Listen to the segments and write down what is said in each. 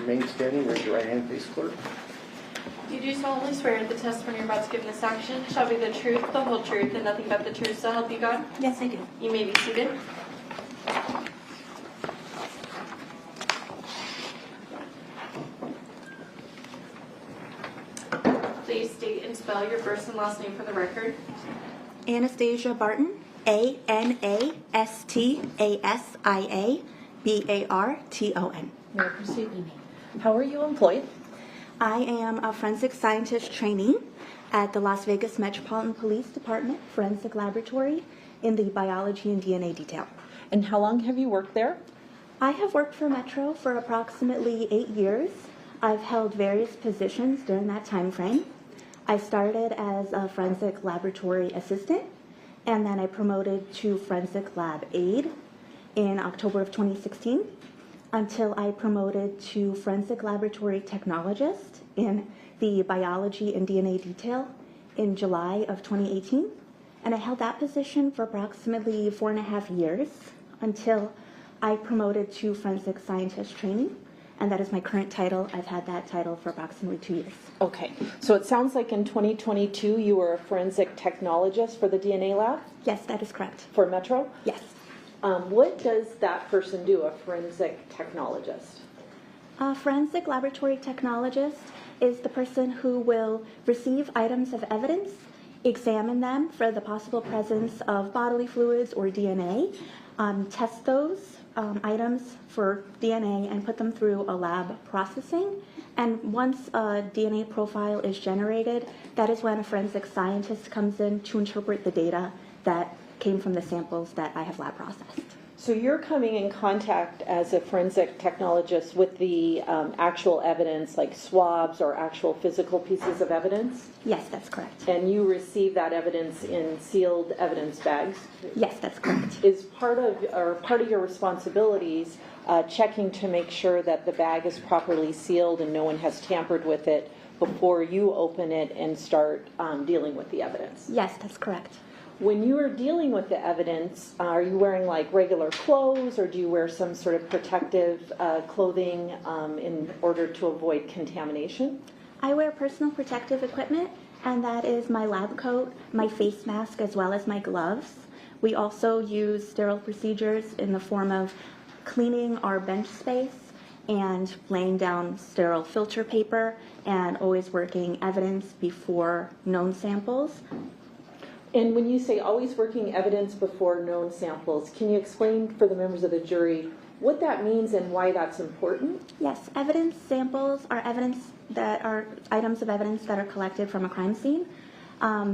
remain standing. Raise your right hand, please, clerk. You do solemnly swear that the testimony you're about to give in this action shall be the truth, the whole truth, and nothing but the truth, so help you God? Yes, I do. You may be seated. Please state and spell your first and last name for the record. Anastasia Barton, ANASTASIA BARTON. May I proceed? How are you employed? I am a forensic scientist trainee at the Las Vegas Metropolitan Police Department Forensic Laboratory in the biology and DNA detail. And how long have you worked there? I have worked for Metro for approximately 8 years. I've held various positions during that time frame. I started as a forensic laboratory assistant, and then I promoted to forensic lab aide in October of 2016 until I promoted to forensic laboratory technologist in the biology and DNA detail in July of 2018. And I held that position for approximately 4.5 years until I promoted to forensic scientist training, and that is my current title. I've had that title for approximately 2 years. Okay, so it sounds like in 2022 you were a forensic technologist for the DNA lab Yes, that is correct. for Metro. Yes. What does that person do, a forensic technologist? A forensic laboratory technologist is the person who will receive items of evidence, examine them for the possible presence of bodily fluids or DNA, test those items for DNA and put them through a lab processing. And once a DNA profile is generated, that is when a forensic scientist comes in to interpret the data that came from the samples that I have lab processed. So you're coming in contact as a forensic technologist with the actual evidence, like swabs or actual physical pieces of evidence? Yes, that's correct. And you receive that evidence in sealed evidence bags? Yes, that's correct. Is part of your responsibilities checking to make sure that the bag is properly sealed and no one has tampered with it before you open it and start dealing with the evidence? Yes, that's correct. When you are dealing with the evidence, are you wearing like regular clothes, or do you wear some sort of protective clothing in order to avoid contamination? I wear personal protective equipment, and that is my lab coat, my face mask, as well as my gloves. We also use sterile procedures in the form of cleaning our bench space and laying down sterile filter paper and always working evidence before known samples. And when you say always working evidence before known samples, can you explain for the members of the jury what that means and why that's important? Yes, evidence samples are items of evidence that are collected from a crime scene.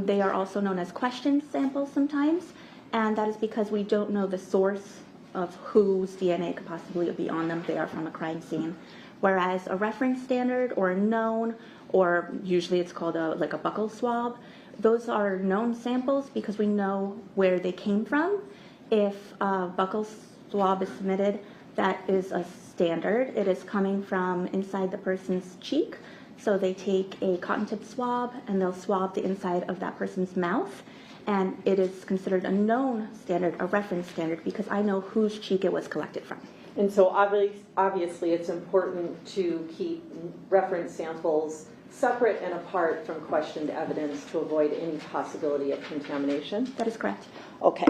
They are also known as question samples sometimes, and that is because we don't know the source of whose DNA could possibly be on them. They are from a crime scene. Whereas a reference standard or a known, or usually it's called a buccal swab, those are known samples because we know where they came from. If a buccal swab is submitted, that is a standard. It is coming from inside the person's cheek. So they take a cotton tip swab and they'll swab the inside of that person's mouth. And it is considered a known standard, a reference standard, because I know whose cheek it was collected from. And so obviously it's important to keep reference samples separate and apart from questioned evidence to avoid any possibility of contamination? That is correct. Okay.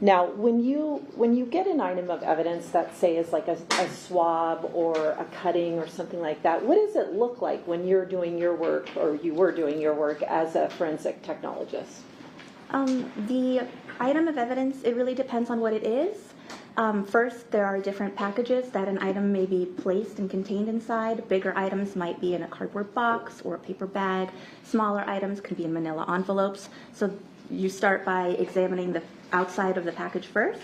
Now, when you get an item of evidence that, say, is like a swab or a cutting or something like that, what does it look like when you're doing your work, or you were doing your work as a forensic technologist? The item of evidence, it really depends on what it is. First, there are different packages that an item may be placed and contained inside. Bigger items might be in a cardboard box or a paper bag. Smaller items can be in manila envelopes. So you start by examining the outside of the package first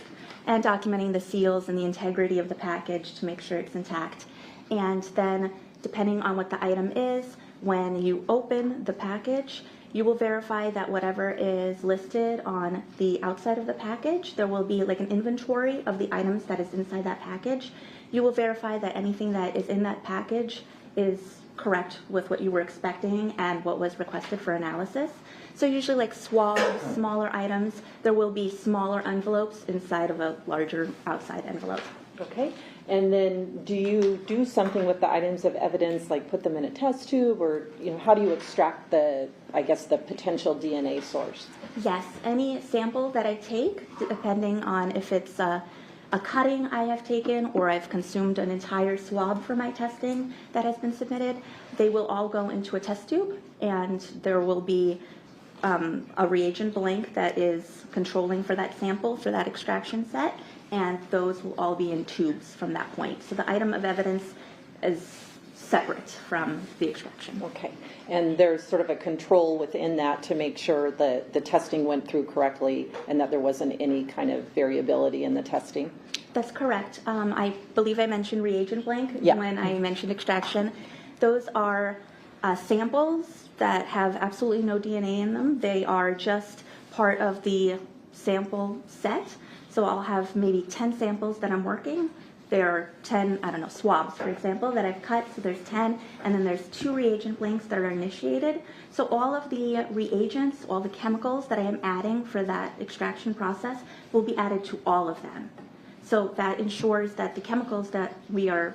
and documenting the seals and the integrity of the package to make sure it's intact. And then, depending on what the item is, when you open the package, you will verify that whatever is listed on the outside of the package, there will be like an inventory of the items that is inside that package. You will verify that anything that is in that package is correct with what you were expecting and what was requested for analysis. So usually like swabs, smaller items, there will be smaller envelopes inside of a larger outside envelope. Okay, and then do you do something with the items of evidence, like put them in a test tube, or how do you extract the potential DNA source? Yes, any sample that I take, depending on if it's a cutting I have taken or I've consumed an entire swab for my testing that has been submitted, they will all go into a test tube, and there will be a reagent blank that is controlling for that sample, for that extraction set, and those will all be in tubes from that point. So the item of evidence is separate from the extraction. Okay, and there's sort of a control within that to make sure that the testing went through correctly and that there wasn't any kind of variability in the testing? That's correct. I believe I mentioned reagent blank Yeah. when I mentioned extraction. Those are samples that have absolutely no DNA in them. They are just part of the sample set. So I'll have maybe 10 samples that I'm working. There are 10, swabs, for example, that I've cut. So there's 10, and then there's 2 reagent blanks that are initiated. So all of the reagents, all the chemicals that I am adding for that extraction process will be added to all of them. So that ensures that the chemicals that we are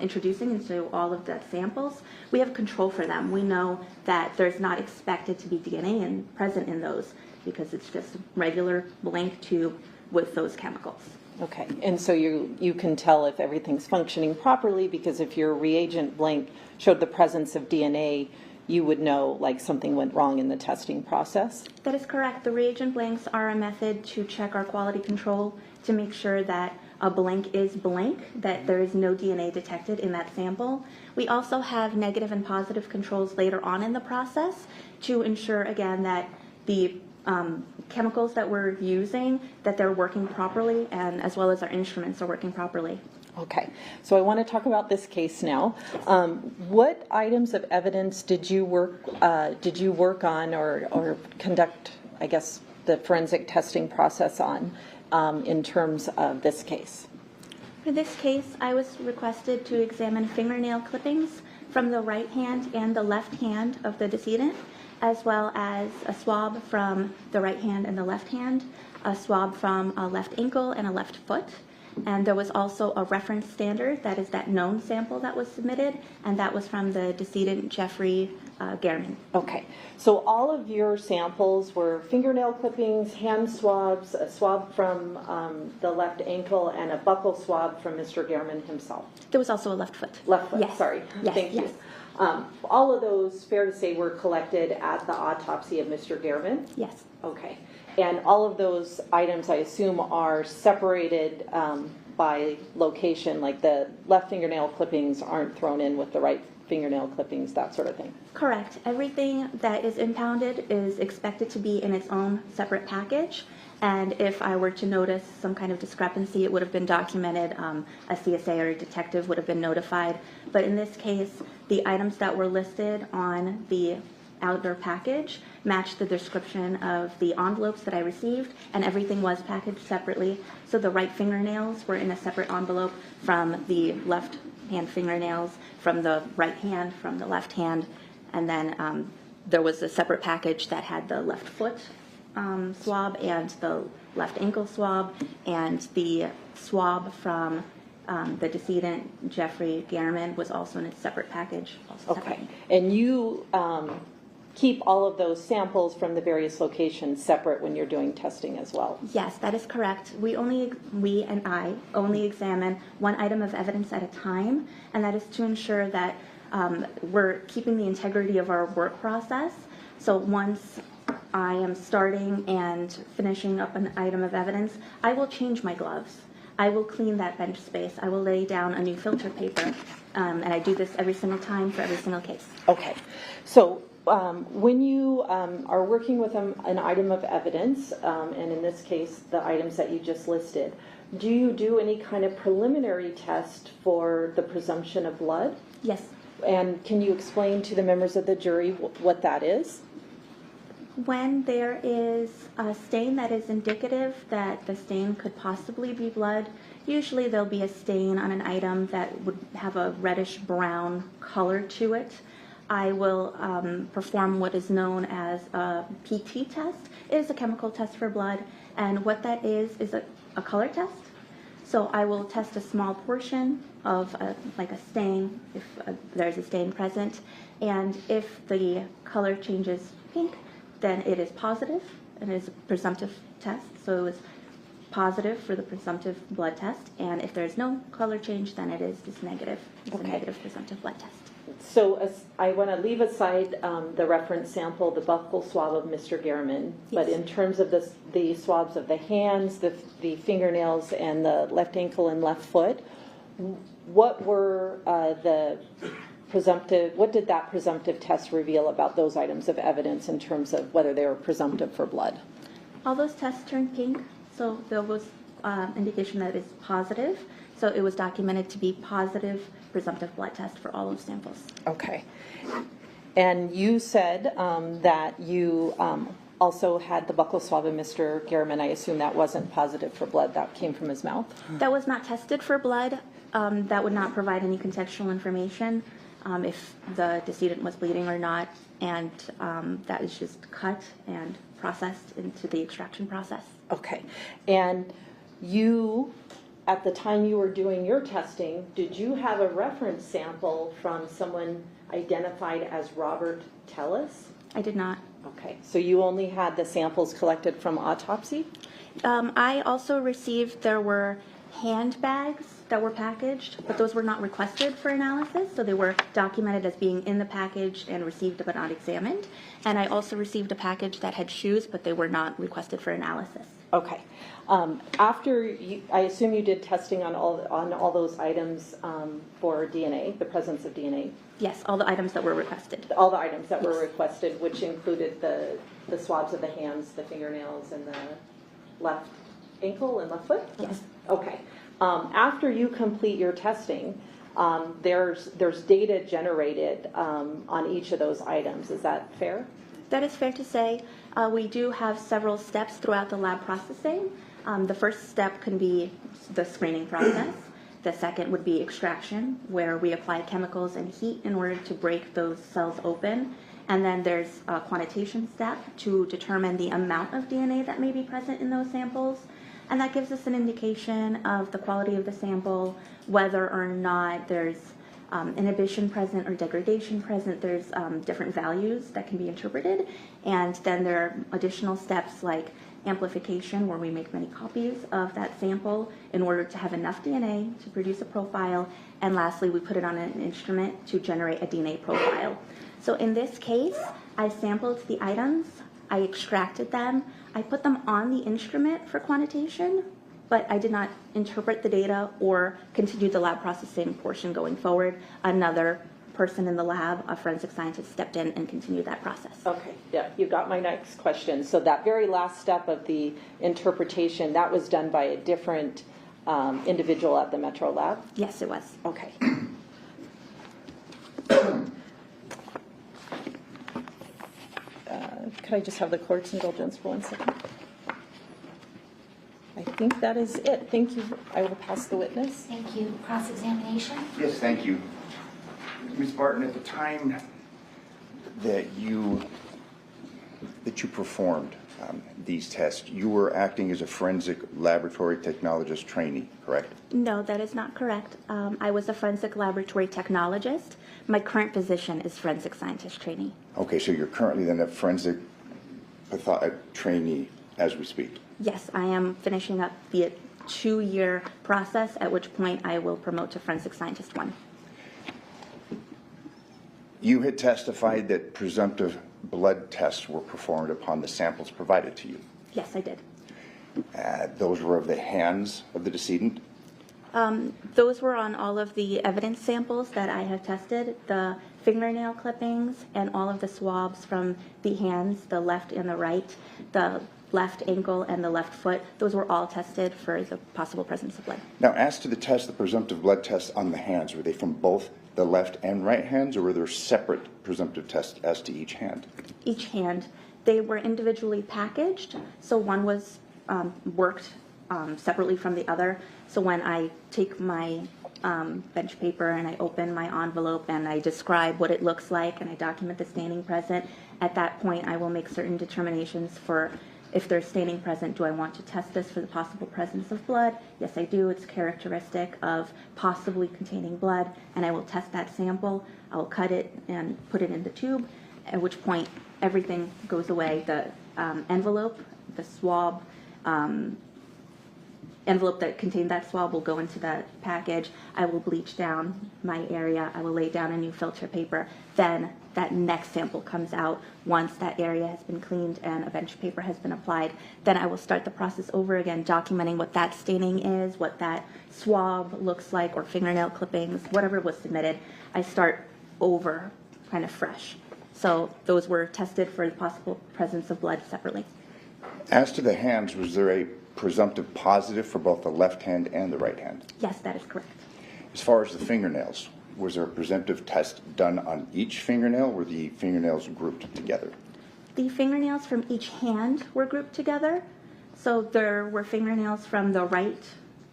introducing into all of the samples, we have control for them. We know that there's not expected to be DNA present in those because it's just a regular blank tube with those chemicals. Okay, and so you can tell if everything's functioning properly, because if your reagent blank showed the presence of DNA, you would know like something went wrong in the testing process? That is correct. The reagent blanks are a method to check our quality control to make sure that a blank is blank, that there is no DNA detected in that sample. We also have negative and positive controls later on in the process to ensure, again, that the chemicals that we're using, that they're working properly, and as well as our instruments are working properly. Okay, so I want to talk about this case now. What items of evidence did you work on or conduct, I guess, the forensic testing process on in terms of this case? For this case, I was requested to examine fingernail clippings from the right hand and the left hand of the decedent, as well as a swab from the right hand and the left hand, a swab from a left ankle and a left foot. And there was also a reference standard, that is that known sample that was submitted, and that was from the decedent Jeffrey Gehrman. Okay, so all of your samples were fingernail clippings, hand swabs, a swab from the left ankle, and a buccal swab from Mr. Gehrman himself. There was also a left foot. Left foot, Yes. sorry. Yes, Thank you. yes. All of those, fair to say, were collected at the autopsy of Mr. Gehrman? Yes. Okay. And all of those items, I assume, are separated by location, like the left fingernail clippings aren't thrown in with the right fingernail clippings, that sort of thing? Correct. Everything that is impounded is expected to be in its own separate package. And if I were to notice some kind of discrepancy, it would have been documented. A CSA or a detective would have been notified. But in this case, the items that were listed on the outer package matched the description of the envelopes that I received, and everything was packaged separately. So the right fingernails were in a separate envelope from the left hand fingernails, from the right hand, from the left hand, and then there was a separate package that had the left foot swab and the left ankle swab, and the swab from the decedent Jeffrey Gehrman was also in a separate package. Okay. And you keep all of those samples from the various locations separate when you're doing testing as well? Yes, that is correct. We and I only examine one item of evidence at a time, and that is to ensure that we're keeping the integrity of our work process. So once I am starting and finishing up an item of evidence, I will change my gloves. I will clean that bench space. I will lay down a new filter paper, and I do this every single time for every single case. Okay. So when you are working with an item of evidence, and in this case, the items that you just listed, do you do any kind of preliminary test for the presumption of blood? Yes. And can you explain to the members of the jury what that is? When there is a stain that is indicative that the stain could possibly be blood, usually there'll be a stain on an item that would have a reddish brown color to it. I will perform what is known as a PT test. It is a chemical test for blood, and what that is a color test. So I will test a small portion of like a stain, if there's a stain present, and if the color changes pink, then it is positive, and it is a presumptive test. So it was positive for the presumptive blood test, and if there's no color change, then it is just negative. It's a negative presumptive blood test. So I want to leave aside the reference sample, the buccal swab of Mr. Gehrman, but Yes. in terms of the swabs of the hands, the fingernails, and the left ankle and left foot, what were what did that presumptive test reveal about those items of evidence in terms of whether they were presumptive for blood? All those tests turned pink, so there was indication that it's positive. So it was documented to be positive presumptive blood test for all those samples. Okay. And you said that you also had the buccal swab of Mr. Gehrman. I assume that wasn't positive for blood. That came from his mouth? That was not tested for blood. That would not provide any contextual information if the decedent was bleeding or not, and that is just cut and processed into the extraction process. Okay. And you, at the time you were doing your testing, did you have a reference sample from someone identified as Robert Tellis? I did not. Okay. So you only had the samples collected from autopsy? I also received, there were handbags that were packaged, but those were not requested for analysis, so they were documented as being in the package and received but not examined. And I also received a package that had shoes, but they were not requested for analysis. Okay. After you, I assume you did testing on all those items for DNA, the presence of DNA. Yes, all the items that were requested. All the items that were requested, which included the swabs of the hands, the fingernails, and the left ankle and left foot? Yes. Okay. After you complete your testing, there's data generated on each of those items. Is that fair? That is fair to say. We do have several steps throughout the lab processing. The first step can be the screening process. The second would be extraction, where we apply chemicals and heat in order to break those cells open. And then there's a quantitation step to determine the amount of DNA that may be present in those samples. And that gives us an indication of the quality of the sample, whether or not there's inhibition present or degradation present. There's different values that can be interpreted. And then there are additional steps like amplification, where we make many copies of that sample in order to have enough DNA to produce a profile. And lastly, we put it on an instrument to generate a DNA profile. So in this case, I sampled the items, I extracted them, I put them on the instrument for quantitation, but I did not interpret the data or continue the lab processing portion going forward. Another person in the lab, a forensic scientist, stepped in and continued that process. Okay, yeah, you got my next question. So that very last step of the interpretation, that was done by a different individual at the Metro Lab? Yes, it was. Okay. Could I just have the court's indulgence for 1 second? I think that is it. Thank you. I will pass the witness. Thank you. Cross-examination? Yes, thank you. Ms. Barton, at the time that you performed these tests, you were acting as a forensic laboratory technologist trainee, correct? No, that is not correct. I was a forensic laboratory technologist. My current position is forensic scientist trainee. Okay, so you're currently then a forensic trainee as we speak. Yes, I am finishing up the 2-year process, at which point I will promote to forensic scientist 1. You had testified that presumptive blood tests were performed upon the samples provided to you. Yes, I did. Those were of the hands of the decedent? Those were on all of the evidence samples that I have tested, the fingernail clippings and all of the swabs from the hands, the left and the right, the left ankle and the left foot. Those were all tested for the possible presence of blood. Now, as to the presumptive blood tests on the hands, were they from both the left and right hands, or were there separate presumptive tests as to each hand? Each hand. They were individually packaged, so one was worked separately from the other. So when I take my bench paper and I open my envelope and I describe what it looks like and I document the staining present, at that point I will make certain determinations for if there's staining present, do I want to test this for the possible presence of blood? Yes, I do. It's characteristic of possibly containing blood, and I will test that sample. I will cut it and put it in the tube, at which point everything goes away. The envelope, the swab, envelope that contained that swab will go into that package. I will bleach down my area. I will lay down a new filter paper. Then that next sample comes out once that area has been cleaned and a bench paper has been applied. Then I will start the process over again, documenting what that staining is, what that swab looks like, or fingernail clippings, whatever was submitted. I start over kind of fresh. So those were tested for the possible presence of blood separately. As to the hands, was there a presumptive positive for both the left hand and the right hand? Yes, that is correct. As far as the fingernails, was there a presumptive test done on each fingernail? Were the fingernails grouped together? The fingernails from each hand were grouped together. So there were fingernails from the right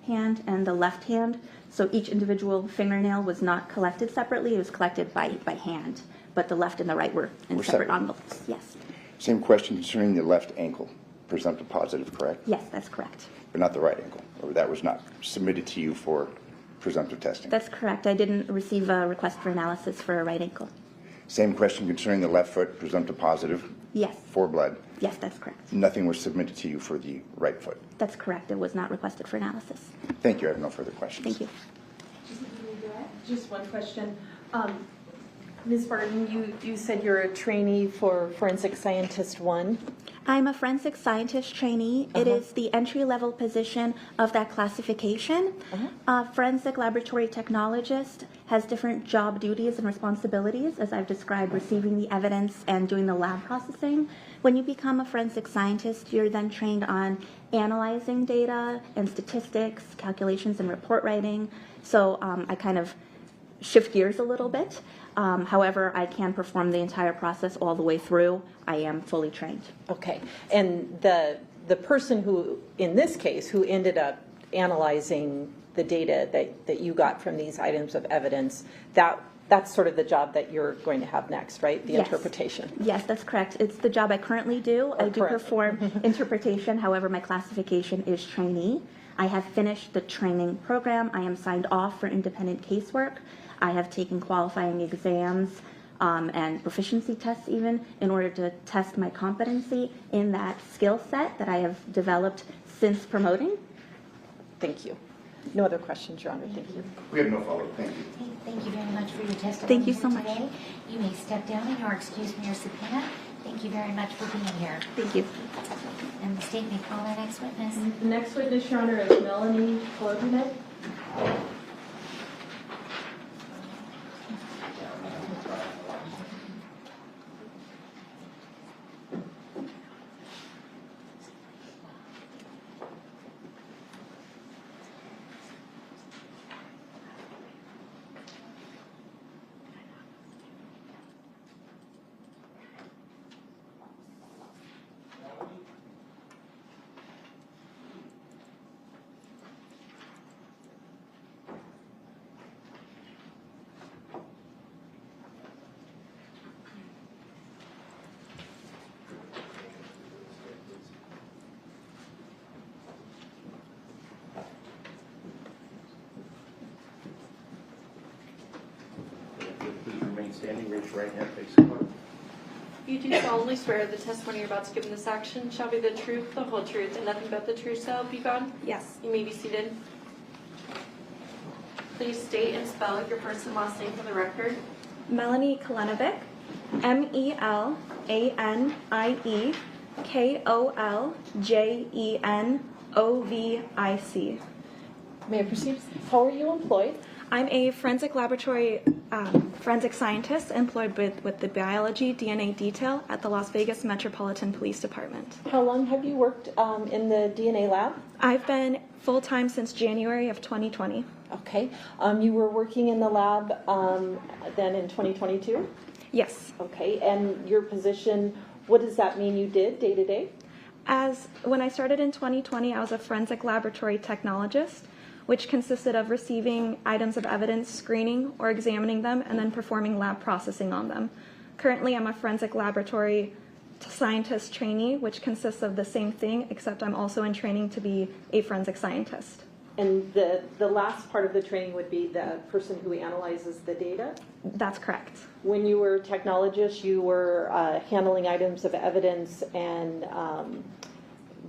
hand and the left hand. So each individual fingernail was not collected separately. It was collected by hand. But the left and the right were in Were separate separate. envelopes. Yes. Same question concerning the left ankle. Presumptive positive, correct? Yes, that's correct. But not the right ankle, or that was not submitted to you for presumptive testing? That's correct. I didn't receive a request for analysis for a right ankle. Same question concerning the left foot, presumptive positive Yes. for blood. Yes, that's correct. Nothing was submitted to you for the right foot. That's correct. It was not requested for analysis. Thank you. I have no further questions. Thank you. Just one question. Ms. Barton, you said you're a trainee for Forensic Scientist 1. I'm a forensic scientist trainee. It is the entry-level position of that classification. Forensic laboratory technologist has different job duties and responsibilities, as I've described, receiving the evidence and doing the lab processing. When you become a forensic scientist, you're then trained on analyzing data and statistics, calculations, and report writing. So I kind of shift gears a little bit. However, I can perform the entire process all the way through. I am fully trained. Okay. And the person who, in this case, who ended up analyzing the data that you got from these items of evidence, that's sort of the job that you're going to have next, right? The Yes. interpretation. Yes, that's correct. It's the job I currently do. I do correct. perform interpretation. However, my classification is trainee. I have finished the training program. I am signed off for independent casework. I have taken qualifying exams and proficiency tests even in order to test my competency in that skill set that I have developed since promoting. Thank you. No other questions, Your Honor. Thank you. We have no follow-up. Thank you. Thank you very much for your testimony Thank you here so much. today. You may step down and you're excused from your subpoena. Thank you very much for being here. Thank you. And the state may call our next witness. The next witness, Your Honor, is Melanie Klobuchar. Please remain standing, raise your right hand, face the clerk. You do solemnly swear the testimony you're about to give in this action shall be the truth, the whole truth, and nothing but the truth, so help you God? Yes. You may be seated. Please state and spell your first and last name for the record. Melanie Kolenovic, MELANIE KOLJENOVIC. May I proceed? How are you employed? I'm a forensic laboratory forensic scientist employed with the biology DNA detail at the Las Vegas Metropolitan Police Department. How long have you worked in the DNA lab? I've been full-time since January of 2020. Okay. You were working in the lab then in 2022? Yes. Okay. And your position, what does that mean you did day to day? When I started in 2020, I was a forensic laboratory technologist, which consisted of receiving items of evidence, screening or examining them, and then performing lab processing on them. Currently, I'm a forensic laboratory scientist trainee, which consists of the same thing, except I'm also in training to be a forensic scientist. And the last part of the training would be the person who analyzes the data? That's correct. When you were a technologist, you were handling items of evidence and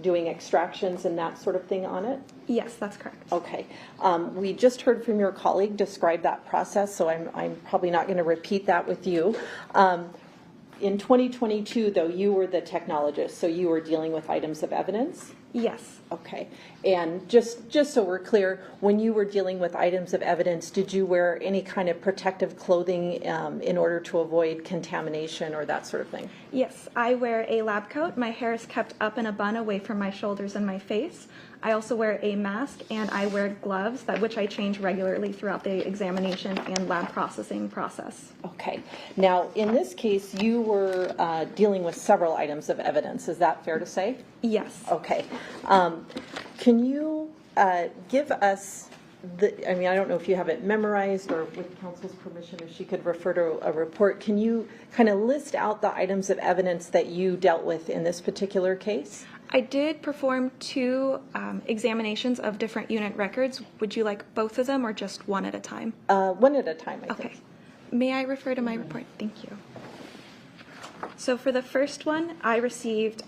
doing extractions and that sort of thing on it? Yes, that's correct. Okay. We just heard from your colleague describe that process, so I'm probably not going to repeat that with you. In 2022, though, you were the technologist, so you were dealing with items of evidence? Yes. Okay. And just so we're clear, when you were dealing with items of evidence, did you wear any kind of protective clothing in order to avoid contamination or that sort of thing? Yes, I wear a lab coat. My hair is kept up in a bun away from my shoulders and my face. I also wear a mask and I wear gloves, which I change regularly throughout the examination and lab processing process. Okay. Now, in this case, you were dealing with several items of evidence. Is that fair to say? Yes. Okay. Can you give us I mean, I don't know if you have it memorized or with council's permission, if she could refer to a report. Can you kind of list out the items of evidence that you dealt with in this particular case? I did perform 2 examinations of different unit records. Would you like both of them or just one at a time? One at a time, I Okay. think. May I refer to my report? Thank you. So for the first one, I received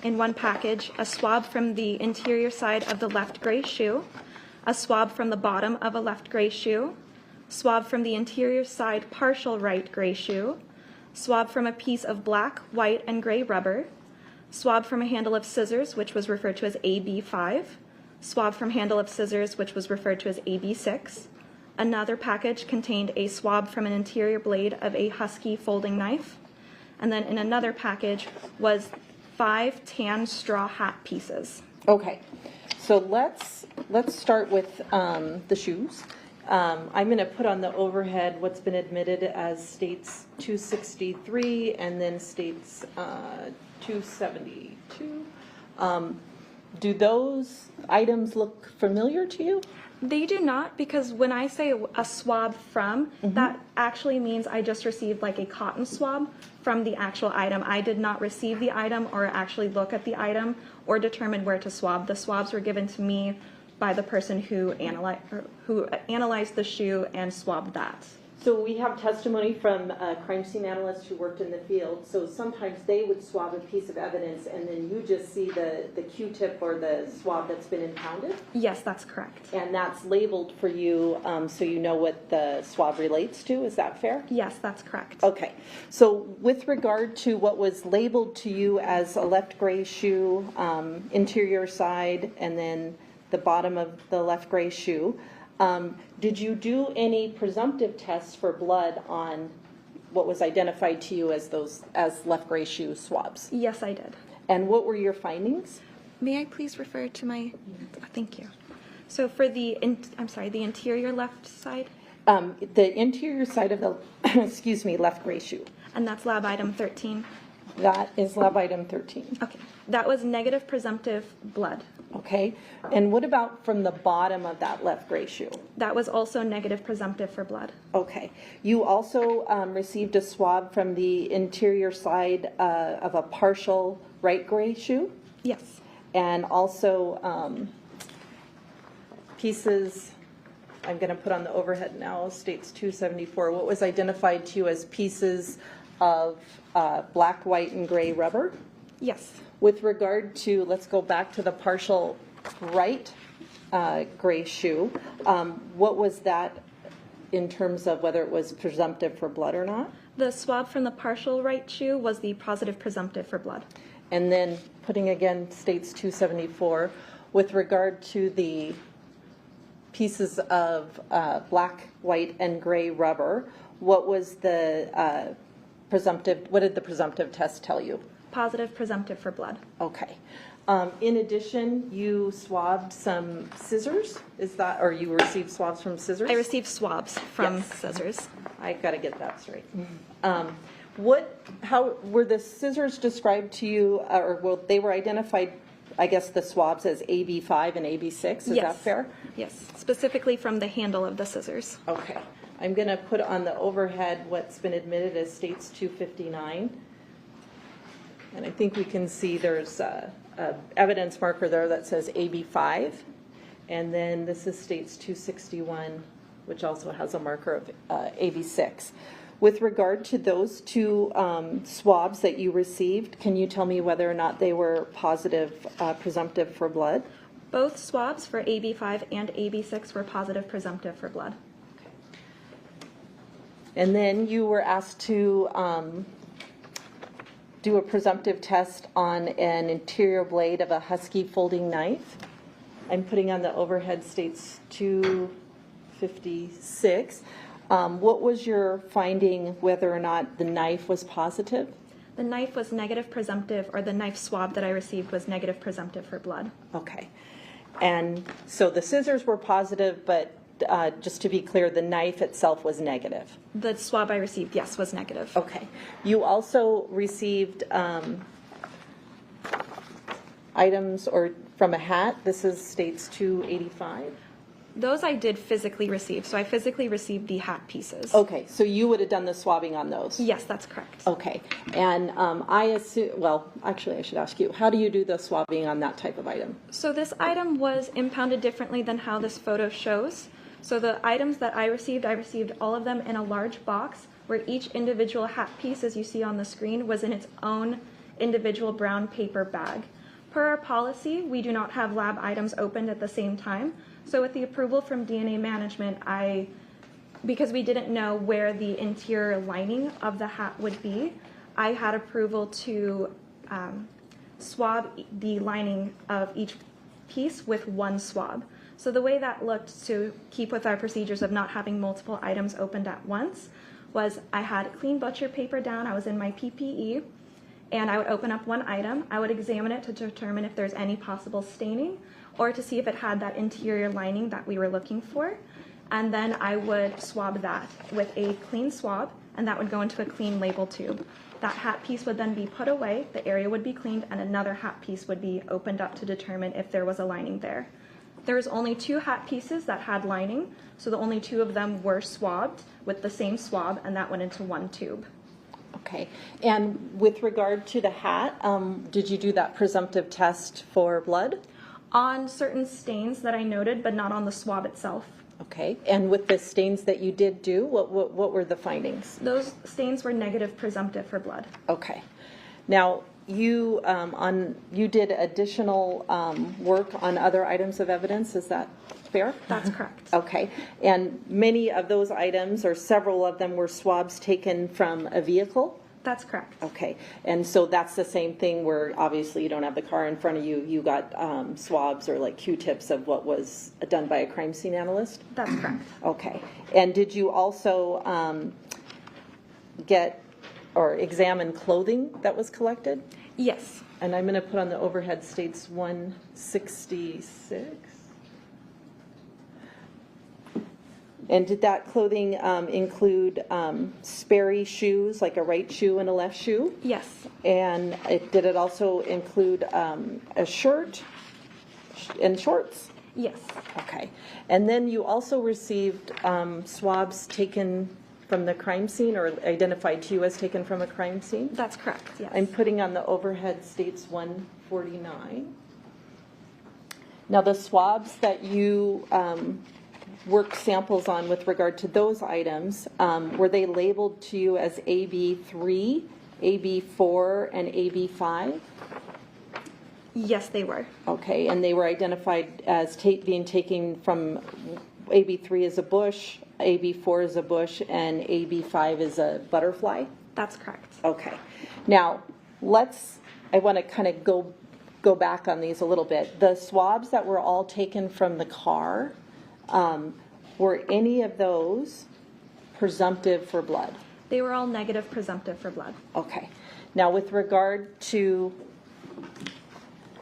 in one package a swab from the interior side of the left gray shoe, a swab from the bottom of a left gray shoe, swab from the interior side partial right gray shoe, swab from a piece of black, white, and gray rubber, swab from a handle of scissors, which was referred to as AB5, swab from handle of scissors, which was referred to as AB6. Another package contained a swab from an interior blade of a Husky folding knife. And then in another package was 5 tan straw hat pieces. Okay. So let's start with the shoes. I'm going to put on the overhead what's been admitted as states 263 and then states 272. Do those items look familiar to you? They do not, because when I say a swab from, that actually means I just received like a cotton swab from the actual item. I did not receive the item or actually look at the item or determine where to swab. The swabs were given to me by the person who analyzed the shoe and swabbed that. So we have testimony from a crime scene analyst who worked in the field. So sometimes they would swab a piece of evidence and then you just see the Q-tip or the swab that's been impounded? Yes, that's correct. And that's labeled for you so you know what the swab relates to. Is that fair? Yes, that's correct. Okay. So with regard to what was labeled to you as a left gray shoe, interior side, and then the bottom of the left gray shoe, did you do any presumptive tests for blood on what was identified to you as left gray shoe swabs? Yes, I did. And what were your findings? May I please refer to my, thank you. So for the interior left side, The interior side of the, excuse me, left gray shoe. and that's lab item 13. That is lab item 13. Okay, that was negative presumptive blood. Okay. And what about from the bottom of that left gray shoe? That was also negative presumptive for blood. Okay. You also received a swab from the interior side of a partial right gray shoe, Yes. and also pieces, I'm going to put on the overhead now, states 274. What was identified to you as pieces of black, white, and gray rubber? Yes. With regard to, let's go back to the partial right gray shoe, what was that in terms of whether it was presumptive for blood or not? The swab from the partial right shoe was the positive presumptive for blood. And then putting again states 274, with regard to the pieces of black, white, and gray rubber, what was the presumptive, what did the presumptive test tell you? Positive presumptive for blood. Okay. In addition, you swabbed some scissors, is that, or you received swabs from scissors? I received swabs from Yes. scissors. I got to get that straight. How were the scissors described to you, or well, they were identified, I guess, the swabs as AB5 and AB6, is that Yes. fair? Yes, specifically from the handle of the scissors. Okay. I'm going to put on the overhead what's been admitted as states 259. And I think we can see there's a evidence marker there that says AB5. And then this is states 261, which also has a marker of AB6. With regard to those two swabs that you received, can you tell me whether or not they were positive, presumptive for blood? Both swabs for AB5 and AB6 were positive presumptive for blood. And then you were asked to do a presumptive test on an interior blade of a Husky folding knife. I'm putting on the overhead states 256. What was your finding whether or not the knife was positive? The knife was negative presumptive, or the knife swab that I received was negative presumptive for blood. Okay. And so the scissors were positive, but just to be clear, the knife itself was negative. The swab I received, yes, was negative. Okay. You also received items or from a hat. This is states 285. Those I did physically receive, so I physically received the hat pieces. Okay, so you would have done the swabbing on those? Yes, that's correct. Okay, and I assume, well, actually I should ask you, how do you do the swabbing on that type of item? So this item was impounded differently than how this photo shows. So the items that I received all of them in a large box where each individual hat piece, as you see on the screen, was in its own individual brown paper bag. Per our policy, we do not have lab items opened at the same time. So with the approval from DNA management, because we didn't know where the interior lining of the hat would be, I had approval to swab the lining of each piece with one swab. So the way that looked, to keep with our procedures of not having multiple items opened at once, was I had clean butcher paper down, I was in my PPE, and I would open up one item, I would examine it to determine if there's any possible staining, or to see if it had that interior lining that we were looking for. And then I would swab that with a clean swab, and that would go into a clean label tube. That hat piece would then be put away, the area would be cleaned, and another hat piece would be opened up to determine if there was a lining there. There was only 2 hat pieces that had lining, so the only 2 of them were swabbed with the same swab, and that went into one tube. Okay, and with regard to the hat, did you do that presumptive test for blood? On certain stains that I noted, but not on the swab itself. Okay, and with the stains that you did do, what were the findings? Those stains were negative presumptive for blood. Okay, now you did additional work on other items of evidence, is that fair? That's correct. Okay, and many of those items, or several of them, were swabs taken from a vehicle? That's correct. Okay, and so that's the same thing where obviously you don't have the car in front of you, you got swabs or like Q-tips of what was done by a crime scene analyst? That's correct. Okay, and did you also get or examine clothing that was collected? Yes. And I'm going to put on the overhead states 166. And did that clothing include Sperry shoes, like a right shoe and a left shoe? Yes. And did it also include a shirt and shorts? Yes. Okay. And then you also received swabs taken from the crime scene, or identified to you as taken from a crime scene? That's correct, yes. I'm putting on the overhead states 149. Now the swabs that you worked samples on with regard to those items, were they labeled to you as AB3, AB4, and AB5? Yes, they were. Okay, and they were identified as being taken from AB3 as a bush, AB4 is a bush, and AB5 is a butterfly? That's correct. Okay. Now, I want to kind of go back on these a little bit. The swabs that were all taken from the car, were any of those presumptive for blood? They were all negative presumptive for blood. Okay. Now, with regard to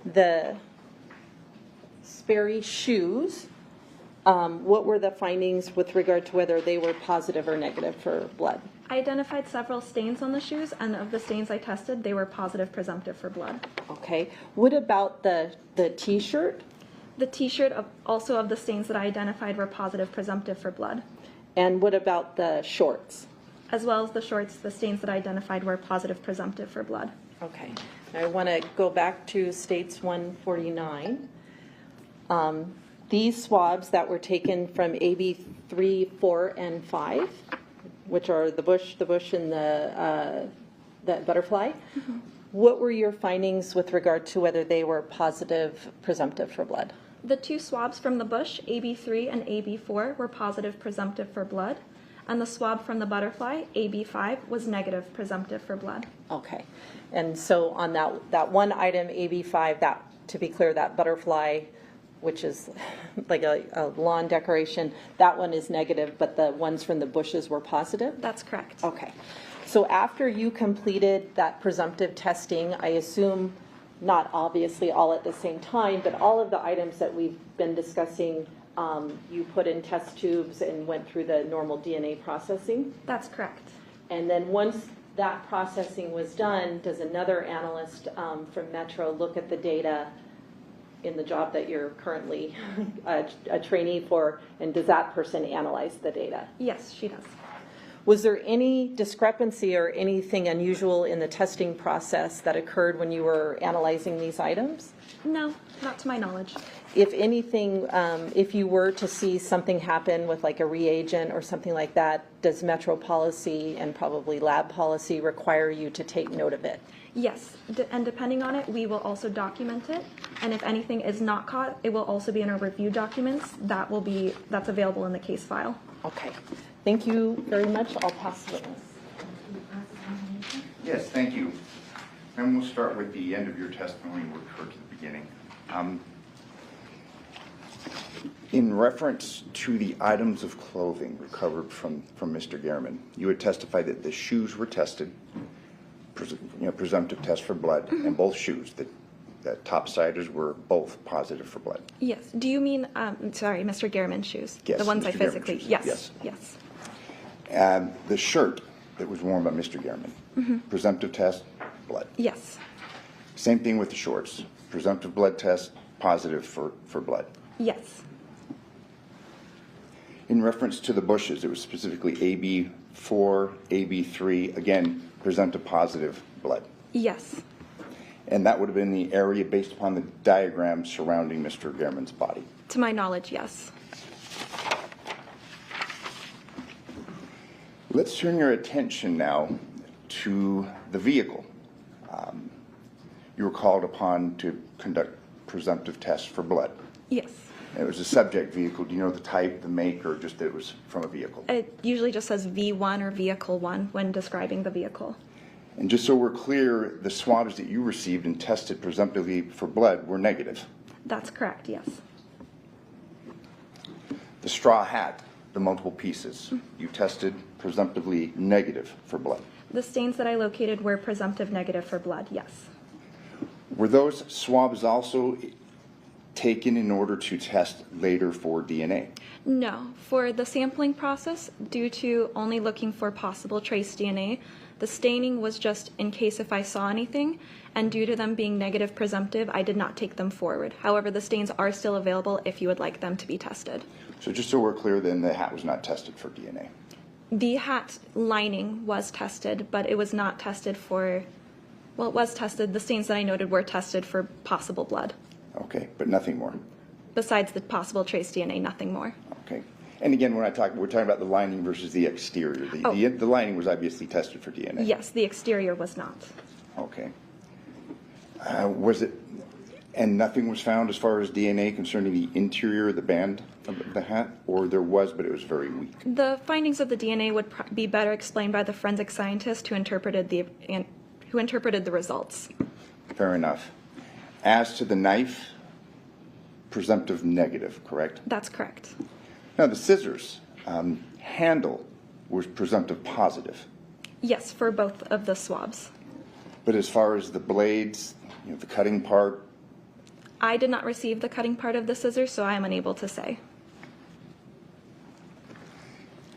the Sperry shoes, what were the findings with regard to whether they were positive or negative for blood? I identified several stains on the shoes, and of the stains I tested, they were positive presumptive for blood. Okay. What about the T-shirt? The T-shirt also of the stains that I identified were positive presumptive for blood. And what about the shorts? As well as the shorts, the stains that I identified were positive presumptive for blood. Okay. I want to go back to States 149. These swabs that were taken from AB 3, 4, and 5, which are the bush, and the butterfly. What were your findings with regard to whether they were positive, presumptive for blood? The 2 swabs from the bush, AB3 and AB4, were positive presumptive for blood, and the swab from the butterfly, AB5, was negative presumptive for blood. Okay. And so on that one item, AB5, that, to be clear, that butterfly, which is like a lawn decoration, that one is negative, but the ones from the bushes were positive? That's correct. Okay. So after you completed that presumptive testing, I assume not obviously all at the same time, but all of the items that we've been discussing, you put in test tubes and went through the normal DNA processing? That's correct. And then once that processing was done, does another analyst from Metro look at the data in the job that you're currently a trainee for, and does that person analyze the data? Yes, she does. Was there any discrepancy or anything unusual in the testing process that occurred when you were analyzing these items? No, not to my knowledge. If anything, if you were to see something happen with like a reagent or something like that, does Metro policy and probably lab policy require you to take note of it? Yes, and depending on it, we will also document it. And if anything is not caught, it will also be in our review documents. That's available in the case file. Okay. Thank you very much. I'll pass the witness. Yes, thank you. And we'll start with the end of your testimony. We'll refer to the beginning. In reference to the items of clothing recovered from Mr. Gehrman, you had testified that the shoes were tested, presumptive test for blood, and both shoes, the topsiders were both positive for blood. Yes. Do you mean, sorry, Mr. Gehrman's shoes? Yes, The ones Mr. I Gehrman's physically, shoes. yes. Yes. The shirt that was worn by Mr. Gehrman, presumptive test, blood. Yes. Same thing with the shorts, presumptive blood test, positive for blood. Yes. In reference to the bushes, it was specifically AB4, AB3, again, presumptive positive blood. Yes. And that would have been the area based upon the diagram surrounding Mr. Gehrman's body. To my knowledge, yes. Let's turn your attention now to the vehicle. You were called upon to conduct presumptive tests for blood. Yes. It was a subject vehicle. Do you know the type, the make, or just that it was from a vehicle? It usually just says V1 or Vehicle 1 when describing the vehicle. And just so we're clear, the swabs that you received and tested presumptively for blood were negative. That's correct, yes. The straw hat, the multiple pieces, you tested presumptively negative for blood. The stains that I located were presumptive negative for blood, yes. Were those swabs also taken in order to test later for DNA? No. For the sampling process, due to only looking for possible trace DNA, the staining was just in case if I saw anything, and due to them being negative presumptive, I did not take them forward. However, the stains are still available if you would like them to be tested. So just so we're clear, then the hat was not tested for DNA. The hat lining was tested, but it was not tested for, well, it was tested. The stains that I noted were tested for possible blood. Okay, but nothing more. Besides the possible trace DNA, nothing more. Okay. And again, we're talking about the lining versus the exterior. The lining was obviously tested for DNA. Yes, the exterior was not. Okay. And nothing was found as far as DNA concerning the interior, the band of the hat? Or there was, but it was very weak? The findings of the DNA would be better explained by the forensic scientist who interpreted the results. Fair enough. As to the knife, presumptive negative, correct? That's correct. Now, the scissors, handle was presumptive positive. Yes, for both of the swabs. But as far as the blades, the cutting part, I did not receive the cutting part of the scissors, so I am unable to say.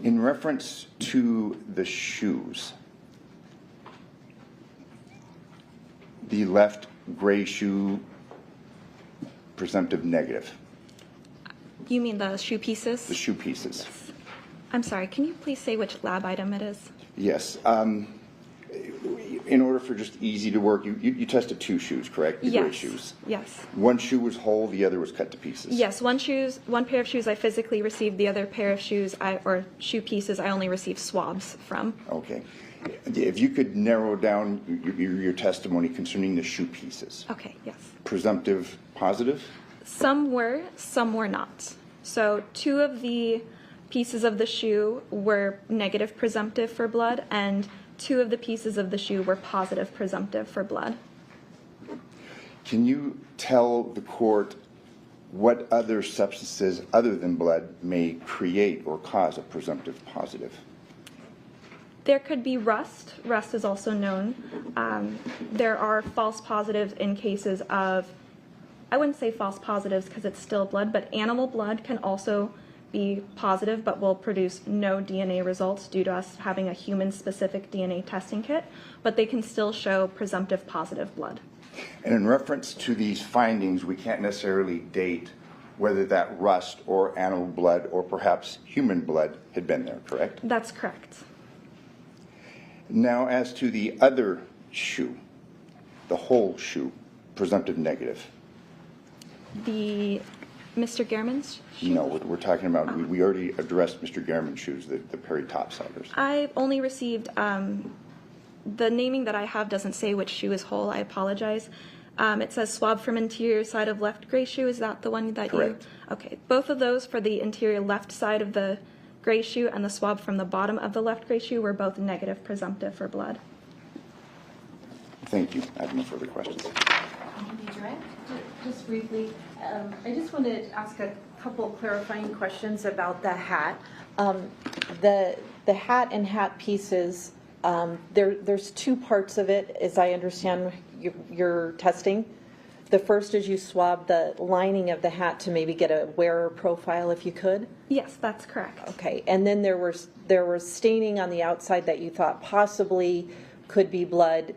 in reference to the shoes, the left gray shoe, presumptive negative. You mean the shoe pieces? The shoe pieces. I'm sorry, can you please say which lab item it is? Yes. in order for just easy to work, you tested 2 shoes, correct? The gray Yes. shoes. Yes. One shoe was whole, the other was cut to pieces. Yes, one pair of shoes I physically received. The other pair of shoes or shoe pieces I only received swabs from. Okay. If you could narrow down your testimony concerning the shoe pieces. Okay, yes. Presumptive positive? Some were not. So 2 of the pieces of the shoe were negative presumptive for blood, and 2 of the pieces of the shoe were positive presumptive for blood. Can you tell the court what other substances other than blood may create or cause a presumptive positive? There could be rust. Rust is also known. There are false positives in cases of, I wouldn't say false positives because it's still blood, but animal blood can also be positive but will produce no DNA results due to us having a human-specific DNA testing kit, but they can still show presumptive positive blood. And in reference to these findings, we can't necessarily date whether that rust or animal blood or perhaps human blood had been there, correct? That's correct. Now, as to the other shoe, the whole shoe, presumptive negative. The Mr. Gehrman's shoe? No, we're talking about, we already addressed Mr. Gehrman's shoes, the Perry topsiders. I only received, the naming that I have doesn't say which shoe is whole. I apologize. It says swab from interior side of left gray shoe. Is that the one that Correct. you? Okay. Both of those for the interior left side of the gray shoe and the swab from the bottom of the left gray shoe were both negative presumptive for blood. Thank you. I have no further questions. Can you direct? Just briefly, I just wanted to ask a couple clarifying questions about the hat. The hat and hat pieces, there's 2 parts of it, as I understand your testing. The first is you swab the lining of the hat to maybe get a wearer profile, if you could. Yes, that's correct. Okay, and then there was staining on the outside that you thought possibly could be blood,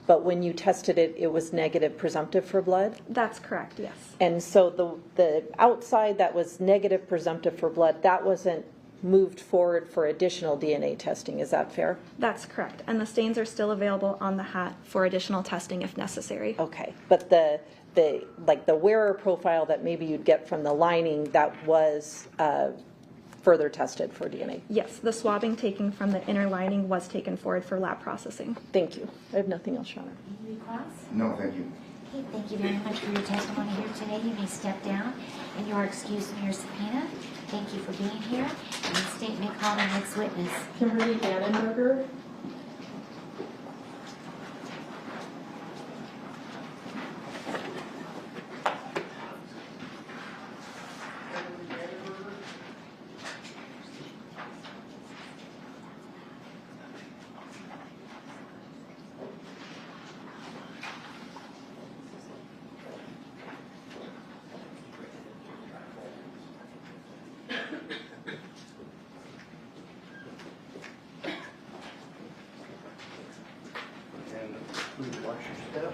but when you tested it, it was negative presumptive for blood. That's correct. Yes. And so the outside that was negative presumptive for blood, that wasn't moved forward for additional DNA testing. Is that fair? That's correct. And the stains are still available on the hat for additional testing if necessary. Okay, but the wearer profile that maybe you'd get from the lining, that was further tested for DNA. Yes, the swabbing taken from the inner lining was taken forward for lab processing. Thank you. I have nothing else, Your Honor. Any requests? No, thank you. Okay, thank you very much for your testimony here today. You may step down and you are excused from your subpoena. Thank you for being here. And the state may call the next witness. Kimberly Dannenberger. And please watch your step.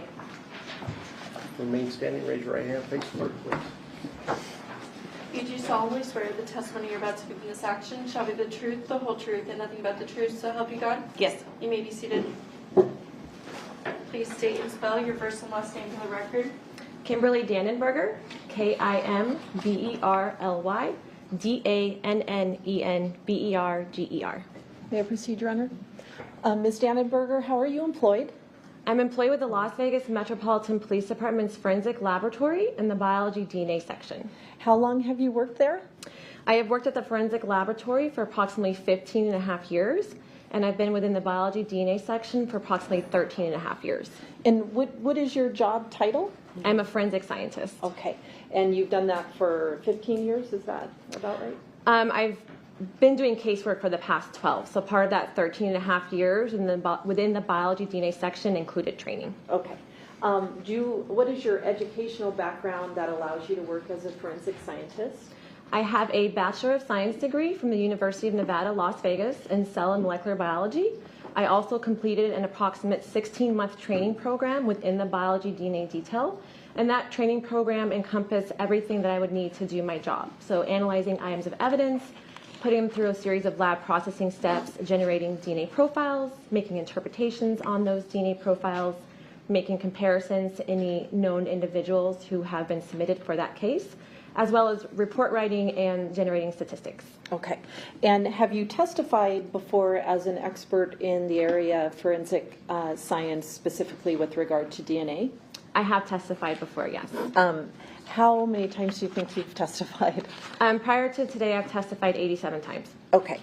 Remain standing, raise your right hand, face the clerk, please. You do solemnly swear the testimony you're about to give in this action shall be the truth, the whole truth, and nothing but the truth, so help you God? Yes. You may be seated. Please state and spell your first and last name for the record. Kimberly Dannenberger, Kimberly Dannenberger. May I proceed, Your Honor? Ms. Dannenberger, how are you employed? I'm employed with the Las Vegas Metropolitan Police Department's Forensic Laboratory in the Biology DNA section. How long have you worked there? I have worked at the Forensic Laboratory for approximately 15 and a half years, and I've been within the Biology DNA section for approximately 13 and a half years. And what is your job title? I'm a forensic scientist. Okay, and you've done that for 15 years, is that about right? I've been doing casework for the past 12, so part of that 13 and a half years within the Biology DNA section included training. Okay. What is your educational background that allows you to work as a forensic scientist? I have a Bachelor of Science degree from the University of Nevada, Las Vegas in cell and molecular biology. I also completed an approximate 16-month training program within the biology DNA detail, and that training program encompassed everything that I would need to do my job. So analyzing items of evidence, putting them through a series of lab processing steps, generating DNA profiles, making interpretations on those DNA profiles, making comparisons to any known individuals who have been submitted for that case, as well as report writing and generating statistics. Okay. And have you testified before as an expert in the area of forensic science, specifically with regard to DNA? I have testified before, yes. How many times do you think you've testified? Prior to today, I've testified 87 times. Okay.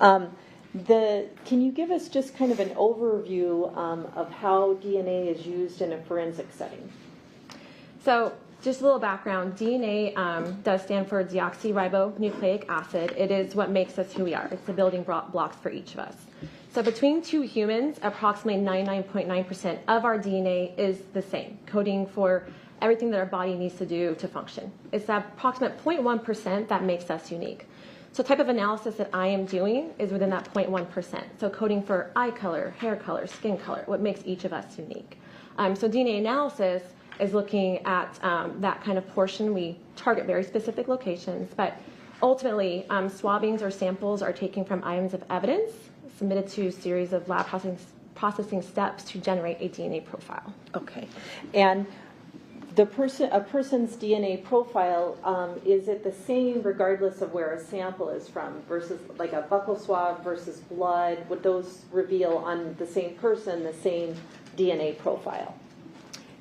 Can you give us just kind of an overview of how DNA is used in a forensic setting? So just a little background, DNA does stand for deoxyribonucleic acid. It is what makes us who we are. It's the building blocks for each of us. So between two humans, approximately 99.9% of our DNA is the same, coding for everything that our body needs to do to function. It's that approximate 0.1% that makes us unique. So the type of analysis that I am doing is within that 0.1%. So coding for eye color, hair color, skin color, what makes each of us unique. So DNA analysis is looking at that kind of portion. We target very specific locations, but ultimately swabbings or samples are taken from items of evidence submitted to a series of lab processing steps to generate a DNA profile. Okay. And a person's DNA profile, is it the same regardless of where a sample is from versus like a buccal swab versus blood? Would those reveal on the same person the same DNA profile?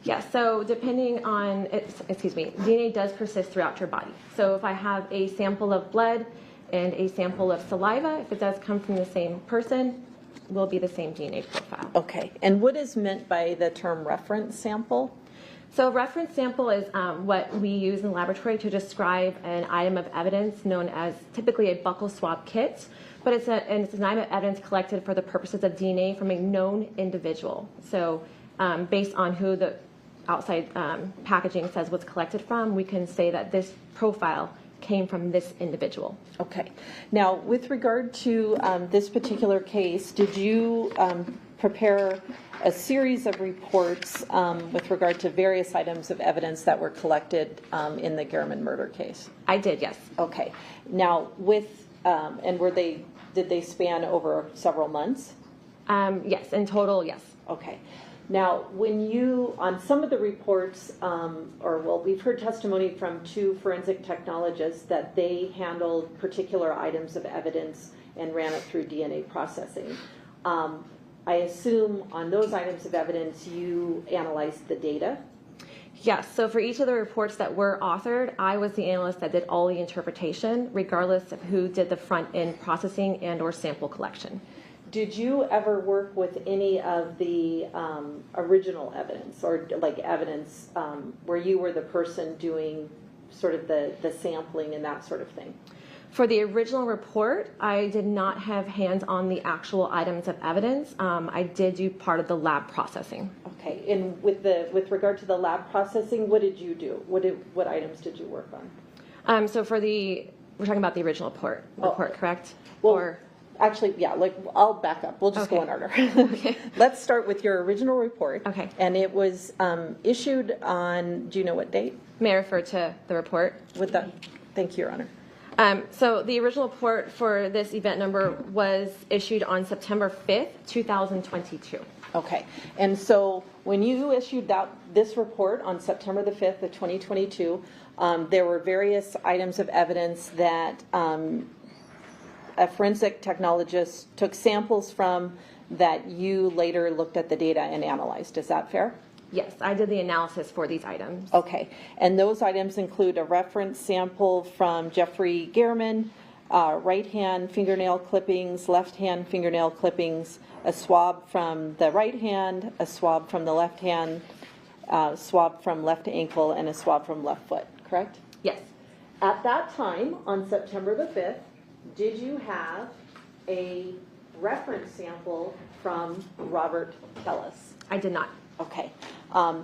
Yes, so depending on, DNA does persist throughout your body. So if I have a sample of blood and a sample of saliva, if it does come from the same person, it will be the same DNA profile. Okay. And what is meant by the term reference sample? So reference sample is what we use in the laboratory to describe an item of evidence known as typically a buccal swab kit, but it's an item of evidence collected for the purposes of DNA from a known individual. So based on who the outside packaging says was collected from, we can say that this profile came from this individual. Okay. Now, with regard to this particular case, did you prepare a series of reports with regard to various items of evidence that were collected in the Gehrman murder case? I did, yes. Okay. Now, did they span over several months? Yes, in total, yes. Okay. Now, on some of the reports, we've heard testimony from two forensic technologists that they handled particular items of evidence and ran it through DNA processing. I assume on those items of evidence you analyzed the data? Yes, so for each of the reports that were authored, I was the analyst that did all the interpretation, regardless of who did the front-end processing and or sample collection. Did you ever work with any of the original evidence or like evidence where you were the person doing sort of the sampling and that sort of thing? For the original report, I did not have hands on the actual items of evidence. I did do part of the lab processing. Okay, and with regard to the lab processing, what did you do? What items did you work on? So we're talking about the original report, correct? Well, actually, yeah, I'll back up. We'll just go in order. Okay. Let's start with your original report. Okay. And it was issued on, do you know what date? May I refer to the report? Thank you, Your Honor. So the original report for this event number was issued on September 5th, 2022. Okay. And so when you issued this report on September the 5th of 2022, there were various items of evidence that a forensic technologist took samples from that you later looked at the data and analyzed. Is that fair? Yes, I did the analysis for these items. Okay. And those items include a reference sample from Jeffrey Gehrman, right hand fingernail clippings, left hand fingernail clippings, a swab from the right hand, a swab from the left hand, swab from left ankle, and a swab from left foot, correct? Yes. At that time, on September the 5th, did you have a reference sample from Robert Tellis? I did not. Okay.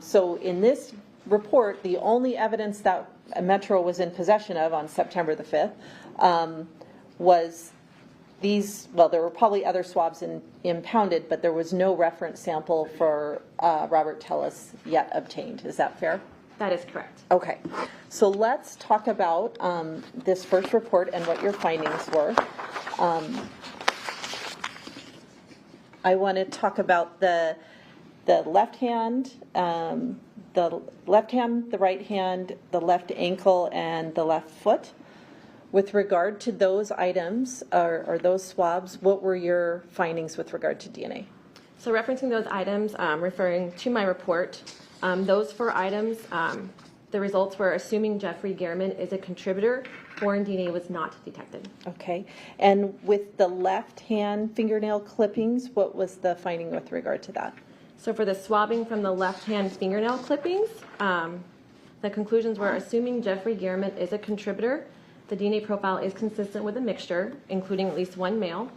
So in this report, the only evidence that Metro was in possession of on September the 5th was these, well, there were probably other swabs impounded, but there was no reference sample for Robert Tellis yet obtained. Is that fair? That is correct. Okay, so let's talk about this first report and what your findings were. I want to talk about the left hand, the right hand, the left ankle, and the left foot. With regard to those items or those swabs, what were your findings with regard to DNA? So referencing those items, referring to my report, those 4 items, the results were assuming Jeffrey Gehrman is a contributor, foreign DNA was not detected. Okay, and with the left hand fingernail clippings, what was the finding with regard to that? So for the swabbing from the left hand fingernail clippings, the conclusions were assuming Jeffrey Gehrman is a contributor, the DNA profile is consistent with a mixture, including at least 1 male.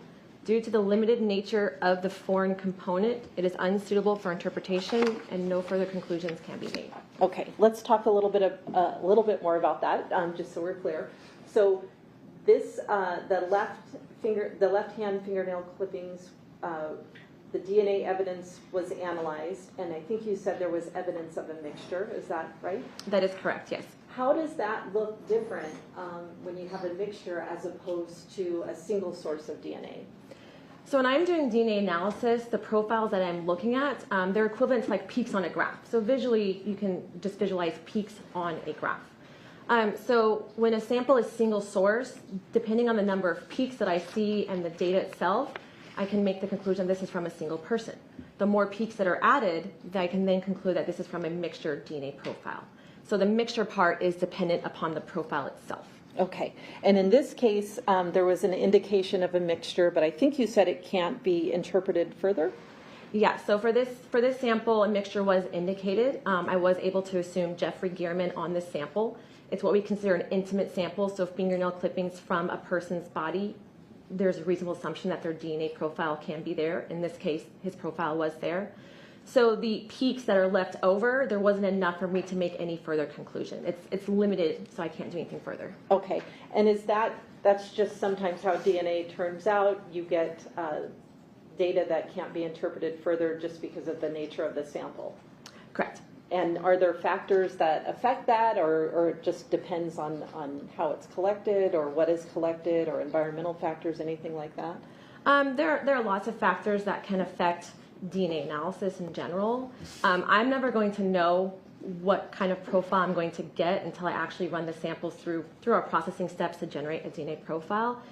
Due to the limited nature of the foreign component, it is unsuitable for interpretation and no further conclusions can be made. Okay, let's talk a little bit more about that, just so we're clear. So this, the left hand fingernail clippings, the DNA evidence was analyzed, and I think you said there was evidence of a mixture. Is that right? That is correct, yes. How does that look different when you have a mixture as opposed to a single source of DNA? So when I'm doing DNA analysis, the profiles that I'm looking at, they're equivalent to like peaks on a graph. So visually, you can just visualize peaks on a graph. So when a sample is single source, depending on the number of peaks that I see and the data itself, I can make the conclusion this is from a single person. The more peaks that are added, I can then conclude that this is from a mixture DNA profile. So the mixture part is dependent upon the profile itself. Okay, and in this case, there was an indication of a mixture, but I think you said it can't be interpreted further? Yeah, so for this sample, a mixture was indicated. I was able to assume Jeffrey Gehrman on this sample. It's what we consider an intimate sample, so fingernail clippings from a person's body. There's a reasonable assumption that their DNA profile can be there. In this case, his profile was there. So the peaks that are left over, there wasn't enough for me to make any further conclusion. It's limited, so I can't do anything further. Okay, and that's just sometimes how DNA turns out? You get data that can't be interpreted further just because of the nature of the sample? Correct. And are there factors that affect that, or it just depends on how it's collected, or what is collected, or environmental factors, anything like that? There are lots of factors that can affect DNA analysis in general. I'm never going to know what kind of profile I'm going to get until I actually run the samples through our processing steps to generate a DNA profile.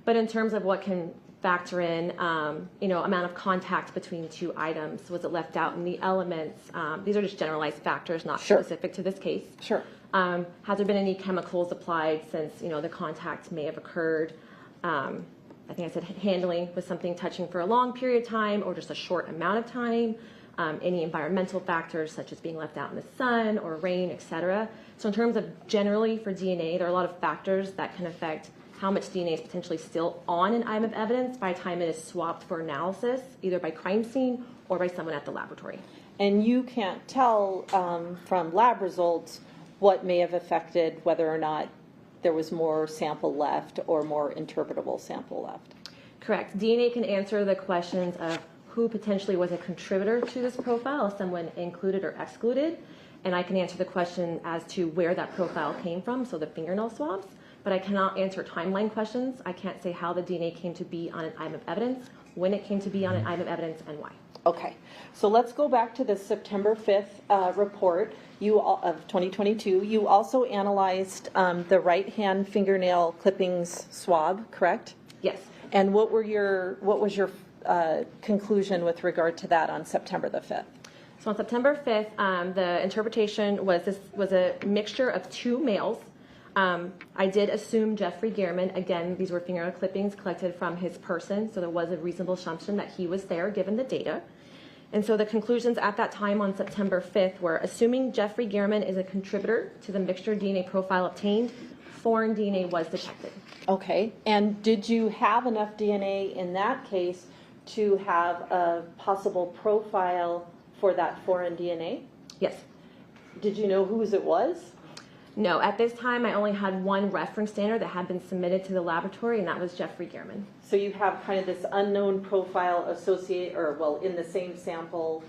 But in terms of what can factor in, amount of contact between 2 items, was it left out in the elements? These are just generalized factors, not specific to this case. Sure. Has there been any chemicals applied since, the contact may have occurred? I think I said handling with something touching for a long period of time or just a short amount of time. Any environmental factors such as being left out in the sun or rain, etc. So in terms of generally for DNA, there are a lot of factors that can affect how much DNA is potentially still on an item of evidence by the time it is swapped for analysis, either by crime scene or by someone at the laboratory. And you can't tell from lab results what may have affected whether or not there was more sample left or more interpretable sample left. Correct. DNA can answer the questions of who potentially was a contributor to this profile, if someone included or excluded, and I can answer the question as to where that profile came from, so the fingernail swabs, but I cannot answer timeline questions. I can't say how the DNA came to be on an item of evidence, when it came to be on an item of evidence, and why. Okay, so let's go back to the September 5th report of 2022. You also analyzed the right hand fingernail clippings swab, correct? Yes. And what was your conclusion with regard to that on September the 5th? So on September 5th, the interpretation was this was a mixture of 2 males. I did assume Jeffrey Gehrman. Again, these were fingernail clippings collected from his person, so there was a reasonable assumption that he was there given the data. And so the conclusions at that time on September 5th were assuming Jeffrey Gehrman is a contributor to the mixture DNA profile obtained, foreign DNA was detected. Okay, and did you have enough DNA in that case to have a possible profile for that foreign DNA? Yes. Did you know whose it was? No, at this time I only had 1 reference standard that had been submitted to the laboratory, and that was Jeffrey Gehrman. So you have kind of this unknown profile associate, or well, in the same sample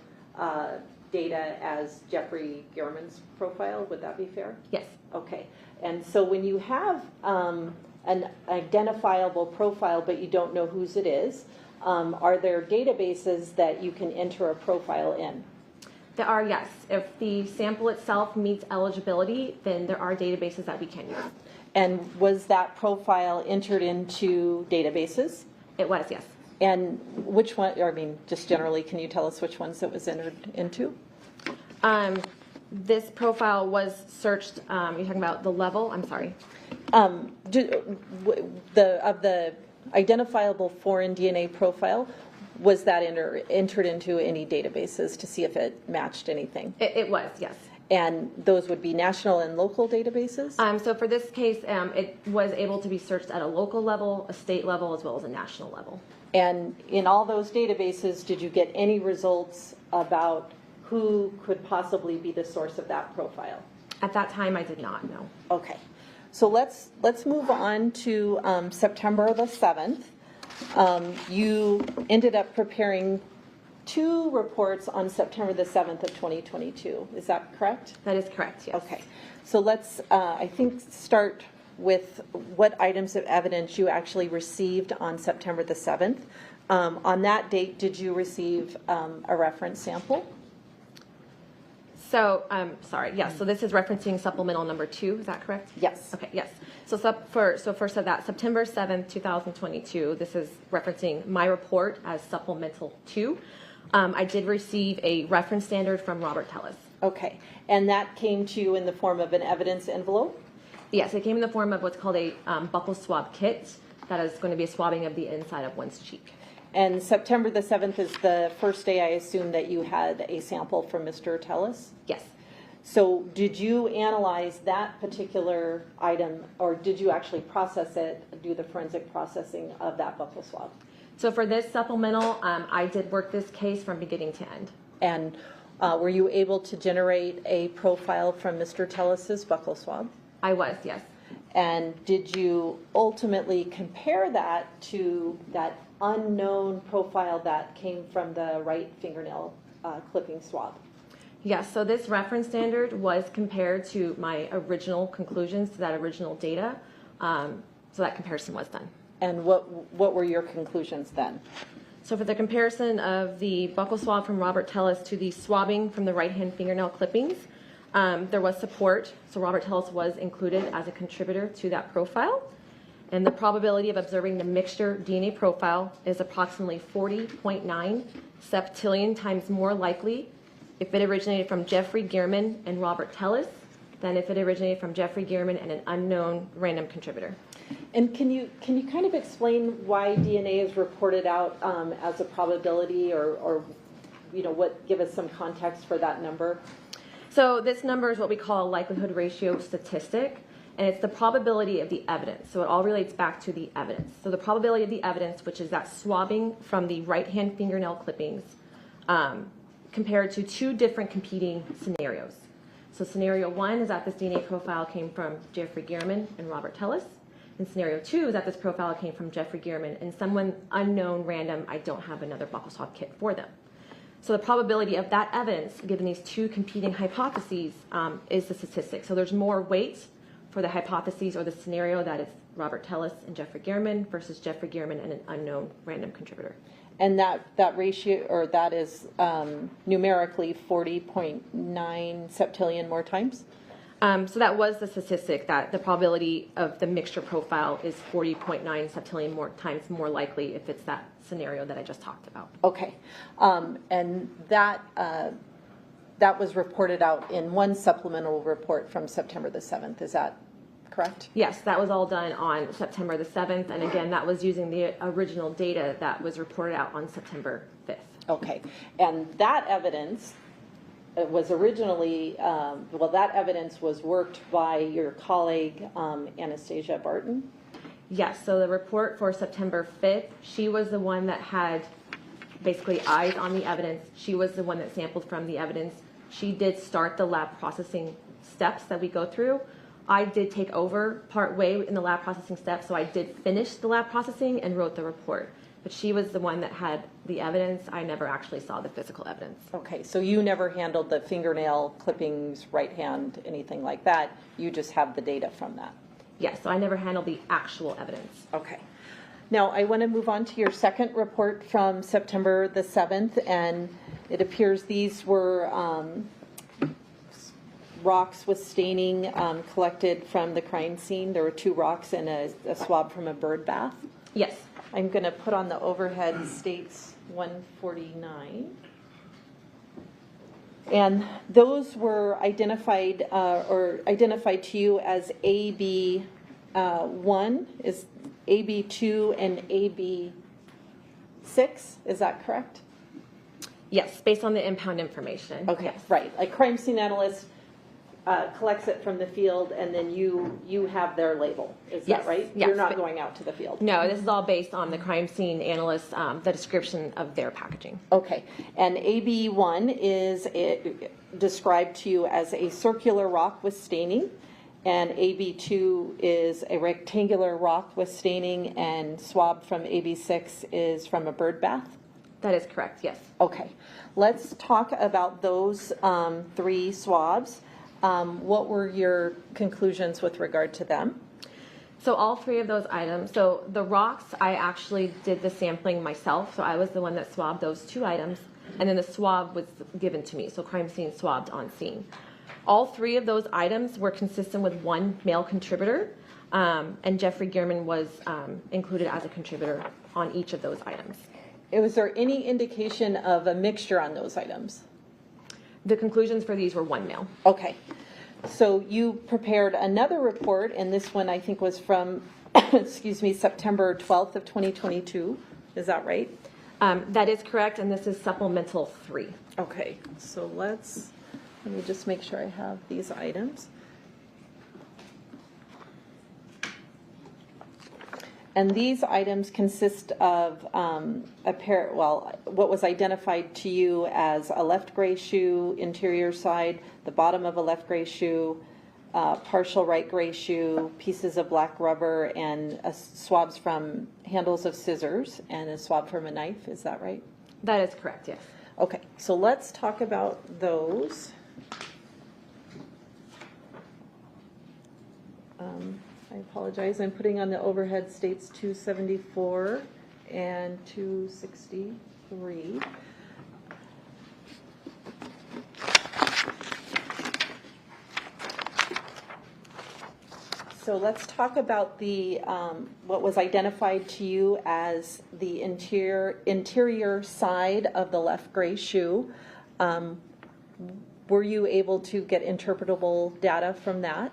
data as Jeffrey Gehrman's profile. Would that be fair? Yes. Okay. And so when you have an identifiable profile, but you don't know whose it is, are there databases that you can enter a profile in? There are, yes. If the sample itself meets eligibility, then there are databases that we can use. And was that profile entered into databases? It was, yes. And which one, I mean, just generally, can you tell us which ones it was entered into? This profile was searched, you're talking about the level, I'm sorry. Of the identifiable foreign DNA profile, was that entered into any databases to see if it matched anything? It was, yes. And those would be national and local databases? So for this case, it was able to be searched at a local level, a state level, as well as a national level. And in all those databases, did you get any results about who could possibly be the source of that profile? At that time, I did not know. Okay. So let's move on to September the 7th. You ended up preparing 2 reports on September the 7th of 2022. Is that correct? That is correct, yes. Okay. So let's, I think, start with what items of evidence you actually received on September the 7th. On that date, did you receive a reference sample? So, sorry, yes, so this is referencing supplemental number 2, is that correct? Yes. Okay, yes. So first of that, September 7th, 2022, this is referencing my report as supplemental 2. I did receive a reference standard from Robert Tellis. Okay. And that came to you in the form of an evidence envelope? Yes, it came in the form of what's called a buccal swab kit. That is going to be a swabbing of the inside of one's cheek. And September the 7th is the first day, I assume, that you had a sample from Mr. Tellis? Yes. So did you analyze that particular item, or did you actually process it, do the forensic processing of that buccal swab? So for this supplemental, I did work this case from beginning to end. And were you able to generate a profile from Mr. Tellis's buccal swab? I was, yes. And did you ultimately compare that to that unknown profile that came from the right fingernail clipping swab? Yes, so this reference standard was compared to my original conclusions, to that original data. So that comparison was done. And what were your conclusions then? So for the comparison of the buccal swab from Robert Tellis to the swabbing from the right-hand fingernail clippings, there was support. So Robert Tellis was included as a contributor to that profile. And the probability of observing the mixture DNA profile is approximately 40.9 septillion times more likely if it originated from Jeffrey Gehrman and Robert Tellis than if it originated from Jeffrey Gehrman and an unknown random contributor. And can you kind of explain why DNA is reported out as a probability, or give us some context for that number? So this number is what we call a likelihood ratio statistic, and it's the probability of the evidence. So it all relates back to the evidence. So the probability of the evidence, which is that swabbing from the right-hand fingernail clippings, compared to 2 different competing scenarios. So scenario 1 is that this DNA profile came from Jeffrey Gehrman and Robert Tellis. And scenario 2 is that this profile came from Jeffrey Gehrman and someone unknown, random. I don't have another buccal swab kit for them. So the probability of that evidence, given these 2 competing hypotheses, is the statistic. So there's more weight for the hypotheses or the scenario that it's Robert Tellis and Jeffrey Gehrman versus Jeffrey Gehrman and an unknown random contributor. And that ratio, or that is numerically 40.9 septillion more times? So that was the statistic, that the probability of the mixture profile is 40.9 septillion times more likely if it's that scenario that I just talked about. Okay. And that was reported out in one supplemental report from September the 7th. Is that correct? Yes, that was all done on September the 7th. And again, that was using the original data that was reported out on September 5th. Okay. And that evidence was originally, that evidence was worked by your colleague, Anastasia Barton? Yes, so the report for September 5th, she was the one that had basically eyes on the evidence. She was the one that sampled from the evidence. She did start the lab processing steps that we go through. I did take over part way in the lab processing steps, so I did finish the lab processing and wrote the report. but she was the one that had the evidence. I never actually saw the physical evidence. Okay, so you never handled the fingernail clippings, right hand, anything like that. You just have the data from that. Yes, so I never handled the actual evidence. Okay. Now, I want to move on to your second report from September the 7th, and it appears these were rocks with staining collected from the crime scene. There were 2 rocks and a swab from a bird bath. Yes. I'm going to put on the overhead states 149. And those were identified to you as AB1, is AB2 and AB6, is that correct? Yes, based on the impound information. Okay, Yes. right. Like crime scene analyst collects it from the field, and then you have their label. Is Yes, that right? yes, You're not but- going out to the field. No, this is all based on the crime scene analyst, the description of their packaging. Okay, and AB1 is described to you as a circular rock with staining, and AB2 is a rectangular rock with staining, and swab from AB6 is from a bird bath? That is correct, yes. Okay, let's talk about those 3 swabs. What were your conclusions with regard to them? So all 3 of those items, so the rocks, I actually did the sampling myself, so I was the one that swabbed those 2 items, and then the swab was given to me, so crime scene swabbed on scene. All 3 of those items were consistent with 1 male contributor, and Jeffrey Gehrman was included as a contributor on each of those items. Was there any indication of a mixture on those items? The conclusions for these were 1 male. Okay, so you prepared another report, and this one I think was from, excuse me, September 12th of 2022. Is that right? That is correct, and this is supplemental 3. Okay, so let me just make sure I have these items. And these items consist of what was identified to you as a left gray shoe, interior side, the bottom of a left gray shoe, partial right gray shoe, pieces of black rubber, and swabs from handles of scissors, and a swab from a knife. Is that right? That is correct, yes. Okay, so let's talk about those. I apologize, I'm putting on the overhead states 274 and 263. So let's talk about the what was identified to you as the interior side of the left gray shoe. Were you able to get interpretable data from that?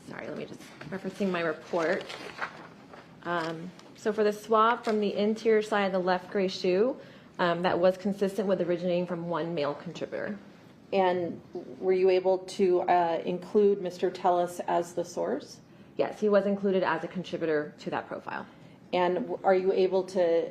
Sorry, let me just, referencing my report. So for the swab from the interior side of the left gray shoe, that was consistent with originating from 1 male contributor. And were you able to include Mr. Tellis as the source? Yes, he was included as a contributor to that profile. And are you able to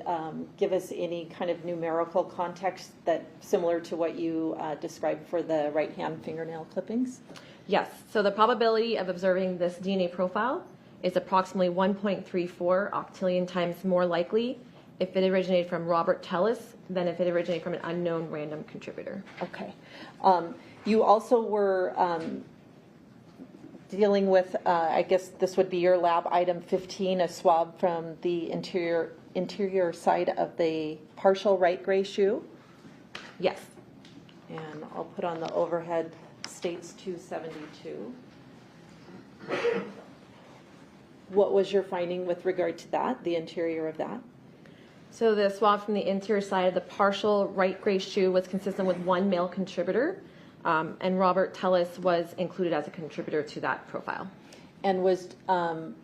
give us any kind of numerical context that similar to what you described for the right hand fingernail clippings? Yes, so the probability of observing this DNA profile is approximately 1.34 octillion times more likely if it originated from Robert Tellis than if it originated from an unknown random contributor. Okay. You also were dealing with, I guess this would be your lab item 15, a swab from the interior side of the partial right gray shoe. Yes. And I'll put on the overhead states 272. What was your finding with regard to that, the interior of that? So the swab from the interior side of the partial right gray shoe was consistent with 1 male contributor, and Robert Tellis was included as a contributor to that profile. And was Mr.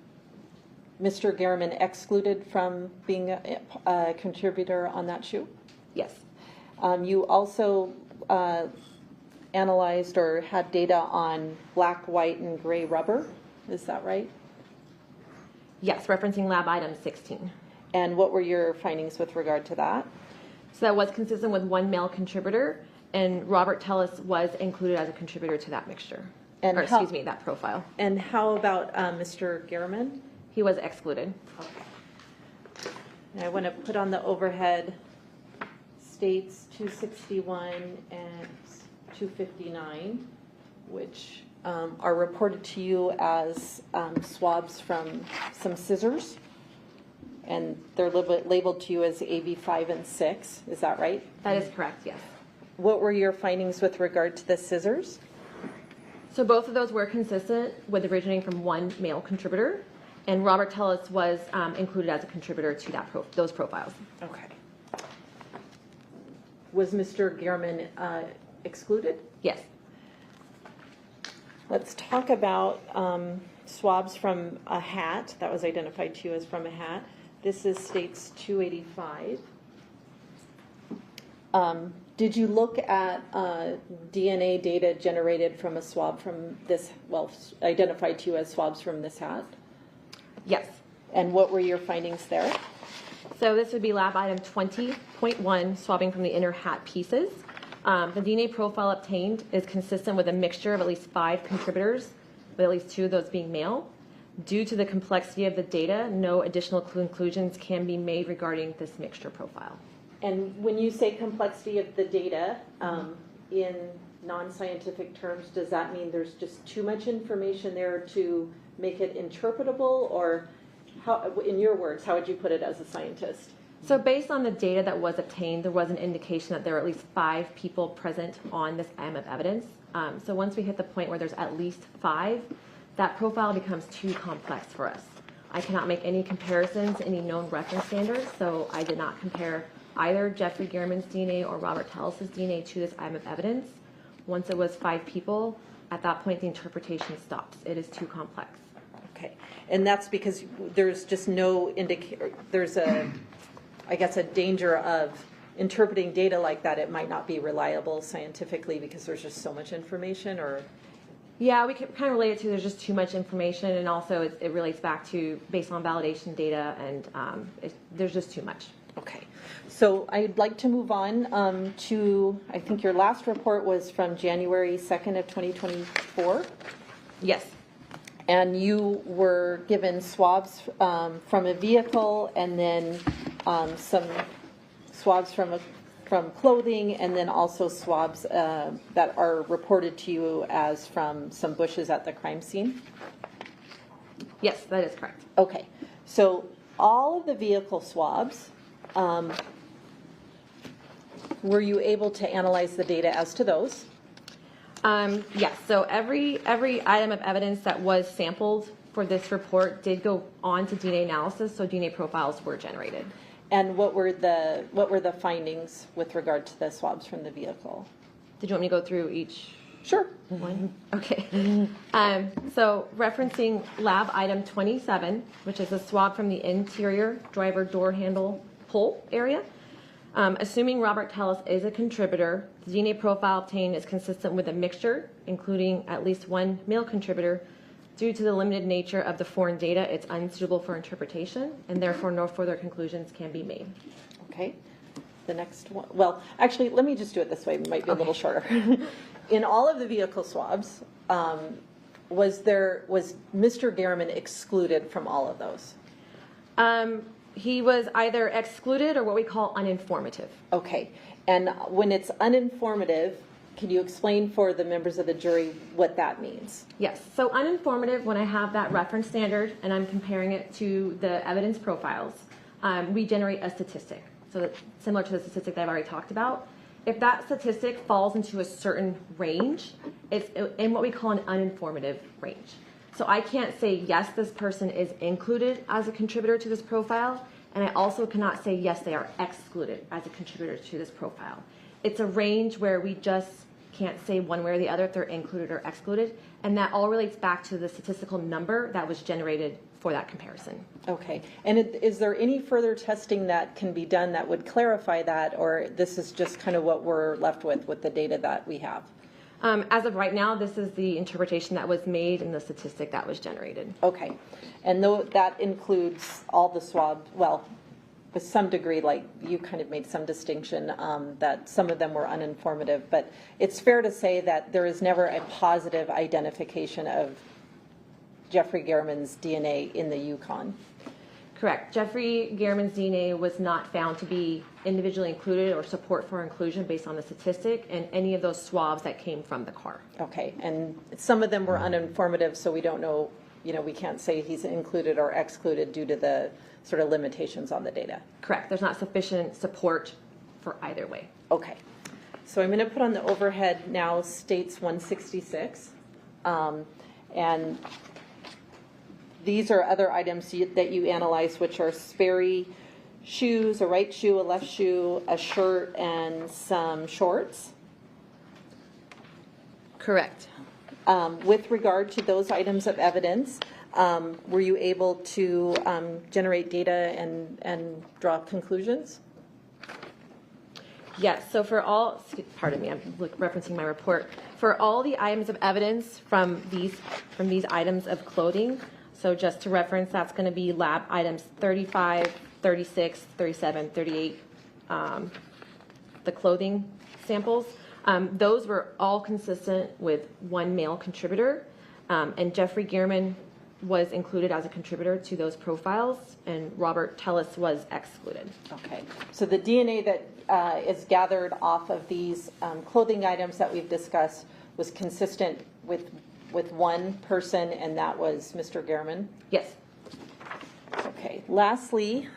Gehrman excluded from being a contributor on that shoe? Yes. You also analyzed or had data on black, white, and gray rubber. Is that right? Yes, referencing lab item 16. And what were your findings with regard to that? So that was consistent with 1 male contributor, and Robert Tellis was included as a contributor to that mixture. And that profile. And how about Mr. Gehrman? He was excluded. And I want to put on the overhead states 261 and 259, which are reported to you as swabs from some scissors. And they're labeled to you as AB5 and 6. Is that right? That is correct, yes. What were your findings with regard to the scissors? So both of those were consistent with originating from one male contributor, and Robert Tellis was included as a contributor to those profiles. Okay. Was Mr. Gehrman excluded? Yes. Let's talk about swabs from a hat that was identified to you as from a hat. This is states 285. Did you look at DNA data generated from a swab from this, well, identified to you as swabs from this hat? Yes. And what were your findings there? So this would be lab item 20.1, swabbing from the inner hat pieces. The DNA profile obtained is consistent with a mixture of at least 5 contributors, with at least 2 of those being male. Due to the complexity of the data, no additional conclusions can be made regarding this mixture profile. And when you say complexity of the data, in non-scientific terms, does that mean there's just too much information there to make it interpretable? Or how, in your words, how would you put it as a scientist? So based on the data that was obtained, there was an indication that there were at least 5 people present on this item of evidence. So once we hit the point where there's at least 5, that profile becomes too complex for us. I cannot make any comparisons to any known reference standards, so I did not compare either Jeffrey Gehrman's DNA or Robert Tellis' DNA to this item of evidence. Once it was 5 people, at that point the interpretation stops. It is too complex. Okay, and that's because there's just no indicator, there's a, I guess, a danger of interpreting data like that. It might not be reliable scientifically because there's just so much information, or? Yeah, we can kind of relate it to there's just too much information, and also it relates back to based on validation data, and there's just too much. Okay, so I'd like to move on to, I think your last report was from January 2nd of 2024. Yes. And you were given swabs from a vehicle, and then some swabs from clothing, and then also swabs that are reported to you as from some bushes at the crime scene? Yes, that is correct. Okay, so all of the vehicle swabs, were you able to analyze the data as to those? Yes, so every item of evidence that was sampled for this report did go on to DNA analysis, so DNA profiles were generated. And what were the findings with regard to the swabs from the vehicle? Did you want me to go through each Sure. one? Okay. So referencing lab item 27, which is a swab from the interior driver door handle pull area. Assuming Robert Tellis is a contributor, the DNA profile obtained is consistent with a mixture, including at least 1 male contributor. Due to the limited nature of the foreign data, it's unsuitable for interpretation, and therefore no further conclusions can be made. Okay. The next one, well, actually, let me just do it this way. It might be a little shorter. In all of the vehicle swabs, was Mr. Gehrman excluded from all of those? He was either excluded or what we call uninformative. Okay. And when it's uninformative, can you explain for the members of the jury what that means? Yes. So uninformative, when I have that reference standard and I'm comparing it to the evidence profiles, we generate a statistic. So that's similar to the statistic that I've already talked about. If that statistic falls into a certain range, it's in what we call an uninformative range. So I can't say, yes, this person is included as a contributor to this profile, and I also cannot say, yes, they are excluded as a contributor to this profile. It's a range where we just can't say one way or the other if they're included or excluded, and that all relates back to the statistical number that was generated for that comparison. Okay. And is there any further testing that can be done that would clarify that, or this is just kind of what we're left with the data that we have? As of right now, this is the interpretation that was made and the statistic that was generated. Okay. And though that includes all the swabs, well, with some degree, like you kind of made some distinction that some of them were uninformative, but it's fair to say that there is never a positive identification of Jeffrey Gehrman's DNA in the Yukon. Correct. Jeffrey Gehrman's DNA was not found to be individually included or support for inclusion based on the statistic in any of those swabs that came from the car. Okay, and some of them were uninformative, so we don't know, we can't say he's included or excluded due to the sort of limitations on the data. Correct. There's not sufficient support for either way. Okay, so I'm going to put on the overhead now states 166. And these are other items that you analyze, which are Sperry shoes, a right shoe, a left shoe, a shirt, and some shorts. Correct. With regard to those items of evidence, were you able to generate data and draw conclusions? Yes, so for all, pardon me, I'm referencing my report. For all the items of evidence from these items of clothing, so just to reference, that's going to be lab items 35, 36, 37, 38, the clothing samples. Those were all consistent with one male contributor, and Jeffrey Gehrman was included as a contributor to those profiles, and Robert Tellis was excluded. Okay, so the DNA that is gathered off of these clothing items that we've discussed was consistent with one person, and that was Mr. Gehrman? Yes. Okay, lastly,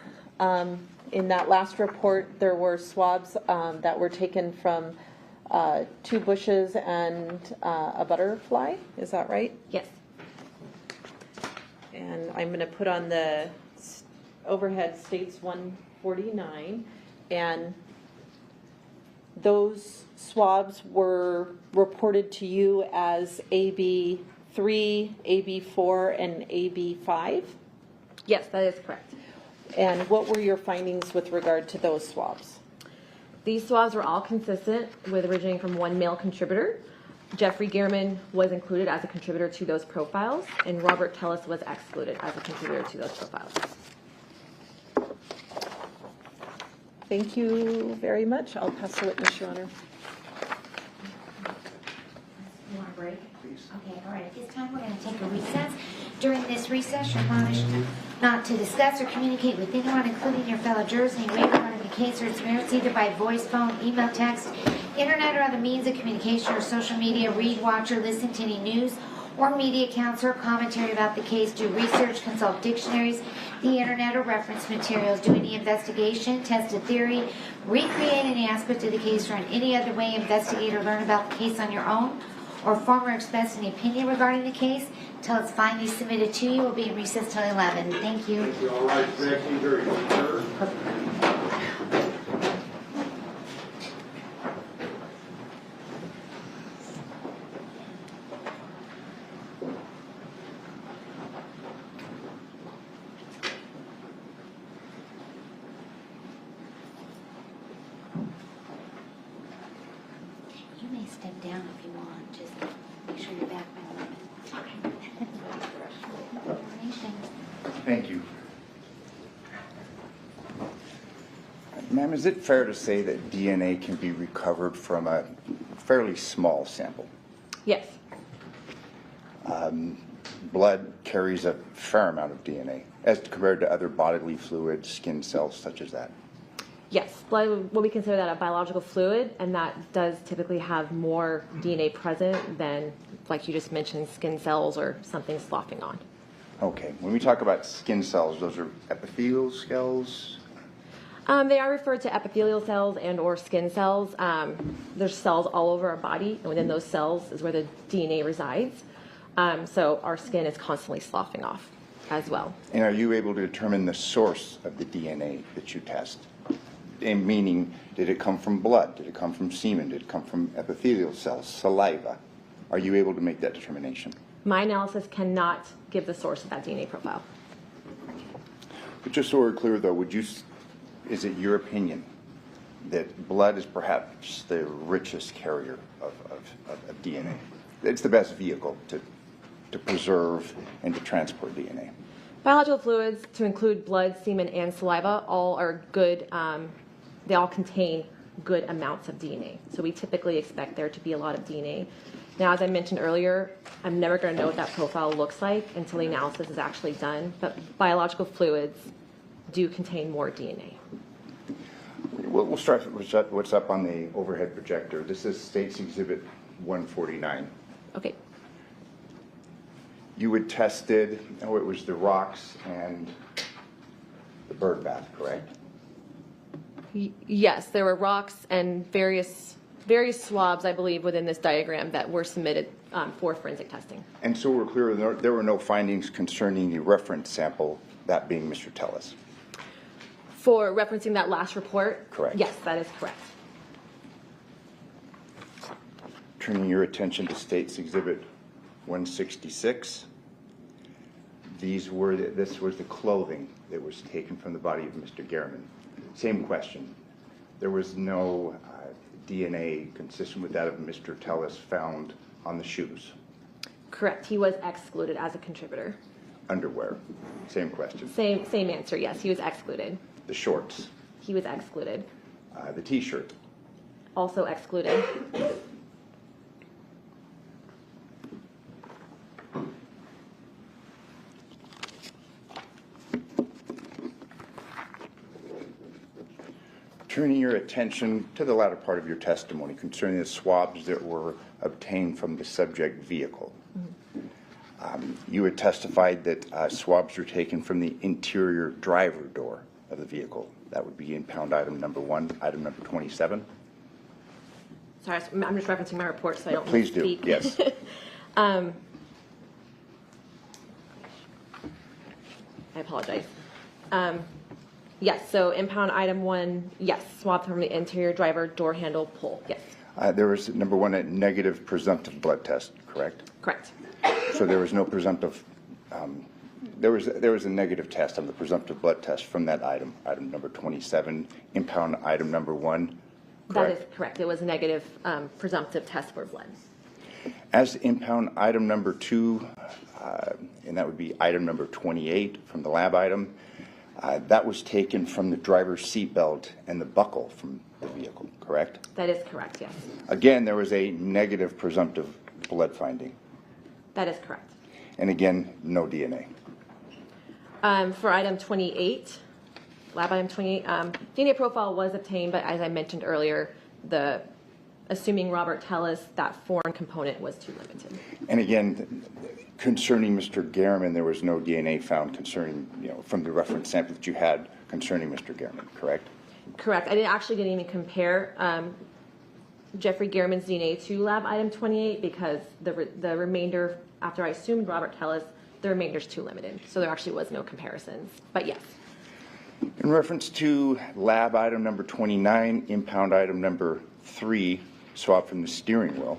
in that last report, there were swabs that were taken from 2 bushes and a butterfly, is that right? Yes. And I'm going to put on the overhead states 149, and those swabs were reported to you as AB3, AB4, and AB5? Yes, that is correct. And what were your findings with regard to those swabs? These swabs were all consistent with originating from one male contributor. Jeffrey Gehrman was included as a contributor to those profiles, and Robert Tellis was excluded as a contributor to those profiles. Thank you very much. I'll pass the witness, Your Honor. You want a break? Okay, all right. At this time, we're going to take a recess. During this recess, you're admonished not to discuss or communicate with anyone, including your fellow jurors, any way regarding the case or its merits, either by voice, phone, email, text, internet, or other means of communication or social media. Read, watch, or listen to any news or media accounts or commentary about the case. Do research, consult dictionaries, the internet, or reference materials. Do any investigation, test a theory, recreate any aspect of the case, or in any other way investigate or learn about the case on your own, or form or express any opinion regarding the case until it's finally submitted to you. Will be in recess till 11. Thank you. All right, thank you very much, sir. You may step down if you want. Just make sure you're back by 11. Thank you. Ma'am, is it fair to say that DNA can be recovered from a fairly small sample? Yes. Blood carries a fair amount of DNA as compared to other bodily fluids, skin cells such as that. Yes, blood, what we consider that a biological fluid, and that does typically have more DNA present than, like you just mentioned, skin cells or something sloughing on. Okay, when we talk about skin cells, those are epithelial cells? They are referred to epithelial cells and or skin cells. There's cells all over our body, and within those cells is where the DNA resides. So our skin is constantly sloughing off as well. And are you able to determine the source of the DNA that you test? And meaning, did it come from blood? Did it come from semen? Did it come from epithelial cells, saliva? Are you able to make that determination? My analysis cannot give the source of that DNA profile. But just so we're clear, though, is it your opinion that blood is perhaps the richest carrier of DNA? It's the best vehicle to preserve and to transport DNA. Biological fluids, to include blood, semen, and saliva, all are good. They all contain good amounts of DNA. So we typically expect there to be a lot of DNA. Now, as I mentioned earlier, I'm never going to know what that profile looks like until the analysis is actually done. But biological fluids do contain more DNA. We'll start with what's up on the overhead projector. This is State's Exhibit 149. Okay. You had tested, it was the rocks and the bird bath, correct? Yes, there were rocks and various swabs, I believe, within this diagram that were submitted for forensic testing. And so we're clear, there were no findings concerning the reference sample, that being Mr. Tellis. For referencing that last report? Correct. Yes, that is correct. Turning your attention to State's Exhibit 166. This was the clothing that was taken from the body of Mr. Gehrman. Same question. There was no DNA consistent with that of Mr. Tellis found on the shoes. Correct. He was excluded as a contributor. Underwear. Same question. Same answer. Yes, he was excluded. The shorts. He was excluded. The T-shirt. Also excluded. Turning your attention to the latter part of your testimony concerning the swabs that were obtained from the subject vehicle. You had testified that swabs were taken from the interior driver door of the vehicle. That would be impound item number 1, item number 27. Sorry, I'm just referencing my report so I don't Please do, misspeak. yes. I apologize. Yes, so impound item 1, yes, swab from the interior driver door handle pull, yes. There was, number 1, a negative presumptive blood test, correct? Correct. So there was no presumptive, there was a negative test on the presumptive blood test from that item, item number 27, impound item number 1, correct? That is correct. It was a negative presumptive test for blood. As impound item number 2, and that would be item number 28 from the lab item, that was taken from the driver's seatbelt and the buckle from the vehicle, correct? That is correct, yes. Again, there was a negative presumptive blood finding. That is correct. And again, no DNA. For item 28, lab item 28, DNA profile was obtained, but as I mentioned earlier, assuming Robert Tellis, that foreign component was too limited. And again, concerning Mr. Gehrman, there was no DNA found concerning, from the reference sample that you had concerning Mr. Gehrman, correct? Correct. I didn't even compare Jeffrey Gehrman's DNA to lab item 28 because the remainder, after I assumed Robert Tellis, the remainder is too limited. So there actually was no comparisons, but yes. In reference to lab item number 29, impound item number 3, swab from the steering wheel,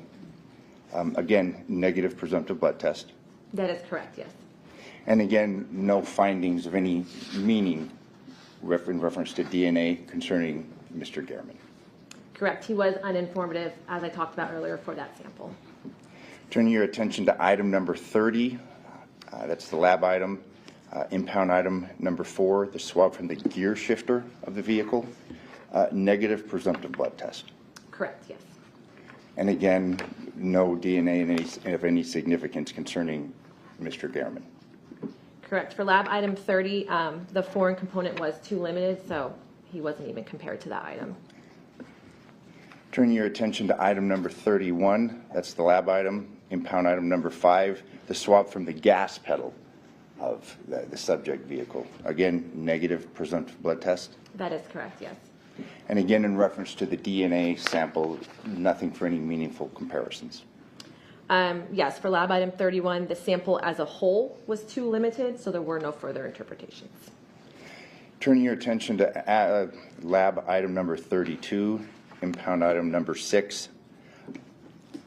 again, negative presumptive blood test. That is correct, yes. And again, no findings of any meaning in reference to DNA concerning Mr. Gehrman. Correct. He was uninformative, as I talked about earlier, for that sample. Turning your attention to item number 30, that's the lab item. Impound item number 4, the swab from the gear shifter of the vehicle, negative presumptive blood test. Correct, yes. And again, no DNA of any significance concerning Mr. Gehrman. Correct. For lab item 30, the foreign component was too limited, so he wasn't even compared to that item. Turning your attention to item number 31, that's the lab item. Impound item number 5, the swab from the gas pedal of the subject vehicle. Again, negative presumptive blood test. That is correct, yes. And again, in reference to the DNA sample, nothing for any meaningful comparisons. Yes, for lab item 31, the sample as a whole was too limited, so there were no further interpretations. Turning your attention to lab item number 32, impound item number 6.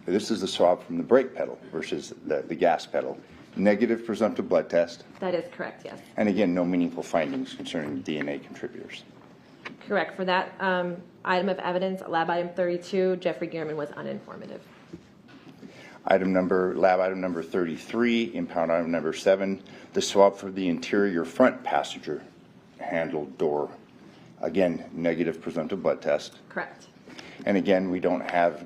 This is the swab from the brake pedal versus the gas pedal. Negative presumptive blood test. That is correct, yes. And again, no meaningful findings concerning DNA contributors. Correct. For that item of evidence, lab item 32, Jeffrey Gehrman was uninformative. Lab item number 33, impound item number 7, the swab for the interior front passenger handle door. Again, negative presumptive blood test. Correct. And again, we don't have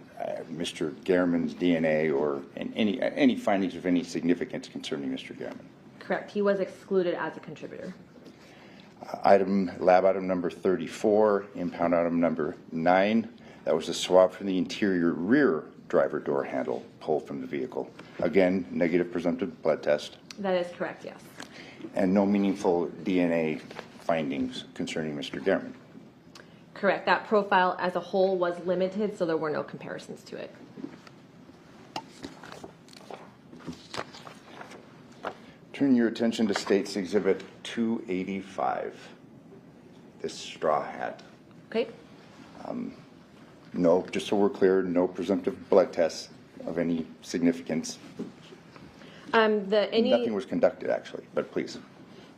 Mr. Gehrman's DNA or any findings of any significance concerning Mr. Gehrman. Correct. He was excluded as a contributor. Lab item number 34, impound item number 9. That was a swab from the interior rear driver door handle pulled from the vehicle. Again, negative presumptive blood test. That is correct, yes. And no meaningful DNA findings concerning Mr. Gehrman. Correct. That profile as a whole was limited, so there were no comparisons to it. Turn your attention to State's Exhibit 285, this straw hat. Okay. No, just so we're clear, no presumptive blood tests of any significance. Nothing was conducted, actually, but please.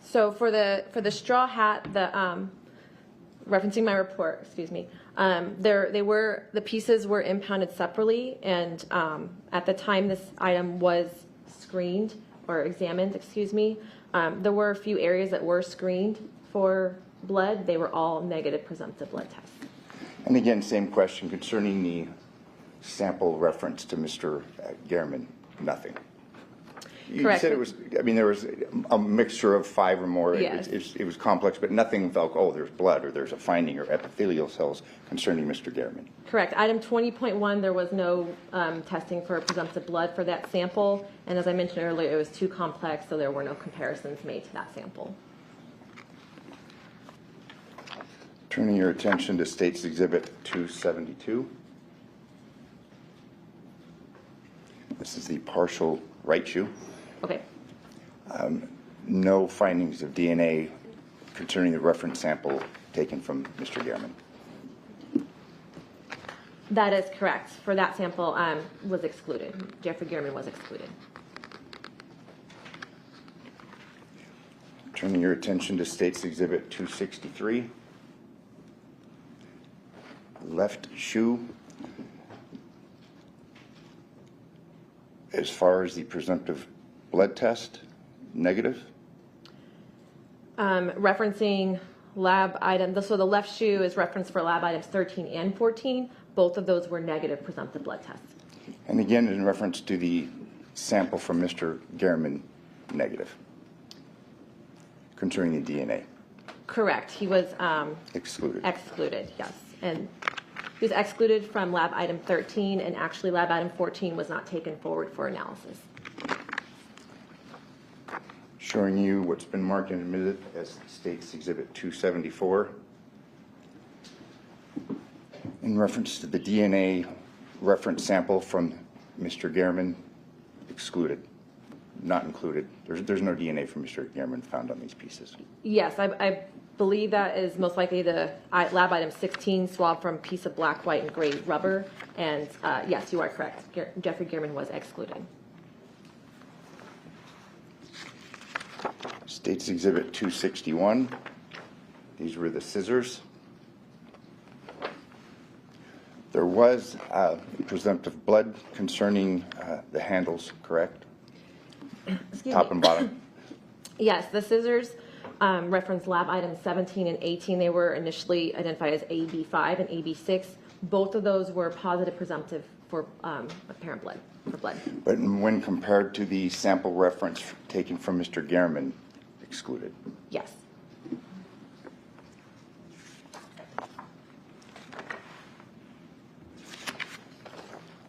So for the straw hat, referencing my report, excuse me, the pieces were impounded separately, and at the time this item was screened or examined, excuse me, there were a few areas that were screened for blood. They were all negative presumptive blood tests. And again, same question concerning the sample reference to Mr. Gehrman, nothing. You Correct. said it was, I mean, there was a mixture of 5 or more. Yes. It was complex, but nothing felt, oh, there's blood or there's a finding or epithelial cells concerning Mr. Gehrman. Correct. Item 20.1, there was no testing for presumptive blood for that sample. And as I mentioned earlier, it was too complex, so there were no comparisons made to that sample. Turning your attention to State's Exhibit 272. This is the partial right shoe. Okay. No findings of DNA concerning the reference sample taken from Mr. Gehrman. That is correct. For that sample, was excluded. Jeffrey Gehrman was excluded. Turning your attention to State's Exhibit 263. Left shoe. As far as the presumptive blood test, negative. Referencing lab item, so the left shoe is referenced for lab items 13 and 14. Both of those were negative presumptive blood tests. And again, in reference to the sample from Mr. Gehrman, negative. Concerning the DNA. Correct. He was Excluded. excluded, yes. And he was excluded from lab item 13, and actually lab item 14 was not taken forward for analysis. Showing you what's been marked and admitted as State's Exhibit 274. In reference to the DNA reference sample from Mr. Gehrman, excluded, not included. There's no DNA from Mr. Gehrman found on these pieces. Yes, I believe that is most likely the lab item 16 swab from piece of black, white, and gray rubber. And yes, you are correct. Jeffrey Gehrman was excluded. State's Exhibit 261. These were the scissors. There was presumptive blood concerning the handles, correct? Excuse Top me. and bottom. Yes, the scissors reference lab items 17 and 18. They were initially identified as AB5 and AB6. Both of those were positive presumptive for apparent blood, for blood. But when compared to the sample reference taken from Mr. Gehrman, excluded. Yes.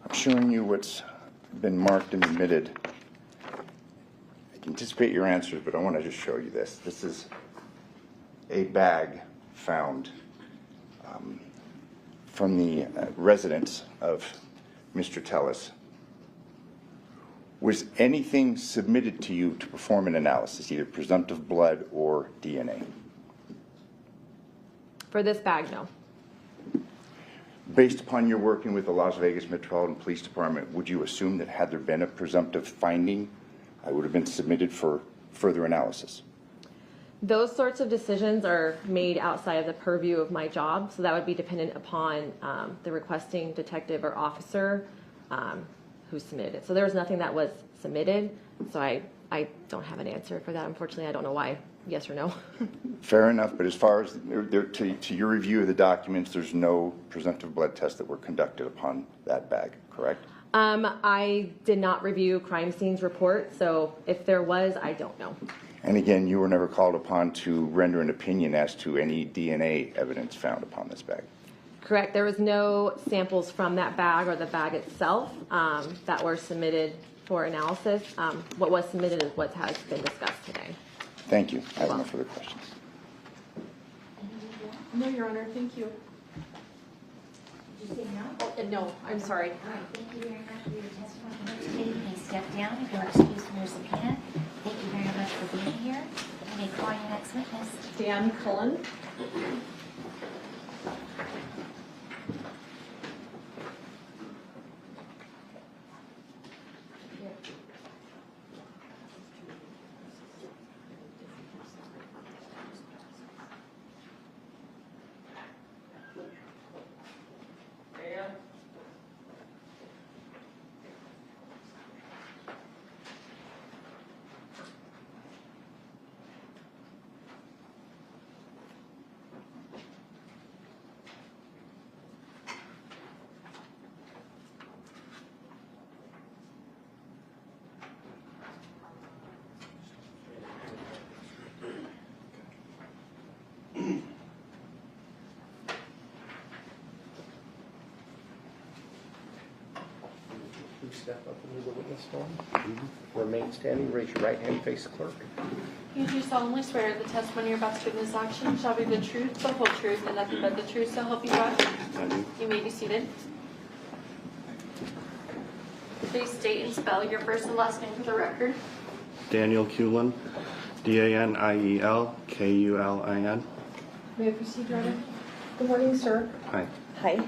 I'm showing you what's been marked and admitted. I can anticipate your answers, but I want to just show you this. This is a bag found from the residence of Mr. Tellis. Was anything submitted to you to perform an analysis, either presumptive blood or DNA? For this bag, no. Based upon your working with the Las Vegas Metropolitan Police Department, would you assume that had there been a presumptive finding, I would have been submitted for further analysis? Those sorts of decisions are made outside of the purview of my job, so that would be dependent upon the requesting detective or officer who submitted it. So there was nothing that was submitted, so I don't have an answer for that. Unfortunately, I don't know why, yes or no. Fair enough, but as far as to your review of the documents, there's no presumptive blood tests that were conducted upon that bag, correct? I did not review crime scenes report, so if there was, I don't know. And again, you were never called upon to render an opinion as to any DNA evidence found upon this bag. Correct. There was no samples from that bag or the bag itself that were submitted for analysis. What was submitted is what has been discussed today. Thank you. I have no further questions. No, Your Honor, thank you. Did you say no? Oh, no, I'm sorry. All right, thank you very much for your testimony here today. You may step down if you're excused from your subpoena. Thank you very much for being here. You may call your next witness. Dan Cullen. Please step up into the witness stand. Remain standing, raise your right hand, face the clerk. You do solemnly swear the testimony you're about to give in this action shall be the truth, the whole truth, and nothing but the truth, so help you God? I do. You may be seated. Please state and spell your first and last name for the record. Daniel Kulin, Daniel Kulin. May I proceed, Your Honor? Good morning, sir. Hi. Hi.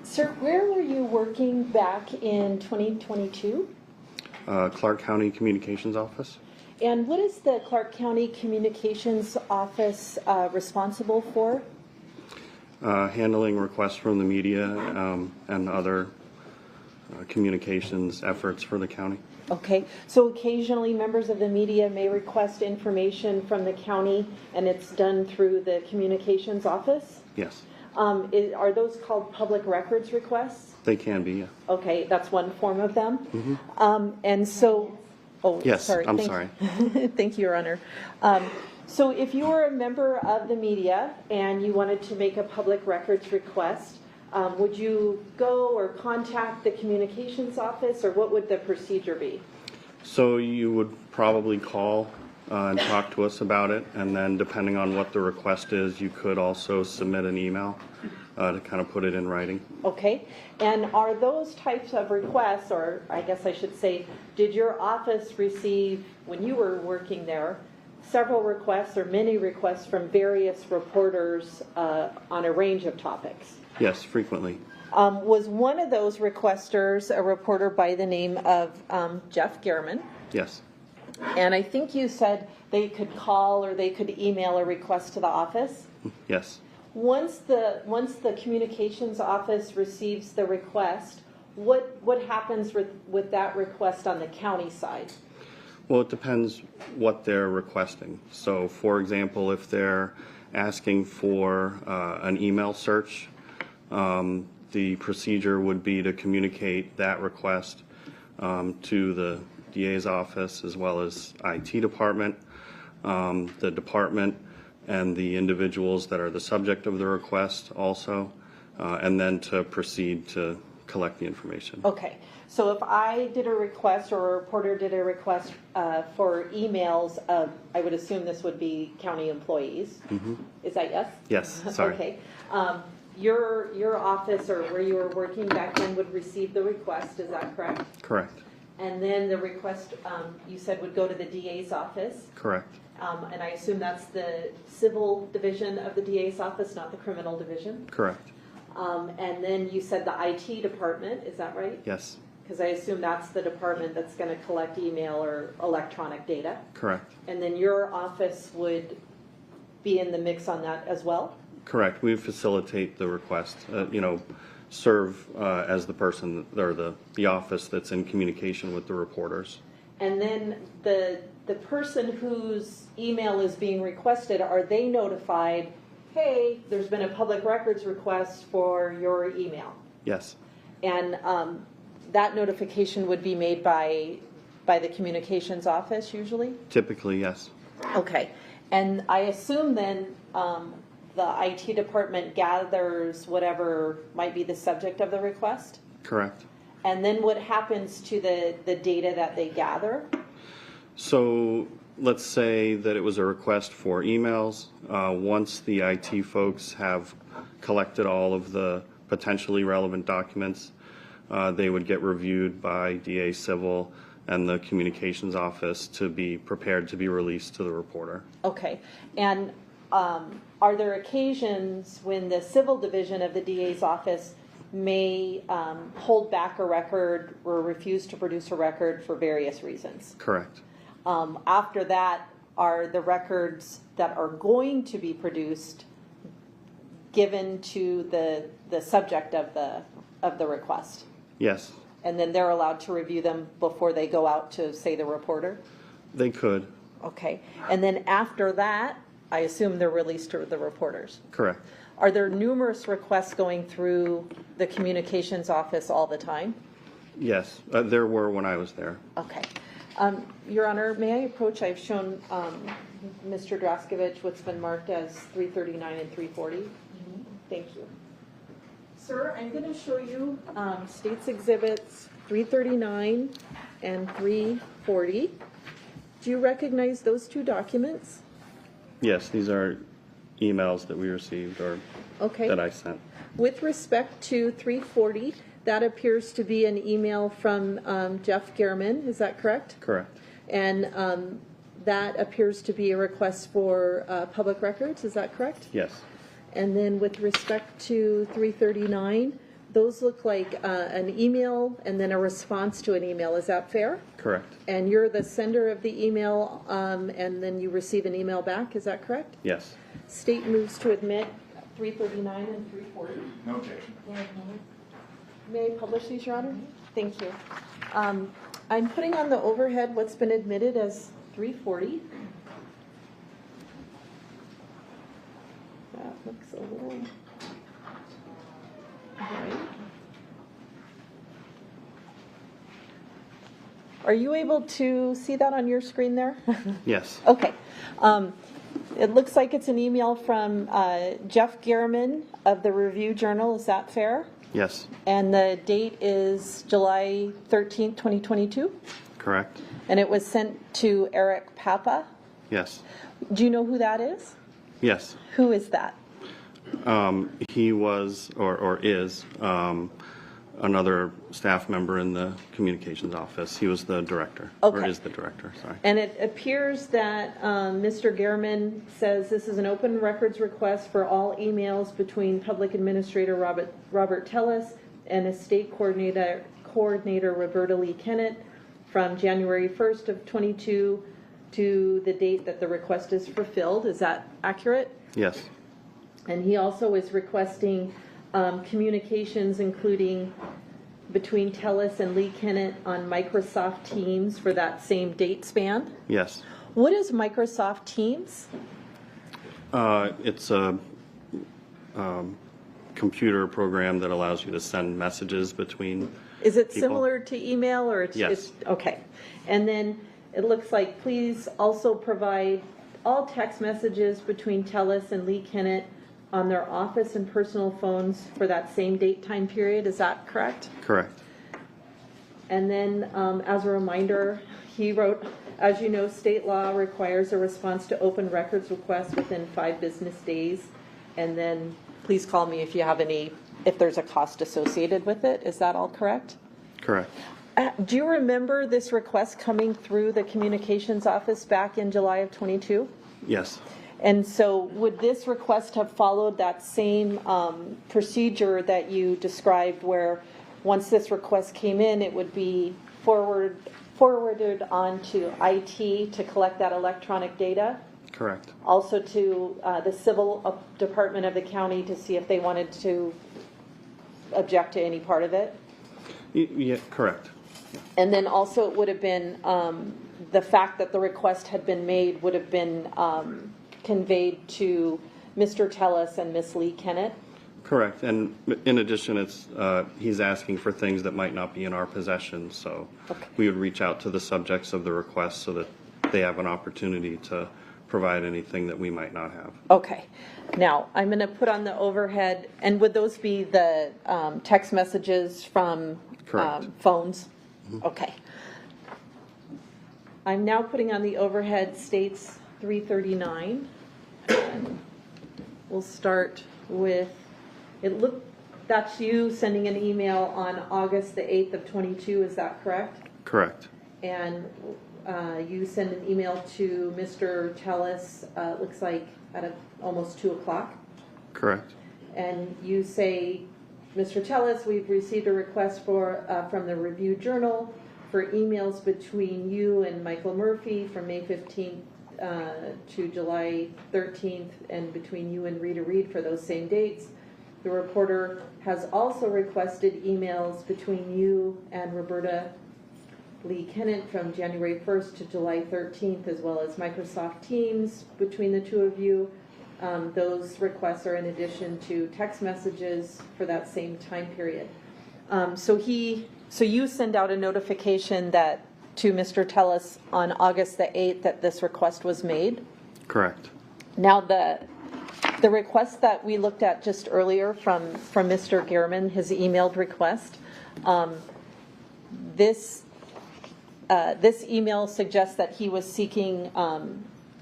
Sir, where were you working back in 2022? Clark County Communications Office. And what is the Clark County Communications Office responsible for? Handling requests from the media and other communications efforts for the county. Okay, so occasionally members of the media may request information from the county and it's done through the communications office? Yes, Are those called public records requests? they can be. Yeah. Okay, that's one form of them. And so, Yes, sorry. I'm thank- sorry. Thank you, Your Honor. So if you were a member of the media and you wanted to make a public records request, would you go or contact the communications office, or what would the procedure be? So you would probably call and talk to us about it, and then depending on what the request is, you could also submit an email to kind of put it in writing. Okay, and are those types of requests, or I guess I should say, did your office receive, when you were working there, several requests or many requests from various reporters on a range of topics? Yes, frequently. Was one of those requesters a reporter by the name of Jeff Gehrman? Yes, And I think you said they could call or they could email a request to the office? yes. Once the communications office receives the request, what happens with that request on the county side? Well, it depends what they're requesting. So, for example, if they're asking for an email search, the procedure would be to communicate that request to the DA's office as well as IT department, the department and the individuals that are the subject of the request also, and then to proceed to collect the information. Okay, so if I did a request or a reporter did a request for emails of, I would assume this would be county employees. Is that yes? Yes, sorry. Okay. Your office or where you were working back then would receive the request, is that correct? Correct. And then the request, you said, would go to the DA's office? Correct. And I assume that's the civil division of the DA's office, not the criminal division? Correct. And then you said the IT department, is that right? Yes. Because I assume that's the department that's going to collect email or electronic data. Correct. And then your office would be in the mix on that as well? Correct. We facilitate the request, serve as the person or the office that's in communication with the reporters. And then the person whose email is being requested, are they notified, hey, there's been a public records request for your email? Yes. And that notification would be made by by the communications office usually? Typically, yes. Okay. And I assume then the IT department gathers whatever might be the subject of the request? Correct. And then what happens to the data that they gather? So let's say that it was a request for emails. Once the IT folks have collected all of the potentially relevant documents, they would get reviewed by DA Civil and the communications office to be prepared to be released to the reporter. Okay. And are there occasions when the civil division of the DA's office may hold back a record or refuse to produce a record for various reasons? Correct. After that, are the records that are going to be produced given to the subject of the request? Yes, And then they're allowed to review them before they go out to, say, the reporter? they could. Okay. And then after that, I assume they're released to the reporters? Correct. Are there numerous requests going through the communications office all the time? Yes, there were when I was there. Okay. Your Honor, may I approach? I've shown Mr. Draskovich what's been marked as 339 and 340. Thank you. Sir, I'm going to show you States Exhibits 339 and 340. Do you recognize those two documents? Yes, these are emails that we received or Okay. that I sent. With respect to 340, that appears to be an email from Jeff Gehrman, is that correct? Correct. And that appears to be a request for public records, is that correct? Yes. And then with respect to 339, those look like an email and then a response to an email, is that fair? Correct. And you're the sender of the email and then you receive an email back, is that correct? Yes. State moves to admit 339 and 340. No objection. May I publish these, Your Honor? Thank you. I'm putting on the overhead what's been admitted as 340. That looks a little... Right. Are you able to see that on your screen there? Yes. Okay. It looks like it's an email from Jeff Gehrman of the Review Journal. Is that fair? Yes. And the date is July 13th, 2022? Correct. And it was sent to Eric Papa? Yes. Do you know who that is? Yes. Who is that? He was or is another staff member in the communications office. He was the director, or Okay. is the director, sorry. And it appears that Mr. Gehrman says this is an open records request for all emails between Public Administrator Robert Tellis and Estate Coordinator Roberta Lee Kennett from January 1st of 22 to the date that the request is fulfilled. Is that accurate? Yes. And he also is requesting communications including between Tellis and Lee Kennett on Microsoft Teams for that same date span. Yes. What is Microsoft Teams? It's a computer program that allows you to send messages between Is it people. similar to email or it's Yes. okay. And then it looks like please also provide all text messages between Tellis and Lee Kennett on their office and personal phones for that same date time period. Is that correct? Correct. And then as a reminder, he wrote, as you know, state law requires a response to open records requests within 5 business days. And then please call me if you have if there's a cost associated with it. Is that all correct? Correct. Do you remember this request coming through the communications office back in July of 22? Yes. And so would this request have followed that same procedure that you described where once this request came in, it would be forwarded on to IT to collect that electronic data? Correct. Also to the civil department of the county to see if they wanted to object to any part of it? Yeah, correct. And then also it would have been, the fact that the request had been made would have been conveyed to Mr. Tellis and Miss Lee Kennett? Correct, and in addition, he's asking for things that might not be in our possession, so we would reach out to the subjects of the request so that they have an opportunity to provide anything that we might not have. Okay. Now, I'm going to put on the overhead, and would those be the text messages from Correct. phones? Okay. I'm now putting on the overhead states 339. And we'll start with, that's you sending an email on August the 8th of 22, is that correct? Correct. And you send an email to Mr. Tellis, looks like at almost 2 o'clock. Correct. And you say, Mr. Tellis, we've received a request from the Review Journal for emails between you and Michael Murphy from May 15th to July 13th, and between you and Rita Reed for those same dates. The reporter has also requested emails between you and Roberta Lee Kennett from January 1st to July 13th, as well as Microsoft Teams between the two of you. Those requests are in addition to text messages for that same time period. So you send out a notification to Mr. Tellis on August the 8th that this request was made? Correct. Now, the request that we looked at just earlier from Mr. Gehrman, his emailed request, this email suggests that he was seeking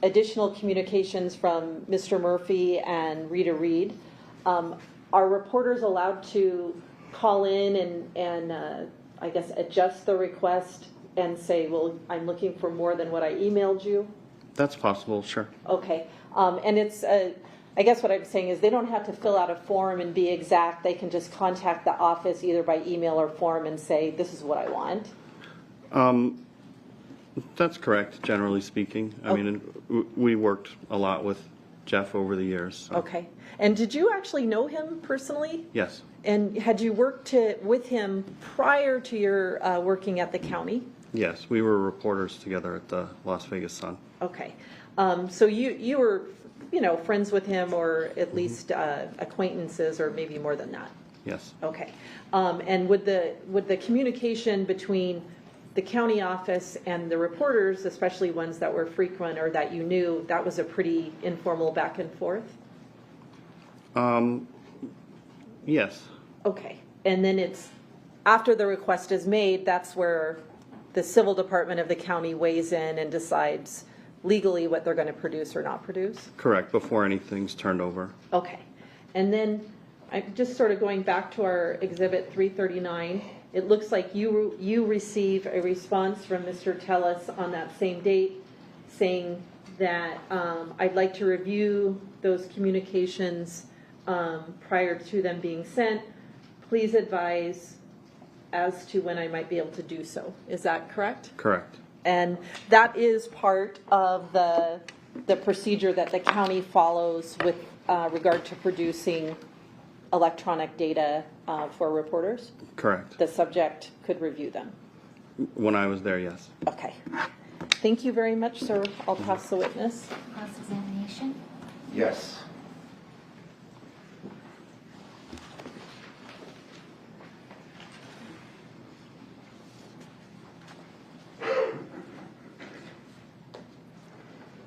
additional communications from Mr. Murphy and Rita Reed. Are reporters allowed to call in and I guess adjust the request and say, well, I'm looking for more than what I emailed you? That's possible, sure. Okay. And it's, I guess what I'm saying is they don't have to fill out a form and be exact. They can just contact the office either by email or form and say, this is what I want. That's correct, generally speaking. I mean, we worked a lot with Jeff over the years. So. Okay. And did you actually know him personally? Yes. And had you worked with him prior to your working at the county? Yes, we were reporters together at the Las Vegas Sun. Okay. So you were, friends with him, or at least acquaintances, or maybe more than that? Yes. Okay. And would the communication between the county office and the reporters, especially ones that were frequent or that you knew, that was a pretty informal back and forth? Yes. Okay. And then it's after the request is made, that's where the civil department of the county weighs in and decides legally what they're going to produce or not produce? Correct, before anything's turned over. Okay. And then I'm just sort of going back to our exhibit 339. It looks like you receive a response from Mr. Tellis on that same date saying that I'd like to review those communications prior to them being sent. Please advise as to when I might be able to do so. Is that correct? Correct. And that is part of the procedure that the county follows with regard to producing electronic data for reporters? Correct. The subject could review them. When I was there, yes. Okay. Thank you very much, sir. I'll pass the witness. Cross-examination? Yes.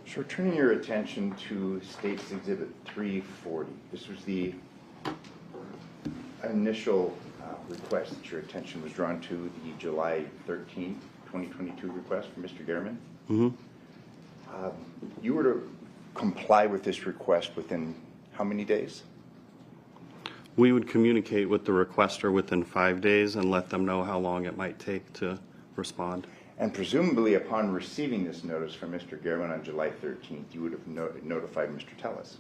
So turning your attention to State's Exhibit 340. This was the initial request that your attention was drawn to, the July 13th, 2022 request from Mr. Gehrman. Mm-hmm. You were to comply with this request within how many days? We would communicate with the requester within 5 days and let them know how long it might take to respond. And presumably upon receiving this notice from Mr. Gehrman on July 13th, you would have notified Mr. Tellis.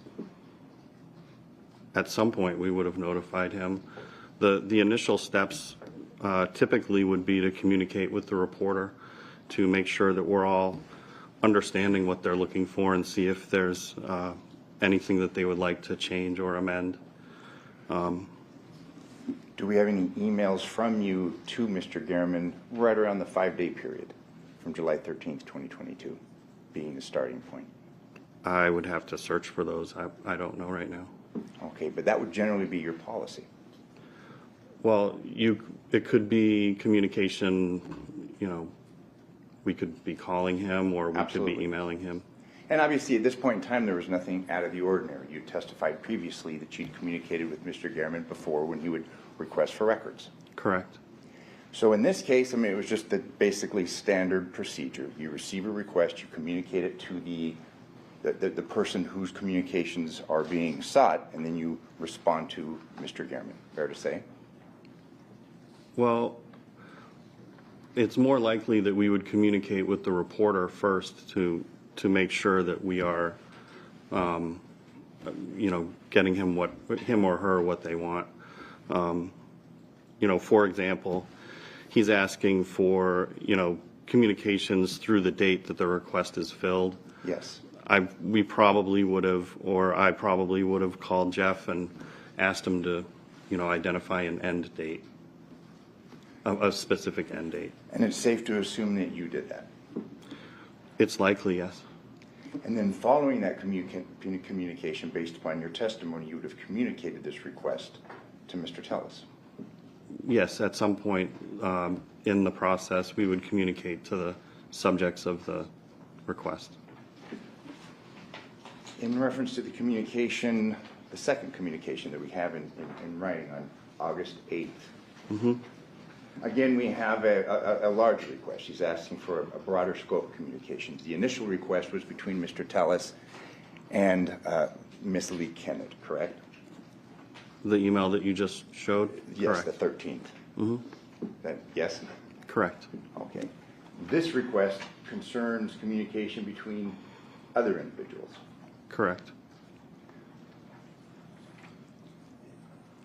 At some point, we would have notified him. The initial steps typically would be to communicate with the reporter to make sure that we're all understanding what they're looking for and see if there's anything that they would like to change or amend. Do we have any emails from you to Mr. Gehrman right around the 5-day period from July 13th, 2022 being the starting point? I would have to search for those. I don't know right now. Okay, but that would generally be your policy. Well, it could be communication, we could be calling him or we could Absolutely. be emailing him. And obviously, at this point in time, there was nothing out of the ordinary. You testified previously that you'd communicated with Mr. Gehrman before when he would request for records. Correct. So in this case, I mean, it was just the basically standard procedure. You receive a request, you communicate it to the person whose communications are being sought, and then you respond to Mr. Gehrman. Fair to say? Well, it's more likely that we would communicate with the reporter first to make sure that we are, getting him or her what they want. For example, he's asking for, communications through the date that the request is filled. Yes. I probably would have called Jeff and asked him to, identify an end date, a specific end date. And it's safe to assume that you did that. It's likely, yes. And then following that communication based upon your testimony, you would have communicated this request to Mr. Tellis. Yes, at some point in the process, we would communicate to the subjects of the request. In reference to the communication, the second communication that we have in writing on August 8th, again, we have a large request. He's asking for a broader scope of communications. The initial request was between Mr. Tellis and Ms. Lee Kennett, correct? The email that you just showed? Yes, Correct. the 13th. Yes? Correct. Okay. This request concerns communication between other individuals. Correct.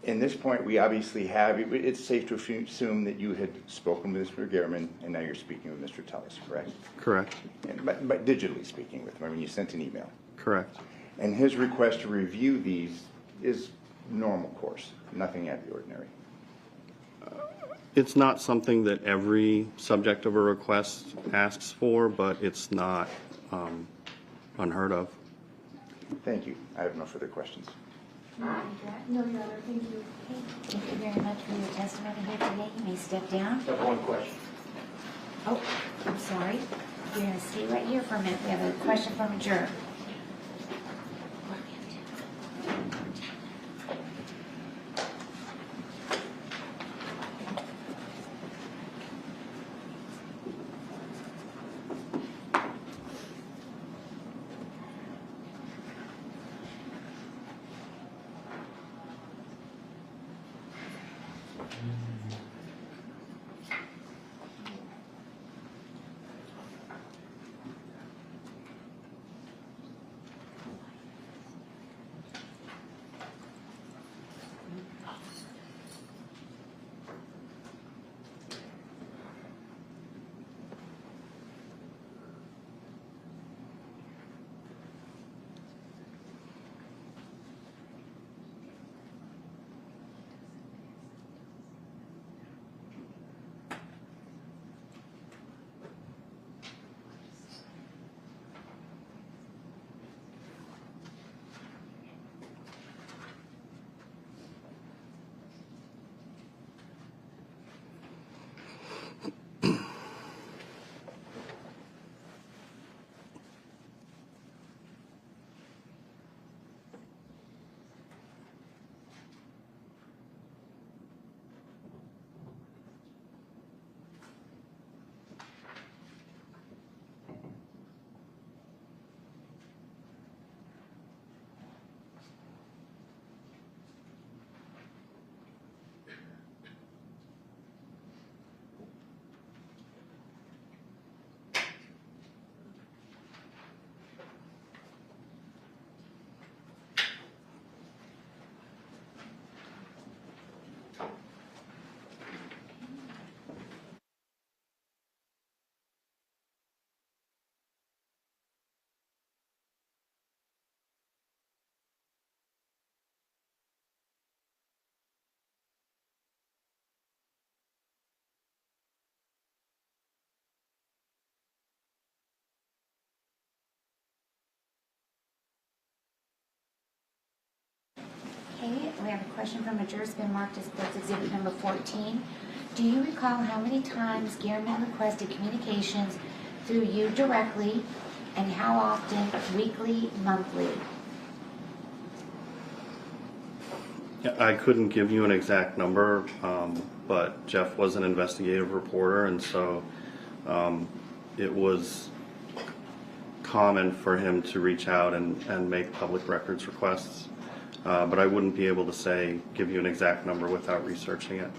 In this point, we obviously have, it's safe to assume that you had spoken with Mr. Gehrman and now you're speaking with Mr. Tellis, correct? Correct. But digitally speaking with him, I mean, you sent an email. Correct. And his request to review these is normal course, nothing out of the ordinary. It's not something that every subject of a request asks for, but it's not unheard of. Thank you. I have no further questions. No, Your Honor, thank you. Thank you very much for your testimony here today. You may step down. I have one question. Oh, I'm sorry. You're going to stay right here for a minute. We have a question from a juror. we have a question from a juror, it's been marked as that's exhibit number 14. Do you recall how many times Gehrman requested communications through you directly, and how often, weekly, monthly? I couldn't give you an exact number, but Jeff was an investigative reporter, and so it was common for him to reach out and make public records requests. But I wouldn't be able to give you an exact number without researching it.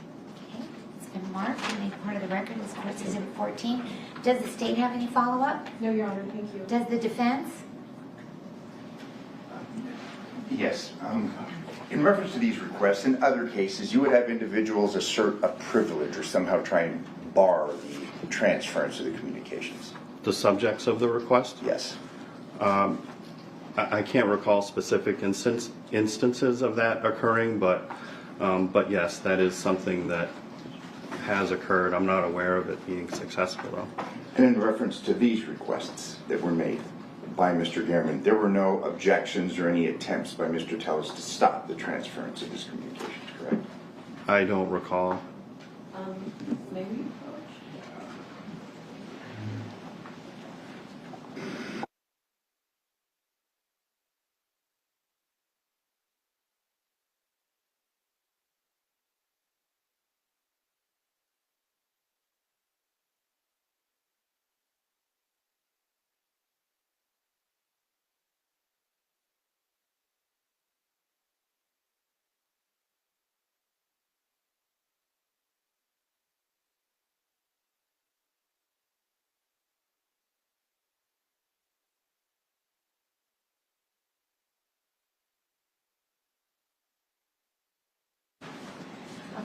Okay, it's been marked and made part of the record. This court's exhibit 14. Does the state have any follow-up? No, Your Honor, thank you. Does the defense? Yes. In reference to these requests, in other cases, you would have individuals assert a privilege or somehow try and bar the transference of the communications. The subjects of the request? Yes. I can't recall specific instances of that occurring, but yes, that is something that has occurred. I'm not aware of it being successful, though. And in reference to these requests that were made by Mr. Gehrman, there were no objections or any attempts by Mr. Tellus to stop the transference of his communications, correct? I don't recall. Maybe.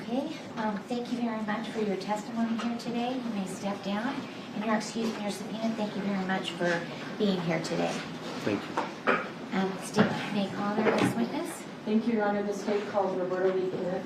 Okay, thank you very much for your testimony here today. You may step down. And you're excused from your subpoena. Thank you very much for being here today. Thank you. The state may call their next witness. Thank you, Your Honor. The state calls Roberta Lee Kennett.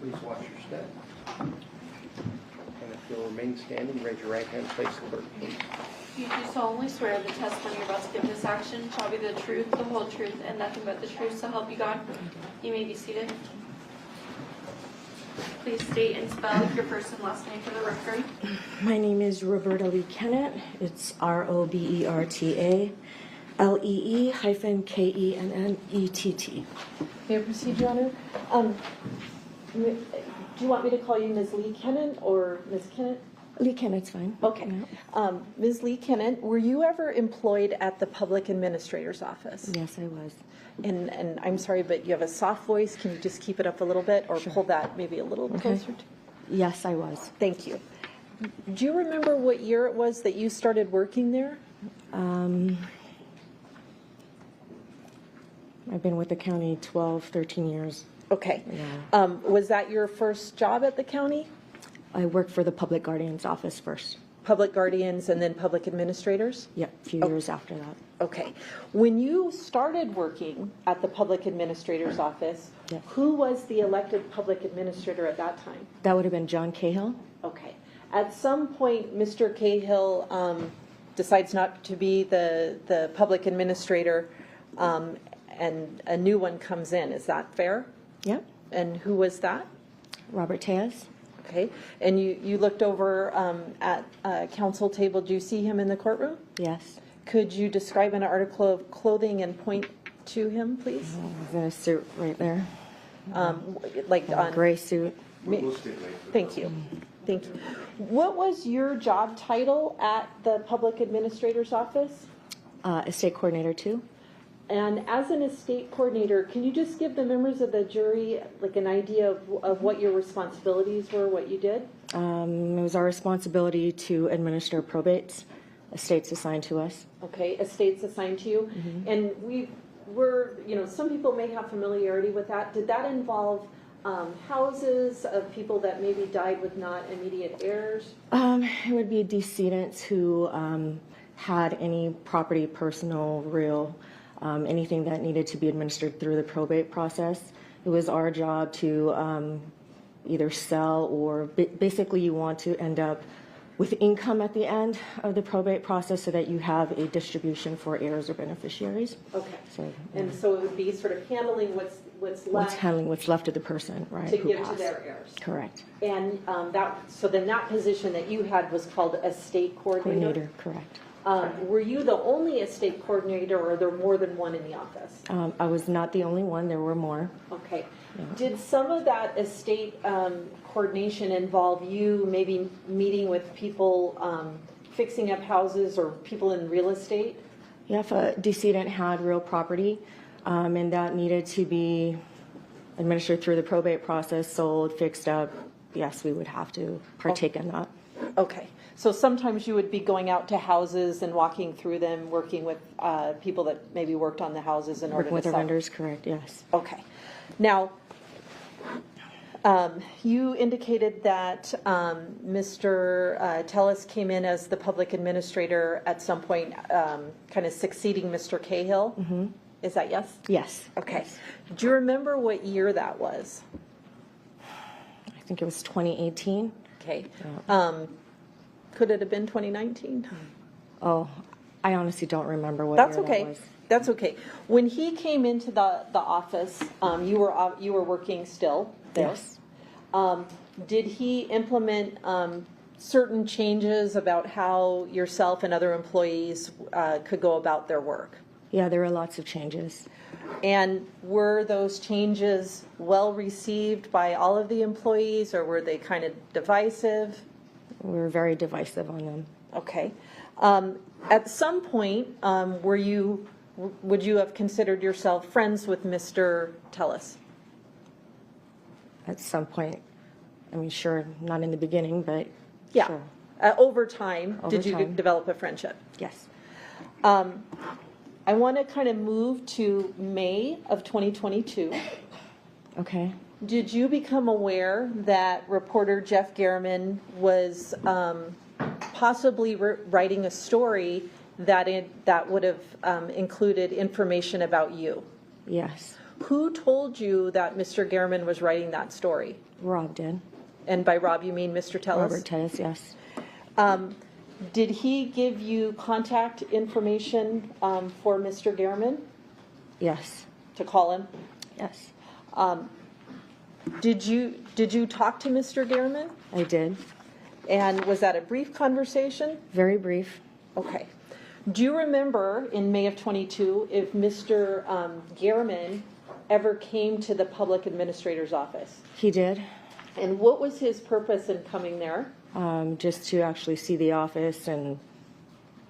Please watch your step. And if you'll remain standing, raise your right hand, face the clerk, please. You do solemnly swear the testimony you're about to give in this action shall be the truth, the whole truth, and nothing but the truth, so help you God. You may be seated. Please state and spell your first and last name for the record. My name is Roberta Lee Kennett. It's ROBERTA LEE-KENNETT. May I proceed, Your Honor? Do you want me to call you Ms. Lee Kennett or Ms. Kennett? Lee Kennett's fine. Okay. Yeah. Ms. Lee Kennett, were you ever employed at the Public Administrator's Office? Yes, I was. And I'm sorry, but you have a soft voice. Can you just keep it up a little bit or pull that maybe a little closer? To... Yes, I was. Thank you. Do you remember what year it was that you started working there? I've been with the county 12, 13 years. Okay. Yeah. Was that your first job at the county? I worked for the Public Guardian's office first. Public Guardians and then Public Administrators? Yep, a few years after that. Okay. When you started working at the Public Administrator's office, Yep. who was the elected Public Administrator at that time? That would have been John Cahill. Okay. At some point, Mr. Cahill decides not to be the Public Administrator and a new one comes in. Is that fair? Yep. And who was that? Robert Tejas. Okay, and you looked over at council table. Do you see him in the courtroom? Yes. Could you describe an article of clothing and point to him, please? He's in a suit right there. Like A on. gray suit. Thank you. Thank you. What was your job title at the public administrator's office? Estate coordinator 2. And as an estate coordinator, can you just give the members of the jury like an idea of what your responsibilities were, what you did? It was our responsibility to administer probates, estates assigned to us. Okay, estates assigned to you. And some people may have familiarity with that. Did that involve houses of people that maybe died with not immediate heirs? It would be decedents who had any property, personal, real, anything that needed to be administered through the probate process. It was our job to either sell or basically you want to end up with income at the end of the probate process so that you have a distribution for heirs or beneficiaries. Okay. So, And so it would be sort of handling what's left handling what's left of the person, right? to who give to passed. their heirs. Correct. And then that position that you had was called estate coordinator. Correct. Were you the only estate coordinator, or are there more than one in the office? I was not the only one. There were more. Okay. Did some of that estate coordination involve you maybe meeting with people fixing up houses or people in real estate? Yeah, if a decedent had real property and that needed to be administered through the probate process, sold, fixed up, yes, we would have to partake in that. Okay. So sometimes you would be going out to houses and walking through them, working with people that maybe worked on the houses in order Working with to our sell. vendors, correct, yes. Okay. Now, you indicated that Mr. Tellis came in as the public administrator at some point, kind of succeeding Mr. Cahill. Mm-hmm. Is that yes? Yes. Okay. Do you remember what year that was? I think it was 2018. Okay. Could it have been 2019? Oh, I honestly don't remember what That's year okay. that was. That's okay. When he came into the office, you were working still there. Yes. Did he implement certain changes about how yourself and other employees could go about their work? Yeah, there were lots of changes. And were those changes well received by all of the employees, or were they kind of divisive? We were very divisive on them. Okay. At some point, would you have considered yourself friends with Mr. Tellis? At some point, I mean, sure, not in the beginning, but Yeah. sure. Over time, Over did you time. develop a friendship? Yes. I want to kind of move to May of 2022. Okay. Did you become aware that reporter Jeff Garriman was possibly writing a story that would have included information about you? Yes. Who told you that Mr. Garriman was writing that story? Rob did. And by Rob, you mean Mr. Tellis? Robert Tellis, yes. Did he give you contact information for Mr. Garriman Yes. to call him? Yes. Did you talk to Mr. Garriman? I did. And was that a brief conversation? Very brief. Okay. Do you remember in May of 22 if Mr. Garriman ever came to the public administrator's office? He did. And what was his purpose in coming there? Just to actually see the office, and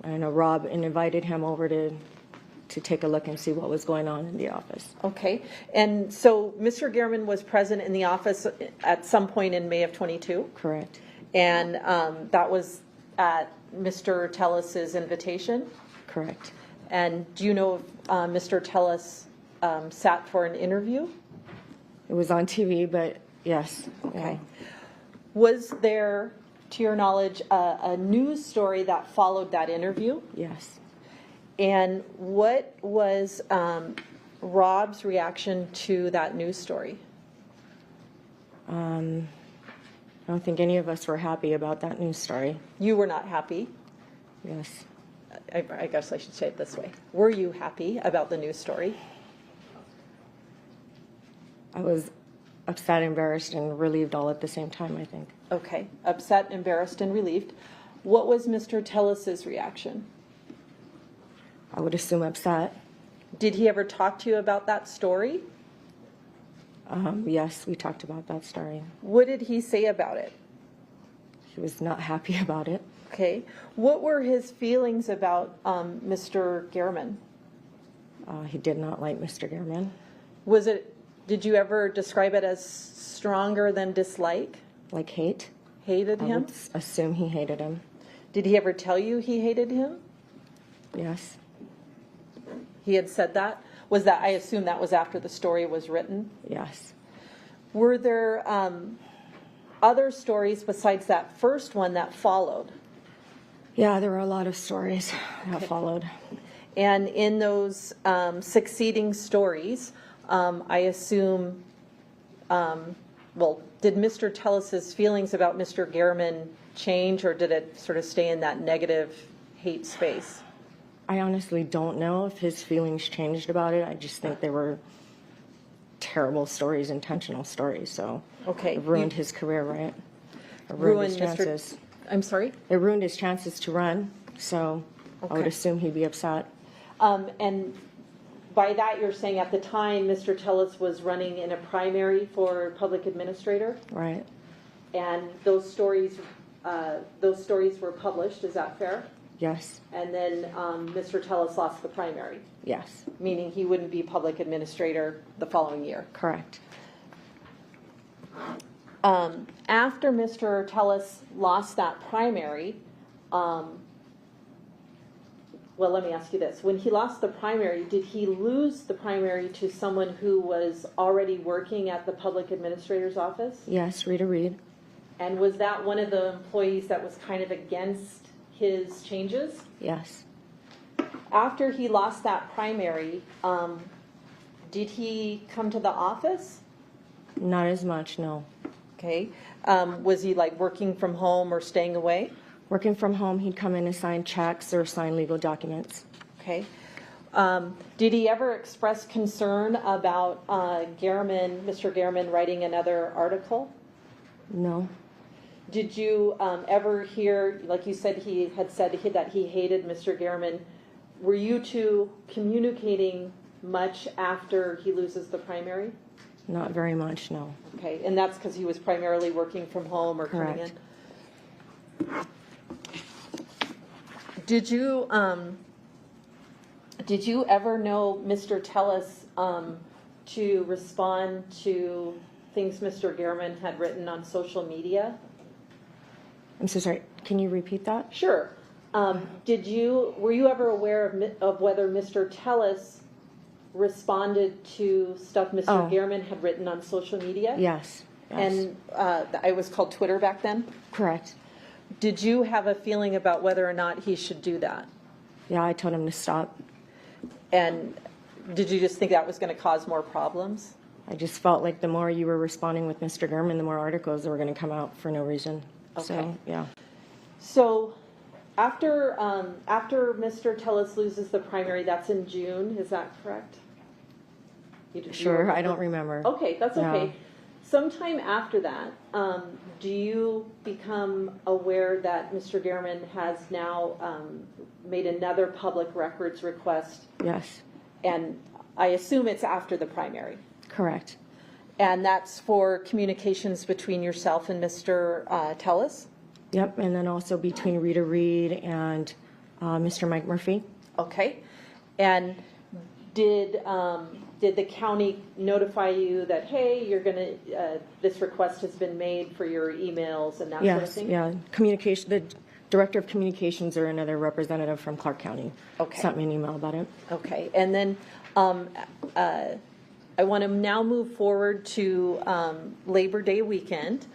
I know Rob invited him over to take a look and see what was going on in the office. Okay. And so Mr. Garriman was present in the office at some point in May of 22? Correct. And that was at Mr. Tellis's invitation? Correct. And do you know if Mr. Tellis sat for an interview? It was on TV, but yes. Okay. Was there, to your knowledge, a news story that followed that interview? Yes. And what was Rob's reaction to that news story? I don't think any of us were happy about that news story. You were not happy. Yes. I guess I should say it this way. Were you happy about the news story? I was upset, embarrassed, and relieved all at the same time, I think. Okay, upset, embarrassed, and relieved. What was Mr. Tellis's reaction? I would assume upset. Did he ever talk to you about that story? Yes, we talked about that story. What did he say about it? He was not happy about it. Okay. What were his feelings about Mr. Gehrman? He did not like Mr. Gehrman. Did you ever describe it as stronger than dislike? Like hate. Hated I him? would assume he hated him. Did he ever tell you he hated him? Yes. He had said that? I assume that was after the story was written? Yes. Were there other stories besides that first one that followed? Yeah, there were a lot of stories that followed. And in those succeeding stories, I assume, did Mr. Tellis's feelings about Mr. Gehrman change, or did it sort of stay in that negative hate space? I honestly don't know if his feelings changed about it. I just think they were terrible stories, intentional stories. So Okay. it ruined his career, right? It Ruined his chances. I'm sorry? It ruined his chances to run. So I would Okay. assume he'd be upset. And by that, you're saying at the time, Mr. Tellis was running in a primary for public administrator, Right. and those stories were published. Is that fair? Yes. And then Mr. Tellis lost the primary, Yes. meaning he wouldn't be public administrator the following year. Correct. After Mr. Tellis lost that primary, let me ask you this. When he lost the primary, did he lose the primary to someone who was already working at the public administrator's office? Yes, Rita Reed. And was that one of the employees that was kind of against his changes? Yes. After he lost that primary, did he come to the office? Not as much, no. Okay. Was he like working from home or staying away? Working from home, he'd come in and sign checks or sign legal documents. Okay. Did he ever express concern about Mr. Gehrman writing another article? No. Did you ever hear, like you said, he had said that he hated Mr. Gehrman. Were you two communicating much after he loses the primary? Not very much, no. Okay, and that's because he was primarily working from home or coming in? Correct. Did you ever know Mr. Tellis to respond to things Mr. Gehrman had written on social media? I'm so sorry. Can you repeat that? Sure. Were you ever aware of whether Mr. Tellis responded to stuff Mr. Gehrman had written on social media? Yes. And it was called Twitter back then? Correct. Did you have a feeling about whether or not he should do that? Yeah, I told him to stop. And did you just think that was going to cause more problems? I just felt like the more you were responding with Mr. Gehrman, the more articles that were going to come out for no reason. Okay. So, yeah. So after Mr. Tellis loses the primary, that's in June, is that correct? Sure, I don't remember. Okay, that's okay. Yeah. Sometime after that, do you become aware that Mr. Gehrman has now made another public records request? Yes. And I assume it's after the primary. Correct. And that's for communications between yourself and Mr. Tellis? Yep, and then also between Rita Reed and Mr. Mike Murphy. Okay. And did the county notify you that, hey, you're going to, this request has been made for your emails and that sort of thing? Yes, yeah. The director of communications or another representative from Clark County sent me an email about it. Okay. And then I want to now move forward to Labor Day weekend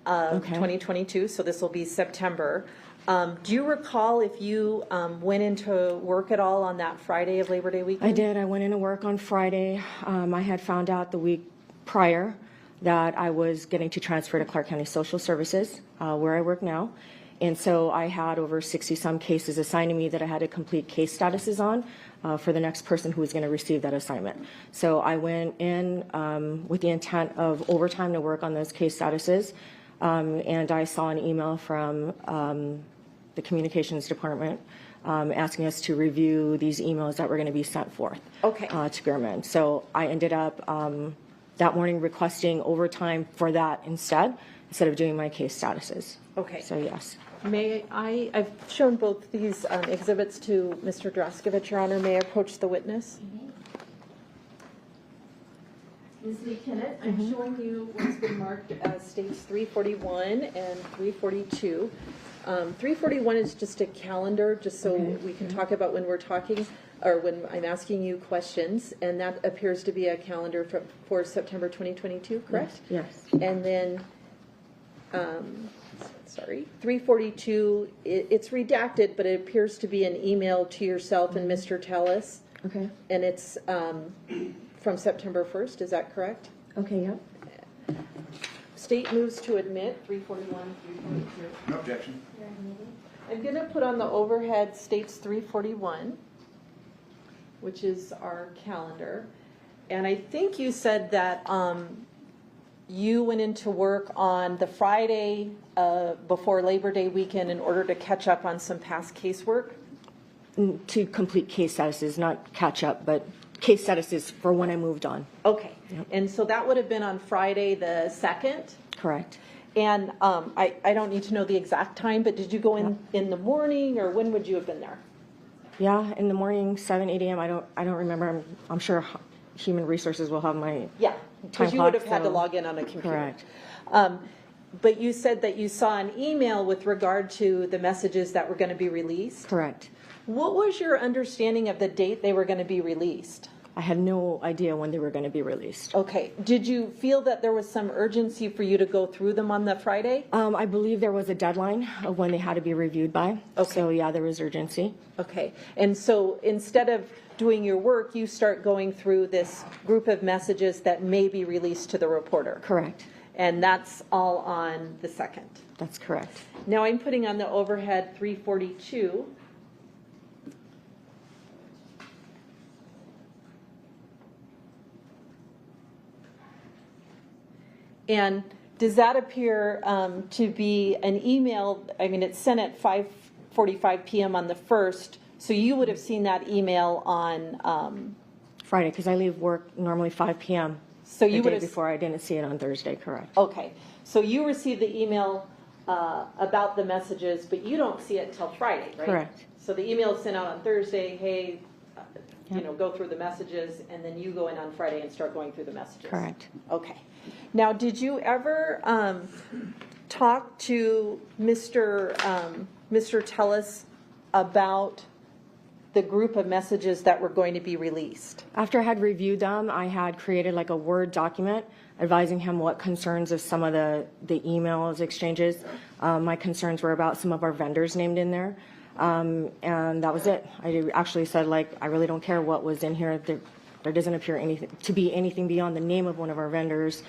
of 2022. So this will be September. Do you recall if you went into work at all on that Friday of Labor Day weekend? I did. I went into work on Friday. I had found out the week prior that I was getting to transfer to Clark County Social Services, where I work now. And so I had over 60-some cases assigned to me that I had to complete case statuses on for the next person who was going to receive that assignment. So I went in with the intent of overtime to work on those case statuses, and I saw an email from the communications department asking us to review these emails that were going to be sent forth to German. So I ended up that morning requesting overtime for that instead of doing my case statuses. Okay. So yes. I've shown both these exhibits to Mr. Draskovich, Your Honor. May I approach the witness? Ms. Lee Kennett, I'm showing you what's been marked as states 341 and 342. 341 is just a calendar, just so we can talk about when we're talking, or when I'm asking you questions, and that appears to be a calendar for September 2022, correct? Yes. And then, 342, it's redacted, but it appears to be an email to yourself and Mr. Tellis. Okay. And it's from September 1st, is that correct? Okay, yep. State moves to admit 341, 342. No objection. I'm going to put on the overhead states 341, which is our calendar. And I think you said that you went into work on the Friday before Labor Day weekend in order to catch up on some past casework? To complete case statuses, not catch up, but case statuses for when I moved on. Okay. Yep. And so that would have been on Friday the 2nd? Correct. And I don't need to know the exact time, but did you go in the morning, or when would you have been there? Yeah, in the morning, 7, 8 a.m. I don't remember. I'm sure Human Resources will have my Yeah, because time you would clock, have had to so- log in on a computer. Correct. But you said that you saw an email with regard to the messages that were going to be released. Correct. What was your understanding of the date they were going to be released? I had no idea when they were going to be released. Okay. Did you feel that there was some urgency for you to go through them on the Friday? I believe there was a deadline of when they had to be reviewed by. Okay. So yeah, there was urgency. Okay. And so instead of doing your work, you start going through this group of messages that may be released to the reporter. Correct. And that's all on the 2nd. That's correct. Now I'm putting on the overhead 342. And does that appear to be an email? I mean, it's sent at 5:45 p.m. on the 1st, so you would have seen that email on Friday, because I leave work normally 5 p.m. So the you would day have before. I didn't see it on Thursday. Correct. Okay, so you received the email about the messages, but you don't see it till Friday, right? Correct. So the email is sent out on Thursday. Hey, go through the messages, and then you go in on Friday and start going through the messages. Correct. Okay. Now, did you ever talk to Mr. Tellis about the group of messages that were going to be released? After I had reviewed them, I had created like a Word document advising him what concerns of some of the emails exchanges. My concerns were about some of our vendors named in there. And that was it. I actually said, I really don't care what was in here. There doesn't appear to be anything beyond the name of one of our vendors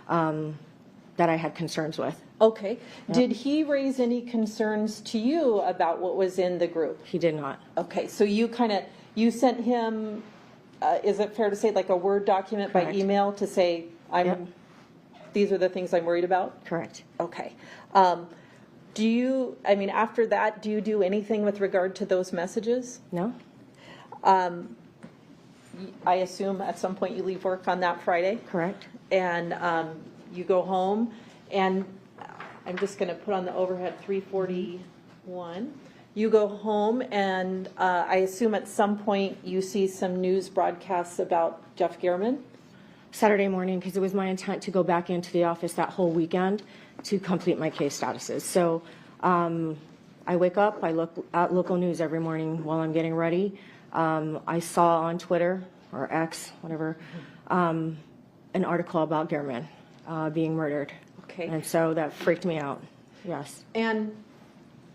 that I had concerns with. Okay. Yep. Did he raise any concerns to you about what was in the group? He did not. Okay. So you sent him, is it fair to say, like a Word document by Correct. email to say, Yep. these are the things I'm worried about? Correct. Okay. After that, do you do anything with regard to those messages? No? I assume at some point you leave work on that Friday? Correct. And you go home, and I'm just going to put on the overhead 341. You go home, and I assume at some point you see some news broadcasts about Jeff Gehrman? Saturday morning, because it was my intent to go back into the office that whole weekend to complete my case statuses. So I wake up, I look at local news every morning while I'm getting ready. I saw on Twitter, or X, whatever, an article about Gehrman being murdered. Okay. And so that freaked me out, yes. And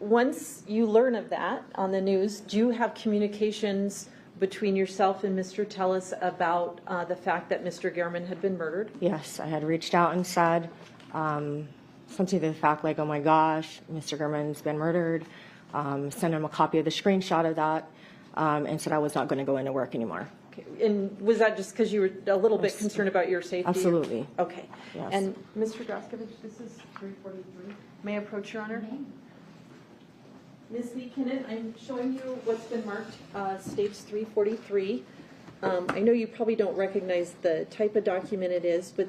once you learn of that on the news, do you have communications between yourself and Mr. Tellis about the fact that Mr. Gehrman had been murdered? Yes, I had reached out and said, something to the fact like, oh my gosh, Mr. German's been murdered. Sent him a copy of the screenshot of that, and said I was not going to go into work anymore. Okay. And was that just because you were a little bit concerned about your safety? Absolutely. Okay. Yes. And Mr. Graskovich, this is 343. May I approach, Your Honor? Ms. Buchanan, I'm showing you what's been marked stage 343. I know you probably don't recognize the type of document it is, but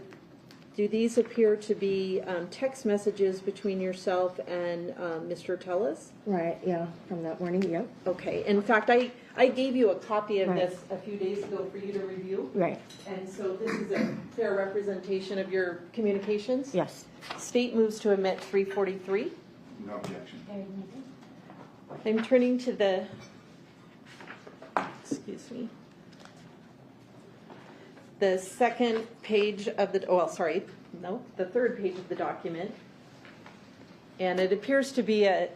do these appear to be text messages between yourself and Mr. Tellis? Right, yeah, from that morning, yep. Okay. In fact, I gave you a copy of Right. this a few days ago for you to review. Right, And so this is a fair representation of your communications? yes. State moves to omit 343. No objection. I'm turning to the, excuse me, the second page of the, the third page of the document. And it appears to be a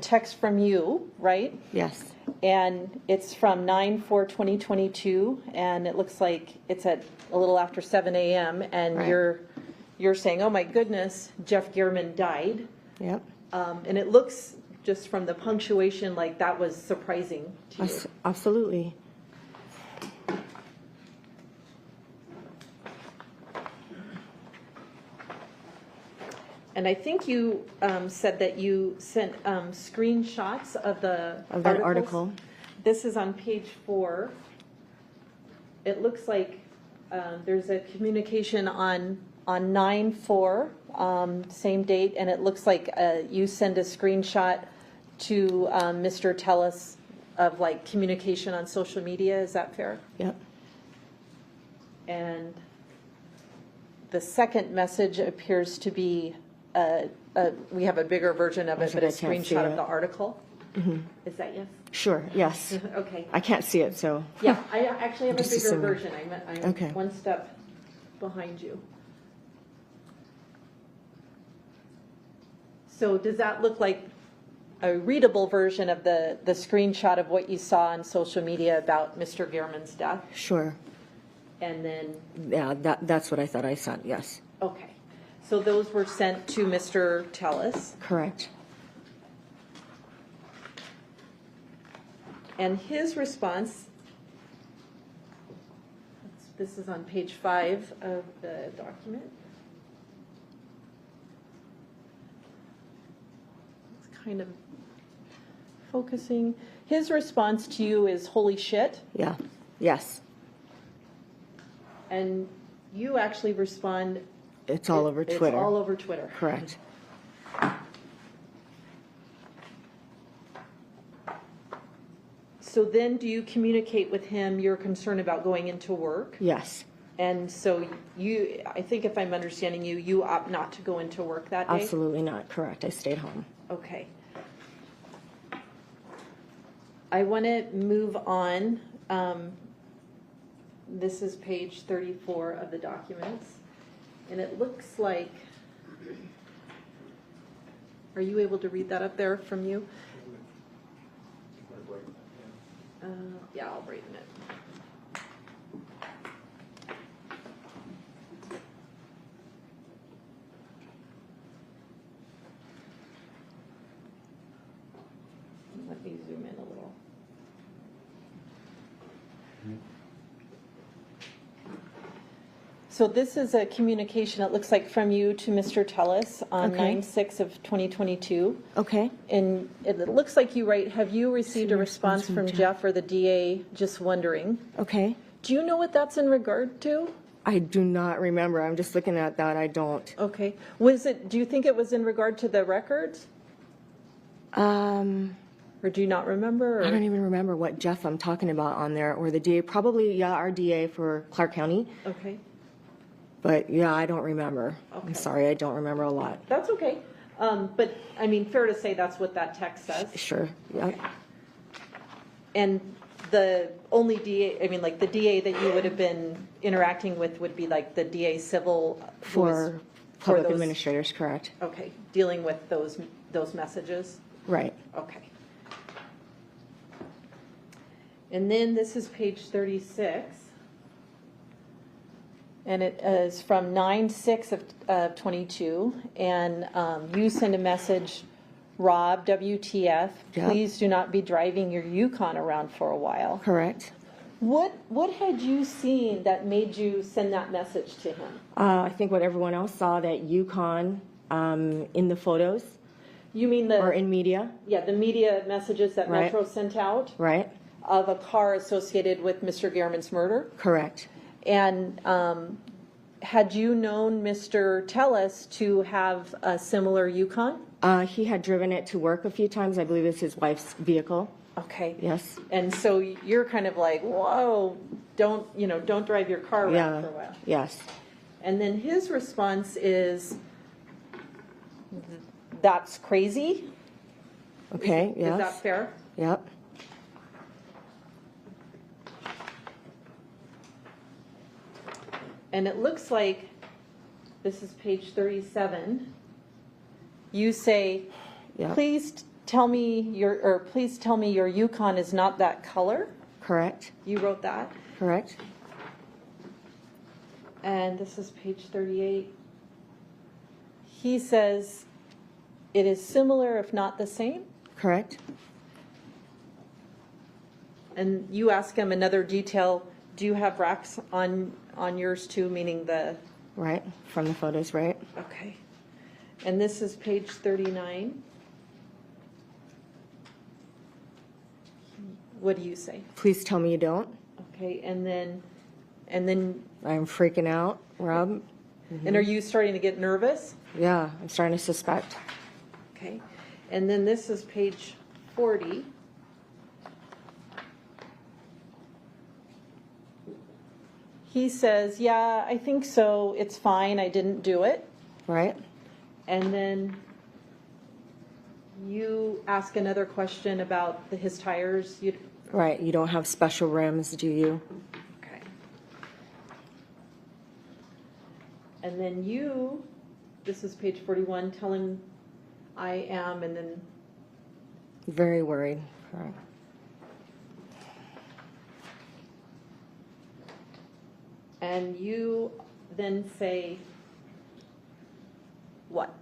text from you, right? Yes, And it's from 9/4/2022, and it looks like it's at a little after 7 a.m. And Right. you're saying, "Oh my goodness, Jeff Gehrman died," yep. and it looks just from the punctuation like that was surprising to you. Absolutely. And I think you said that you sent screenshots of the Of that articles. article. This is on page 4. It looks like there's a communication on 9/4, same date, and it looks like you send a screenshot to Mr. Tellis of like communication on social media. Is that fair? Yep. And the second message appears to be we have a bigger version of it, but a I can't see screenshot of it. the article. Is that yes? Sure, yes. Okay. I can't see it, so. Yeah, I actually have a Just bigger assuming. version. I'm Okay. one step behind you. So does that look like a readable version of the screenshot of what you saw on social media about Mr. Gehrman's death? Sure. And then, Yeah, that's what I thought I sent, yes. okay. So those were sent to Mr. Tellis. Correct. And his response, this is on page 5 of the document. It's kind of focusing. His response to you is holy shit. Yeah, yes. And you actually respond. It's all over Twitter. It's all over Twitter. Correct. So then do you communicate with him your concern about going into work? Yes, And so you, I think if I'm understanding you, you opt not to go into work that day? absolutely not. Correct. I stayed home. Okay. I want to move on. This is page 34 of the documents. And it looks like, are you able to read that up there from you? Yeah, I'll brighten it. Let me zoom in a little. So this is a communication, it looks like, from you to Mr. Tellis on Okay. 9/6 of 2022. Okay. And it looks like you write, have you received a response from Jeff or the DA? Just wondering. Okay. Do you know what that's in regard to? I do not remember. I'm just looking at that. I don't. Okay. Do you think it was in regard to the records? Or do you not remember? I Or? don't even remember what Jeff I'm talking about on there, or the DA. Probably, yeah, our DA for Clark County. Okay. But yeah, I don't remember. Okay. I'm sorry, I don't remember a lot. That's okay. But, I mean, fair to say that's what that text says. Sure. Yeah. And the only DA, I mean, like the DA that you would have been interacting with would be like the DA civil who was- For public those- administrators, correct. Okay, dealing with those messages? Right. Okay. And then this is page 36. And it is from 9/6 of 22, and you send a message, Rob, WTF, Yeah. please do not be driving your Yukon around for a while. Correct. What had you seen that made you send that message to him? I think what everyone else saw, that Yukon in the photos You mean or the, in media, the media messages that Right. Metro sent out right? of a car associated with Mr. Gehrman's murder? Correct. And had you known Mr. Tellis to have a similar Yukon? He had driven it to work a few times. I believe it's his wife's vehicle. Okay. Yes. And so you're kind of like, whoa, don't drive your car around Yeah. for a while. Yes. And then his response is, that's crazy? Okay. Yes. Is that fair? Yep. And it looks like, this is page 37, you say, Yep. please tell me your Yukon is not that color. Correct. You wrote that. Correct. And this is page 38. He says, it is similar if not the same. Correct. And you ask him another detail, do you have racks on yours too, meaning the, Right. From the photos, right? okay. And this is page 39. What do you say? Please tell me you don't. Okay, and then, I'm freaking out, Rob. and are you starting to get nervous? Yeah, I'm starting to suspect. Okay, and then this is page 40. He says, yeah, I think so, it's fine, I didn't do it. Right? And then you ask another question about his tires. Right. You don't have special rims, do you? Okay. And then you, this is page 41, tell him I am, and then, Very worried. Correct. and you then say, what?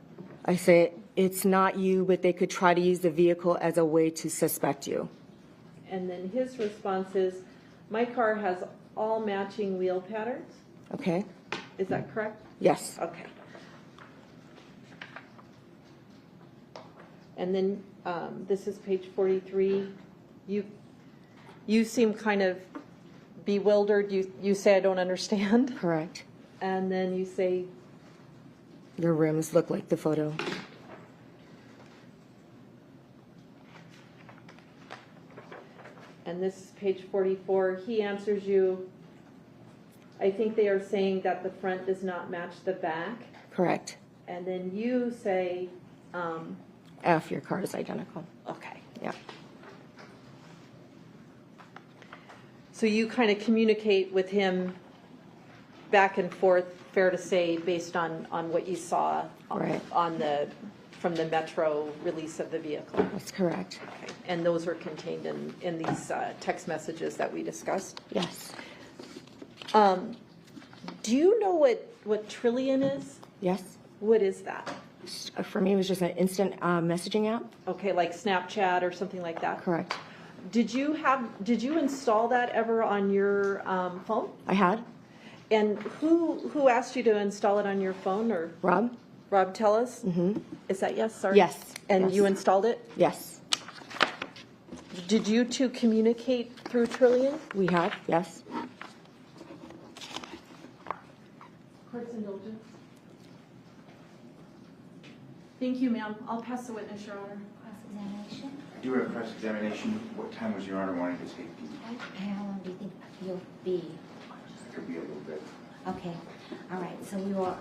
I say it's not you, but they could try to use the vehicle as a way to suspect you. And then his response is, my car has all matching wheel patterns. Okay? Is that correct? Yes. Okay. And then this is page 43. You seem kind of bewildered. You say, I don't understand. Correct. And then you say, Your rims look like the photo. and this is page 44. He answers you, I think they are saying that the front does not match the back. Correct. And then you say, F, your car is identical. okay. Yeah. So you kind of communicate with him back and forth, fair to say, based on what you saw Right. from the Metro release of the vehicle. That's correct. Okay. And those were contained in these text messages that we discussed. Yes. Do you know what Trillion is? Yes. What is that? For me, it was just an instant messaging app. Okay, like Snapchat or something like that? Correct. Did you install that ever on your phone? I had. And who asked you to install it on your phone, or Rob? Rob Tellis? Mm-hmm. Is that yes? Sorry. Yes. And Yes. you installed it? Yes. Did you two communicate through Trillion? We had. Yes. Court's indulgence. Thank you, ma'am. I'll pass the witness, Your Honor. Cross-examination? Do you have cross-examination? What time was Your Honor wanting to take? How long do you think you'll be? Could be a little bit. Okay, all right, so we will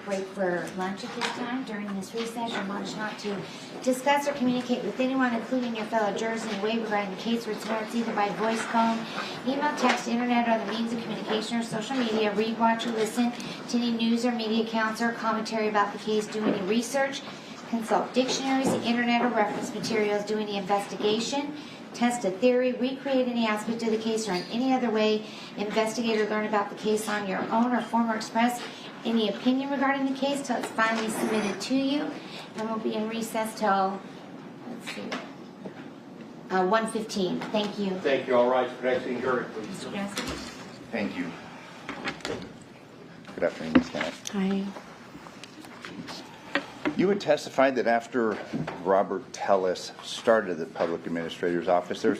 break for lunch at this time. During this recess, you're admonished not to discuss or communicate with anyone, including your fellow jurors, in any way regarding the case or its merits, either by voice, phone, email, text, internet, or other means of communication or social media. Read, watch, or listen to any news or media accounts or commentary about the case. Do any research, consult dictionaries, the internet, or reference materials. Do any investigation. test a theory, recreate any aspect of the case, or in any other way investigate or learn about the case on your own, or form or express any opinion regarding the case till it's finally submitted to you. And we'll be in recess till, let's see, 1:15. Thank you. Thank you. All rise for next meeting adjourned, please. Mr. Grassi? Thank you. Good afternoon, Ms. Kennett. Hi. You had testified that after Robert Tellis started the public administrator's office, there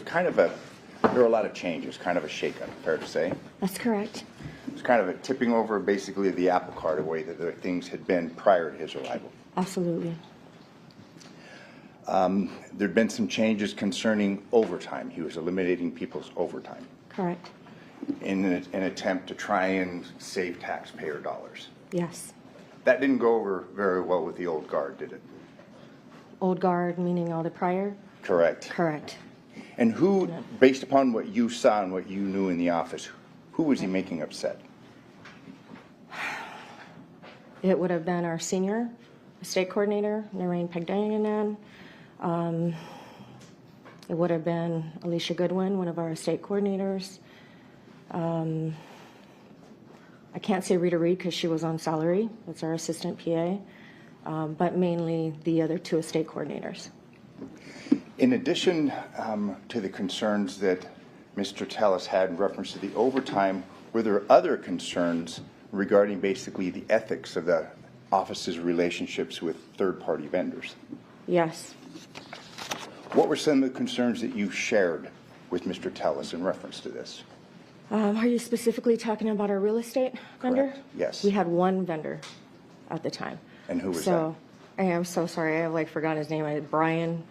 were a lot of changes, kind of a shakeup, fair to say. That's correct. It was kind of a tipping over, basically, of the apple cart, the way that the things had been prior to his arrival. Absolutely. There'd been some changes concerning overtime. He was eliminating people's overtime Correct. in an attempt to try and save taxpayer dollars. Yes. That didn't go over very well with the old guard, did it? Old guard, meaning all the prior? Correct. Correct. And who, based upon what you saw and what you knew in the office, who was he making upset? It would have been our senior estate coordinator, Noreen Pagdanian. It would have been Alicia Goodwin, one of our estate coordinators. I can't say Rita Reed because she was on salary. That's our assistant PA. But mainly the other two estate coordinators. In addition to the concerns that Mr. Tellis had in reference to the overtime, were there other concerns regarding basically the ethics of the office's relationships with third-party vendors? Yes. What were some of the concerns that you shared with Mr. Tellis in reference to this? Are you specifically talking about our real estate vendor? Correct. Yes. We had one vendor at the time. And who was So, I am so sorry, I forgot his name, Brian.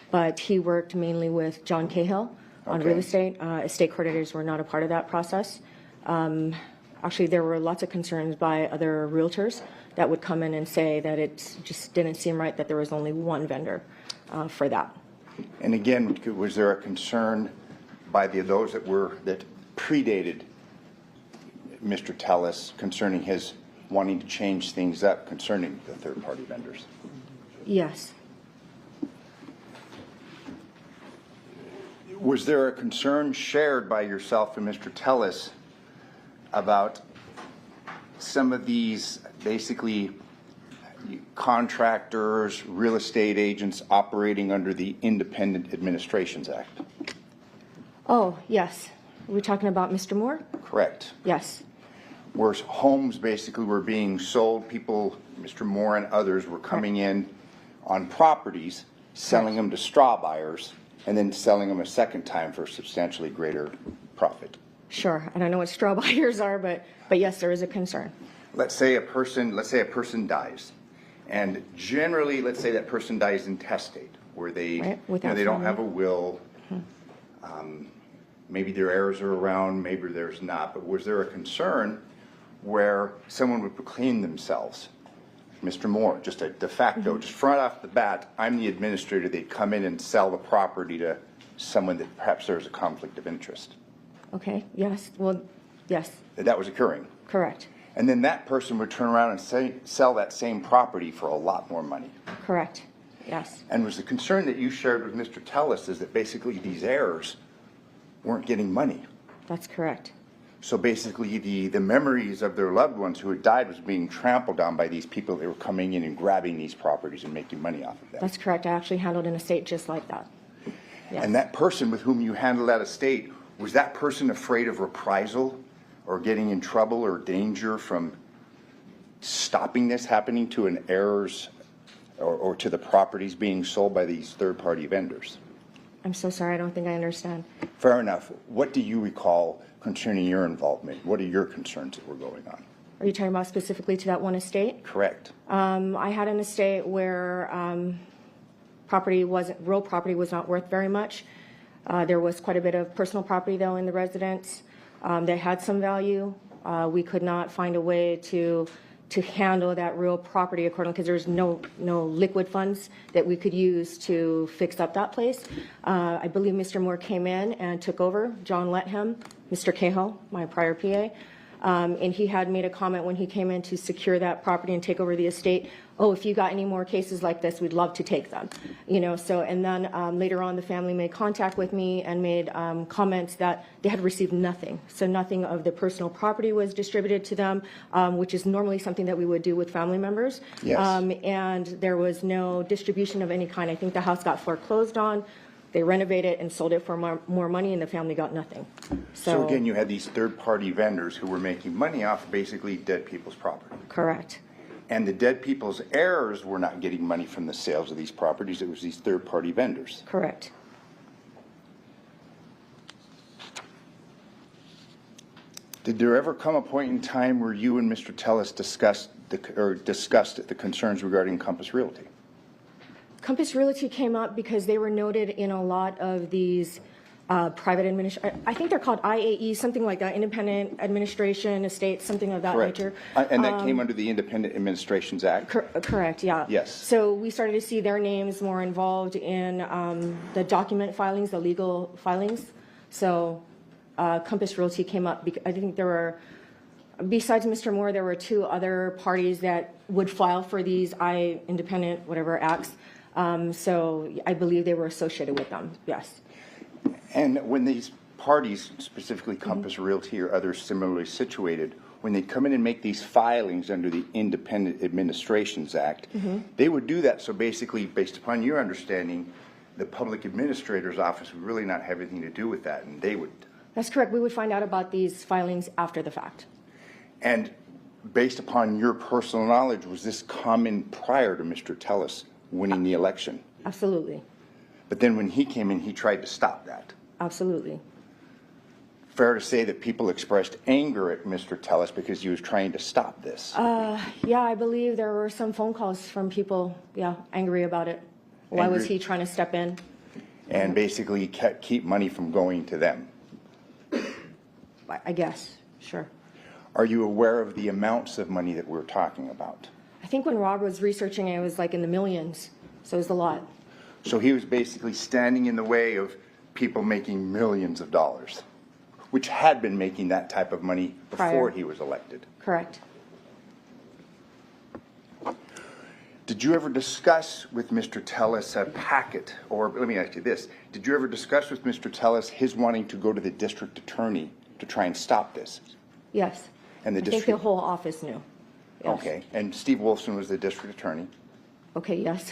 But he worked mainly with John Cahill on Okay. real estate. Estate coordinators were not a part of that process. Actually, there were lots of concerns by other realtors that would come in and say that it just didn't seem right that there was only one vendor for that. And again, was there a concern by those that predated Mr. Tellis concerning his wanting to change things up concerning the third-party vendors? Yes. Was there a concern shared by yourself and Mr. Tellis about some of these basically contractors, real estate agents operating under the Independent Administrations Act? Oh, yes. Are we talking about Mr. Moore? Correct. Yes. Where homes basically were being sold, people, Mr. Moore and others were coming in on properties, selling them to straw buyers, and then selling them a second time for a substantially greater profit. Sure. I don't know what straw buyers are, but yes, there is a concern. Let's say a person dies, and generally, let's say that person dies intestate, where they Without they don't family. have a will. Maybe their heirs are around, maybe there's not. But was there a concern where someone would proclaim themselves, Mr. Moore, just a de facto, just front off the bat, I'm the administrator, they'd come in and sell the property to someone that perhaps there's a conflict of interest? Okay, yes. Well, yes, That was occurring. correct. And then that person would turn around and sell that same property for a lot more money. Correct. Yes. And was the concern that you shared with Mr. Tellis is that basically these heirs weren't getting money. That's correct. So basically the memories of their loved ones who had died was being trampled on by these people that were coming in and grabbing these properties and making money off of them. That's correct. I actually handled an estate just like that. Yes. And that person with whom you handled that estate, was that person afraid of reprisal or getting in trouble or danger from stopping this happening to an heirs or to the properties being sold by these third-party vendors? I'm so sorry. I don't think I understand. Fair enough. What do you recall concerning your involvement? What are your concerns that were going on? Are you talking about specifically to that one estate? Correct. I had an estate where real property was not worth very much. There was quite a bit of personal property, though, in the residence that had some value. We could not find a way to handle that real property accordingly because there's no liquid funds that we could use to fix up that place. I believe Mr. Moore came in and took over. John let him, Mr. Cahill, my prior PA. And he had made a comment when he came in to secure that property and take over the estate. Oh, if you got any more cases like this, we'd love to take them. So, and then later on, the family made contact with me and made comments that they had received nothing. So nothing of the personal property was distributed to them, which is normally something that we would do with family members. Yes. And there was no distribution of any kind. I think the house got foreclosed on. They renovated and sold it for more money, and the family got nothing. So again, you had these third-party vendors who were making money off basically dead people's property. Correct. And the dead people's heirs were not getting money from the sales of these properties. It was these third-party vendors. Correct. Did there ever come a point in time where you and Mr. Tellis discussed the concerns regarding Compass Realty? Compass Realty came up because they were noted in a lot of these private administration. I think they're called IAE, something like that, Independent Administration Estates, something of that Correct. nature. And that came under the Independent Administrations Act? Correct, yeah. Yes. So we started to see their names more involved in the document filings, the legal filings. So Compass Realty came up. I think there were, besides Mr. Moore, there were 2 other parties that would file for these independent whatever acts. So I believe they were associated with them, yes. And when these parties, specifically Compass Realty or others similarly situated, when they come in and make these filings under the Independent Administrations Act, they would do that so basically, based upon your understanding, the public administrator's office would really not have anything to do with that, and they would. That's correct. We would find out about these filings after the fact. And based upon your personal knowledge, was this common prior to Mr. Tellis winning the election? Absolutely. But then when he came in, he tried to stop that. Absolutely. Fair to say that people expressed anger at Mr. Tellis because he was trying to stop this? Yeah, I believe there were some phone calls from people, angry about it. Why was he trying to step in? And basically keep money from going to them. I guess, sure. Are you aware of the amounts of money that we're talking about? I think when Rob was researching it was like in the millions, so it was a lot. So he was basically standing in the way of people making millions of dollars, which had been making that type of money before he was elected. Correct. Did you ever discuss with Mr. Tellis a packet, or let me ask you this, did you ever discuss with Mr. Tellis his wanting to go to the district attorney to try and stop this? Yes. And the I think the whole office knew. Yes. Okay, and Steve Wolfson was the district attorney? Okay, yes.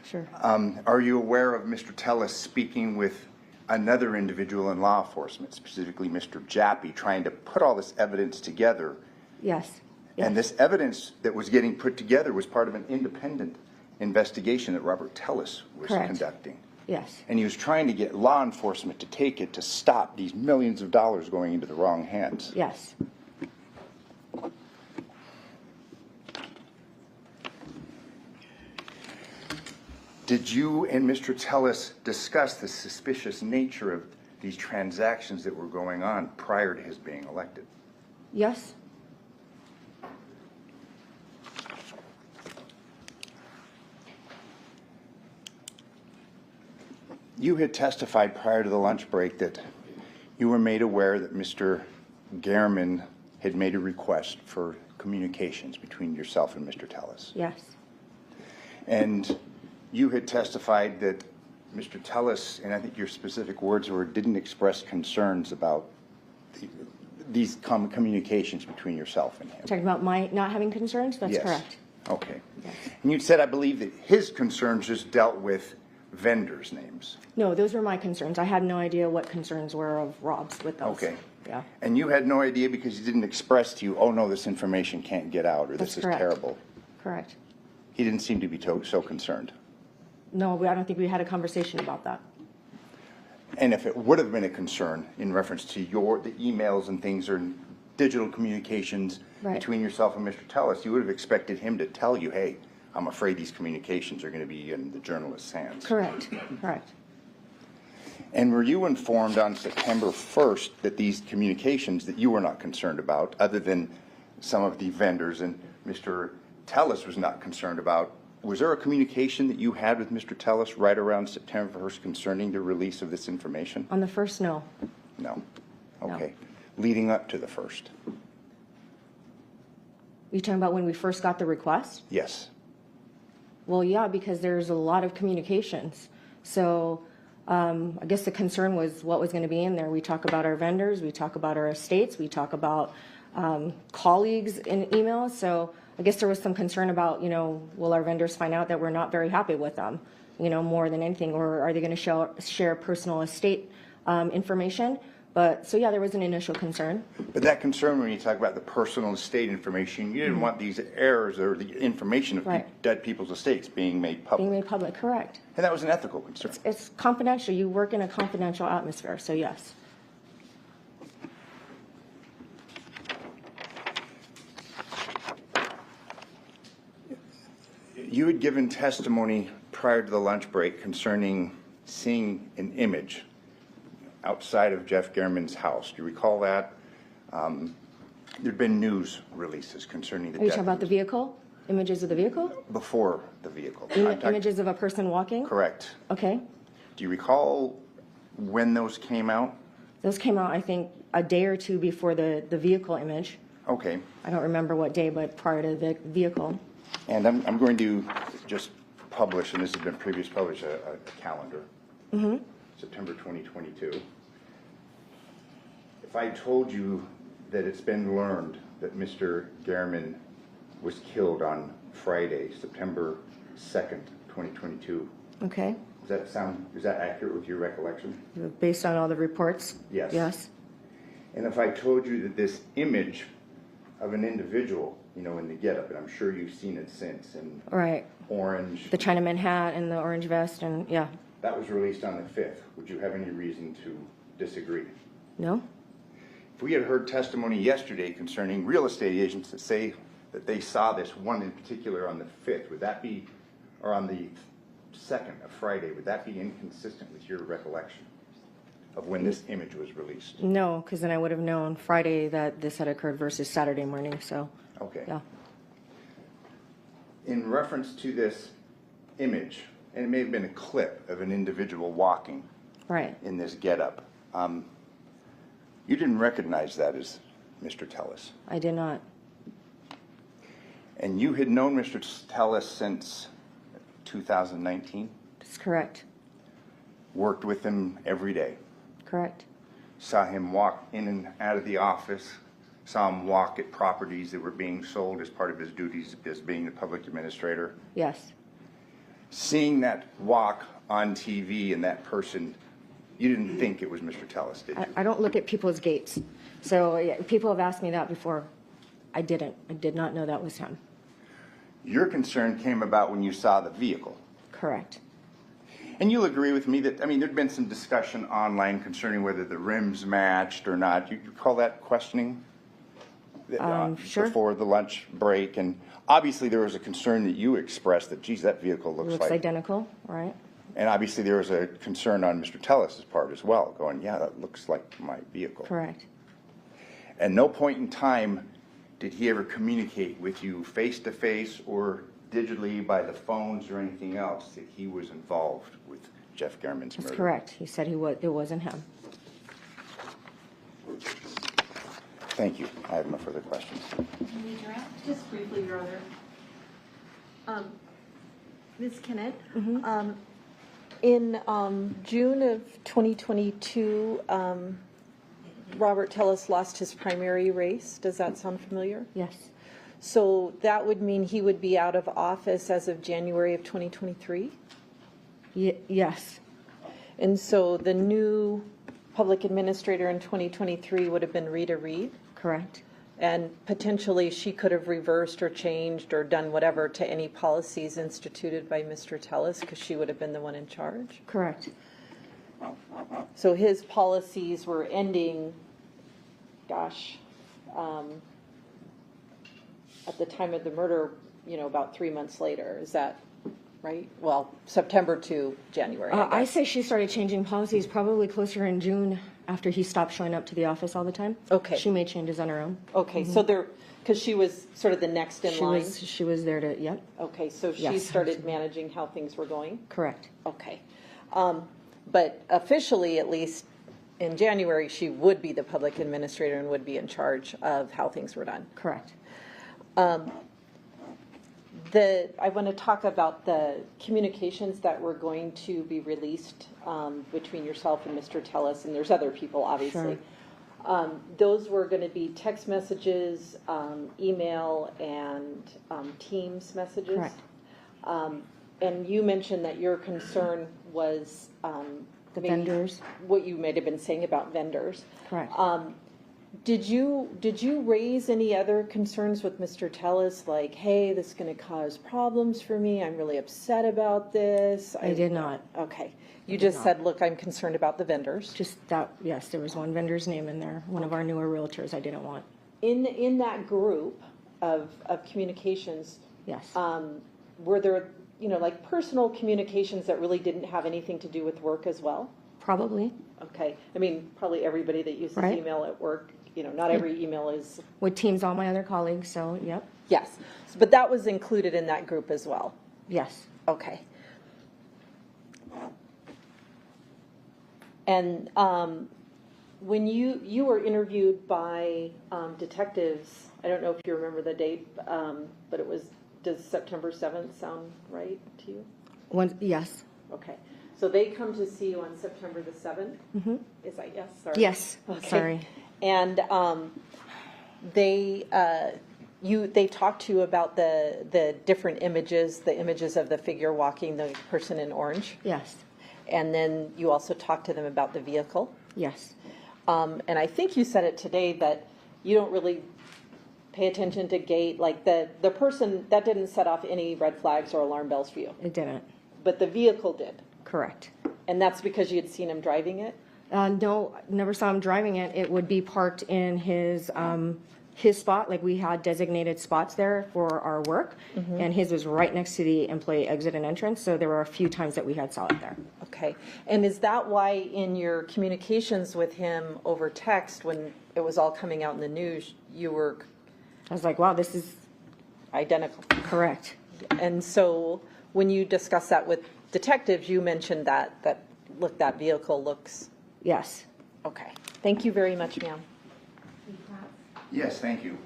Sure. Are you aware of Mr. Tellis speaking with another individual in law enforcement, specifically Mr. Jappy, trying to put all this evidence together? Yes. And this evidence that was getting put together was part of an independent investigation that Robert Tellis was conducting. Yes. And he was trying to get law enforcement to take it to stop these millions of dollars going into the wrong hands. Yes. Did you and Mr. Tellis discuss the suspicious nature of these transactions that were going on prior to his being elected? Yes. You had testified prior to the lunch break that you were made aware that Mr. Gehrman had made a request for communications between yourself and Mr. Tellis. Yes. And you had testified that Mr. Tellis, and I think your specific words were, didn't express concerns about these communications between yourself and him. Talking about my not having concerns? That's correct. Okay. Yes. And you said, I believe, that his concerns just dealt with vendors' names. No, those were my concerns. I had no idea what concerns were of Rob's with those. Okay. Yeah. And you had no idea because he didn't express to you, oh no, this information can't get out, or That's this is correct. terrible. Correct. He didn't seem to be so concerned. No, I don't think we had a conversation about that. And if it would have been a concern in reference to the emails and things or digital communications between yourself and Mr. Tellis, you would have expected him to tell you, hey, I'm afraid these communications are going to be in the journalist's hands. Correct. Correct. And were you informed on September 1st that these communications that you were not concerned about, other than some of the vendors and Mr. Tellis was not concerned about, was there a communication that you had with Mr. Tellis right around September 1st concerning the release of this information? On the first, no. No. Okay. Leading up to the 1st? You talking about when we first got the request? Yes. Well, yeah, because there's a lot of communications. So I guess the concern was what was going to be in there. We talk about our vendors, we talk about our estates, we talk about colleagues in emails. So I guess there was some concern about, will our vendors find out that we're not very happy with them, more than anything, or are they going to share personal estate information? But so yeah, there was an initial concern. But that concern, when you talk about the personal estate information, you didn't want these errors or the information of dead people's estates being made public. Being made public, correct. And that was an ethical concern. It's confidential. You work in a confidential atmosphere, so yes. You had given testimony prior to the lunch break concerning seeing an image outside of Jeff German's house. Do you recall that? There'd been news releases concerning the Are you death talking about the vehicle? Images of the vehicle? before the vehicle. Images of a person walking? Correct. Okay. Do you recall when those came out? Those came out, I think, a day or two before the vehicle image. Okay. I don't remember what day, but prior to the vehicle. And I'm going to just publish, and this has been previously published, a calendar. September 2022. If I told you that it's been learned that Mr. German was killed on Friday, September 2nd, 2022, Okay. is that accurate with your recollection? Based on all the reports? Yes. Yes. And if I told you that this image of an individual, in the getup, and I'm sure you've seen it since, in Right. orange, The Chinaman hat and the orange vest and, yeah. that was released on the 5th, would you have any reason to disagree? No? If we had heard testimony yesterday concerning real estate agents that say that they saw this one in particular on the 5th, would that be, or on the 2nd of Friday, would that be inconsistent with your recollection of when this image was released? No, because then I would have known Friday that this had occurred versus Saturday morning, so, Okay. yeah. In reference to this image, and it may have been a clip of an individual walking Right. in this getup, you didn't recognize that as Mr. Tellis. I did not. And you had known Mr. Tellis since 2019? That's correct. Worked with him every day? Correct. Saw him walk in and out of the office? Saw him walk at properties that were being sold as part of his duties as being the public administrator? Yes. Seeing that walk on TV and that person, you didn't think it was Mr. Tellis, did you? I don't look at people's gates. So yeah, people have asked me that before. I didn't. I did not know that was him. Your concern came about when you saw the vehicle. Correct. And you'll agree with me that, there'd been some discussion online concerning whether the rims matched or not. You call that questioning? Sure. Before the lunch break. And obviously there was a concern that you expressed that, geez, that vehicle It looks looks like... identical, right? And obviously there was a concern on Mr. Tellis's part as well, going, yeah, that looks like my vehicle. Correct. At no point in time did he ever communicate with you face-to-face or digitally by the phones or anything else that he was involved with Jeff German's murder? That's correct. He said it wasn't him. Thank you. I have no further questions. Just briefly, Your Honor. Ms. Kennett, in June of 2022, Robert Tellis lost his primary race. Does that sound familiar? Yes. So that would mean he would be out of office as of January of 2023? Yes. And so the new public administrator in 2023 would have been Rita Reed? Correct. And potentially she could have reversed or changed or done whatever to any policies instituted by Mr. Tellis because she would have been the one in charge? Correct. So his policies were ending, at the time of the murder, about 3 months later. Is that right? Well, September to January. I say she started changing policies probably closer in June after he stopped showing up to the office all the time. Okay. She made changes on her own. Okay, so because she was sort of the next in line? She was there to, yep. Okay, so she Yes. started managing how things were going? Correct. Okay. But officially, at least in January, she would be the public administrator and would be in charge of how things were done. Correct. I want to talk about the communications that were going to be released between yourself and Mr. Tellis, and there's other people, obviously. Sure. Those were going to be text messages, email, and Teams messages. Correct. And you mentioned that your concern was The vendors. what you might have been saying about vendors. Correct. Did you raise any other concerns with Mr. Tellis, like, hey, this is going to cause problems for me, I'm really upset about this? I did not. Okay. You just not. said, look, I'm concerned about the vendors. Just that, yes, there was one vendor's name in there, one of our newer realtors I didn't want. In that group of communications, Yes. were there, like personal communications that really didn't have anything to do with work as well? Probably. Okay. I mean, probably everybody that uses Right. email at work, not every email is. With Teams, all my other colleagues, so, yep. Yes. But that was included in that group as well. Yes. Okay. And when you were interviewed by detectives, I don't know if you remember the date, but does September 7th sound right to you? Yes. Okay. So they come to see you on September the 7th? Mm-hmm. Is that yes? Sorry. Yes. Okay. Sorry. And they talked to you about the different images, the images of the figure walking, the person in orange? Yes. And then you also talked to them about the vehicle? Yes. And I think you said it today that you don't really pay attention to gait, like the person, that didn't set off any red flags or alarm bells for you? It didn't. But the vehicle did? Correct. And that's because you had seen him driving it? No, never saw him driving it. It would be parked in his spot. Like, we had designated spots there for our work, and his was right next to the employee exit and entrance. So there were a few times that we had saw it there. Okay. And is that why in your communications with him over text, when it was all coming out in the news, you were... I was like, wow, this is... Identical. Correct. And so when you discussed that with detectives, you mentioned that look, that vehicle looks... Yes. Okay. Thank you very much, ma'am. Yes, thank you.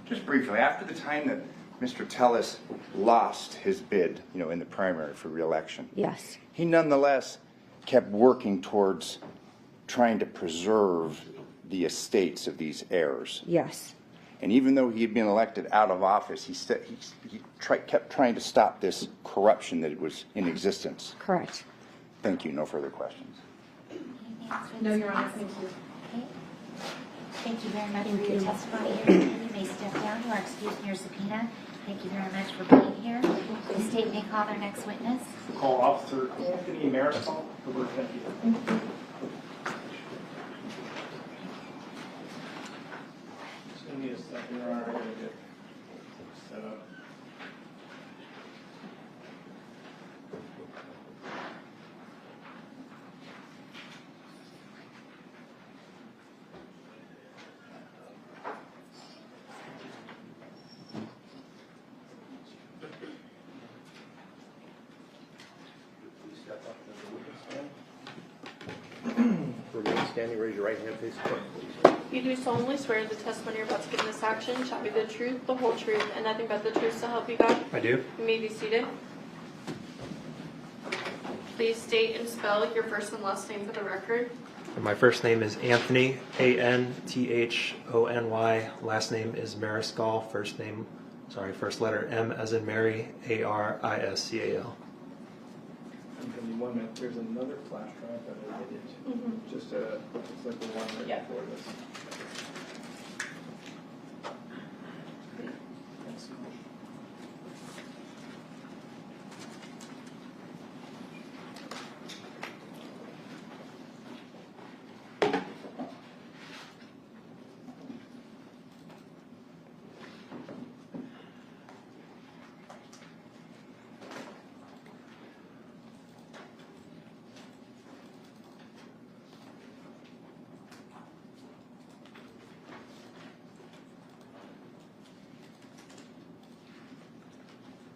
Just briefly, after the time that Mr. Tellis lost his bid, in the primary for re-election, Yes. he nonetheless kept working towards trying to preserve the estates of these heirs. Yes. And even though he had been elected out of office, he kept trying to stop this corruption that was in existence. Correct. Thank you. No further questions. No, Your Honor, thank you. Okay. Thank you very much for your testimony here. You may step down. You are excused from your subpoena. Thank you very much for being here. The state may call their next witness. Call Officer Anthony Mariscal for Virginia. Just gonna need a second, Your Honor. I gotta get set up. Remain standing, raise your right hand, face the clerk, please. You do solemnly swear the testimony you're about to give in this action shall be the truth, the whole truth, and nothing but the truth, so help you God? I do. You may be seated. Please state and spell your first and last name for the record. My first name is Anthony, Anthony. Last name is Mariscal. First letter M as in Mary, Ariscal. I'm gonna need 1 minute. There's another flash drive that I did. Just it's like the one right before this. Thanks so much.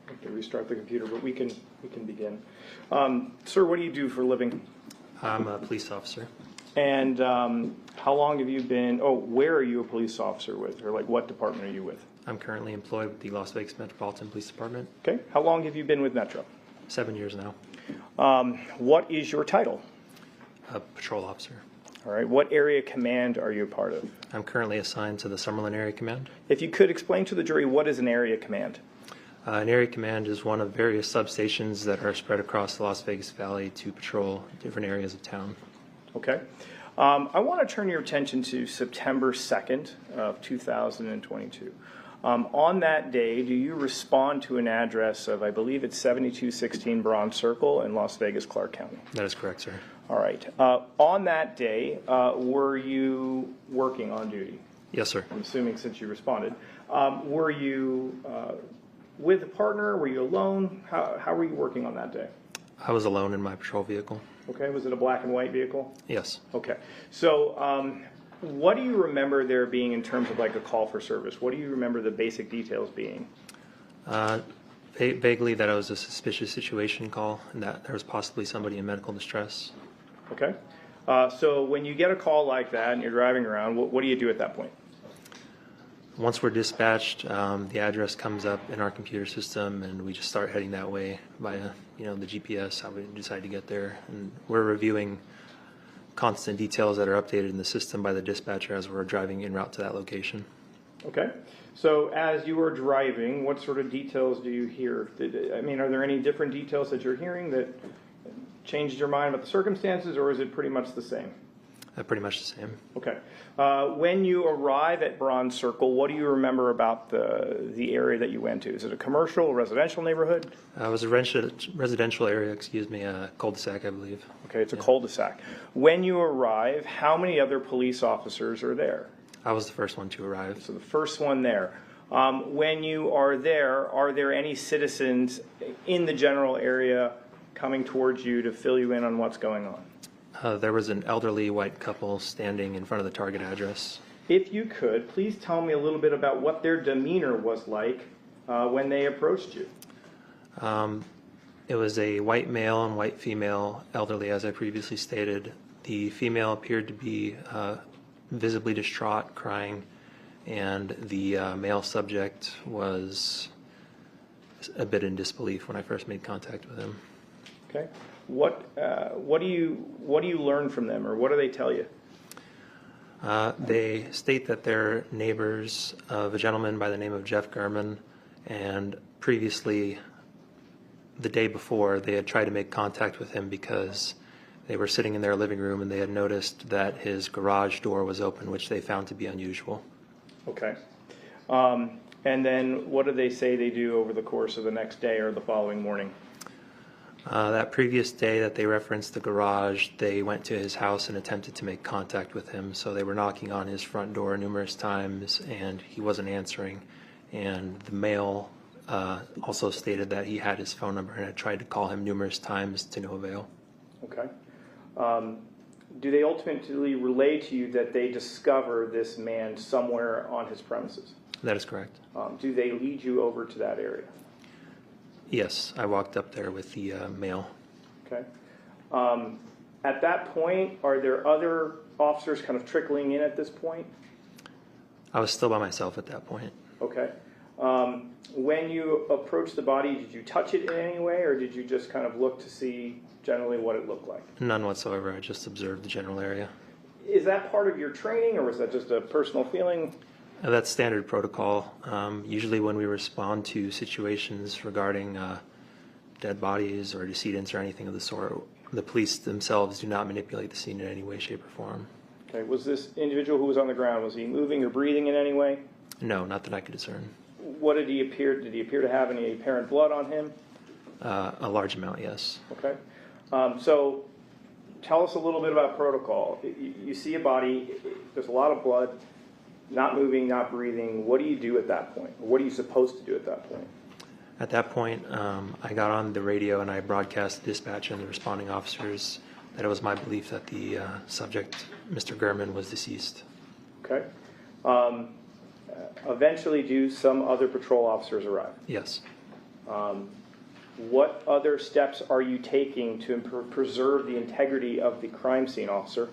I have to restart the computer, but we can begin. Sir, what do you do for a living? I'm a police officer. And how long have you been? Oh, where are you a police officer with, or like what department are you with? I'm currently employed with the Las Vegas Metropolitan Police Department. Okay. How long have you been with Metro? 7 years now. What is your title? A patrol officer. All right. What area command are you a part of? I'm currently assigned to the Summerlin Area Command. If you could explain to the jury, what is an area command? An area command is one of various substations that are spread across the Las Vegas Valley to patrol different areas of town. Okay. I want to turn your attention to September 2nd of 2022. On that day, do you respond to an address of, I believe it's 7216 Bronze Circle in Las Vegas, Clark County? That is correct, sir. All right. On that day, were you working on duty? Yes, sir. I'm assuming since you responded. Were you with a partner? Were you alone? How were you working on that day? I was alone in my patrol vehicle. Okay. Was it a black and white vehicle? Yes. Okay. So what do you remember there being in terms of like a call for service? What do you remember the basic details being? Vaguely that it was a suspicious situation call and that there was possibly somebody in medical distress. Okay. So when you get a call like that and you're driving around, what do you do at that point? Once we're dispatched, the address comes up in our computer system, and we just start heading that way via, the GPS, how we decide to get there. And we're reviewing constant details that are updated in the system by the dispatcher as we're driving en route to that location. Okay. So as you are driving, what sort of details do you hear? Are there any different details that you're hearing that changed your mind about the circumstances, or is it pretty much the same? Pretty much the same. Okay. When you arrive at Bronze Circle, what do you remember about the area that you went to? Is it a commercial, residential neighborhood? It was a residential area, a cul-de-sac, I believe. Okay, it's a cul-de-sac. When you arrive, how many other police officers are there? I was the first one to arrive. So the first one there. When you are there any citizens in the general area coming towards you to fill you in on what's going on? There was an elderly white couple standing in front of the target address. If you could, please tell me a little bit about what their demeanor was like when they approached you. It was a white male and white female, elderly, as I previously stated. The female appeared to be visibly distraught, crying, and the male subject was a bit in disbelief when I first made contact with him. Okay. What do you learn from them, or what do they tell you? They state that they're neighbors of a gentleman by the name of Jeff Gurman, and previously, the day before, they had tried to make contact with him because they were sitting in their living room and they had noticed that his garage door was open, which they found to be unusual. Okay. And then what do they say they do over the course of the next day or the following morning? That previous day that they referenced the garage, they went to his house and attempted to make contact with him. So they were knocking on his front door numerous times and he wasn't answering. And the male also stated that he had his phone number and had tried to call him numerous times to no avail. Okay. Do they ultimately relay to you that they discover this man somewhere on his premises? That is correct. Do they lead you over to that area? Yes, I walked up there with the male. Okay. At that point, are there other officers kind of trickling in at this point? I was still by myself at that point. Okay. When you approached the body, did you touch it in any way, or did you just kind of look to see generally what it looked like? None whatsoever. I just observed the general area. Is that part of your training, or was that just a personal feeling? That's standard protocol. Usually when we respond to situations regarding dead bodies or decedents or anything of the sort, the police themselves do not manipulate the scene in any way, shape, or form. Okay. Was this individual who was on the ground, was he moving or breathing in any way? No, not that I could discern. What did he appear to have any apparent blood on him? A large amount, yes. Okay. So tell us a little bit about protocol. You see a body, there's a lot of blood, not moving, not breathing. What do you do at that point? What are you supposed to do at that point? At that point, I got on the radio and I broadcast the dispatch and the responding officers that it was my belief that the subject, Mr. Gurman, was deceased. Okay. Eventually, do some other patrol officers arrive? Yes. What other steps are you taking to preserve the integrity of the crime scene, officer?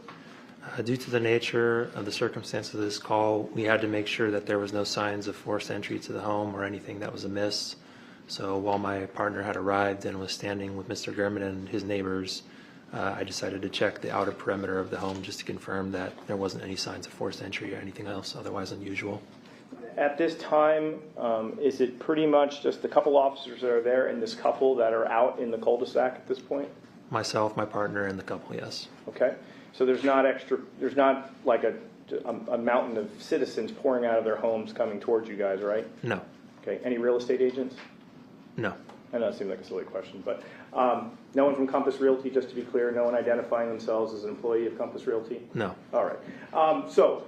Due to the nature of the circumstances of this call, we had to make sure that there was no signs of forced entry to the home or anything that was amiss. So while my partner had arrived and was standing with Mr. Gurman and his neighbors, I decided to check the outer perimeter of the home just to confirm that there wasn't any signs of forced entry or anything else otherwise unusual. At this time, is it pretty much just the couple officers that are there and this couple that are out in the cul-de-sac at this point? Myself, my partner, and the couple, yes. Okay, so there's not like a mountain of citizens pouring out of their homes coming towards you guys, right? No. Okay, any real estate agents? No. I know it seems like a silly question, but no one from Compass Realty, just to be clear, no one identifying themselves as an employee of Compass Realty? No. All right. So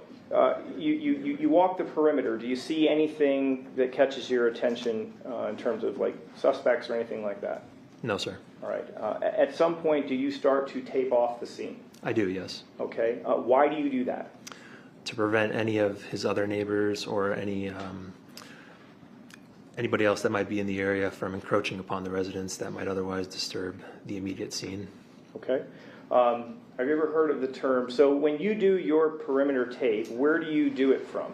you walk the perimeter. Do you see anything that catches your attention in terms of like suspects or anything like that? No, sir. All right. At some point, do you start to tape off the scene? I do, yes. Okay. Why do you do that? To prevent any of his other neighbors or anybody else that might be in the area from encroaching upon the residence that might otherwise disturb the immediate scene. Okay. Have you ever heard of the term? So when you do your perimeter tape, where do you do it from?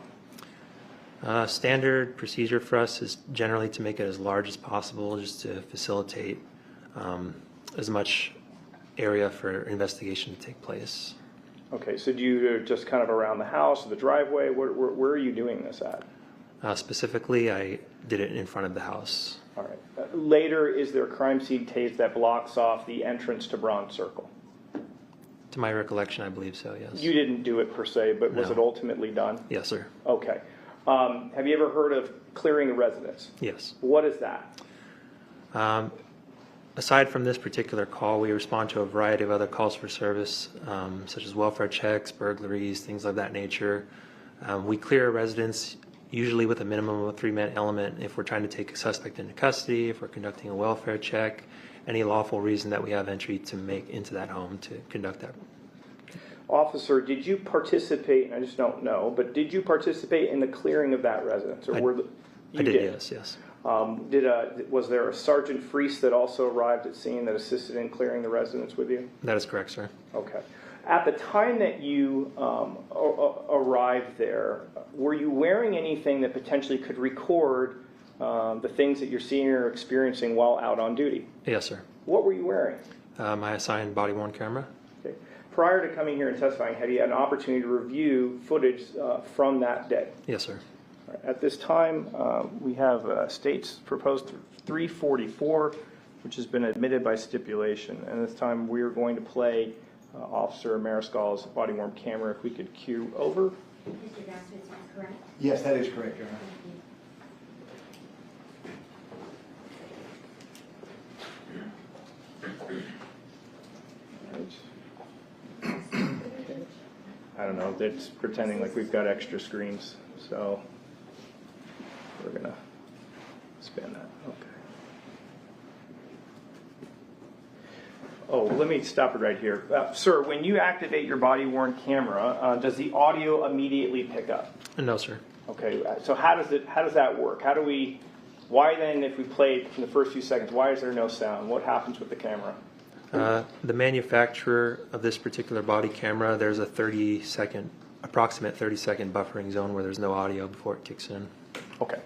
Standard procedure for us is generally to make it as large as possible, just to facilitate as much area for investigation to take place. Okay, so do you do it just kind of around the house or the driveway? Where are you doing this at? Specifically, I did it in front of the house. All right. Later, is there crime scene tape that blocks off the entrance to Bronze Circle? To my recollection, I believe so, yes. You didn't do it per se, but was No. it ultimately done? Yes, sir. Okay. Have you ever heard of clearing a residence? Yes. What is that? Aside from this particular call, we respond to a variety of other calls for service, such as welfare checks, burglaries, things of that nature. We clear a residence usually with a minimum of a 3-man element if we're trying to take a suspect into custody, if we're conducting a welfare check, any lawful reason that we have entry to make into that home to conduct that. Officer, did you participate, I just don't know, but did you participate in the clearing of that residence? Or I did, yes. Was there a Sergeant Freese that also arrived at scene that assisted in clearing the residence with you? That is correct, sir. Okay. At the time that you arrived there, were you wearing anything that potentially could record the things that you're seeing or experiencing while out on duty? Yes, sir. What were you wearing? My assigned body-worn camera. Okay. Prior to coming here and testifying, had you had an opportunity to review footage from that day? Yes, sir. All right. At this time, we have State's proposed 344, which has been admitted by stipulation. And this time we are going to play Officer Mariscal's body-worn camera. If we could cue over. Mr. Bassett, is that correct? Yes, that is correct, Your Honor. I don't know, it's pretending like we've got extra screens, so we're gonna spin that, okay. Oh, let me stop it right here. Sir, when you activate your body-worn camera, does the audio immediately pick up? No, sir. Okay, so how does that work? Why then, if we play it in the first few seconds, why is there no sound? What happens with the camera? The manufacturer of this particular body camera, there's a approximate 30-second buffering zone where there's no audio before it kicks in. Okay.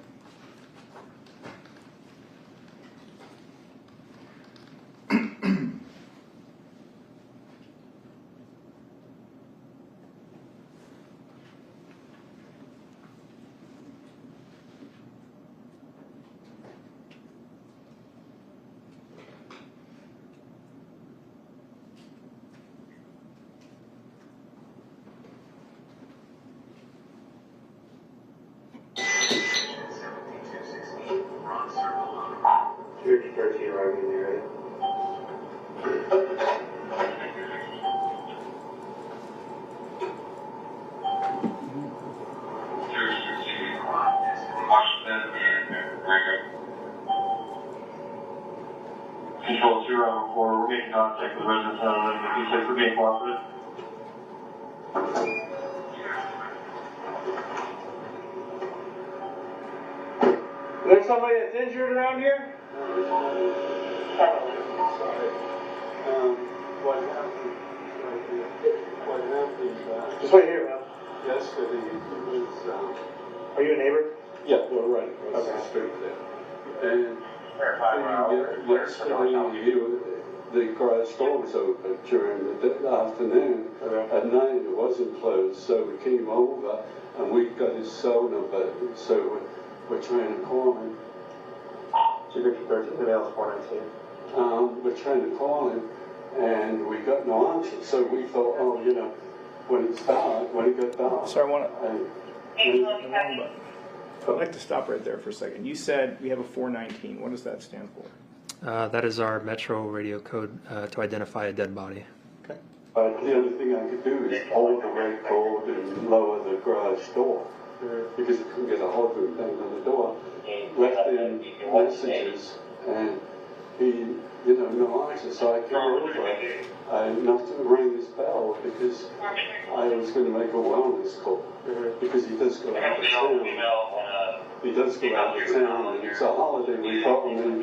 Control 2, we're making contact with residents on the east side for being cooperative. Is there somebody that's injured around here? What happened Just wait here, man. Yesterday, it was, Are you a neighbor? yeah, we're right across the street there. And yesterday, the garage door was open during the afternoon. At night, it wasn't closed, so we came over and we got his cell number, so we're trying to call him. 250-13, the mail is 419. We're trying to call him, and we got no answer, so we thought, oh, you know, when it got dark. So I want to. I'd like to stop right there for a second. You said we have a 419. What does that stand for? That is our Metro radio code to identify a dead body. Okay. But the only thing I could do is hold the red cord and lower the garage door, because I couldn't get a hold of him down on the door. Left in messages, and he, no answer. So I came over. I knocked and rang his bell because I was going to make a wellness call, because he does go out of town. He does go out of town, and it's a holiday. We thought, and then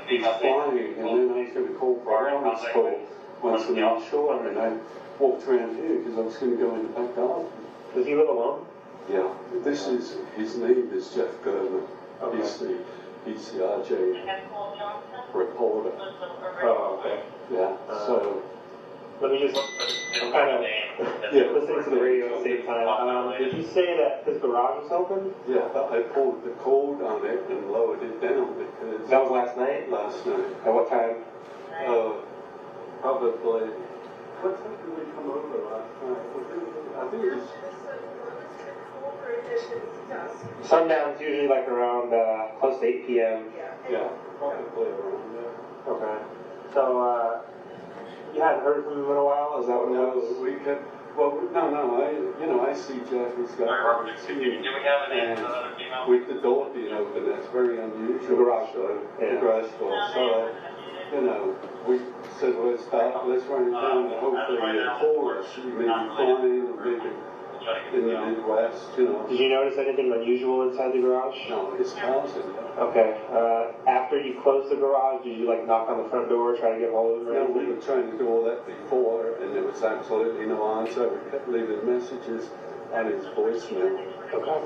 he's flying, and then I was going to call for a wellness call once I'm offshore, and I walked around here because I was going to go in the back garden. Does he live alone? Yeah, his name is Jeff German. Okay. He's the RJ reporter. Oh, okay. Yeah, so. Let me just, I'm kind of listening to the radio at the same time. Did you say that his garage was open? Yeah, I pulled the cord on it and lowered it down because. That was last night? Last night. At what time? Probably. What time did we come over last night? I think it was. Sundown's usually like around close to 8 p.m. Yeah, probably around there. Okay. So, you hadn't heard from him in a while? Is that what it was? We kept, no, I see Jeff, he's got and with the door being open, that's very unusual. The garage door. The garage door. So, we said, let's run it down and hopefully he'll call us. Maybe flying or maybe in the Midwest, Did you notice anything unusual inside the garage? No, his car's in there. Okay. After you closed the garage, did you knock on the front door, try to get hold of him? No, we were trying to do all that before, and there was absolutely no answer. We kept leaving messages on his voicemail. Okay.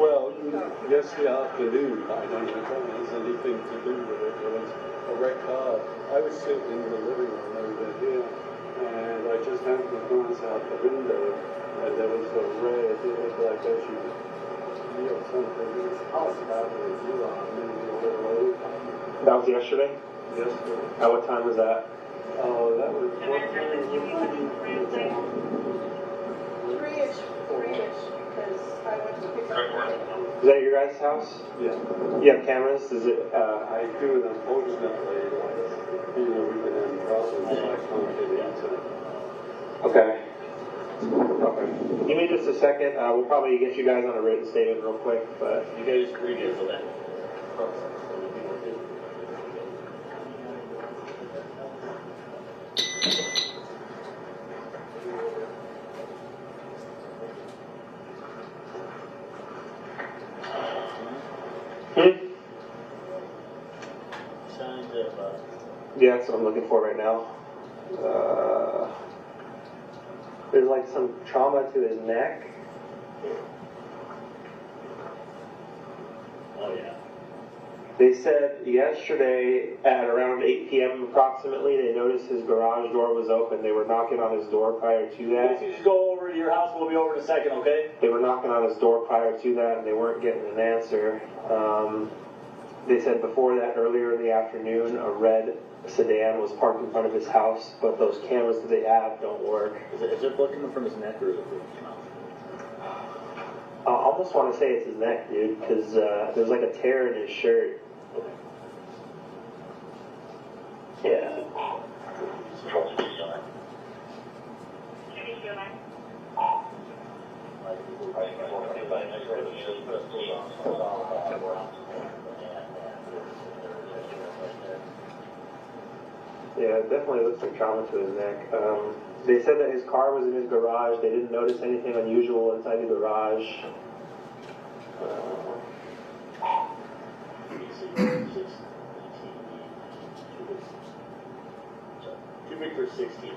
Well, yesterday afternoon, I don't know if that has anything to do with it. There was a red car. I was sitting in the living room over here, and I just happened to glance out the window, and there was a red, it looked like SUV or something. It was hot about it, maybe a little over. That was yesterday? Yesterday. At what time was that? Oh, that was what time? Three-ish, because I went to pick up. Is that your guys' house? Yeah. You have cameras? Is it? I do, and unfortunately, we've been having problems, so I can't get into it. Okay. Okay. Give me just a second. We'll probably get you guys on a written statement real quick, but. You guys agree for that? Signs of, Yeah, that's what I'm looking for right now. There's like some trauma to his neck. oh yeah. They said yesterday at around 8 p.m. approximately, they noticed his garage door was open. They were knocking on his door prior to that. If you just go over to your house, we'll be over in a second, okay? They were knocking on his door prior to that, and they weren't getting an answer. They said before that, earlier in the afternoon, a red sedan was parked in front of his house, but those cameras that they have don't work. Is it blood coming from his neck or is it from his mouth? I almost want to say it's his neck, dude, because there's like a tear in his shirt. Yeah. Yeah, it definitely looks like trauma to his neck. They said that his car was in his garage. They didn't notice anything unusual inside the garage. Victor 16.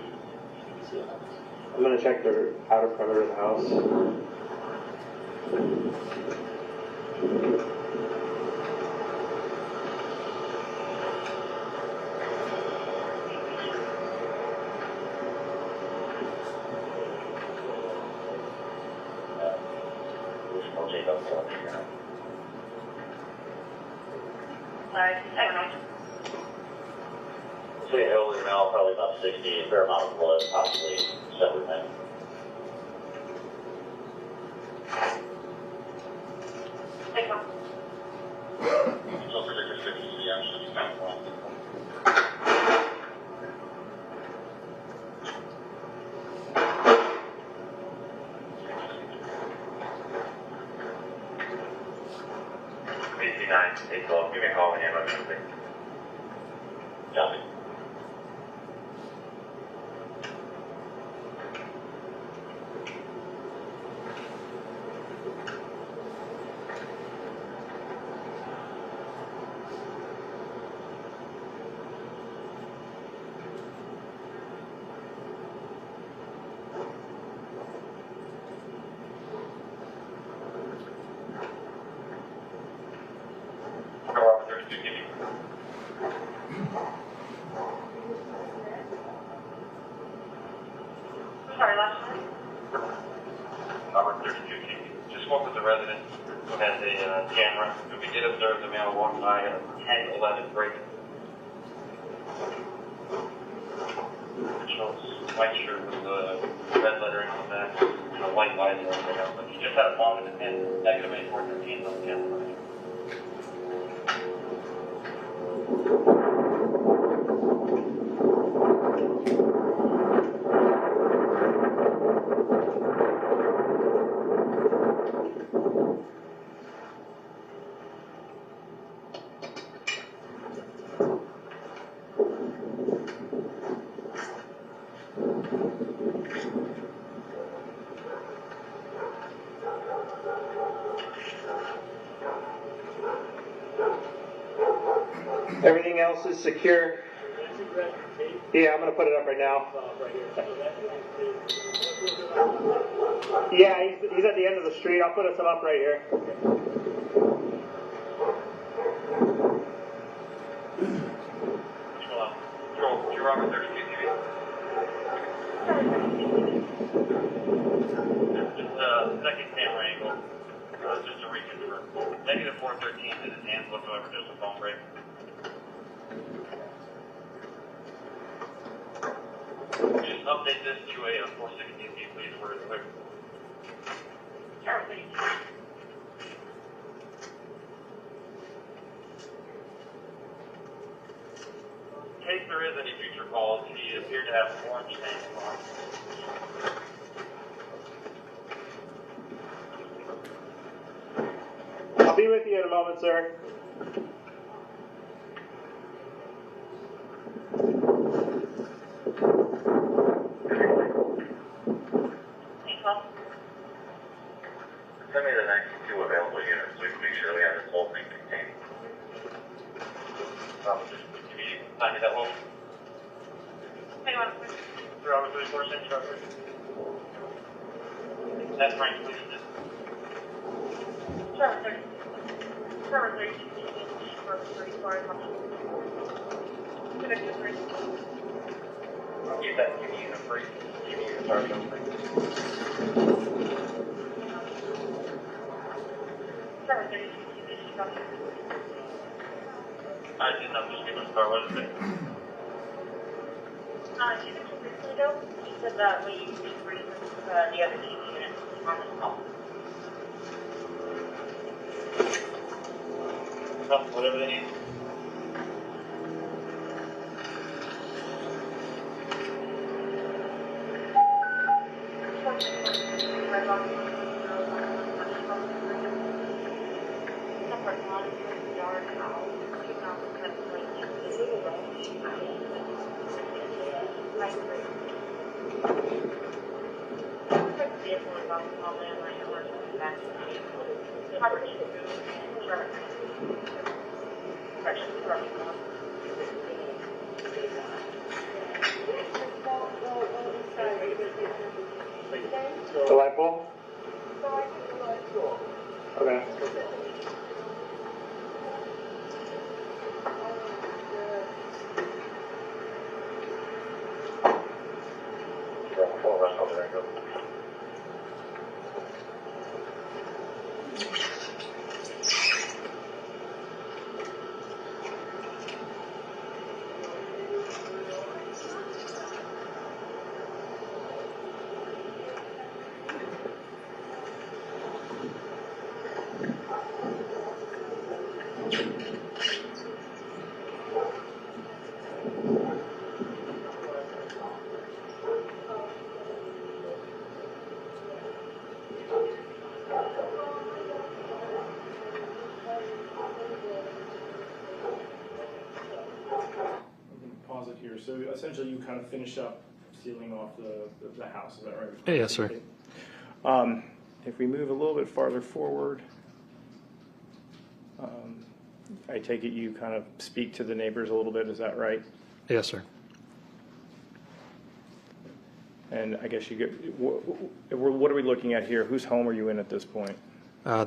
I'm gonna check the outer perimeter of the house. Say elderly male, probably about 60, a fair amount of blood, possibly severed men. So for the description, yeah, she's kind of wrong. BC9, 812, give me a call when you have anything. Copy. Sorry, last time. Robert 32 TV. Just spoke with the resident who has a camera. We did observe the male walk by at 10:11 break. It shows white shirt with the red lettering on the back and a white light on the back. But he just had a phone in his hand, negative 8413 on the camera. Everything else is secure. Yeah, I'm gonna put it up right now. Yeah, he's at the end of the street. I'll put us up right here. You're Robert 32 TV. Just second camera angle. Just to reconfirm. Negative 413 in his hands whatsoever. There's a phone break. Just update this to a 416 please, where it's clear. In case there is any future calls, he appeared to have an orange tank on. I'll be with you in a moment, sir. Send me the next two available units so we can make sure we have this whole thing contained. Just can you find me that whole? Hang on. 3 hours, 34 cents, Robert. That's Frank, please. Trevor 32, Trevor 34, Connected 3. Keep that TV unit free. TV unit charge on free. Trevor 32, I didn't know just give us a car, what is it? She mentioned briefly ago, she said that we bring the other TV unit on this call. Whatever they need. The light bulb? Okay. Pause it here. So essentially, you kind of finish up sealing off the house. Is that right? Yes, sir. If we move a little bit farther forward, I take it you kind of speak to the neighbors a little bit. Is that right? Yes, sir. And I guess you get. What are we looking at here? Whose home are you in at this point?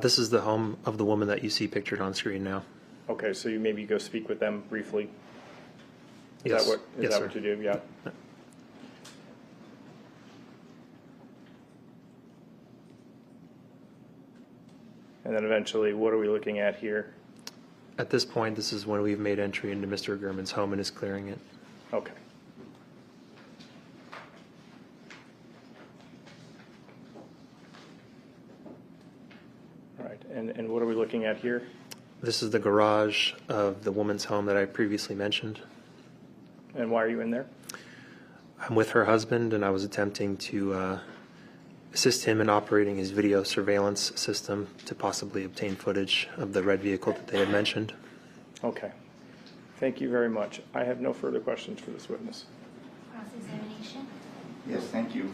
This is the home of the woman that you see pictured on screen now. Okay, so you maybe go speak with them briefly. Is Yes. that what, is Yes, that sir. what you do? Yeah. And then eventually, what are we looking at here? At this point, this is when we've made entry into Mr. Gurman's home and is clearing it. Okay. All right, and what are we looking at here? This is the garage of the woman's home that I previously mentioned. And why are you in there? I'm with her husband, and I was attempting to assist him in operating his video surveillance system to possibly obtain footage of the red vehicle that they had mentioned. Okay. Thank you very much. I have no further questions for this witness. Cross-examination? Yes, thank you.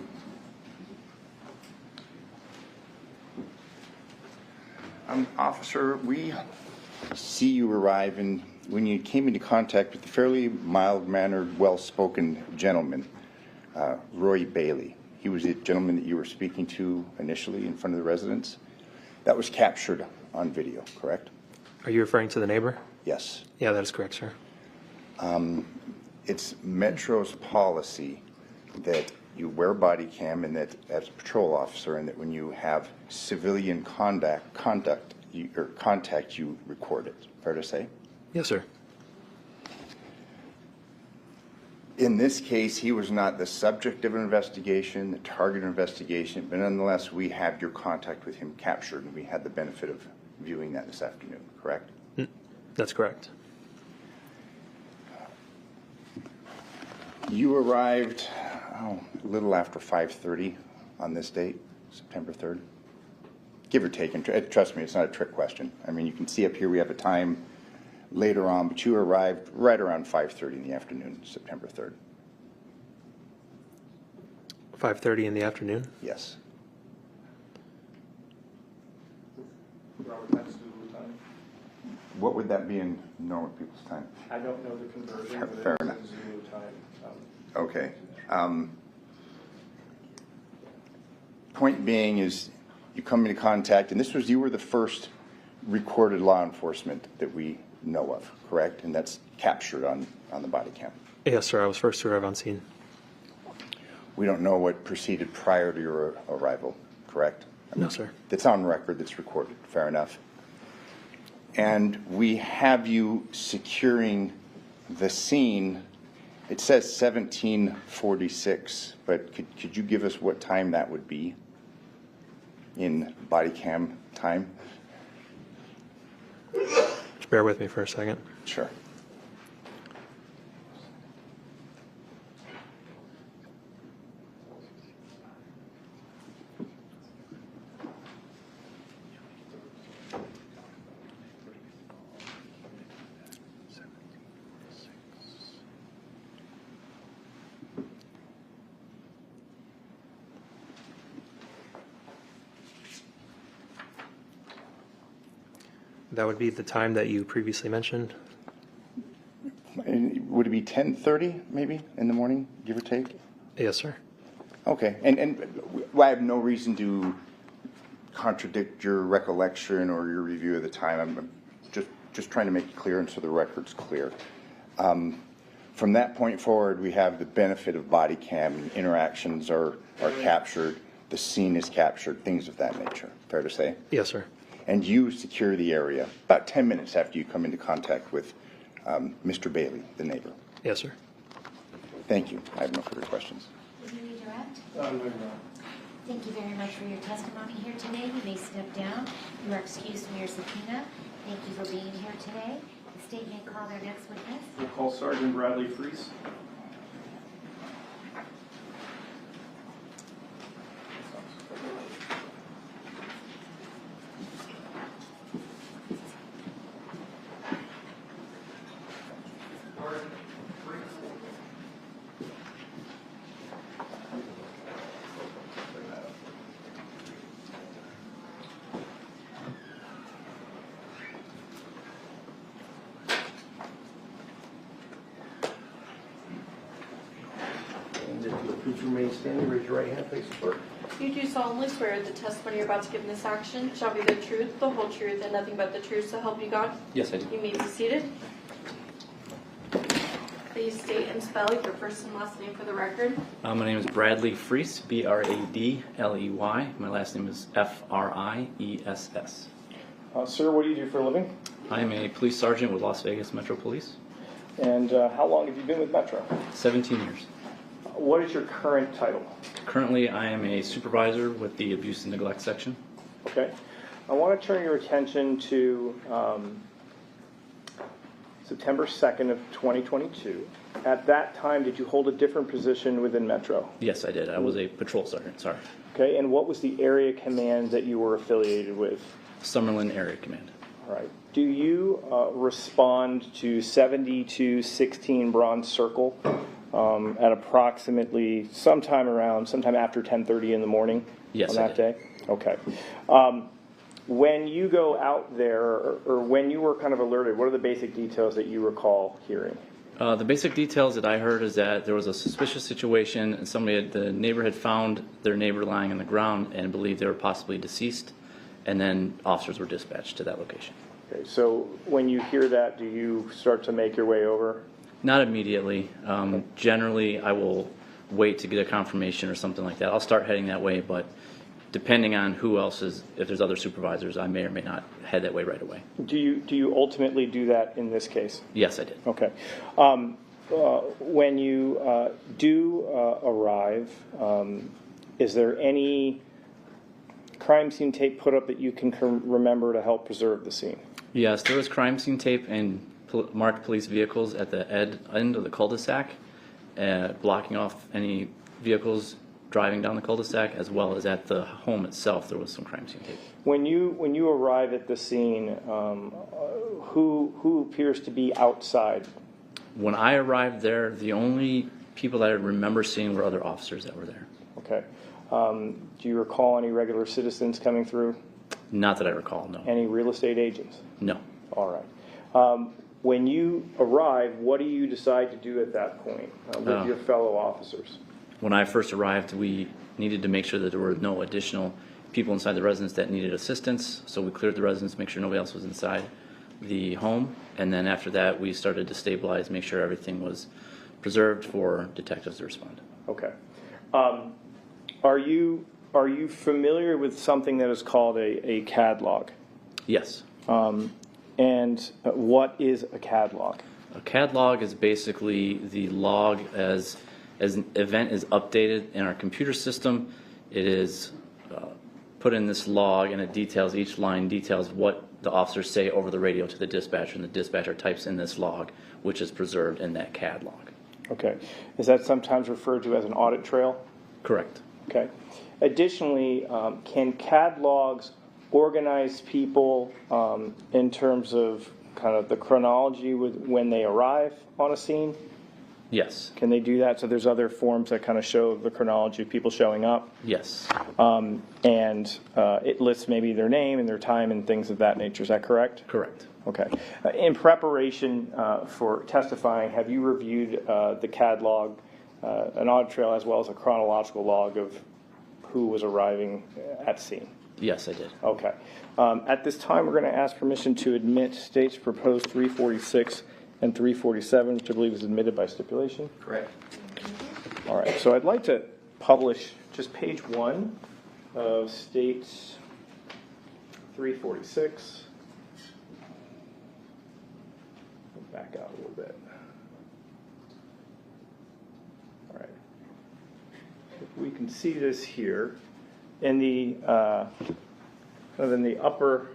Officer, we see you arrive, and when you came into contact with the fairly mild-mannered, well-spoken gentleman, Roy Bailey. He was the gentleman that you were speaking to initially in front of the residence. That was captured on video, correct? Are you referring to the neighbor? Yes. Yeah, that is correct, sir. It's Metro's policy that you wear body cam, and that as a patrol officer, and that when you have civilian contact, you record it. Fair to say? Yes, sir. In this case, he was not the subject of an investigation, the target of an investigation, but nonetheless, we have your contact with him captured, and we had the benefit of viewing that this afternoon, correct? That's correct. You arrived a little after 5:30 on this date, September 3rd. Give or take, and trust me, it's not a trick question. I mean, you can see up here we have a time later on, but you arrived right around 5:30 in the afternoon, September 3rd. 5:30 in the afternoon? Yes. Robert, that's Zulu time. What would that be in normal people's time? I don't know the conversion, but Fair it is enough. in Zulu time. Okay. Point being is you come into contact, and you were the first recorded law enforcement that we know of, correct? And that's captured on the body cam. Yes, sir. I was first to arrive on scene. We don't know what proceeded prior to your arrival, correct? No, sir. That's on record, that's recorded, fair enough. And we have you securing the scene. It says 17:46, but could you give us what time that would be in body cam time? Just bear with me for a second. Sure. That would be the time that you previously mentioned. And would it be 10:30 maybe in the morning, give or take? Yes, sir. Okay, and well, I have no reason to contradict your recollection or your review of the time. I'm just trying to make it clear and so the record's clear. From that point forward, we have the benefit of body cam. Interactions are captured, the scene is captured, things of that nature. Fair to say? Yes, sir. And you secure the area about 10 minutes after you come into contact with Mr. Bailey, the neighbor. Yes, sir. Thank you. I have no further questions. Did you redirect? No, no. Thank you very much for your testimony here today. You may step down. You are excused from your subpoena. Thank you for being here today. The state may call their next witness. We'll call Sergeant Bradley Freese. And if you'll please remain standing, raise your right hand, face the clerk. You do solemnly swear the testimony you're about to give in this action shall be the truth, the whole truth, and nothing but the truth, so help you God? Yes, I do. You may be seated. Please state and spell your first and last name for the record. My name is Bradley Freese, Bradley. My last name is Friess. Sir, what do you do for a living? I am a police sergeant with Las Vegas Metro Police. And how long have you been with Metro? 17 years. What is your current title? Currently, I am a supervisor with the abuse and neglect section. Okay. I want to turn your attention to September 2nd of 2022. At that time, did you hold a different position within Metro? Yes, I did. I was a patrol sergeant, sorry. Okay, and what was the area command that you were affiliated with? Summerlin Area Command. All right. Do you respond to 7216 Bronze Circle at approximately sometime after 10:30 in the morning? Yes, on I that did. day? Okay. When you go out there, or when you were kind of alerted, what are the basic details that you recall hearing? The basic details that I heard is that there was a suspicious situation and the neighbor had found their neighbor lying on the ground and believed they were possibly deceased, and then officers were dispatched to that location. Okay, so when you hear that, do you start to make your way over? Not immediately. Generally, I will wait to get a confirmation or something like that. I'll start heading that way, but depending on who else is, if there's other supervisors, I may or may not head that way right away. Do you ultimately do that in this case? Yes, I did. Okay. When you do arrive, is there any crime scene tape put up that you can remember to help preserve the scene? Yes, there was crime scene tape and marked police vehicles at the end of the cul-de-sac, blocking off any vehicles driving down the cul-de-sac, as well as at the home itself there was some crime scene tape. When you arrive at the scene, who appears to be outside? When I arrived there, the only people that I remember seeing were other officers that were there. Okay. Do you recall any regular citizens coming through? Not that I recall, no. Any real estate agents? No. All right. When you arrive, what do you decide to do at that point with your fellow officers? When I first arrived, we needed to make sure that there were no additional people inside the residence that needed assistance, so we cleared the residence, make sure nobody else was inside the home, and then after that we started to stabilize, make sure everything was preserved for detectives to respond. Okay. Are you familiar with something that is called a CAD log? Yes. And what is a CAD log? A CAD log is basically the log as an event is updated in our computer system. It is put in this log, and it details, each line details what the officers say over the radio to the dispatcher, and the dispatcher types in this log, which is preserved in that CAD log. Okay. Is that sometimes referred to as an audit trail? Correct. Okay. Additionally, can CAD logs organize people in terms of kind of the chronology when they arrive on a scene? Yes. Can they do that? So there's other forms that kind of show the chronology of people showing up? Yes. And it lists maybe their name and their time and things of that nature. Is that correct? Correct. Okay. In preparation for testifying, have you reviewed the CAD log an audit trail as well as a chronological log of who was arriving at scene? Yes, I did. Okay. At this time, we're going to ask permission to admit states proposed 346 and 347, which I believe is admitted by stipulation. Correct. All right, so I'd like to publish just page 1 of states 346. Back out a little bit. All right. If we can see this here, in the upper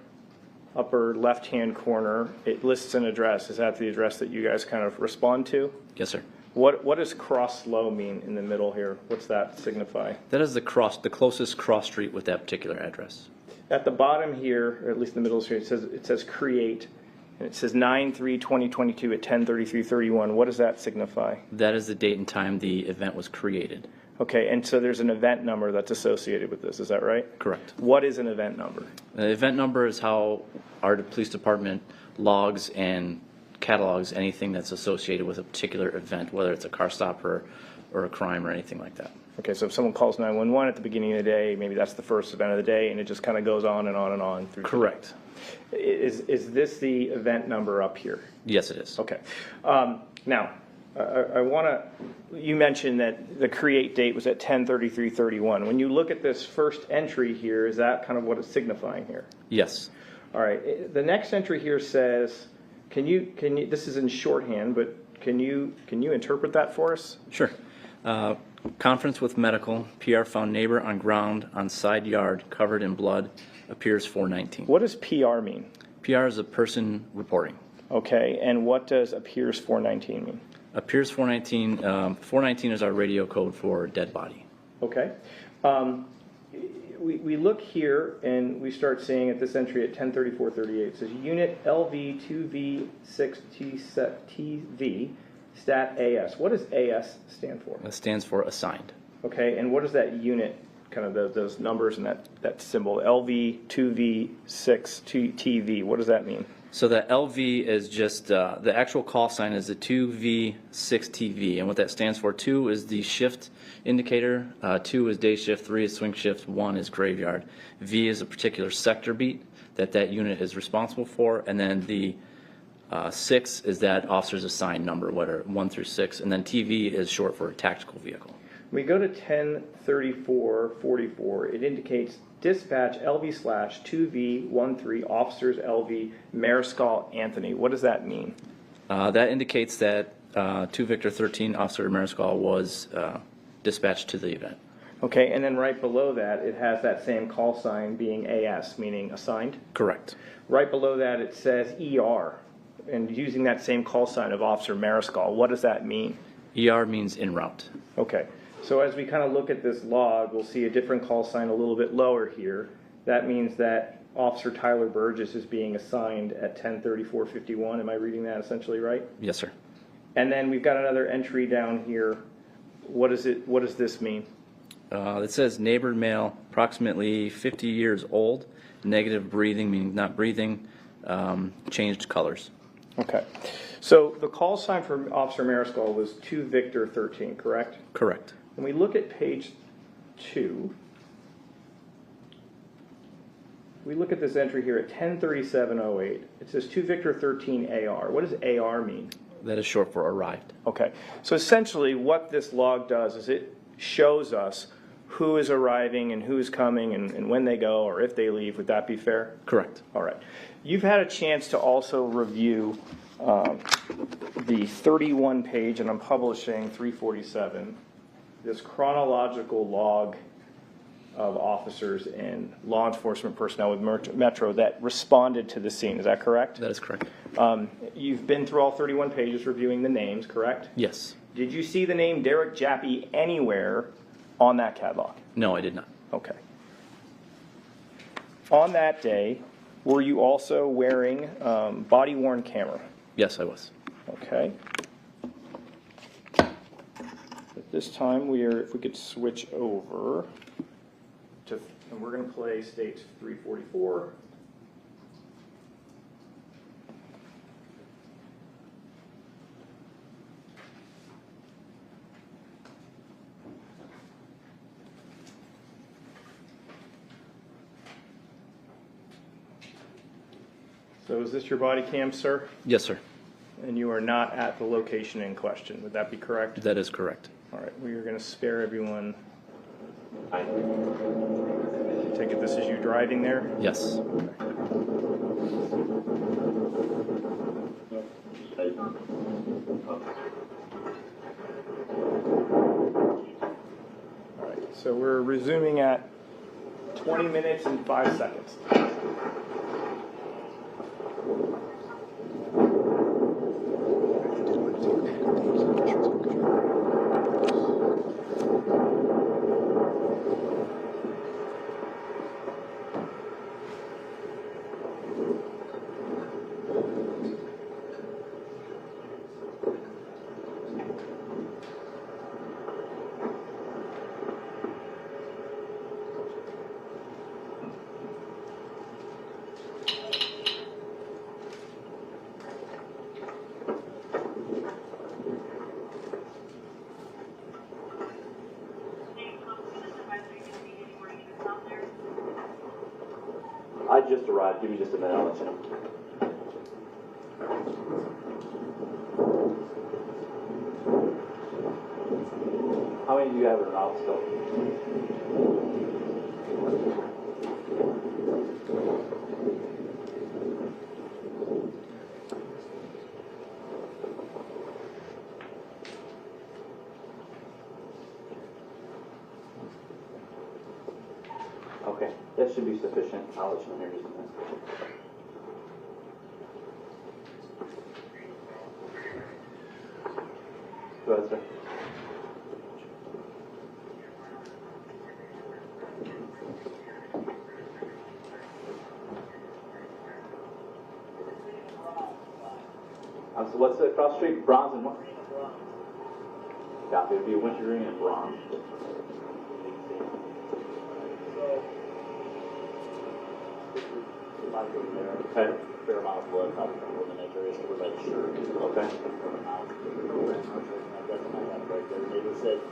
left-hand corner, it lists an address. Is that the address that you guys kind of respond to? Yes, sir. What does cross low mean in the middle here? What's that signify? That is the closest cross street with that particular address. At the bottom here, or at least in the middle here, it says create, and it says 9/3/2022 at 10:33:31. What does that signify? That is the date and time the event was created. Okay, and so there's an event number that's associated with this. Is that right? Correct. What is an event number? The event number is how our police department logs and catalogs anything that's associated with a particular event, whether it's a car stop or a crime or anything like that. Okay, so if someone calls 911 at the beginning of the day, maybe that's the first event of the day, and it just kind of goes on and on and on through. Correct. Is this the event number up here? Yes, it is. Okay. Now, I want to. You mentioned that the create date was at 10:33:31. When you look at this first entry here, is that kind of what it's signifying here? Yes. All right. The next entry here says, can you? This is in shorthand, but can you interpret that for us? Sure. Conference with medical. PR found neighbor on ground on side yard covered in blood. Appears 419. What does PR mean? PR is a person reporting. Okay. And what does appears 419 mean? Appears 419. 419 is our radio code for dead body. Okay. We look here and we start seeing at this entry at 10:34:38. It says unit LV2V6TV stat AS. What does AS stand for? That stands for assigned. Okay, and what does that unit, kind of those numbers and that symbol, LV2V6TV, what does that mean? So the LV is just, the actual call sign is the 2V6TV, and what that stands for, 2 is the shift indicator, 2 is day shift, 3 is swing shift, 1 is graveyard. V is a particular sector beat that unit is responsible for, and then the 6 is that officer's assigned number, whether 1 through 6, and then TV is short for a tactical vehicle. When we go to 10:34:44, it indicates dispatch LV/2V13 officers LV Mariscal Anthony. What does that mean? That indicates that 2 Victor 13 Officer Mariscal was dispatched to the event. Okay, and then right below that, it has that same call sign being AS, meaning assigned? Correct. Right below that, it says ER, and using that same call sign of Officer Mariscal. What does that mean? ER means en route. Okay, so as we kind of look at this log, we'll see a different call sign a little bit lower here. That means that Officer Tyler Burgess is being assigned at 10:34:51. Am I reading that essentially right? Yes, sir. And then we've got another entry down here. What does this mean? It says neighbor male, approximately 50 years old, negative breathing, meaning not breathing, changed colors. Okay. So the call sign for Officer Mariscal was 2 Victor 13, correct? Correct. When we look at page 2, we look at this entry here at 10:37:08. It says 2 Victor 13 AR. What does AR mean? That is short for arrived. Okay. So essentially what this log does is it shows us who is arriving and who is coming and when they go or if they leave. Would that be fair? Correct. All right. You've had a chance to also review the 31-page, and I'm publishing 347, this chronological log of officers and law enforcement personnel with Metro that responded to the scene. Is that correct? That is correct. You've been through all 31 pages reviewing the names, correct? Yes. Did you see the name Derek Jappy anywhere on that catalog? No, I did not. Okay. On that day, were you also wearing body-worn camera? Yes, I was. Okay. At this time, if we could switch over to, and we're going to play state 344. So is this your body cam, sir? Yes, sir. And you are not at the location in question, would that be correct? That is correct. All right, we are going to spare everyone. I take it this is you driving there? Yes. All right, so we're resuming at 20 minutes and 5 seconds. I just arrived. Give me just a minute. I'll let you know. How many do you have in an office still? Okay, that should be sufficient. I'll let you know here in just a minute. Go ahead, sir. So what's the cross street? Bronze and what? Copy. It would be a wintergreen and bronze. Okay. Fair amount of blood probably from the nature is over by the shirt. Okay. Neighbor said,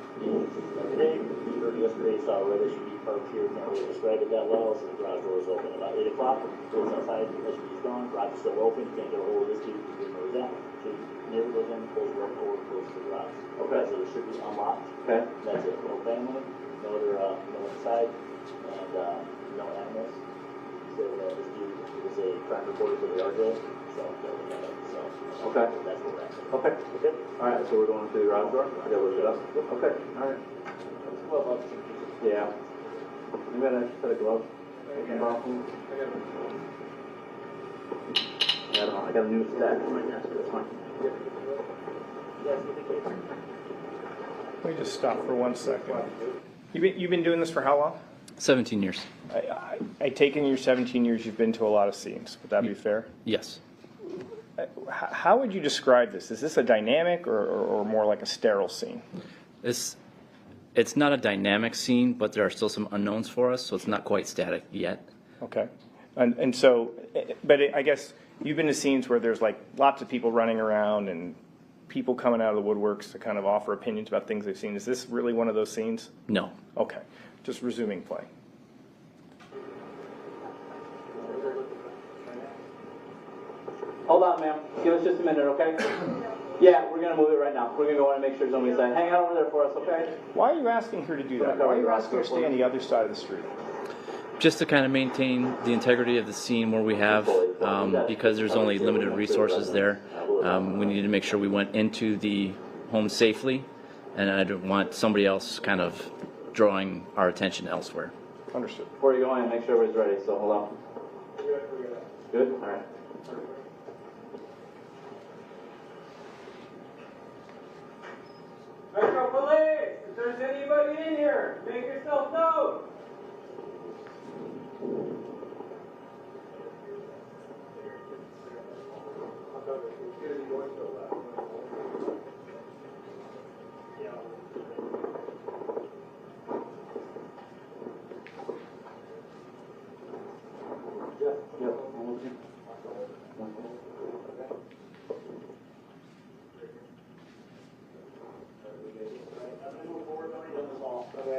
every day, you heard yesterday, saw a red SUV parked here, can't really describe it that well, so the garage door is open. About 8 o'clock, goes outside, the SUV's gone, garage is still open, can't get a hold of this dude, he didn't know where he's at. So neighbor goes in, pulls the door forward, closes the garage. Okay. So it should be unlocked. Okay. That's it. No family, no other, no inside, and no animals. So this dude was a crime reporter for the yard bill, so that was that up. So okay. That's where we're at. Okay. Okay. All right. So we're going to the garage door. I gotta look it up. Okay. All right. Well, yeah. You got an extra set of gloves? Okay. I got a new stack on my desk. That's fine. Let me just stop for 1 second. You've been doing this for how long? 17 years. I take in your 17 years you've been to a lot of scenes. Would that be fair? Yes. How would you describe this? Is this a dynamic or more like a sterile scene? It's not a dynamic scene, but there are still some unknowns for us, so it's not quite static yet. Okay. And so, but I guess you've been to scenes where there's like lots of people running around and people coming out of the woodworks to kind of offer opinions about things they've seen. Is this really one of those scenes? No. Okay. Just resuming play. Hold on, ma'am. Give us just a minute, okay? Yeah, we're going to move it right now. We're going to go in and make sure nobody's inside. Hang out over there for us, okay? Why are you asking her to do that? Why are you asking her to stay on the other side of the street? Just to kind of maintain the integrity of the scene where we have, because there's only limited resources there, we needed to make sure we went into the home safely, and I don't want somebody else kind of drawing our attention elsewhere. Understood. Before you go in, make sure everybody's ready, so hold on. Good? All right. Metro Police, if there's anybody in here, make yourself known.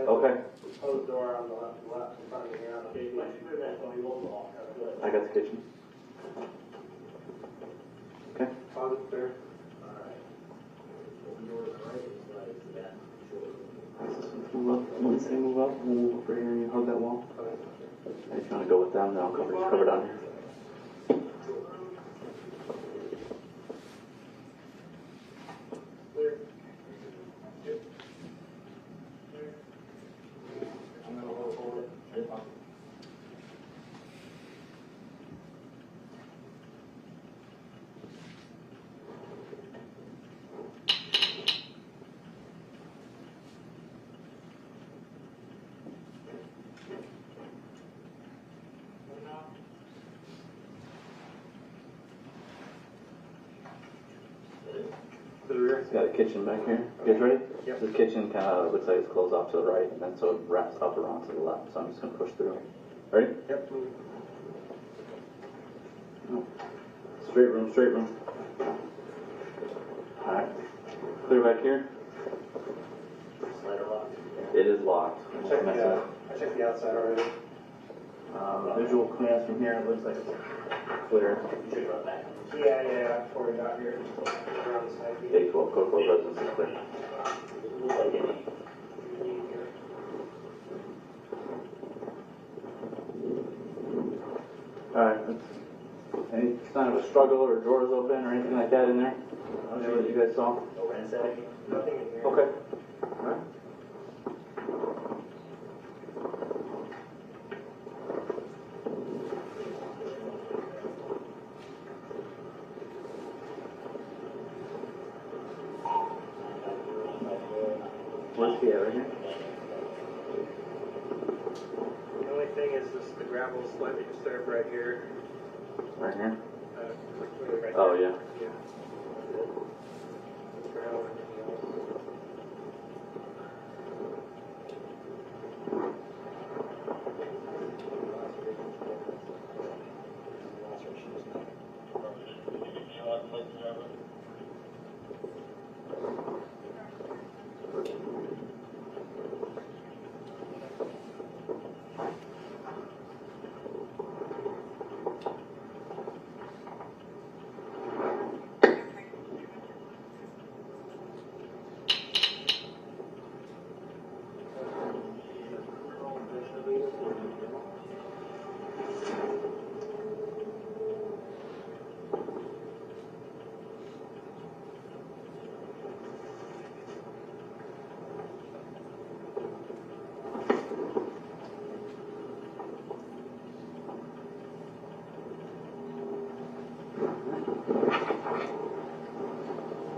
Okay. Closed door on the left in front of me here on the gate. I got the kitchen. sir. Move up. When you say move up, we'll move over here and you hug that wall. If you want to go with them, then I'll cover down here. It's got a kitchen back here. You guys ready? Yep. The kitchen kind of looks like it's closed off to the right, and then so it wraps up around to the left. So I'm just going to push through. Ready? Yep. Straight room, straight room. All right. Clear back here. Slider locked. It is locked. I checked the outside already. Visual clearance from here. It looks like it's clear. Yeah, before we got here. Around the side. Day 12, code 4 residence is clear. Alright, any sign of a struggle or drawers open or anything like that in there? I'll see what you guys saw. No ransacking. Nothing in here. Okay. Alright. Where's the right here? The only thing is the gravel is slightly disturbed right here. Right here? Right Oh, there. yeah. Yeah. Gravel, anything else?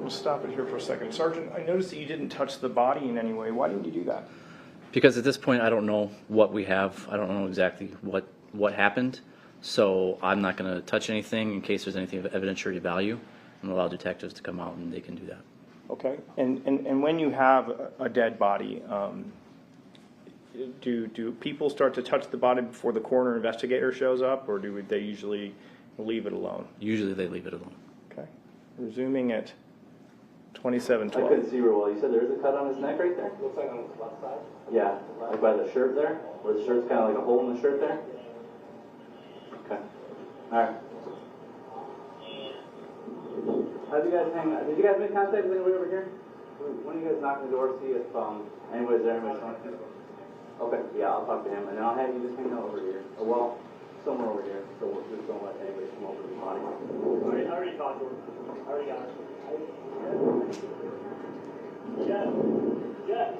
We'll stop it here for a second. Sergeant, I noticed that you didn't touch the body in any way. Why didn't you do that? Because at this point, I don't know what we have. I don't know exactly what happened. So I'm not going to touch anything in case there's anything of evidentiary value. I'm going to allow detectives to come out and they can do that. Okay. And when you have a dead body, do people start to touch the body before the coroner investigator shows up, or do they usually leave it alone? Usually they leave it alone. Okay. Resuming at I 2712. couldn't see real well. You said there is a cut on his neck right there? Looks like on the left side. Yeah, like by the shirt there, where the shirt's kind of like a hole in the shirt there? Okay. Alright. How'd you guys hang out? Did you guys make contact with anybody over here? When you guys knock on the door, see if anybody's there, anybody's talking to you? Okay, yeah, I'll talk to him, and then I'll have you just hang out over here. Oh, well, somewhere over here, so we'll just don't let anybody come over the body. I already talked to her. I already got her. Jeff.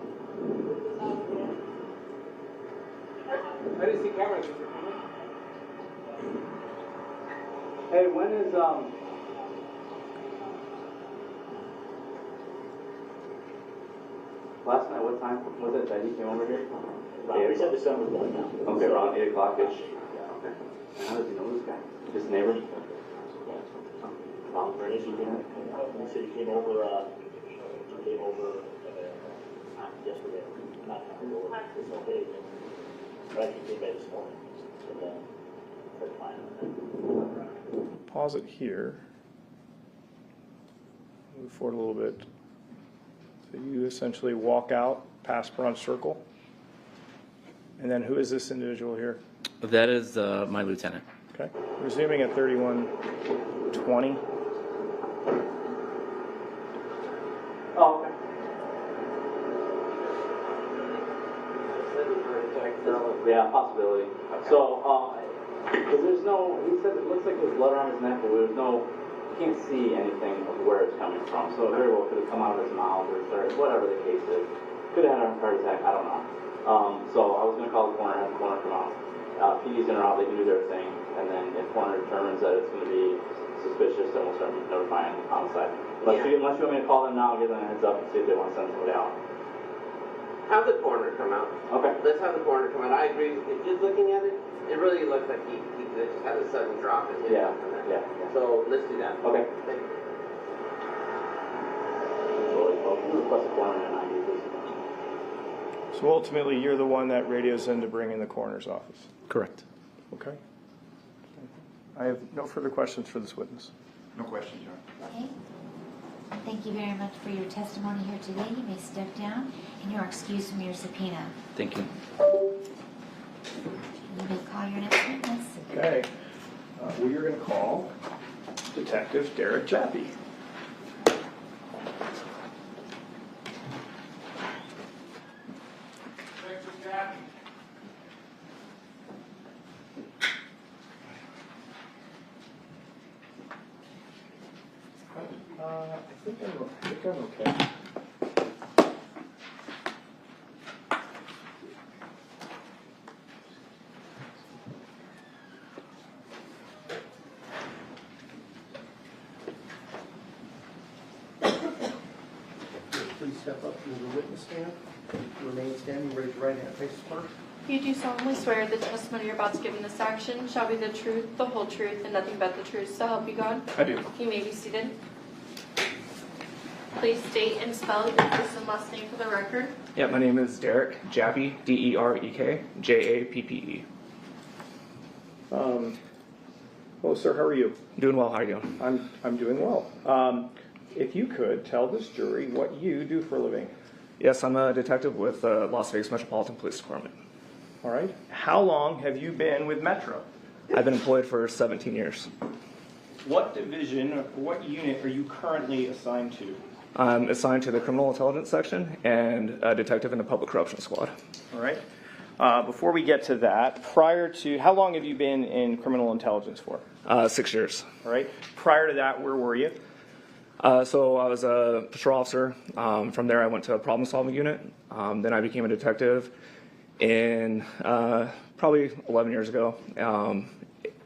I didn't see cameras. Hey, when is, last night, what time was it that he came over here? We said the sun was going down. Okay, around 8 o'clock-ish? Yeah, okay. How does he know this guy? His neighbor? Bernice, he said he came over, yesterday, not over, it's okay. But I came by this morning, and then, started fine. Pause it here. Move forward a little bit. So you essentially walk out past Brunch Circle. And then who is this individual here? That is my lieutenant. Okay. Resuming at 3120. Oh, okay. Yeah, possibility. So, because there's no, he said it looks like there's blood around his neck, but there's no, you can't see anything of where it's coming from. So it very well could have come out of his mouth or whatever the case is. Could have had a heart attack, I don't know. So I was going to call the coroner, have the coroner come out. PD's in or out, they can do their thing, and then if coroner determines that it's going to be suspicious, then we'll start notifying homicide. Unless you want me to call them now, give them a heads up and see if they want to send somebody out. Have the coroner come out. Okay. Let's have the coroner come out. I agree. Just looking at it, it really looks like he just had a sudden drop in his Yeah. So let's do that. Okay. Thank you. Request a coroner and I do this. So ultimately, you're the one that radios in to bring in the coroner's office? Correct. Okay. I have no further questions for this witness. No questions, Your Honor. Okay. Thank you very much for your testimony here today. You may step down, and you are excused from your subpoena. Thank you. You may call your next witness. Okay. We are going to call Detective Derek Jappy. I think I'm okay. Please step up to the witness stand. Remain standing, raise your right hand, face the clerk. You do solemnly swear the testimony you're about to give in this action shall be the truth, the whole truth, and nothing but the truth, so help you God? I do. You may be seated. Please state and spell your first and last name for the record. Yeah, my name is Derek Jappy, D-E-R-E-K, J-A-P-P-E. Hello, sir. How are you? Doing well. How are you doing? I'm doing well. If you could tell this jury what you do for a living. Yes, I'm a detective with the Las Vegas Metropolitan Police Department. All right. How long have you been with Metro? I've been employed for 17 years. What division or what unit are you currently assigned to? I'm assigned to the Criminal Intelligence Section and a detective in the Public Corruption Squad. All right. Before we get to that, how long have you been in criminal intelligence for? 6 years. All right. Prior to that, where were you? So I was a patrol officer. From there, I went to a problem-solving unit. Then I became a detective in probably 11 years ago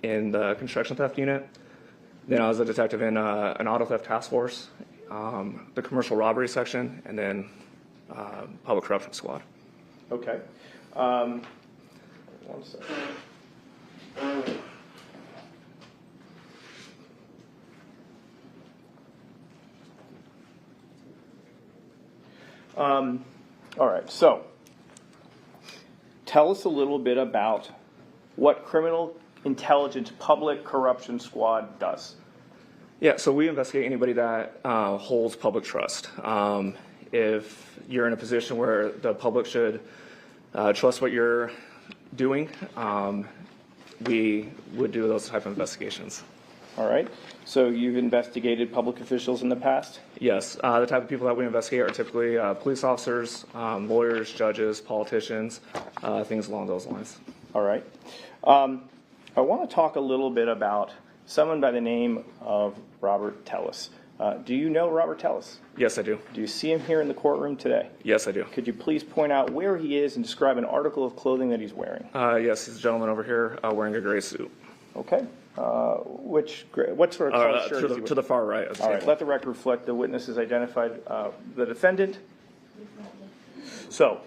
in the construction theft unit. Then I was a detective in an auto theft task force, the commercial robbery section, and then public corruption squad. Okay. One second. All right, so tell us a little bit about what Criminal Intelligence Public Corruption Squad does. Yeah, so we investigate anybody that holds public trust. If you're in a position where the public should trust what you're doing, we would do those type of investigations. All right. So you've investigated public officials in the past? Yes. The type of people that we investigate are typically police officers, lawyers, judges, politicians, things along those lines. All right. I want to talk a little bit about someone by the name of Robert Tellis. Do you know Robert Tellis? Yes, I do. Do you see him here in the courtroom today? Yes, I do. Could you please point out where he is and describe an article of clothing that he's wearing? Yes, he's a gentleman over here wearing a gray suit. Okay. What sort of color shirt is he wearing? To the far right. All right. Let the record reflect the witness has identified the defendant. So,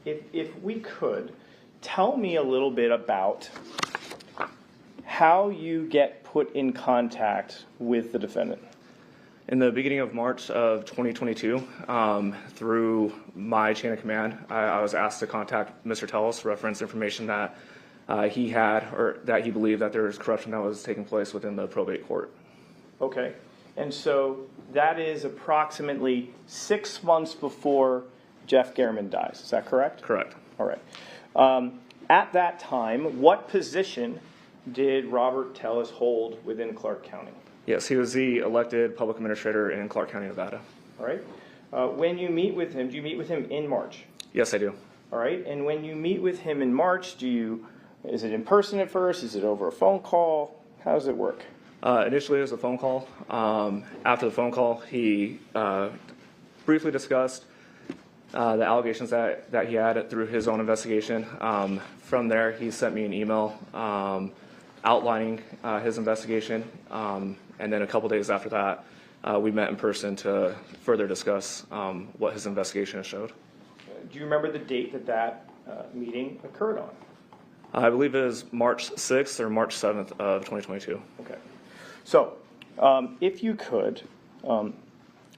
if we could, tell me a little bit about how you get put in contact with the defendant. In the beginning of March of 2022, through my chain of command, I was asked to contact Mr. Tellis, reference information that he had, or that he believed that there was corruption that was taking place within the probate court. Okay. And so that is approximately 6 months before Jeff Gehrman dies. Is that correct? Correct. All right. At that time, what position did Robert Tellis hold within Clark County? Yes, he was the elected public administrator in Clark County, Nevada. All right. When you meet with him, do you meet with him in March? Yes, I do. All right. And when you meet with him in March, is it in person at first? Is it over a phone call? How does it work? Initially, it was a phone call. After the phone call, he briefly discussed the allegations that he had through his own investigation. From there, he sent me an email outlining his investigation. And then a couple days after that, we met in person to further discuss what his investigation showed. Do you remember the date that meeting occurred on? I believe it was March 6th or March 7th of 2022. Okay. So, if you could,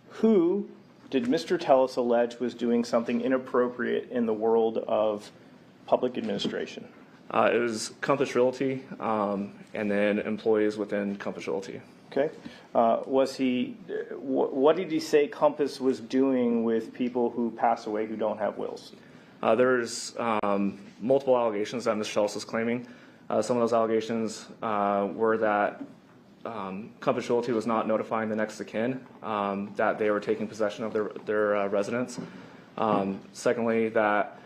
who did Mr. Tellis allege was doing something inappropriate in the world of public administration? It was Compass Realty and then employees within Compass Realty. Okay. What did he say Compass was doing with people who pass away who don't have wills? There's multiple allegations that Mr. Tellis is claiming. Some of those allegations were that Compass Realty was not notifying the next of kin that they were taking possession of their residence. Secondly, that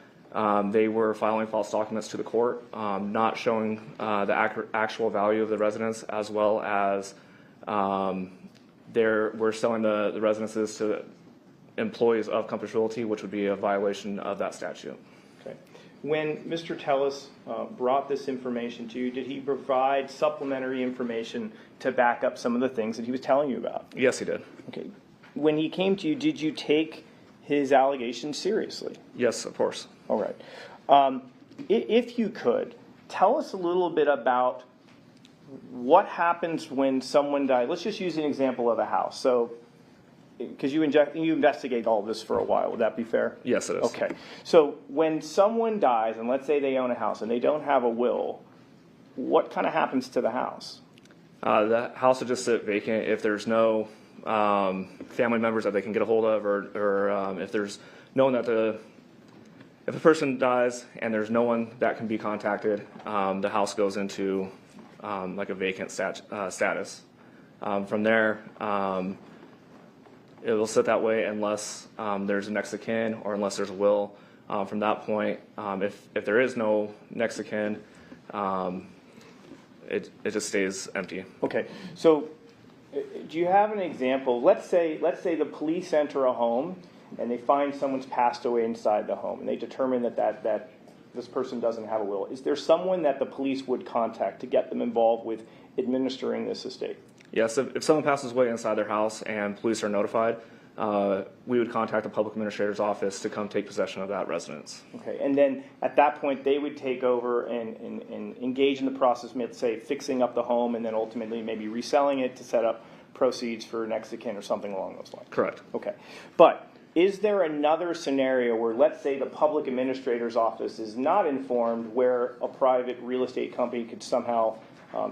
they were filing false documents to the court, not showing the actual value of the residence, as well as we're selling the residences to employees of Compass Realty, which would be a violation of that statute. Okay. When Mr. Tellis brought this information to you, did he provide supplementary information to back up some of the things that he was telling you about? Yes, he did. Okay. When he came to you, did you take his allegations seriously? Yes, of course. All right. If you could, tell us a little bit about what happens when someone dies. Let's just use an example of a house. So, because you investigate all this for a while, would that be fair? Yes, it is. Okay. So when someone dies, and let's say they own a house and they don't have a will, what kind of happens to the house? The house will just sit vacant if there's no family members that they can get a hold of, or if there's no one if a person dies and there's no one that can be contacted, the house goes into like a vacant status. From there, it will sit that way unless there's a next of kin or unless there's a will. From that point, if there is no next of kin, it just stays empty. Okay. So do you have an example? Let's say the police enter a home and they find someone's passed away inside the home, and they determine that this person doesn't have a will. Is there someone that the police would contact to get them involved with administering this estate? Yes, if someone passes away inside their house and police are notified, we would contact the public administrator's office to come take possession of that residence. Okay, and then at that point they would take over and engage in the process, let's say fixing up the home, and then ultimately maybe reselling it to set up proceeds for next of kin or something along those lines. Correct. Okay, but is there another scenario where, let's say, the public administrator's office is not informed, where a private real estate company could somehow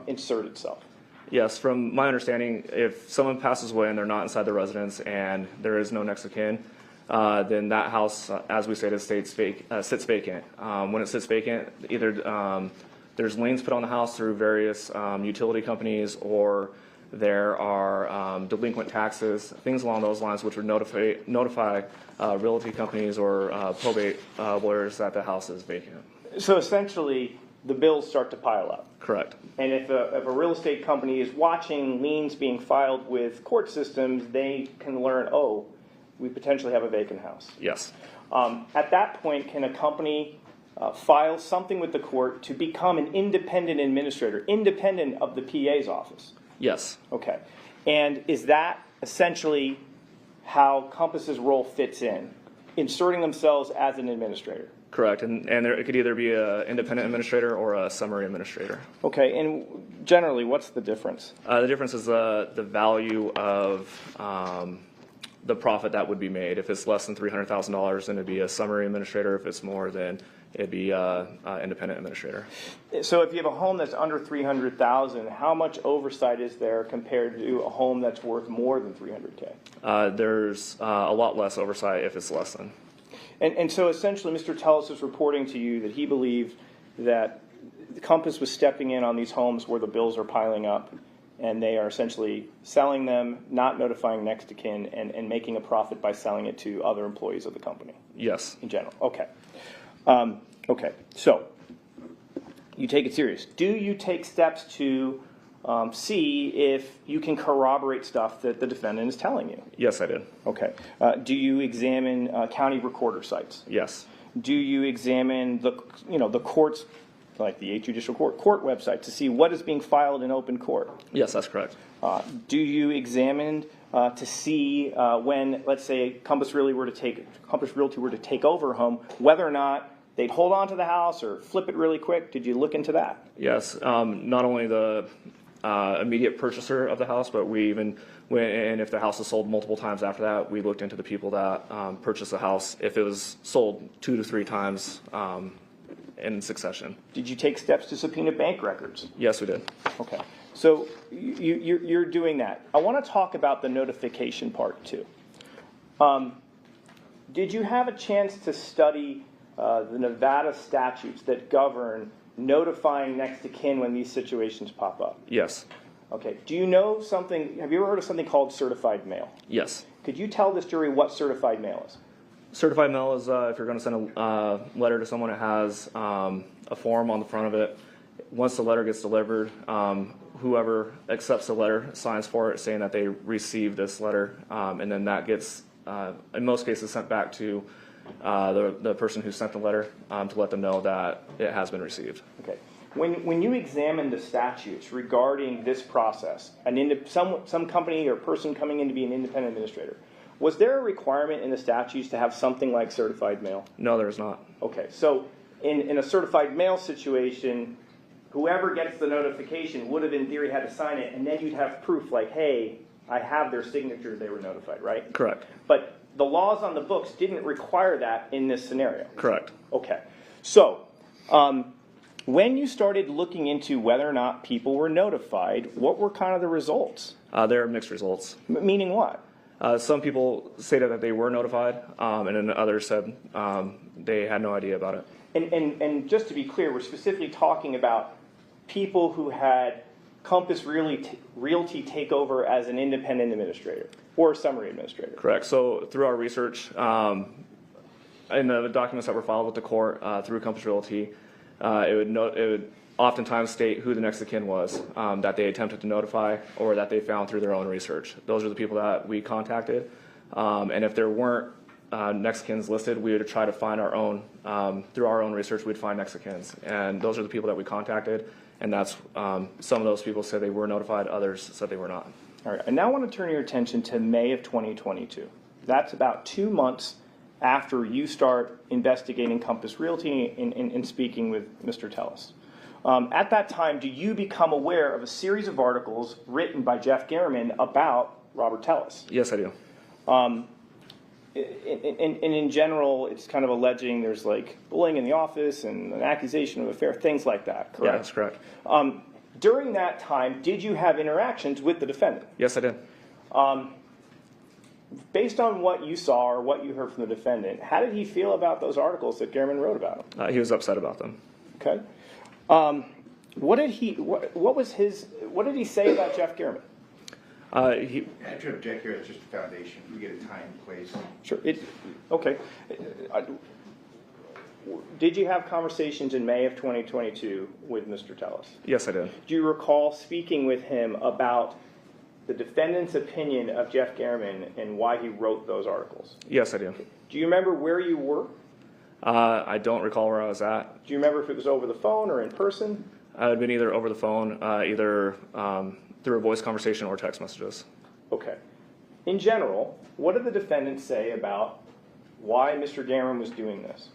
insert itself? Yes, from my understanding, if someone passes away and they're not inside the residence and there is no next of kin, then that house, as we stated, sits vacant. When it sits vacant, either there's liens put on the house through various utility companies, or there are delinquent taxes, things along those lines, which would notify realty companies or probate lawyers that the house is vacant. So essentially, the bills start to pile up. Correct. And if a real estate company is watching liens being filed with court systems, they can learn, oh, we potentially have a vacant house. Yes. At that point, can a company file something with the court to become an independent administrator, independent of the PA's office? Yes. Okay. And is that essentially how Compass's role fits in, inserting themselves as an administrator? Correct. And it could either be an independent administrator or a summary administrator. Okay. And generally, what's the difference? The difference is the value of the profit that would be made. If it's less than $300,000, then it'd be a summary administrator. If it's more, then it'd be an independent administrator. So if you have a home that's under $300,000, how much oversight is there compared to a home that's worth more than $300K? There's a lot less oversight if it's less than. And so essentially, Mr. Tellis is reporting to you that he believed that Compass was stepping in on these homes where the bills are piling up and they are essentially selling them, not notifying next of kin, and making a profit by selling it to other employees of the company. Yes. In general. Okay. Okay. So you take it serious. Do you take steps to see if you can corroborate stuff that the defendant is telling you? Yes, I did. Okay. Do you examine county recorder sites? Yes. Do you examine the courts, like the 8th Judicial Court website, to see what is being filed in open court? Yes, that's correct. Do you examine to see when, let's say, Compass Realty were to take over a home, whether or not they'd hold on to the house or flip it really quick? Did you look into that? Yes. Not only the immediate purchaser of the house, but we even went, and if the house is sold multiple times after that, we looked into the people that purchased the house if it was sold 2 to 3 times in succession. Did you take steps to subpoena bank records? Yes, we did. Okay. So you're doing that. I want to talk about the notification part too. Did you have a chance to study the Nevada statutes that govern notifying next of kin when these situations pop up? Yes. Okay. Do you know something? Have you ever heard of something called certified mail? Yes. Could you tell this jury what certified mail is? Certified mail is if you're going to send a letter to someone, it has a form on the front of it. Once the letter gets delivered, whoever accepts the letter signs for it, saying that they received this letter, and then that gets, in most cases, sent back to the person who sent the letter to let them know that it has been received. Okay. When you examine the statutes regarding this process, some company or person coming in to be an independent administrator, was there a requirement in the statutes to have something like certified mail? No, there is not. Okay. So in a certified mail situation, whoever gets the notification would have, in theory, had to sign it, and then you'd have proof like, hey, I have their signature, they were notified, right? Correct. But the laws on the books didn't require that in this scenario. Correct. Okay. So when you started looking into whether or not people were notified, what were kind of the results? There are mixed results. Meaning what? Some people stated that they were notified, and then others said they had no idea about it. And just to be clear, we're specifically talking about people who had Compass Realty take over as an independent administrator or a summary administrator. Correct. So through our research, in the documents that were filed with the court through Compass Realty, it would oftentimes state who the next of kin was that they attempted to notify or that they found through their own research. Those are the people that we contacted. And if there weren't next of kins listed, we would try to find our own, through our own research, we'd find next of kins. And those are the people that we contacted. And that's, some of those people said they were notified, others said they were not. All right. I now want to turn your attention to May of 2022. That's about 2 months after you start investigating Compass Realty and speaking with Mr. Tellis. At that time, do you become aware of a series of articles written by Jeff Garriman about Robert Tellis? Yes, I do. And in general, it's kind of alleging there's like bullying in the office and an accusation of affair, things like that, correct? Yeah, that's correct. During that time, did you have interactions with the defendant? Yes, I did. Based on what you saw or what you heard from the defendant, how did he feel about those articles that Garriman wrote about him? He was upset about them. Okay. What did he say about Jeff Garriman? I have to object here. It's just a foundation. We get a time and place. Sure. Okay. Did you have conversations in May of 2022 with Mr. Tellis? Yes, I did. Do you recall speaking with him about the defendant's opinion of Jeff Garriman and why he wrote those articles? Yes, I do. Do you remember where you were? I don't recall where I was at. Do you remember if it was over the phone or in person? It had been either over the phone, either through a voice conversation or text messages. Okay. In general, what did the defendant say about why Mr. Garriman was doing this?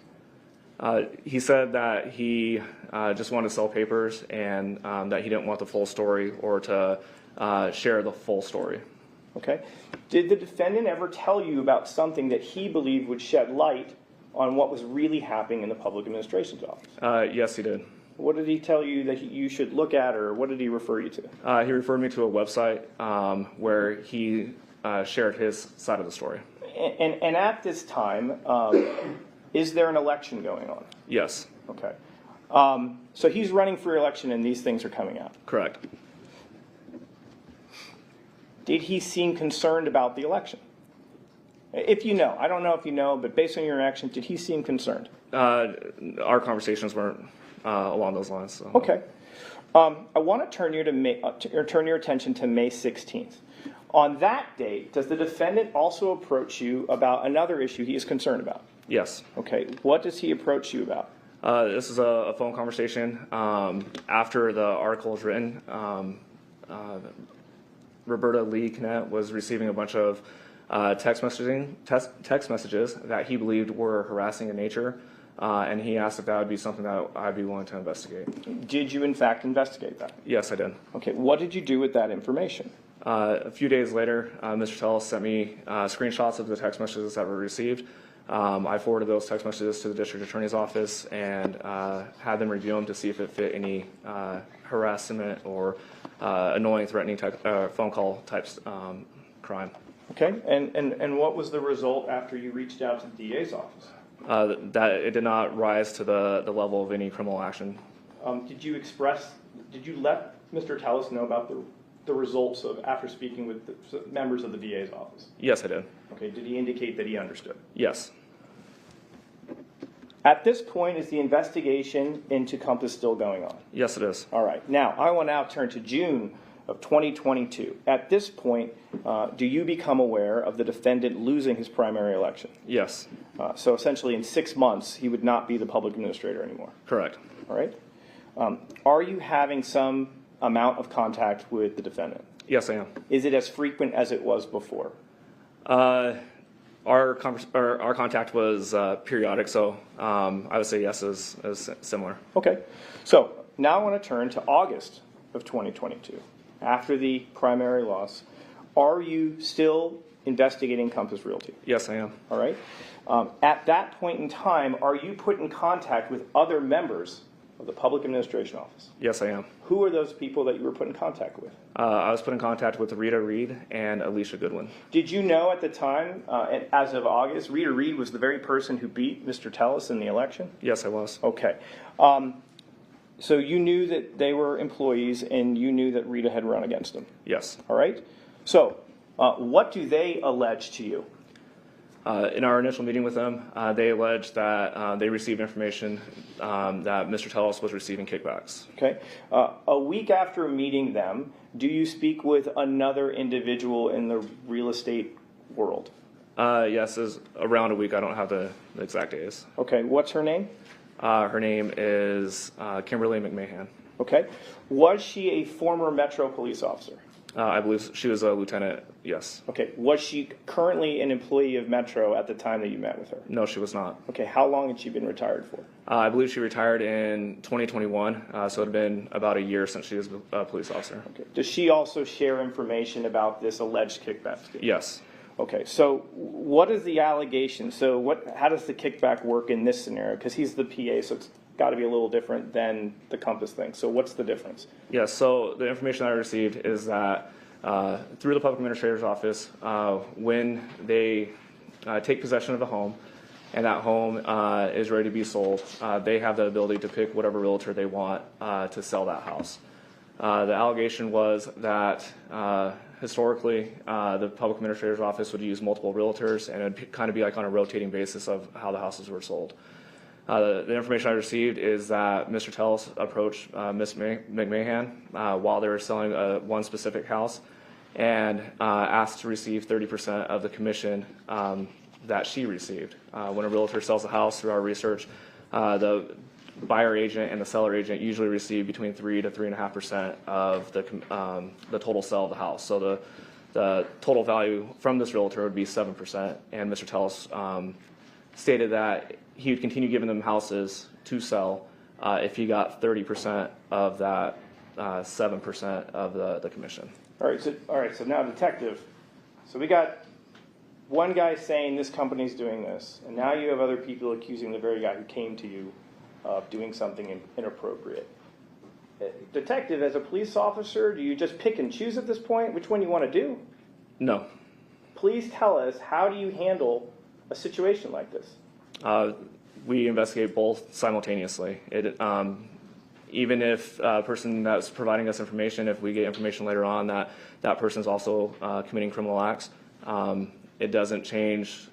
He said that he just wanted to sell papers and that he didn't want the full story or to share the full story. Okay. Did the defendant ever tell you about something that he believed would shed light on what was really happening in the public administration's office? Yes, he did. What did he tell you that you should look at, or what did he refer you to? He referred me to a website where he shared his side of the story. And at this time, is there an election going on? Yes. Okay. So he's running for election and these things are coming out. Correct. did he seem concerned about the election? If you know, I don't know if you know, but based on your reaction, did he seem concerned? Our conversations weren't along those lines. So. Okay. I want to turn your attention to May 16th. On that date, does the defendant also approach you about another issue he is concerned about? Yes. Okay. What does he approach you about? This is a phone conversation. After the article was written, Roberta Lee Kinnett was receiving a bunch of text messages that he believed were harassing in nature, and he asked if that would be something that I'd be willing to investigate. Did you, in fact, investigate that? Yes, I did. Okay. What did you do with that information? A few days later, Mr. Tellis sent me screenshots of the text messages that were received. I forwarded those text messages to the district attorney's office and had them review them to see if it fit any harassment or annoying, threatening type, phone call types crime. Okay, and what was the result after you reached out to the DA's office? That it did not rise to the level of any criminal action. Did you let Mr. Tellis know about the results of after speaking with the members of the DA's office? Yes, I did. Okay, did he indicate that he understood? Yes. At this point, is the investigation into Compass still going on? Yes, it is. All right. Now, I will now turn to June of 2022. At this point, do you become aware of the defendant losing his primary election? Yes. So essentially, in 6 months, he would not be the public administrator anymore. Correct. All right. Are you having some amount of contact with the defendant? Yes, I am. Is it as frequent as it was before? Our contact was periodic, so I would say yes is similar. Okay. So now I want to turn to August of 2022. After the primary loss, are you still investigating Compass Realty? Yes, I am. All right. At that point in time, are you put in contact with other members of the Public Administration Office? Yes, I am. Who are those people that you were put in contact with? I was put in contact with Rita Reed and Alicia Goodwin. Did you know at the time, as of August, Rita Reed was the very person who beat Mr. Tellis in the election? Yes, I was. Okay. So you knew that they were employees and you knew that Rita had run against them? Yes. All right. So what do they allege to you? In our initial meeting with them, they alleged that they received information that Mr. Tellis was receiving kickbacks. Okay. A week after meeting them, do you speak with another individual in the real estate world? Yes, it's around a week. I don't have the exact days. Okay. What's her name? Her name is Kimberly McMahon. Okay. Was she a former Metro police officer? I believe she was a lieutenant, yes. Okay. Was she currently an employee of Metro at the time that you met with her? No, she was not. Okay. How long had she been retired for? I believe she retired in 2021, so it had been about a year since she was a police officer. Okay. Does she also share information about this alleged kickback scheme? Yes. Okay. So what is the allegation? So how does the kickback work in this scenario? Because he's the PA, so it's got to be a little different than the Compass thing. So what's the difference? Yes, so the information I received is that through the public administrator's office, when they take possession of the home and that home is ready to be sold, they have the ability to pick whatever realtor they want to sell that house. The allegation was that historically the public administrator's office would use multiple realtors and it would kind of be like on a rotating basis of how the houses were sold. The information I received is that Mr. Tellis approached Ms. McMahon while they were selling one specific house and asked to receive 30% of the commission that she received. When a realtor sells a house, through our research, the buyer agent and the seller agent usually receive between 3 to 3.5% of the total sale of the house. So the total value from this realtor would be 7%, and Mr. Tellis stated that he would continue giving them houses to sell if he got 30% of that 7% of the commission. All right. So now, detective. So we got one guy saying this company's doing this, and now you have other people accusing the very guy who came to you of doing something inappropriate. Detective, as a police officer, do you just pick and choose at this point which one you want to do? No. Please tell us, how do you handle a situation like this? We investigate both simultaneously. even if a person that's providing us information, if we get information later on that that person's also committing criminal acts, it doesn't change.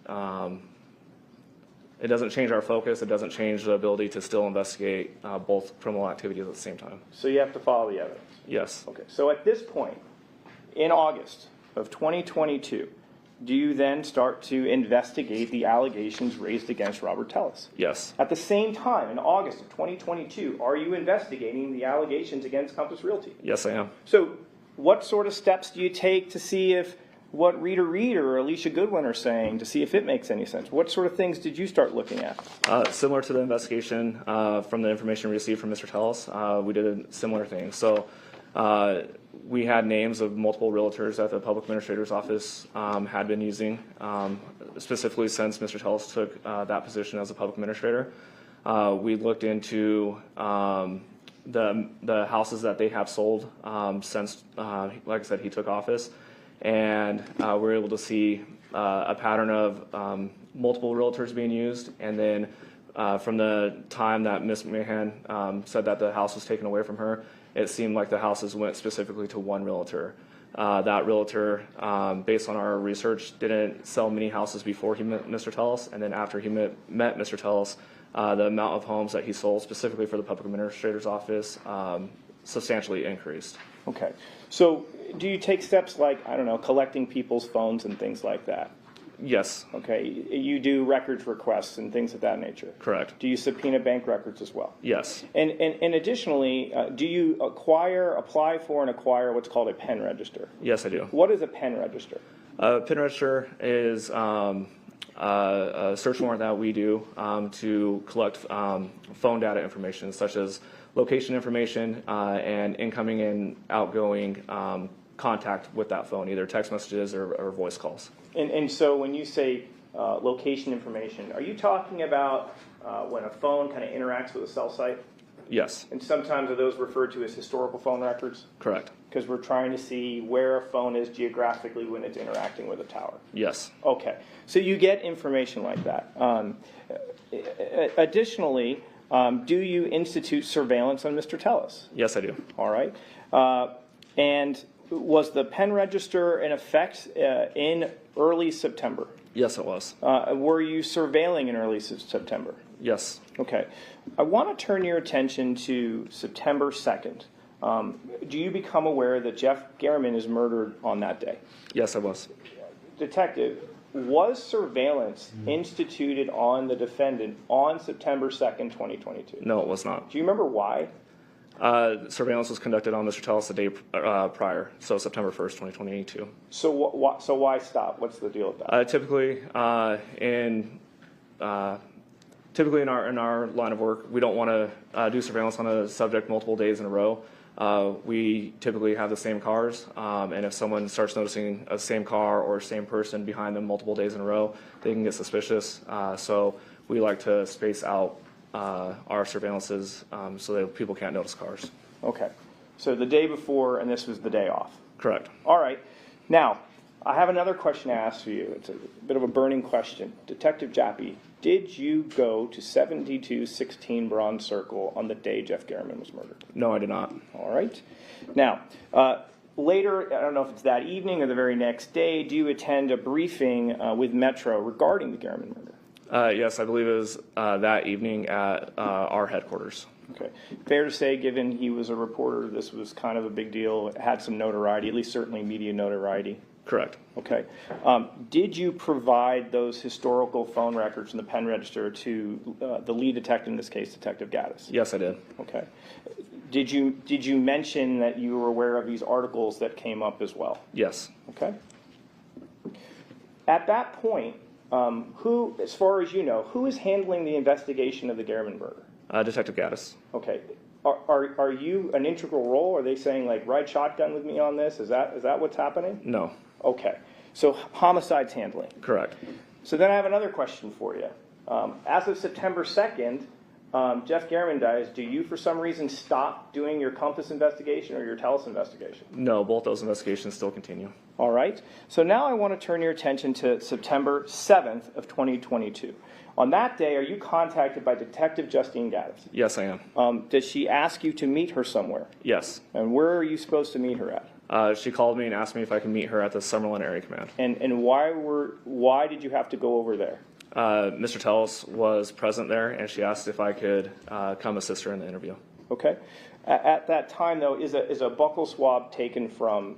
It doesn't change our focus. It doesn't change the ability to still investigate both criminal activities at the same time. So you have to follow the evidence. Yes. Okay. So at this point, in August of 2022, do you then start to investigate the allegations raised against Robert Tellis? Yes. At the same time, in August of 2022, are you investigating the allegations against Compass Realty? Yes, I am. So what sort of steps do you take to see if what Rita Reed or Alicia Goodwin are saying, to see if it makes any sense? What sort of things did you start looking at? Similar to the investigation from the information we received from Mr. Tellis, we did a similar thing. So we had names of multiple realtors that the public administrator's office had been using, specifically since Mr. Tellis took that position as a public administrator. We looked into the houses that they have sold since, like I said, he took office, and we're able to see a pattern of multiple realtors being used, and then from the time that Ms. Mahan said that the house was taken away from her, it seemed like the houses went specifically to one realtor. That realtor, based on our research, didn't sell many houses before he met Mr. Tellis, and then after he met Mr. Tellis, the amount of homes that he sold specifically for the public administrator's office substantially increased. Okay. So do you take steps like, I don't know, collecting people's phones and things like that? Yes. Okay. You do records requests and things of that nature? Correct. Do you subpoena bank records as well? Yes. And additionally, do you apply for and acquire what's called a pen register? Yes, I do. What is a pen register? A pen register is a search warrant that we do to collect phone data information, such as location information and incoming and outgoing contact with that phone, either text messages or voice calls. And so when you say location information, are you talking about when a phone kind of interacts with a cell site? Yes. And sometimes are those referred to as historical phone records? Correct. Because we're trying to see where a phone is geographically when it's interacting with a tower. Yes. Okay. So you get information like that. Additionally, do you institute surveillance on Mr. Tellis? Yes, I do. All right. And was the pen register in effect in early September? Yes, it was. Were you surveilling in early September? Yes. Okay. I want to turn your attention to September 2nd. Do you become aware that Jeff Garriman is murdered on that day? Yes, I was. Detective, was surveillance instituted on the defendant on September 2nd, 2022? No, it was not. Do you remember why? Surveillance was conducted on Mr. Tellis the day prior, so September 1st, 2022. So why stop? What's the deal with that? Typically in our line of work, we don't want to do surveillance on a subject multiple days in a row. We typically have the same cars, and if someone starts noticing a same car or same person behind them multiple days in a row, they can get suspicious. So we like to space out our surveillances so that people can't notice cars. Okay. So the day before, and this was the day off? Correct. All right. Now, I have another question to ask for you. It's a bit of a burning question. Detective Jappy, did you go to 7216 Bronze Circle on the day Jeff Garriman was murdered? No, I did not. All right. Now, later, I don't know if it's that evening or the very next day, do you attend a briefing with Metro regarding the Garriman murder? Yes, I believe it was that evening at our headquarters. Okay. Fair to say, given he was a reporter, this was kind of a big deal. It had some notoriety, at least certainly media notoriety. Correct. Okay. Did you provide those historical phone records in the pen register to the lead detective, in this case, Detective Gaddis? Yes, I did. Okay. Did you mention that you were aware of these articles that came up as well? Yes. Okay. At that point, who, as far as you know, who is handling the investigation of the Garriman murder? Detective Gaddis. Okay. Are you an integral role? Are they saying, like, ride shotgun with me on this? Is that what's happening? No. Okay. So homicide's handling. Correct. So then I have another question for you. As of September 2nd, Jeff Gehrman dies, do you for some reason stop doing your Compass investigation or your TELUS investigation? No, both those investigations still continue. All right. So now I want to turn your attention to September 7th of 2022. On that day, are you contacted by Detective Justine Gaddis? Yes, I am. Does she ask you to meet her somewhere? Yes. And where are you supposed to meet her at? She called me and asked me if I could meet her at the Summerlin Area Command. And why did you have to go over there? Mr. Tellis was present there, and she asked if I could come assist her in the interview. Okay. At that time, though, is a buccal swab taken from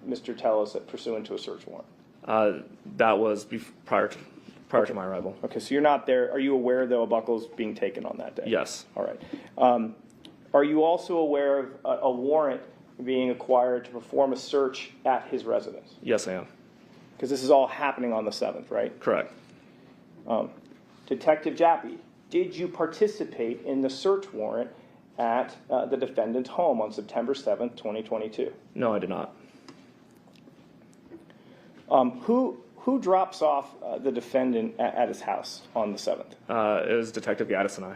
Mr. Tellis pursuant to a search warrant? That was prior to my arrival. Okay, so you're not there. Are you aware, though, a buccal's being taken on that day? Yes. All right. Are you also aware of a warrant being acquired to perform a search at his residence? Yes, I am. Because this is all happening on the 7th, right? Correct. Detective Jappy, did you participate in the search warrant at the defendant's home on September 7th, 2022? No, I did not. Who drops off the defendant at his house on the 7th? It was Detective Gaddis and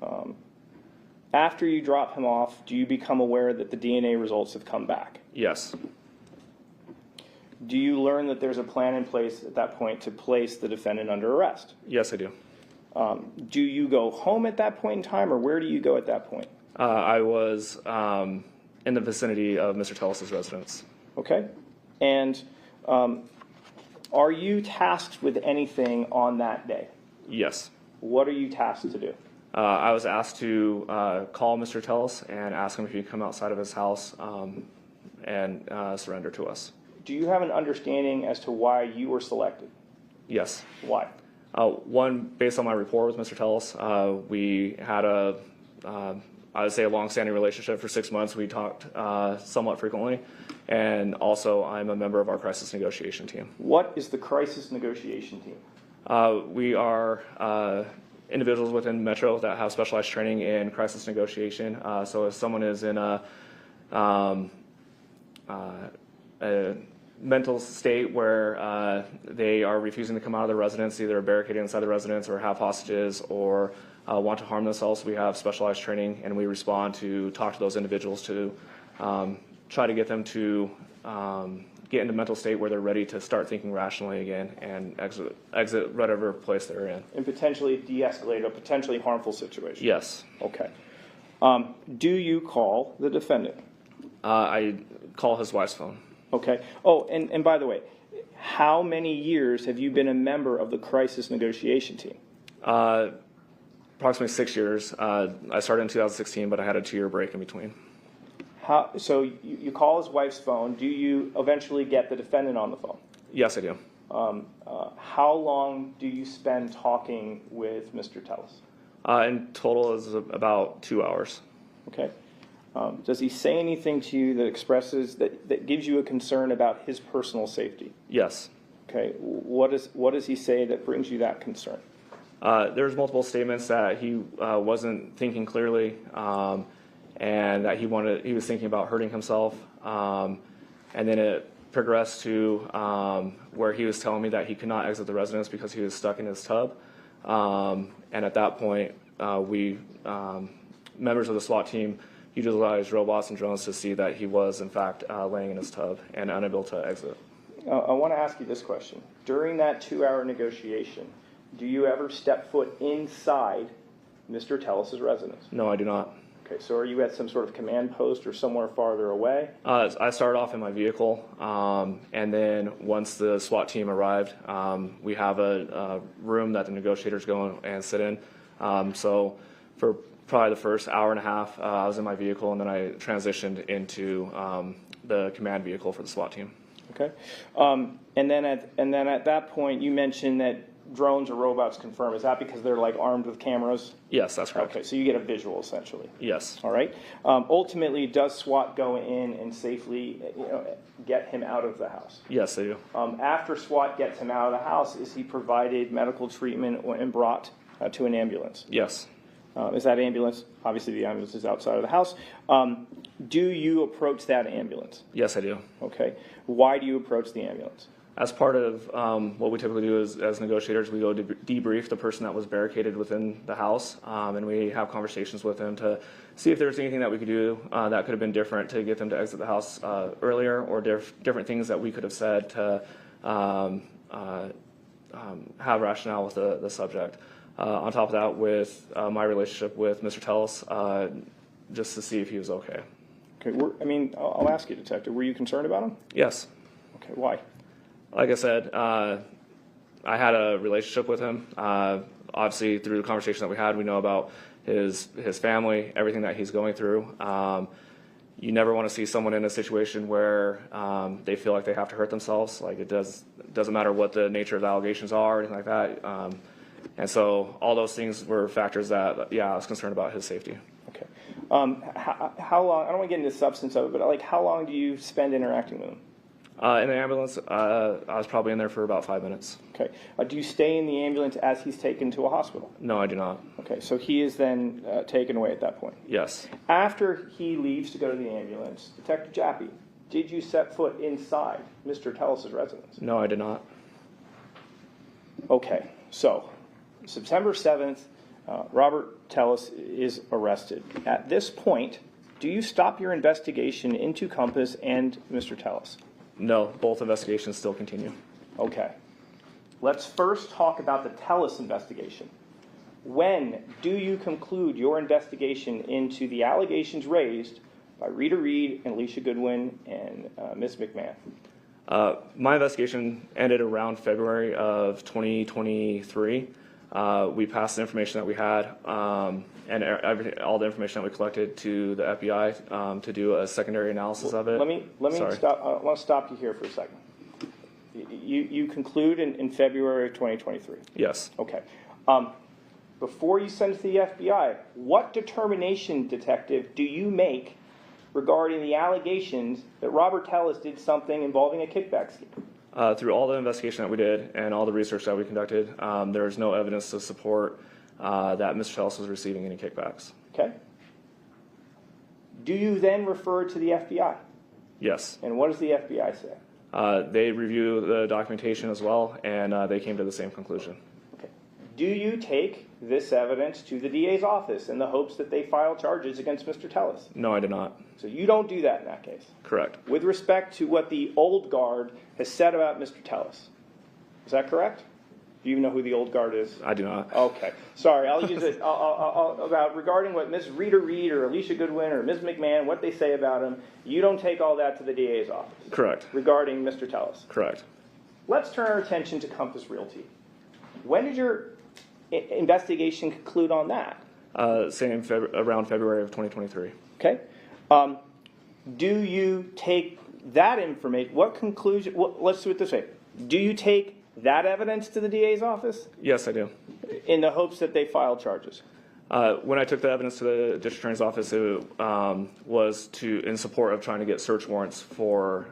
I. After you drop him off, do you become aware that the DNA results have come back? Yes. Do you learn that there's a plan in place at that point to place the defendant under arrest? Yes, I do. Do you go home at that point in time, or where do you go at that point? I was in the vicinity of Mr. Tellis' residence. Okay. And are you tasked with anything on that day? Yes. What are you tasked to do? I was asked to call Mr. Tellis and ask him if he could come outside of his house and surrender to us. Do you have an understanding as to why you were selected? Yes. Why? One, based on my rapport with Mr. Tellis, we had I would say a long-standing relationship for 6 months. We talked somewhat frequently. And also, I'm a member of our crisis negotiation team. What is the crisis negotiation team? We are individuals within Metro that have specialized training in crisis negotiation. So if someone is in a mental state where they are refusing to come out of the residence, either barricaded inside the residence or have hostages or want to harm themselves, we have specialized training, and we respond to talk to those individuals to try to get them to get into a mental state where they're ready to start thinking rationally again and exit whatever place they're in. And potentially de-escalate a potentially harmful situation? Yes. Okay. Do you call the defendant? I call his wife's phone. Okay. Oh, and by the way, how many years have you been a member of the crisis negotiation team? Approximately 6 years. I started in 2016, but I had a 2-year break in between. So you call his wife's phone. Do you eventually get the defendant on the phone? Yes, I do. How long do you spend talking with Mr. Tellis? In total is about 2 hours. Okay. Does he say anything to you that expresses, that gives you a concern about his personal safety? Yes. Okay. What does he say that brings you that concern? There's multiple statements that he wasn't thinking clearly, and that he was thinking about hurting himself. And then it progressed to where he was telling me that he could not exit the residence because he was stuck in his tub. And at that point, we members of the SWAT team utilized robots and drones to see that he was, in fact, laying in his tub and unable to exit. I want to ask you this question. During that 2-hour negotiation, do you ever step foot inside Mr. Tellis' residence? No, I do not. Okay, so are you at some sort of command post or somewhere farther away? I started off in my vehicle, and then once the SWAT team arrived, we have a room that the negotiators go and sit in. So for probably the first hour and a half, I was in my vehicle, and then I transitioned into the command vehicle for the SWAT team. Okay, and then at that point, you mentioned that drones or robots confirm. Is that because they're like armed with cameras? Yes, that's correct. Okay, so you get a visual essentially. Yes. All right. Ultimately, does SWAT go in and safely get him out of the house? Yes, they do. After SWAT gets him out of the house, is he provided medical treatment and brought to an ambulance? Yes. Is that ambulance? Obviously, the ambulance is outside of the house. Do you approach that ambulance? Yes, I do. Okay. Why do you approach the ambulance? As part of what we typically do as negotiators, we go to debrief the person that was barricaded within the house, and we have conversations with them to see if there's anything that we could do that could have been different to get them to exit the house earlier, or different things that we could have said to have rationale with the subject. On top of that, with my relationship with Mr. Tellis, just to see if he was okay. Okay, I'll ask you, Detective, were you concerned about him? Yes. Okay, why? Like I said, I had a relationship with him. Obviously, through the conversation that we had, we know about his family, everything that he's going through. You never want to see someone in a situation where they feel like they have to hurt themselves. Like, it doesn't matter what the nature of the allegations are or anything like that. And so all those things were factors that, I was concerned about his safety. Okay. How long, I don't want to get into the substance of it, but how long do you spend interacting with him? In the ambulance, I was probably in there for about 5 minutes. Okay. Do you stay in the ambulance as he's taken to a hospital? No, I do not. Okay, so he is then taken away at that point? Yes. After he leaves to go to the ambulance, Detective Jappy, did you set foot inside Mr. Tellis' residence? No, I did not. Okay, so September 7th, Robert Tellis is arrested. At this point, do you stop your investigation into Compass and Mr. Tellis? No, both investigations still continue. Okay. Let's first talk about the Tellis investigation. When do you conclude your investigation into the allegations raised by Rita Reed and Alicia Goodwin and Ms. McMahon? My investigation ended around February of 2023. We passed the information that we had and all the information that we collected to the FBI to do a secondary analysis of it. Let me stop. I want to stop you here for a second. You conclude in February of 2023? Yes. Okay. Before you send it to the FBI, what determination, Detective, do you make regarding the allegations that Robert Tellis did something involving a kickback scheme? Through all the investigation that we did and all the research that we conducted, there is no evidence to support that Mr. Tellis was receiving any kickbacks. Okay. Do you then refer to the FBI? Yes. And what does the FBI say? They review the documentation as well, and they came to the same conclusion. Okay. Do you take this evidence to the DA's office in the hopes that they file charges against Mr. Tellis? No, I did not. So you don't do that in that case? Correct. With respect to what the old guard has said about Mr. Tellis. Is that correct? Do you know who the old guard is? I do not. Okay. Sorry, I'll use it about regarding what Ms. Rita Reed or Alicia Goodwin or Ms. McMahon, what they say about him. You don't take all that to the DA's office? Correct. Regarding Mr. Tellis? Correct. Let's turn our attention to Compass Realty. When did your investigation conclude on that? Around February of 2023. Okay. Do you take that information, what conclusion, let's do it this way. Do you take that evidence to the DA's office? Yes, I do. In the hopes that they file charges? When I took the evidence to the district attorney's office, it was in support of trying to get search warrants for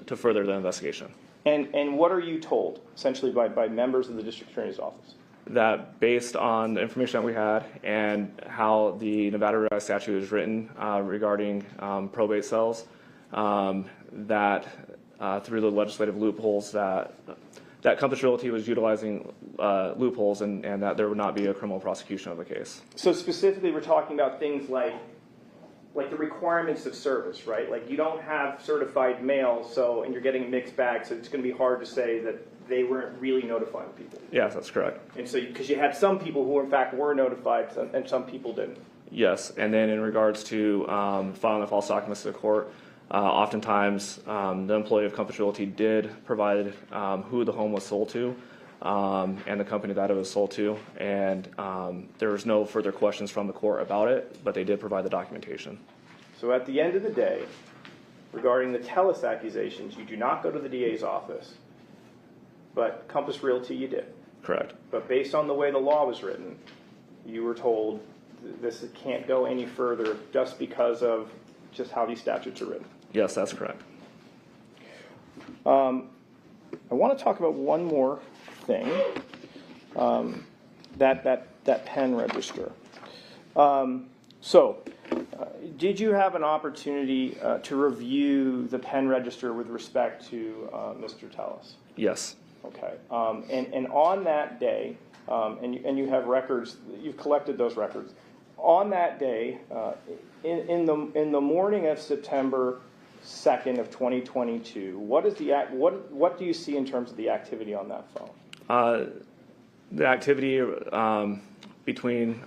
to further the investigation. And what are you told, essentially, by members of the district attorney's office? That based on the information that we had and how the Nevada revised statute is written regarding probate cells, that through the legislative loopholes that Compass Realty was utilizing loopholes and that there would not be a criminal prosecution of the case. So specifically we're talking about things like the requirements of service, right? Like you don't have certified mail, and you're getting a mixed bag, so it's going to be hard to say that they weren't really notifying people. Yes, that's correct. And so, because you had some people who in fact were notified and some people didn't. Yes, and then in regards to filing the false documents to the court, oftentimes the employee of Compass Realty did provide who the home was sold to and the company that it was sold to, and there was no further questions from the court about it, but they did provide the documentation. So at the end of the day, regarding the Tellis accusations, you do not go to the DA's office, but Compass Realty you did. Correct. But based on the way the law was written, you were told this can't go any further just because of just how these statutes are written. Yes, that's correct. I want to talk about one more thing, that pen register. So Did you have an opportunity to review the pen register with respect to Mr. Tellis? Yes. Okay. And on that day, and you have records, you've collected those records. On that day, in the morning of September 2nd of 2022, what do you see in terms of the activity on that phone? The activity between,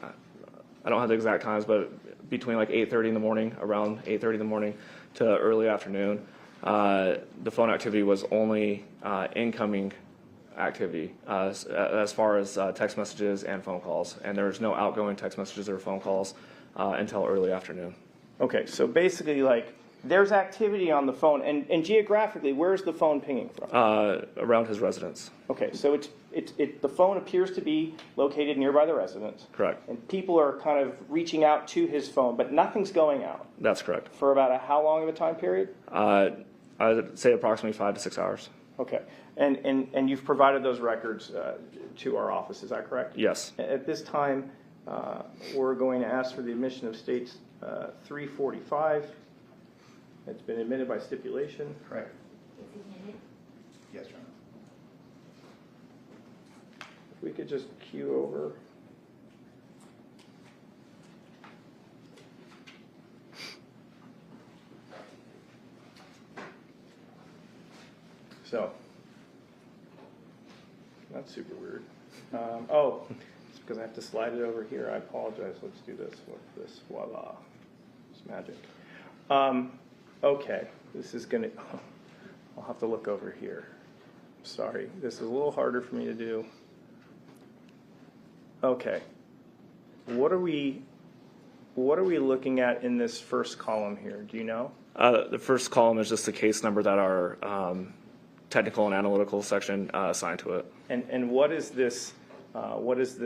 I don't have the exact times, but between like 8:30 in the morning, around 8:30 in the morning to early afternoon, the phone activity was only incoming activity as far as text messages and phone calls, and there was no outgoing text messages or phone calls until early afternoon. Okay, so basically, like, there's activity on the phone, and geographically, where's the phone pinging from? Around his residence. Okay, so the phone appears to be located nearby the residence. Correct. And people are kind of reaching out to his phone, but nothing's going out. That's correct. For about how long of a time period? I'd say approximately 5 to 6 hours. Okay, and you've provided those records to our office, is that correct? Yes. At this time, we're going to ask for the admission of states 345. It's been admitted by stipulation. Correct. Yes, Your Honor. If we could just cue over. So, that's super weird. It's because I have to slide it over here. I apologize. Let's do this with this. Voila. It's magic. Okay, this is going to, I'll have to look over here. Sorry, this is a little harder for me to do. Okay, what are we looking at in this first column here? Do you know? The first column is just the case number that our technical and analytical section assigned to it. And what is this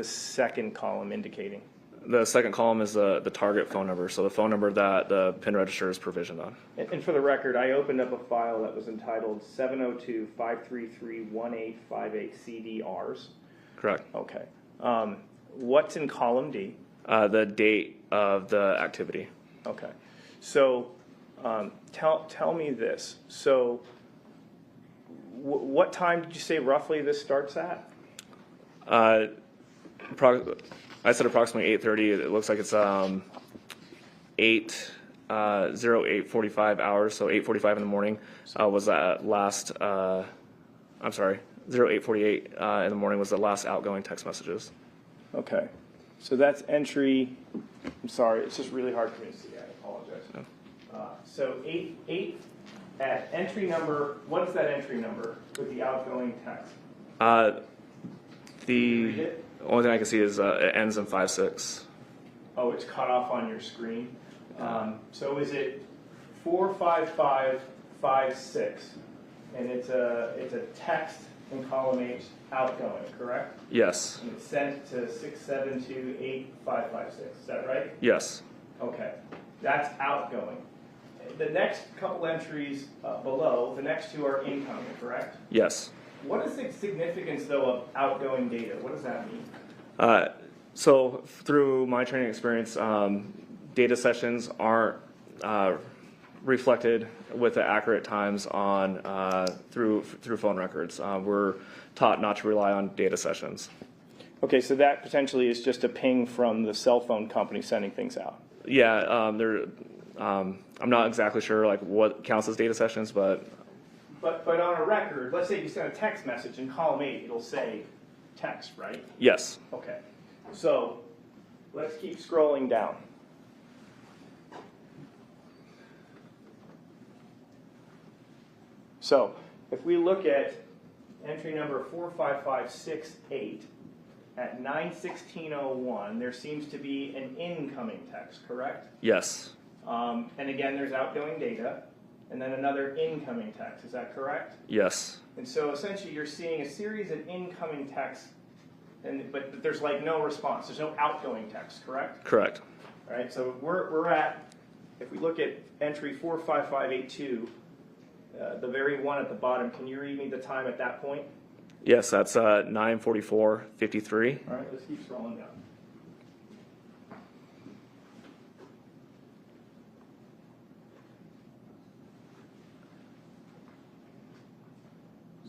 second column indicating? The second column is the target phone number, so the phone number that the PIN register is provisioned on. And for the record, I opened up a file that was entitled 702-533-1858 CDRs. Correct. Okay. What's in column D? The date of the activity. Okay. So tell me this. So what time did you say roughly this starts at? I said approximately 8:30. It looks like it's 8:45 hours, so 8:45 in the morning was that last. I'm sorry, 08:48 in the morning was the last outgoing text messages. Okay, so that's entry. I'm sorry, it's just really hard for me to see. I apologize. So eight at entry number. What is that entry number with the outgoing text? The only thing I can see is it ends in 56. Oh, it's cut off on your screen. So is it 45556, and it's a text in column H outgoing, correct? Yes. And it's sent to 6728556. Is that right? Yes. Okay, that's outgoing. The next couple entries below, the next two are incoming, correct? Yes. What is the significance, though, of outgoing data? What does that mean? So through my training experience, data sessions aren't reflected with the accurate times on through phone records. We're taught not to rely on data sessions. Okay, so that potentially is just a ping from the cell phone company sending things out. Yeah, I'm not exactly sure like what counts as data sessions, but on a record, let's say you send a text message in column 8, it'll say text, right? Yes. Okay. So let's keep scrolling down. So if we look at entry number 45568 at 9:16:01, there seems to be an incoming text, correct? Yes. And again, there's outgoing data, and then another incoming text. Is that correct? Yes. And so essentially you're seeing a series of incoming texts, but there's like no response. There's no outgoing text, correct? Correct. All right, so we're at, if we look at entry 45582, the very one at the bottom, can you read me the time at that point? Yes, that's 9:44:53. All right, let's keep scrolling down.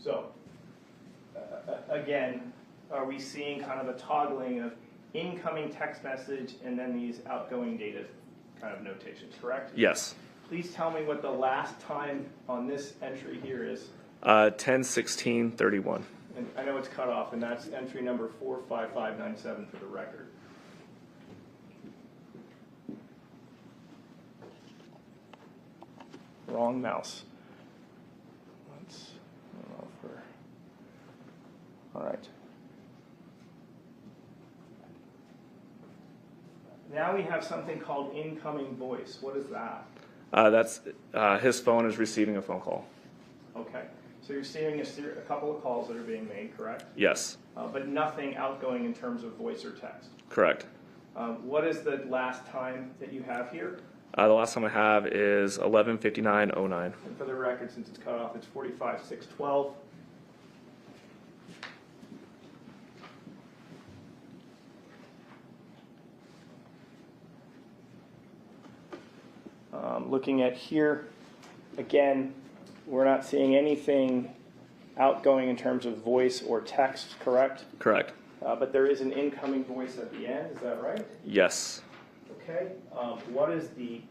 So, again, are we seeing kind of a toggling of incoming text message and then these outgoing data kind of notations, correct? Yes. Please tell me what the last time on this entry here is. 10/16/31. And I know it's cut off, and that's entry number 45597 for the record. Wrong mouse. Let's, I don't know if we're, all right. Now we have something called incoming voice. What is that? That's his phone is receiving a phone call. Okay. So you're seeing a couple of calls that are being made, correct? Yes. But nothing outgoing in terms of voice or text. Correct. What is the last time that you have here? The last time I have is 11:59:09. And for the record, since it's cut off, it's 45:612. Looking at here, again, we're not seeing anything outgoing in terms of voice or text, correct? Correct. But there is an incoming voice at the end, is that right? Yes. Okay. What is the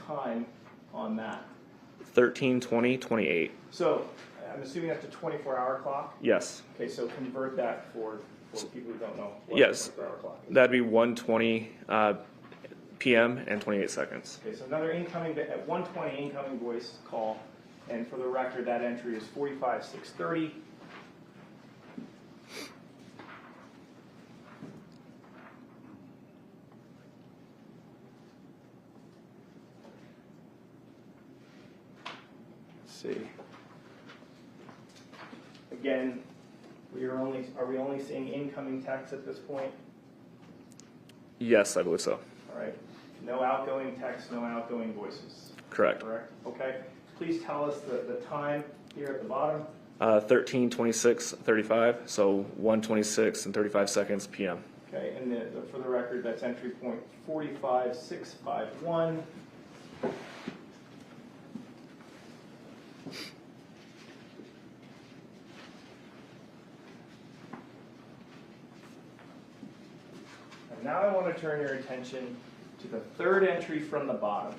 time on that? 13:20:28. So I'm assuming that's a 24-hour clock? Yes. Okay, so convert that for people who don't know what Yes. a 24-hour clock is. That'd be 1:20 p.m. and 28 seconds. Okay, so another incoming, at 1:20 incoming voice call, and for the record, that entry is 45:630. Let's see. Again, are we only seeing incoming text at this point? Yes, I believe so. All right. No outgoing text, no outgoing voices. Correct. Correct. Okay. Please tell us the time here at the bottom. 13:26:35. So 1:26 and 35 seconds p.m. Okay, and for the record, that's entry point 45651. And now I want to turn your attention to the third entry from the bottom.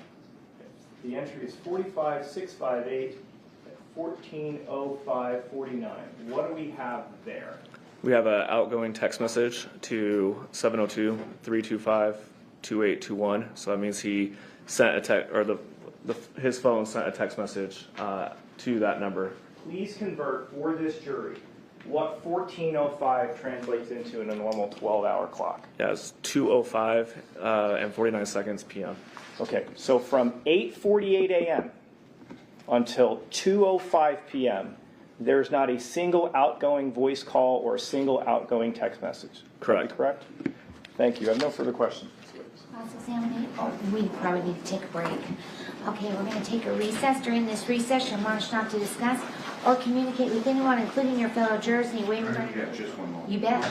The entry is 45658 at 14:05:49. What do we have there? We have an outgoing text message to 702-325-2821. So that means he sent a text, or his phone sent a text message to that number. Please convert for this jury what 14:05 translates into in a normal 12-hour clock. Yeah, it's 2:05 and 49 seconds p.m. Okay, so from 8:48 a.m. until 2:05 p.m., there's not a single outgoing voice call or a single outgoing text message. Correct. Correct? Thank you. I have no further questions. Cross-examination, we probably need to take a break. Okay, we're going to take a recess. During this recess, you're admonished not to discuss or communicate with anyone, including your fellow jurors, any waivers. Just one more. You bet.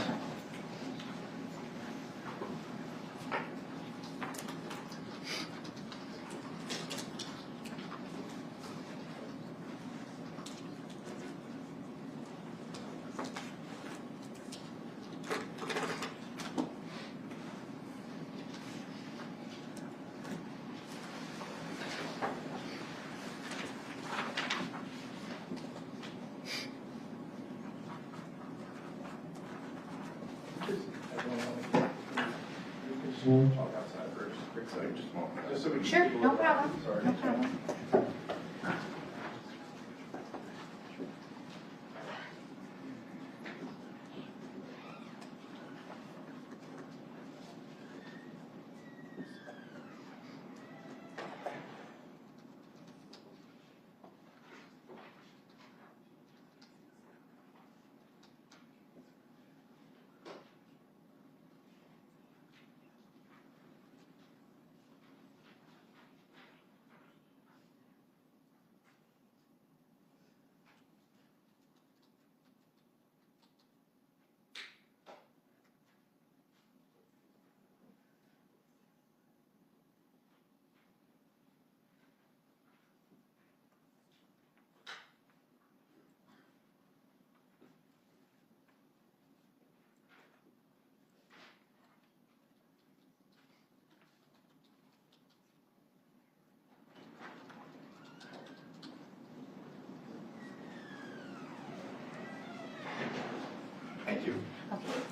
Talk outside for a quick second, just a moment. Just so we can Sure, keep a no little- problem. Sorry. No problem.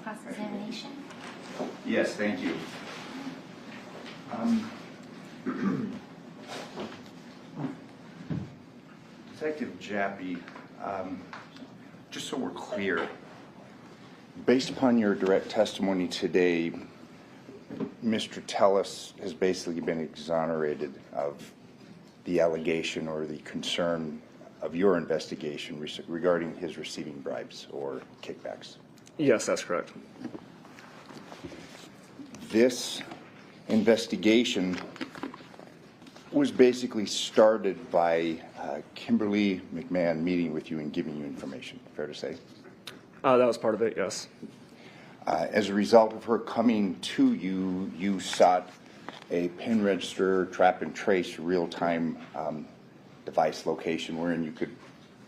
cross-examination. Yes, thank you. Detective Jappy, just so we're clear, based upon your direct testimony today, Mr. Tellis has basically been exonerated of the allegation or the concern of your investigation regarding his receiving bribes or kickbacks. Yes, that's correct. This investigation was basically started by Kimberly McMahon meeting with you and giving you information, fair to say? That was part of it, yes. As a result of her coming to you, you sought a pin register, trap and trace real-time device location wherein you could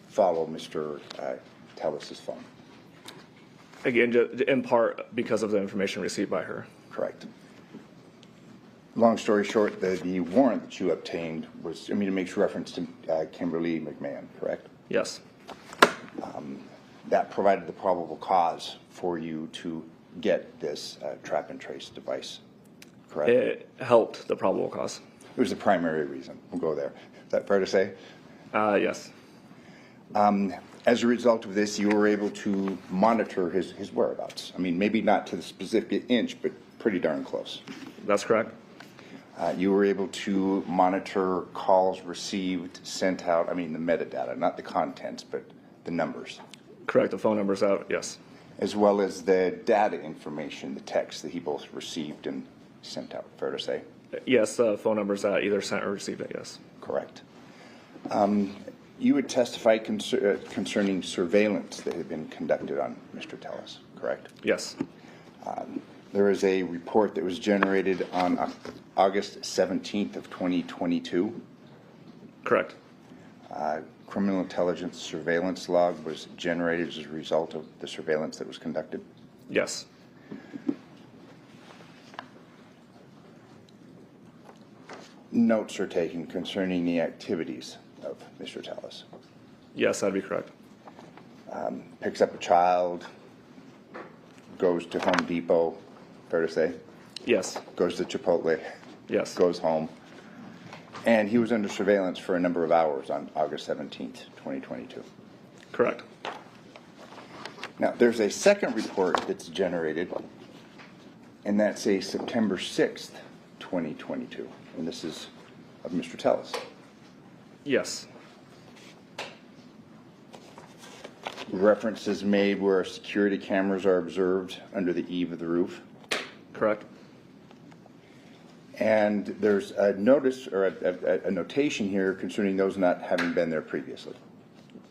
follow Mr. Tellis's phone. Again, in part because of the information received by her. Correct. Long story short, the warrant that you obtained was, it makes reference to Kimberly McMahon, correct? Yes. That provided the probable cause for you to get this trap and trace device, correct? It helped the probable cause. It was the primary reason. We'll go there. Is that fair to say? Yes. As a result of this, you were able to monitor his whereabouts. Maybe not to the specific inch, but pretty darn close. That's correct. You were able to monitor calls received, sent out, the metadata, not the contents, but the numbers. Correct, the phone number's out, yes. As well as the data information, the text that he both received and sent out, fair to say? Yes, the phone number's out, either sent or received it, yes. Correct. You would testify concerning surveillance that had been conducted on Mr. Tellis, correct? Yes. There is a report that was generated on August 17th of 2022. Correct. Criminal intelligence surveillance log was generated as a result of the surveillance that was conducted? Yes. Notes are taken concerning the activities of Mr. Tellis? Yes, that'd be correct. Picks up a child, goes to Home Depot, fair to say? Yes. Goes to Chipotle? Yes. Goes home. And he was under surveillance for a number of hours on August 17th, 2022. Correct. Now, there's a second report that's generated, and that's a September 6th, 2022. And this is of Mr. Tellis. Yes. Reference is made where security cameras are observed under the eave of the roof. Correct. And there's a notice or a notation here concerning those not having been there previously.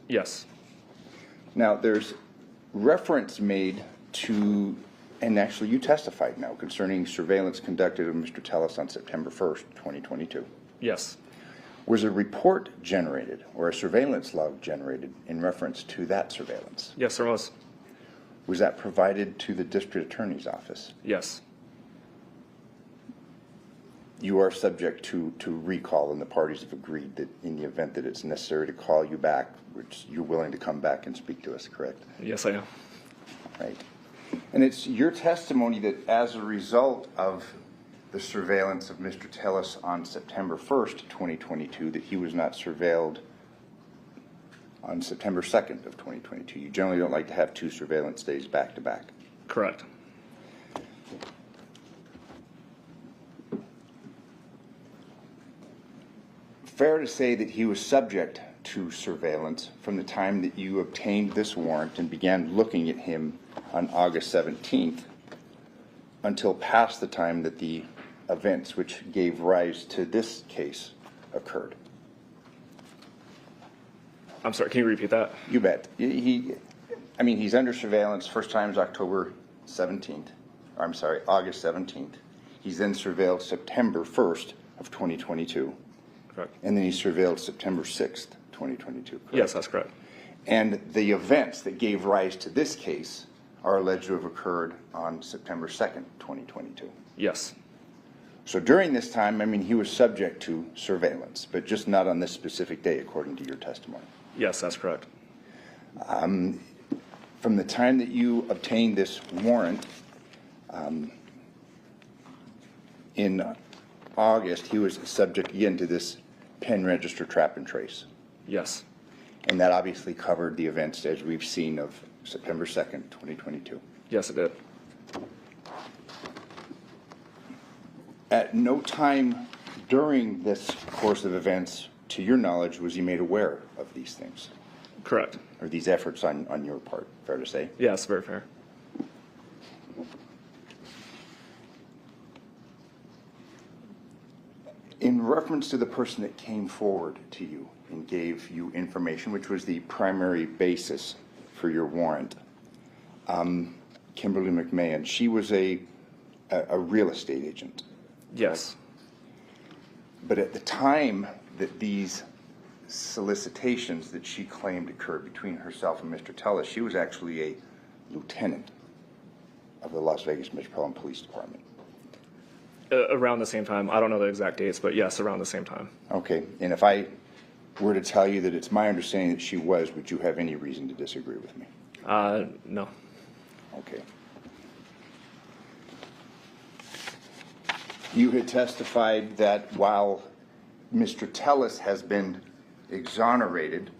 Yes. Now, there's reference made to, and actually you testified now, concerning surveillance conducted of Mr. Tellis on September 1st, 2022. Yes. Was a report generated or a surveillance log generated in reference to that surveillance? Yes, there was. Was that provided to the district attorney's office? Yes. You are subject to recall, and the parties have agreed that in the event that it's necessary to call you back, which you're willing to come back and speak to us, correct? Yes, I am. Right. And it's your testimony that as a result of the surveillance of Mr. Tellis on September 1st, 2022, that he was not surveilled on September 2nd of 2022. You generally don't like to have two surveillance days back to back. Correct. Fair to say that he was subject to surveillance from the time that you obtained this warrant and began looking at him on August 17th until past the time that the events which gave rise to this case occurred. I'm sorry, can you repeat that? You bet. He's under surveillance. First time is October 17th. Or I'm sorry, August 17th. He's then surveilled September 1st of 2022. Correct. And then he's surveilled September 6th, 2022. Correct? Yes, that's correct. And the events that gave rise to this case are alleged to have occurred on September 2nd, 2022. Yes. So during this time, he was subject to surveillance, but just not on this specific day, according to your testimony. Yes, that's correct. from the time that you obtained this warrant, in August, he was subject again to this pen register trap and trace. Yes. And that obviously covered the events as we've seen of September 2nd, 2022. Yes, it did. At no time during this course of events, to your knowledge, was he made aware of these things? Correct. Or these efforts on your part, fair to say? Yes, very fair. In reference to the person that came forward to you and gave you information, which was the primary basis for your warrant, Kimberly McMahon, she was a real estate agent. Yes. But at the time that these solicitations that she claimed occurred between herself and Mr. Tellis, she was actually a lieutenant of the Las Vegas Metropolitan Police Department. Around the same time. I don't know the exact dates, but yes, around the same time. Okay, and if I were to tell you that it's my understanding that she was, would you have any reason to disagree with me? No. Okay. You had testified that while Mr. Tellis has been exonerated,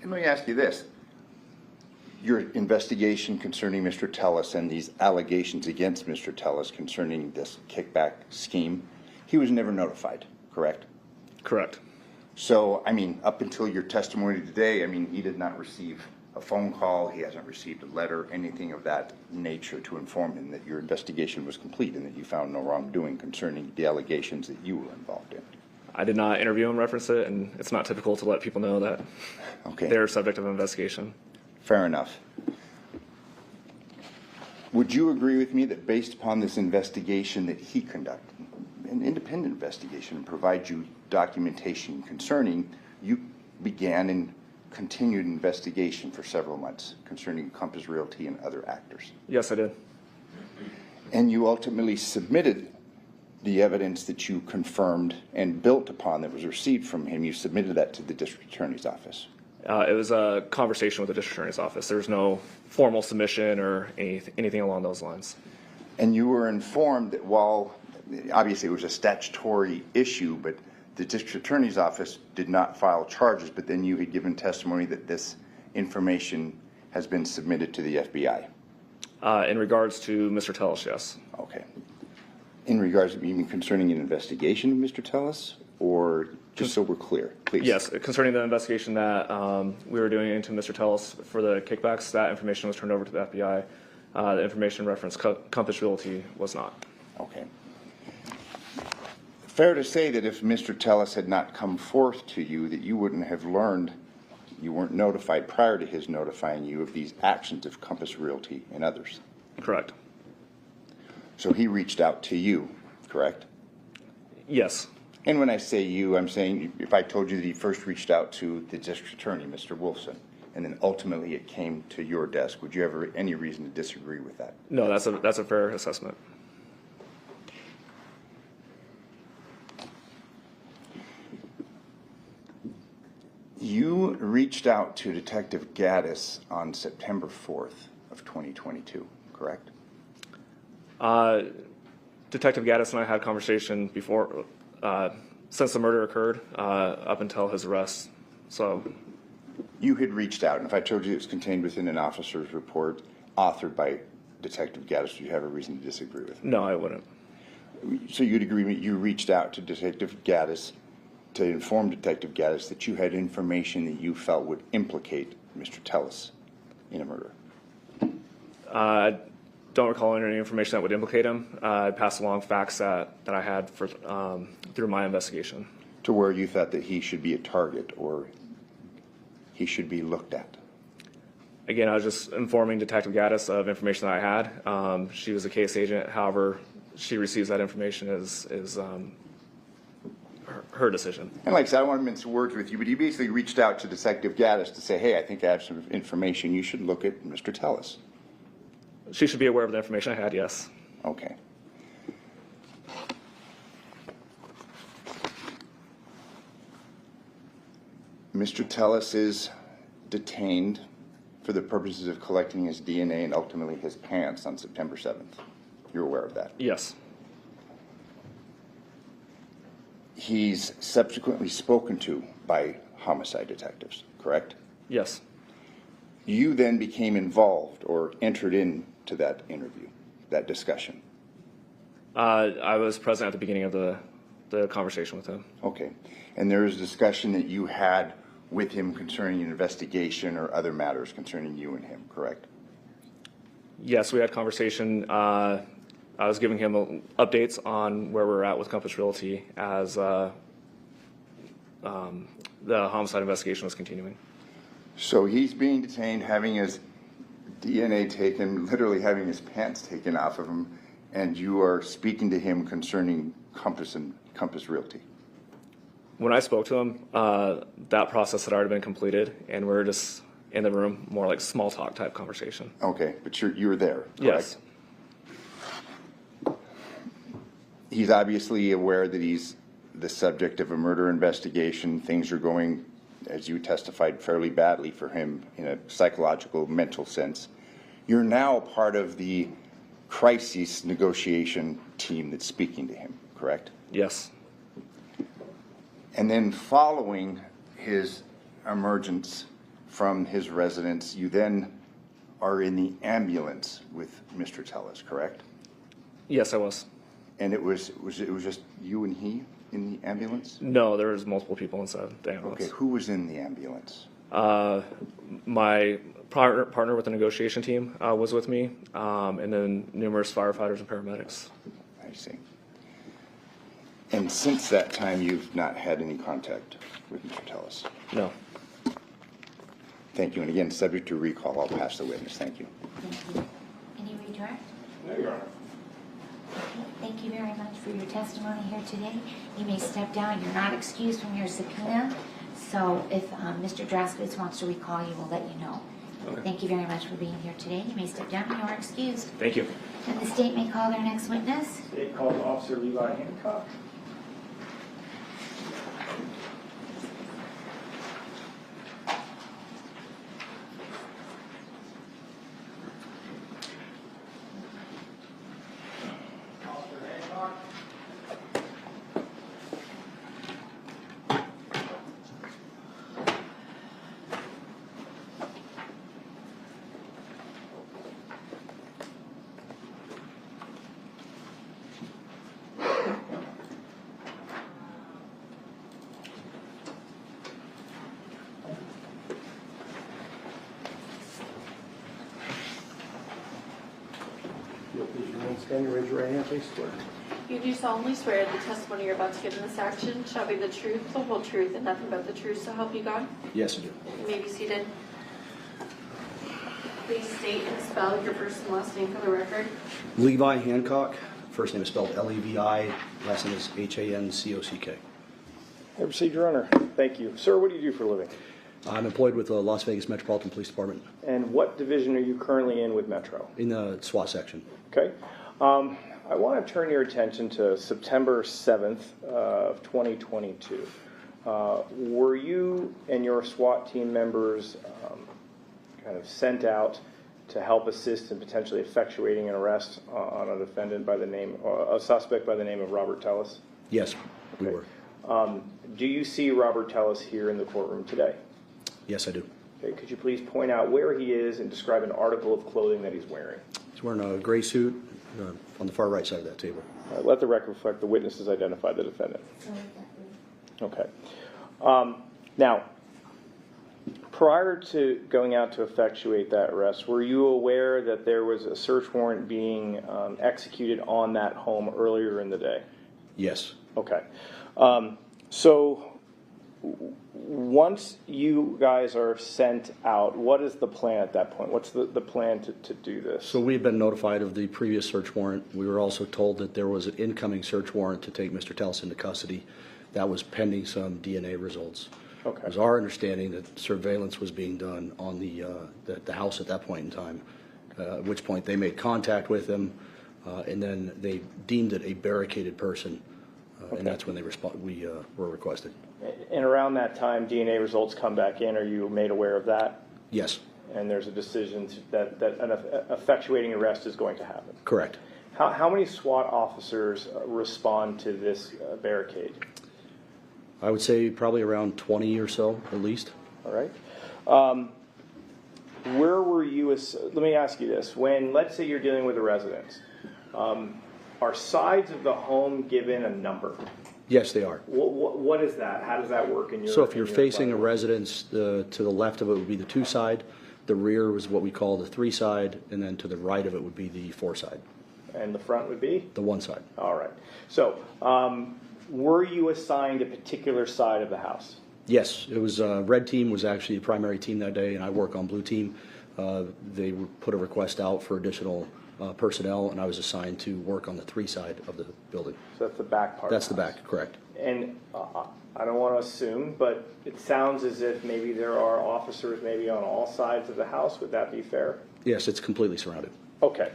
and let me ask you this, your investigation concerning Mr. Tellis and these allegations against Mr. Tellis concerning this kickback scheme, he was never notified, correct? Correct. So, I mean, up until your testimony today, I mean, he did not receive a phone call, he hasn't received a letter, anything of that nature to inform him that your investigation was complete and that you found no wrongdoing concerning the allegations that you were involved in. I did not interview him, reference it, and it's not typical to let people know that they're subject of an investigation. Fair enough. Would you agree with me that based upon this investigation that he conducted, an independent investigation, and provide you documentation concerning, you began and continued investigation for several months concerning Compass Realty and other actors? Yes, I did. And you ultimately submitted the evidence that you confirmed and built upon that was received from him. You submitted that to the district attorney's office. It was a conversation with the district attorney's office. There was no formal submission or anything along those lines. And you were informed that while obviously it was a statutory issue, but the district attorney's office did not file charges, but then you had given testimony that this information has been submitted to the FBI. In regards to Mr. Tellis, yes. Okay. In regards to even concerning an investigation of Mr. Tellis, or just so we're clear, please? Yes, concerning the investigation that we were doing into Mr. Tellis for the kickbacks, that information was turned over to the FBI. The information referenced Compass Realty was not. Okay. Fair to say that if Mr. Tellis had not come forth to you, that you wouldn't have learned, you weren't notified prior to his notifying you of these actions of Compass Realty and others? Correct. So he reached out to you, correct? Yes. And when I say you, I'm saying if I told you that he first reached out to the district attorney, Mr. Wolfson, and then ultimately it came to your desk, would you have any reason to disagree with that? No, that's a fair assessment. You reached out to Detective Gaddis on September 4th of 2022, correct? Detective Gaddis and I had a conversation before, since the murder occurred, up until his arrest. So, you had reached out, and if I told you it was contained within an officer's report authored by Detective Gaddis, do you have a reason to disagree with him? No, I wouldn't. So you'd agree that you reached out to Detective Gaddis to inform Detective Gaddis that you had information that you felt would implicate Mr. Tellis in a murder? I don't recall any information that would implicate him. I passed along facts that I had for, through my investigation. To where you thought that he should be a target or he should be looked at? Again, I was just informing Detective Gaddis of information that I had. She was a case agent. However, she receives that information is her decision. And like I said, I don't want to mince words with you, but you basically reached out to Detective Gaddis to say, hey, I think I have some information. You should look at Mr. Tellis. She should be aware of the information I had, yes. Okay. Mr. Tellis is detained for the purposes of collecting his DNA and ultimately his pants on September 7th. You're aware of that? Yes. He's subsequently spoken to by homicide detectives, correct? Yes. You then became involved or entered into that interview, that discussion. I was present at the beginning of the conversation with him. Okay. And there was discussion that you had with him concerning an investigation or other matters concerning you and him, correct? Yes, we had conversation. I was giving him updates on where we're at with Compass Realty as the homicide investigation was continuing. So he's being detained, having his DNA taken, literally having his pants taken off of him, and you are speaking to him concerning Compass and Compass Realty. When I spoke to him, that process had already been completed, and we were just in the room, more like small talk type conversation. Okay, but you were there, correct? Yes. He's obviously aware that he's the subject of a murder investigation. Things are going, as you testified, fairly badly for him in a psychological, mental sense. You're now part of the crisis negotiation team that's speaking to him, correct? Yes. And then following his emergence from his residence, you then are in the ambulance with Mr. Tellis, correct? Yes, I was. And it was just you and he in the ambulance? No, there was multiple people inside the ambulance. Okay, who was in the ambulance? My partner with the negotiation team was with me, and then numerous firefighters and paramedics. I see. And since that time, you've not had any contact with Mr. Tellis? No. Thank you. And again, subject to recall, I'll pass the witness. Thank you. Thank you. Any redirect? No, Your Honor. Okay, thank you very much for your testimony here today. You may step down. You're not excused from your subpoena. So if Mr. Draskowitz wants to recall you, we'll let you know. Okay. Thank you very much for being here today. You may step down. You are excused. Thank you. And the state may call their next witness. State called Officer Levi Hancock. Please remain standing, raise your right hand, face the clerk. You do solemnly swear the testimony you're about to give in this action shall be the truth, the whole truth, and nothing but the truth, so help you God? Yes, I do. You may be seated. Please state and spell your first and last name for the record. Levi Hancock. First name is spelled Levi. Last name is Hancock. Have proceed, Your Honor. Thank you. Sir, what do you do for a living? I'm employed with the Las Vegas Metropolitan Police Department And what division are you currently in with Metro? in the SWAT section. Okay. I want to turn your attention to September 7th of 2022. Were you and your SWAT team members kind of sent out to help assist in potentially effectuating an arrest on a defendant by the name, a suspect by the name of Robert Tellis? Yes, we were. Do you see Robert Tellis here in the courtroom today? Yes, I do. Okay, could you please point out where he is and describe an article of clothing that he's wearing? He's wearing a gray suit on the far right side of that table. All right, let the record reflect the witnesses identify the defendant. Okay. Now, prior to going out to effectuate that arrest, were you aware that there was a search warrant being executed on that home earlier in the day? Yes. Okay. So once you guys are sent out, what is the plan at that point? What's the plan to do this? So we had been notified of the previous search warrant. We were also told that there was an incoming search warrant to take Mr. Tellis into custody. That was pending some DNA results. Okay. It was our understanding that surveillance was being done on the house at that point in time, at which point they made contact with him, and then they deemed it a barricaded person, and that's when we were requested. And around that time, DNA results come back in. Are you made aware of that? Yes. and there's a decision that an effectuating arrest is going to happen. Correct. How many SWAT officers respond to this barricade? I would say probably around 20 or so, at least. All right. Where were you, let me ask you this. When, let's say you're dealing with a residence, are sides of the home given a number? Yes, they are. What is that? How does that work in your So if you're facing a environment? residence, to the left of it would be the 2 side, the rear was what we call the 3 side, and then to the right of it would be the 4 side. And the front would be? The 1 side. All right. So, were you assigned a particular side of the house? Yes, it was, red team was actually the primary team that day, and I work on blue team. They put a request out for additional personnel, and I was assigned to work on the 3 side of the building. So that's the back part. That's of the house. back, correct. And I don't want to assume, but it sounds as if maybe there are officers maybe on all sides of the house. Would that be fair? Yes, it's completely surrounded. Okay.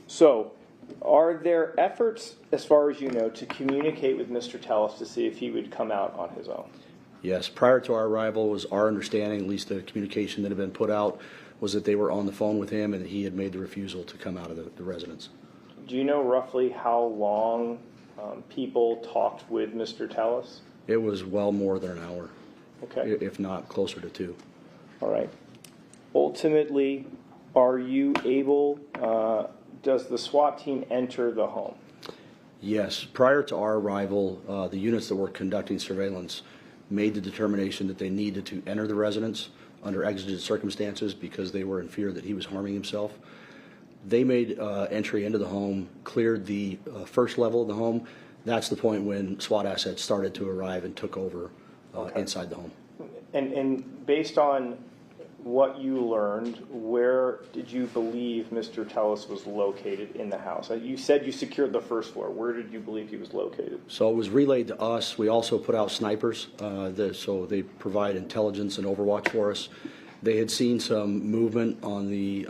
So, are there efforts, as far as you know, to communicate with Mr. Tellis to see if he would come out on his own? Yes, prior to our arrival, was our understanding, at least the communication that had been put out, was that they were on the phone with him and he had made the refusal to come out of the residence. Do you know roughly how long people talked with Mr. Tellis? It was well more than an hour. Okay. If not closer to 2. All right. Ultimately, are you able, does the SWAT team enter the home? Yes, prior to our arrival, the units that were conducting surveillance made the determination that they needed to enter the residence under exigent circumstances because they were in fear that he was harming himself. They made entry into the home, cleared the first level of the home. That's the point when SWAT assets started to arrive and took over inside the home. And based on what you learned, where did you believe Mr. Tellis was located in the house? You said you secured the first floor. Where did you believe he was located? So it was relayed to us. We also put out snipers, so they provide intelligence and overwatch for us. They had seen some movement on the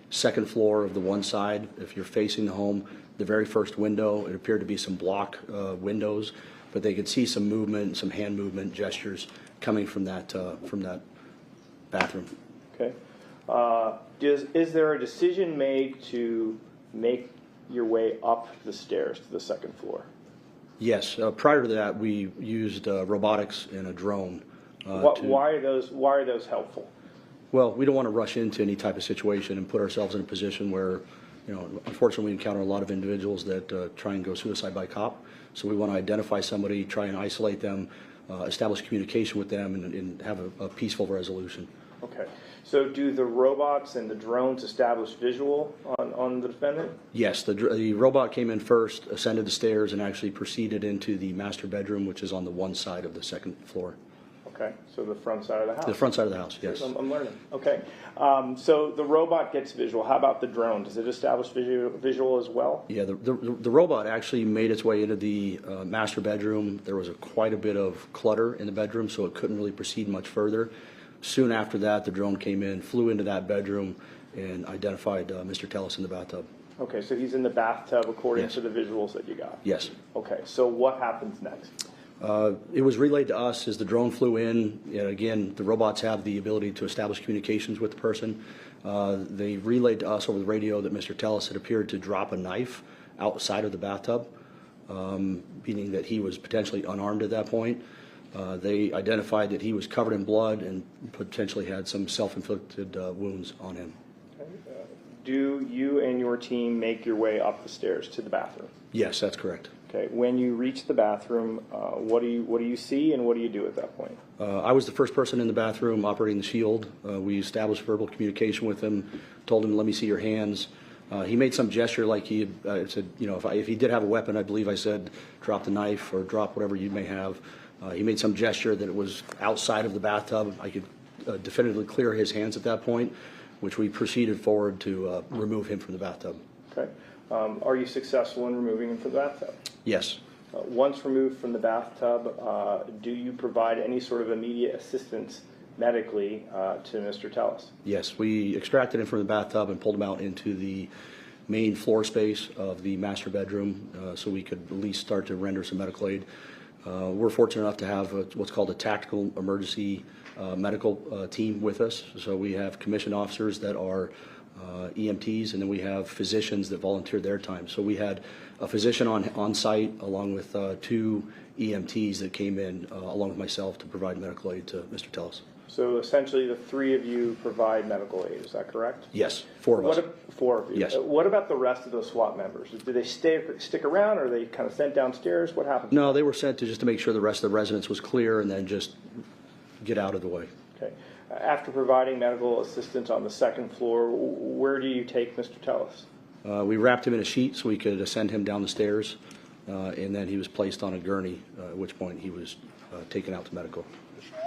second floor of the 1 side. If you're facing the home, the very first window, it appeared to be some block windows, but they could see some movement, some hand movement gestures coming from that bathroom. Okay. Is there a decision made to make your way up the stairs to the second floor? Yes. Prior to that, we used robotics and a drone. Why are those helpful? Well, we don't want to rush into any type of situation and put ourselves in a position where, unfortunately, we encounter a lot of individuals that try and go suicide by cop. So we want to identify somebody, try and isolate them, establish communication with them, and have a peaceful resolution. Okay. So do the robots and the drones establish visual on the defendant? Yes. The robot came in first, ascended the stairs, and actually proceeded into the master bedroom, which is on the 1 side of the second floor. Okay. So the front side of the house? The front side of the house, yes. I'm learning. Okay. So the robot gets visual. How about the drone? Does it establish visual as well? Yeah, the robot actually made its way into the master bedroom. There was quite a bit of clutter in the bedroom, so it couldn't really proceed much further. Soon after that, the drone came in, flew into that bedroom, and identified Mr. Tellis in the bathtub. Okay, so he's in the bathtub according Yes. to the visuals that you got? Yes. Okay, so what happens next? It was relayed to us as the drone flew in. And again, the robots have the ability to establish communications with the person. They relayed to us over the radio that Mr. Tellis had appeared to drop a knife outside of the bathtub, meaning that he was potentially unarmed at that point. They identified that he was covered in blood and potentially had some self-inflicted wounds on him. Do you and your team make your way up the stairs to the bathroom? Yes, that's correct. Okay. When you reach the bathroom, what do you see and what do you do at that point? I was the first person in the bathroom operating the shield. We established verbal communication with him, told him, "Let me see your hands." He made some gesture like he said, if he did have a weapon, I believe I said, drop the knife or drop whatever you may have. He made some gesture that it was outside of the bathtub. I could definitively clear his hands at that point, which we proceeded forward to remove him from the bathtub. Okay. Are you successful in removing him from the bathtub? Yes. Once removed from the bathtub, do you provide any sort of immediate assistance medically to Mr. Tellis? Yes, we extracted him from the bathtub and pulled him out into the main floor space of the master bedroom so we could at least start to render some medical aid. We're fortunate enough to have what's called a tactical emergency medical team with us. So we have commissioned officers that are EMTs, and then we have physicians that volunteer their time. So we had a physician on site along with 2 EMTs that came in along with myself to provide medical aid to Mr. Tellis. So essentially, the 3 of you provide medical aid, is that correct? Yes, 4 of us. 4 of you. Yes. What about the rest of those SWAT members? Do they stick around, or are they kind of sent downstairs? What happened? No, they were sent to just to make sure the rest of the residence was clear and then just get out of the way. Okay. After providing medical assistance on the 2nd floor, where do you take Mr. Tellis? We wrapped him in a sheet so we could ascend him down the stairs, and then he was placed on a gurney, at which point he was taken out to medical.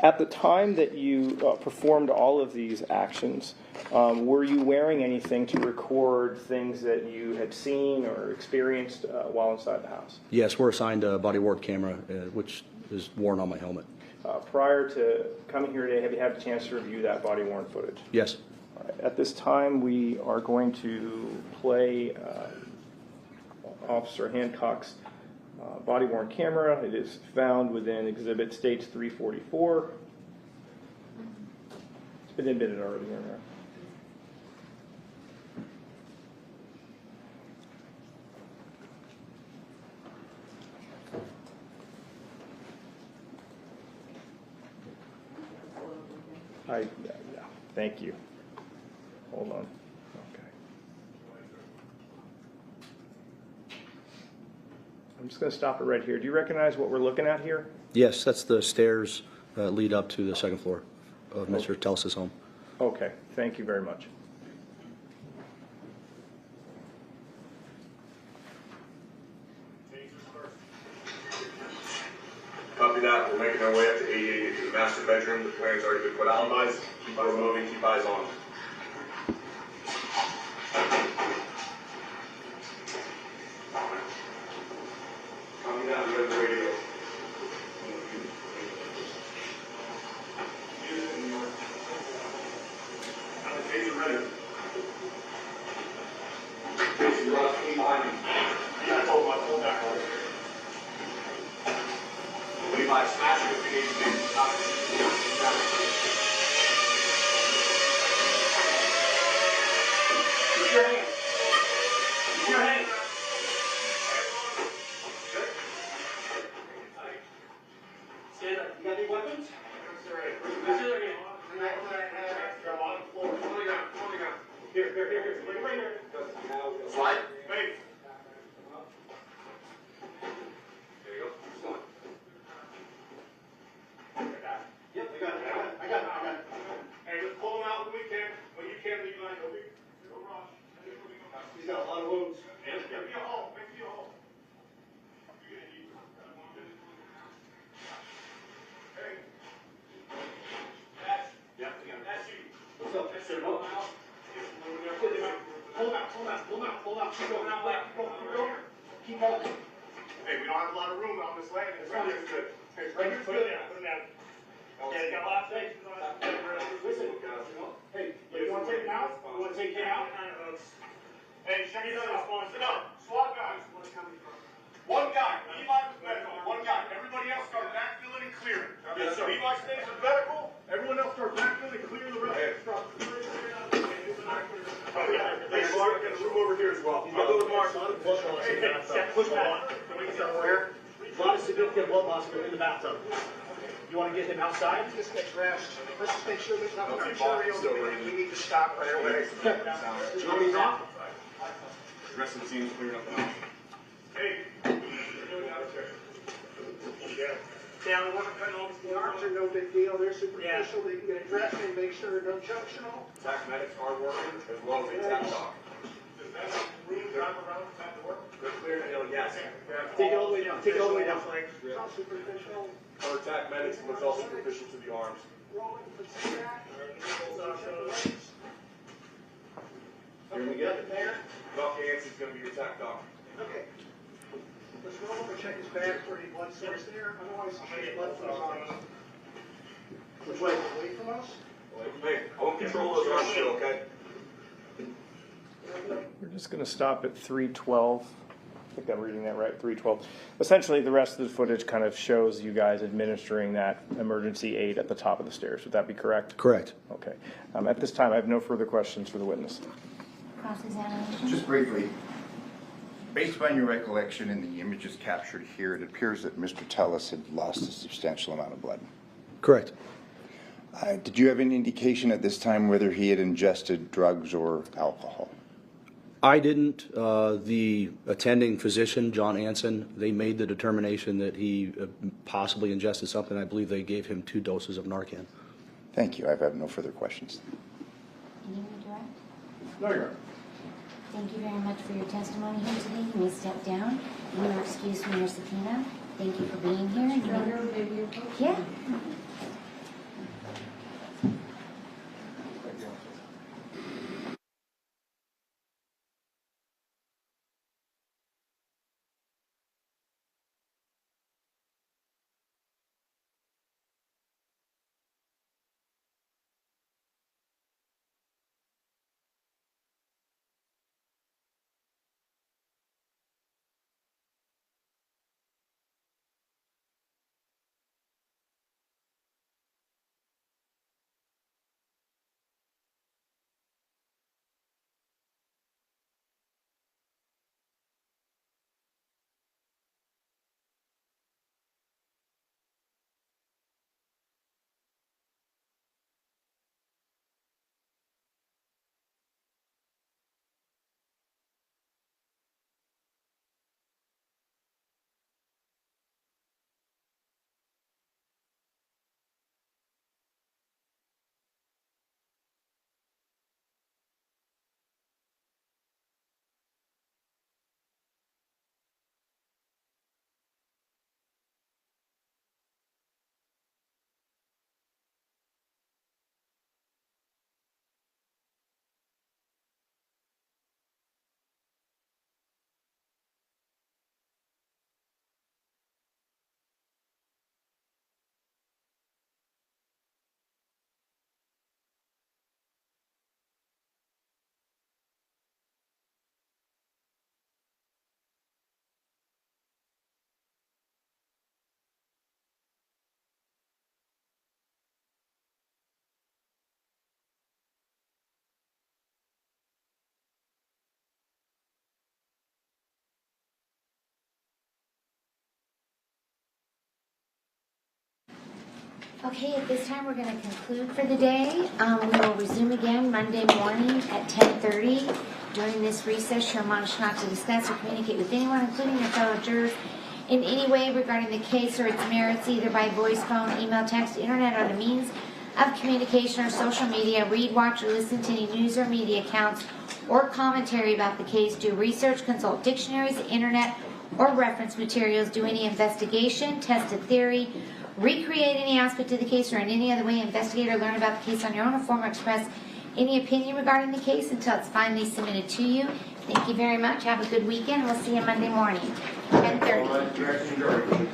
At the time that you performed all of these actions, were you wearing anything to record things that you had seen or experienced while inside the house? Yes, we're assigned a body-worn camera, which is worn on my helmet. Prior to coming here today, have you had a chance to review that body-worn footage? Yes. All right. At this time, we are going to play Officer Hancock's body-worn camera. It is found within Exhibit States 344. It's been admitted earlier. Right? Yeah, thank you. Hold on. Okay. I'm just going to stop it right here. Do you recognize what we're looking at here? Yes, that's the stairs that lead up to the 2nd floor of Mr. Tellis' home. Okay, thank you very much. Copy that. We're making our way up to 88 to the master bedroom. The plan's already been put out. We're moving. Keep eyes on. Copy that. We're at the radio. Taser ready. Taser Ross, keep behind me. Yeah, I told him I pulled back on it. Levi, smash it if you need to be. Use your hands. Use your hands. Stand up. You got any weapons? Where's the other hand? On the floor. On the ground. Here. Wait here. Slide. Wait. There you go. Slide. Yep, I got it. Hey, let's pull him out when we can. When you can, leave line. No rush. He's got a lot of wounds. Make me a hole. You're gonna need Hey. That's you. What's up? That's you. Pull out. Keep going. Keep going. Hey, we don't have a lot of room on this landing. Right here's good. Right here's good. Put it down. Okay, got a lot of space. Listen, hey, you want to take him out? You want to take him out? Hey, check it out. No, SWAT guys. One guy. Levi was medical. One guy. Everybody else start backfilling and clearing. Yes, sir. Levi stays with medical. Everyone else start backfilling and clearing the rest. Hey, Mark, got a room over here as well. I'll go with Mark. Hey, push back. Where? A lot of significant blood loss in the bathtub. You want to get him outside? Just get trashed. Let's just make sure there's nothing material. We need to stop right away. You want me to knock? The rest of the team is clearing up now. Hey. Down, we're cutting all these Marks are no big deal. They're superficial. They can get addressed and make sure no junctional. Attack medics are working as well as the attack doc. They're clear to hill, yes. Take it all the way down. It's all superficial. Our attack medics, but it's all superficial to the arms. Rolling for stack. Here we go. Doc Yancey's going to be your attack doc. Okay. Let's go over and check his bag for any blood source there. Otherwise, I'll show you blood from his arms. Which way? Away from us? Hey, I won't control those arms still, okay? We're just going to stop at 312. think I'm reading that right, 312. Essentially, the rest of the footage kind of shows you guys administering that emergency aid at the top of the stairs. Would that be correct? Correct. Okay. At this time, I have no further questions for the witness. Cross-examination? Just briefly, based on your recollection in the images captured here, it appears that Mr. Tellis had lost a substantial amount of blood. Correct. Did you have any indication at this time whether he had ingested drugs or alcohol? I didn't. The attending physician, John Anson, they made the determination that he possibly ingested something. I believe they gave him 2 doses of Narcan. Thank you. I have no further questions. Any more direct? No, Your Honor. Thank you very much for your testimony here today. You may step down. You are excused from your subpoena. Thank you for being here. And you may... Yeah. Okay, at this time, we're going to conclude for the day. We will resume again Monday morning at 10:30. During this recess, you're admonished not to discuss or communicate with anyone, including your fellow jurors, in any way regarding the case or its merits, either by voice, phone, email, text, internet, or the means of communication or social media. Read, watch, or listen to any news or media accounts or commentary about the case. Do research, consult dictionaries, internet, or reference materials. Do any investigation, test a theory, recreate any aspect of the case, or in any other way investigate or learn about the case on your own, or form or express any opinion regarding the case until it's finally submitted to you. Thank you very much. Have a good weekend. We'll see you Monday morning, 10:30.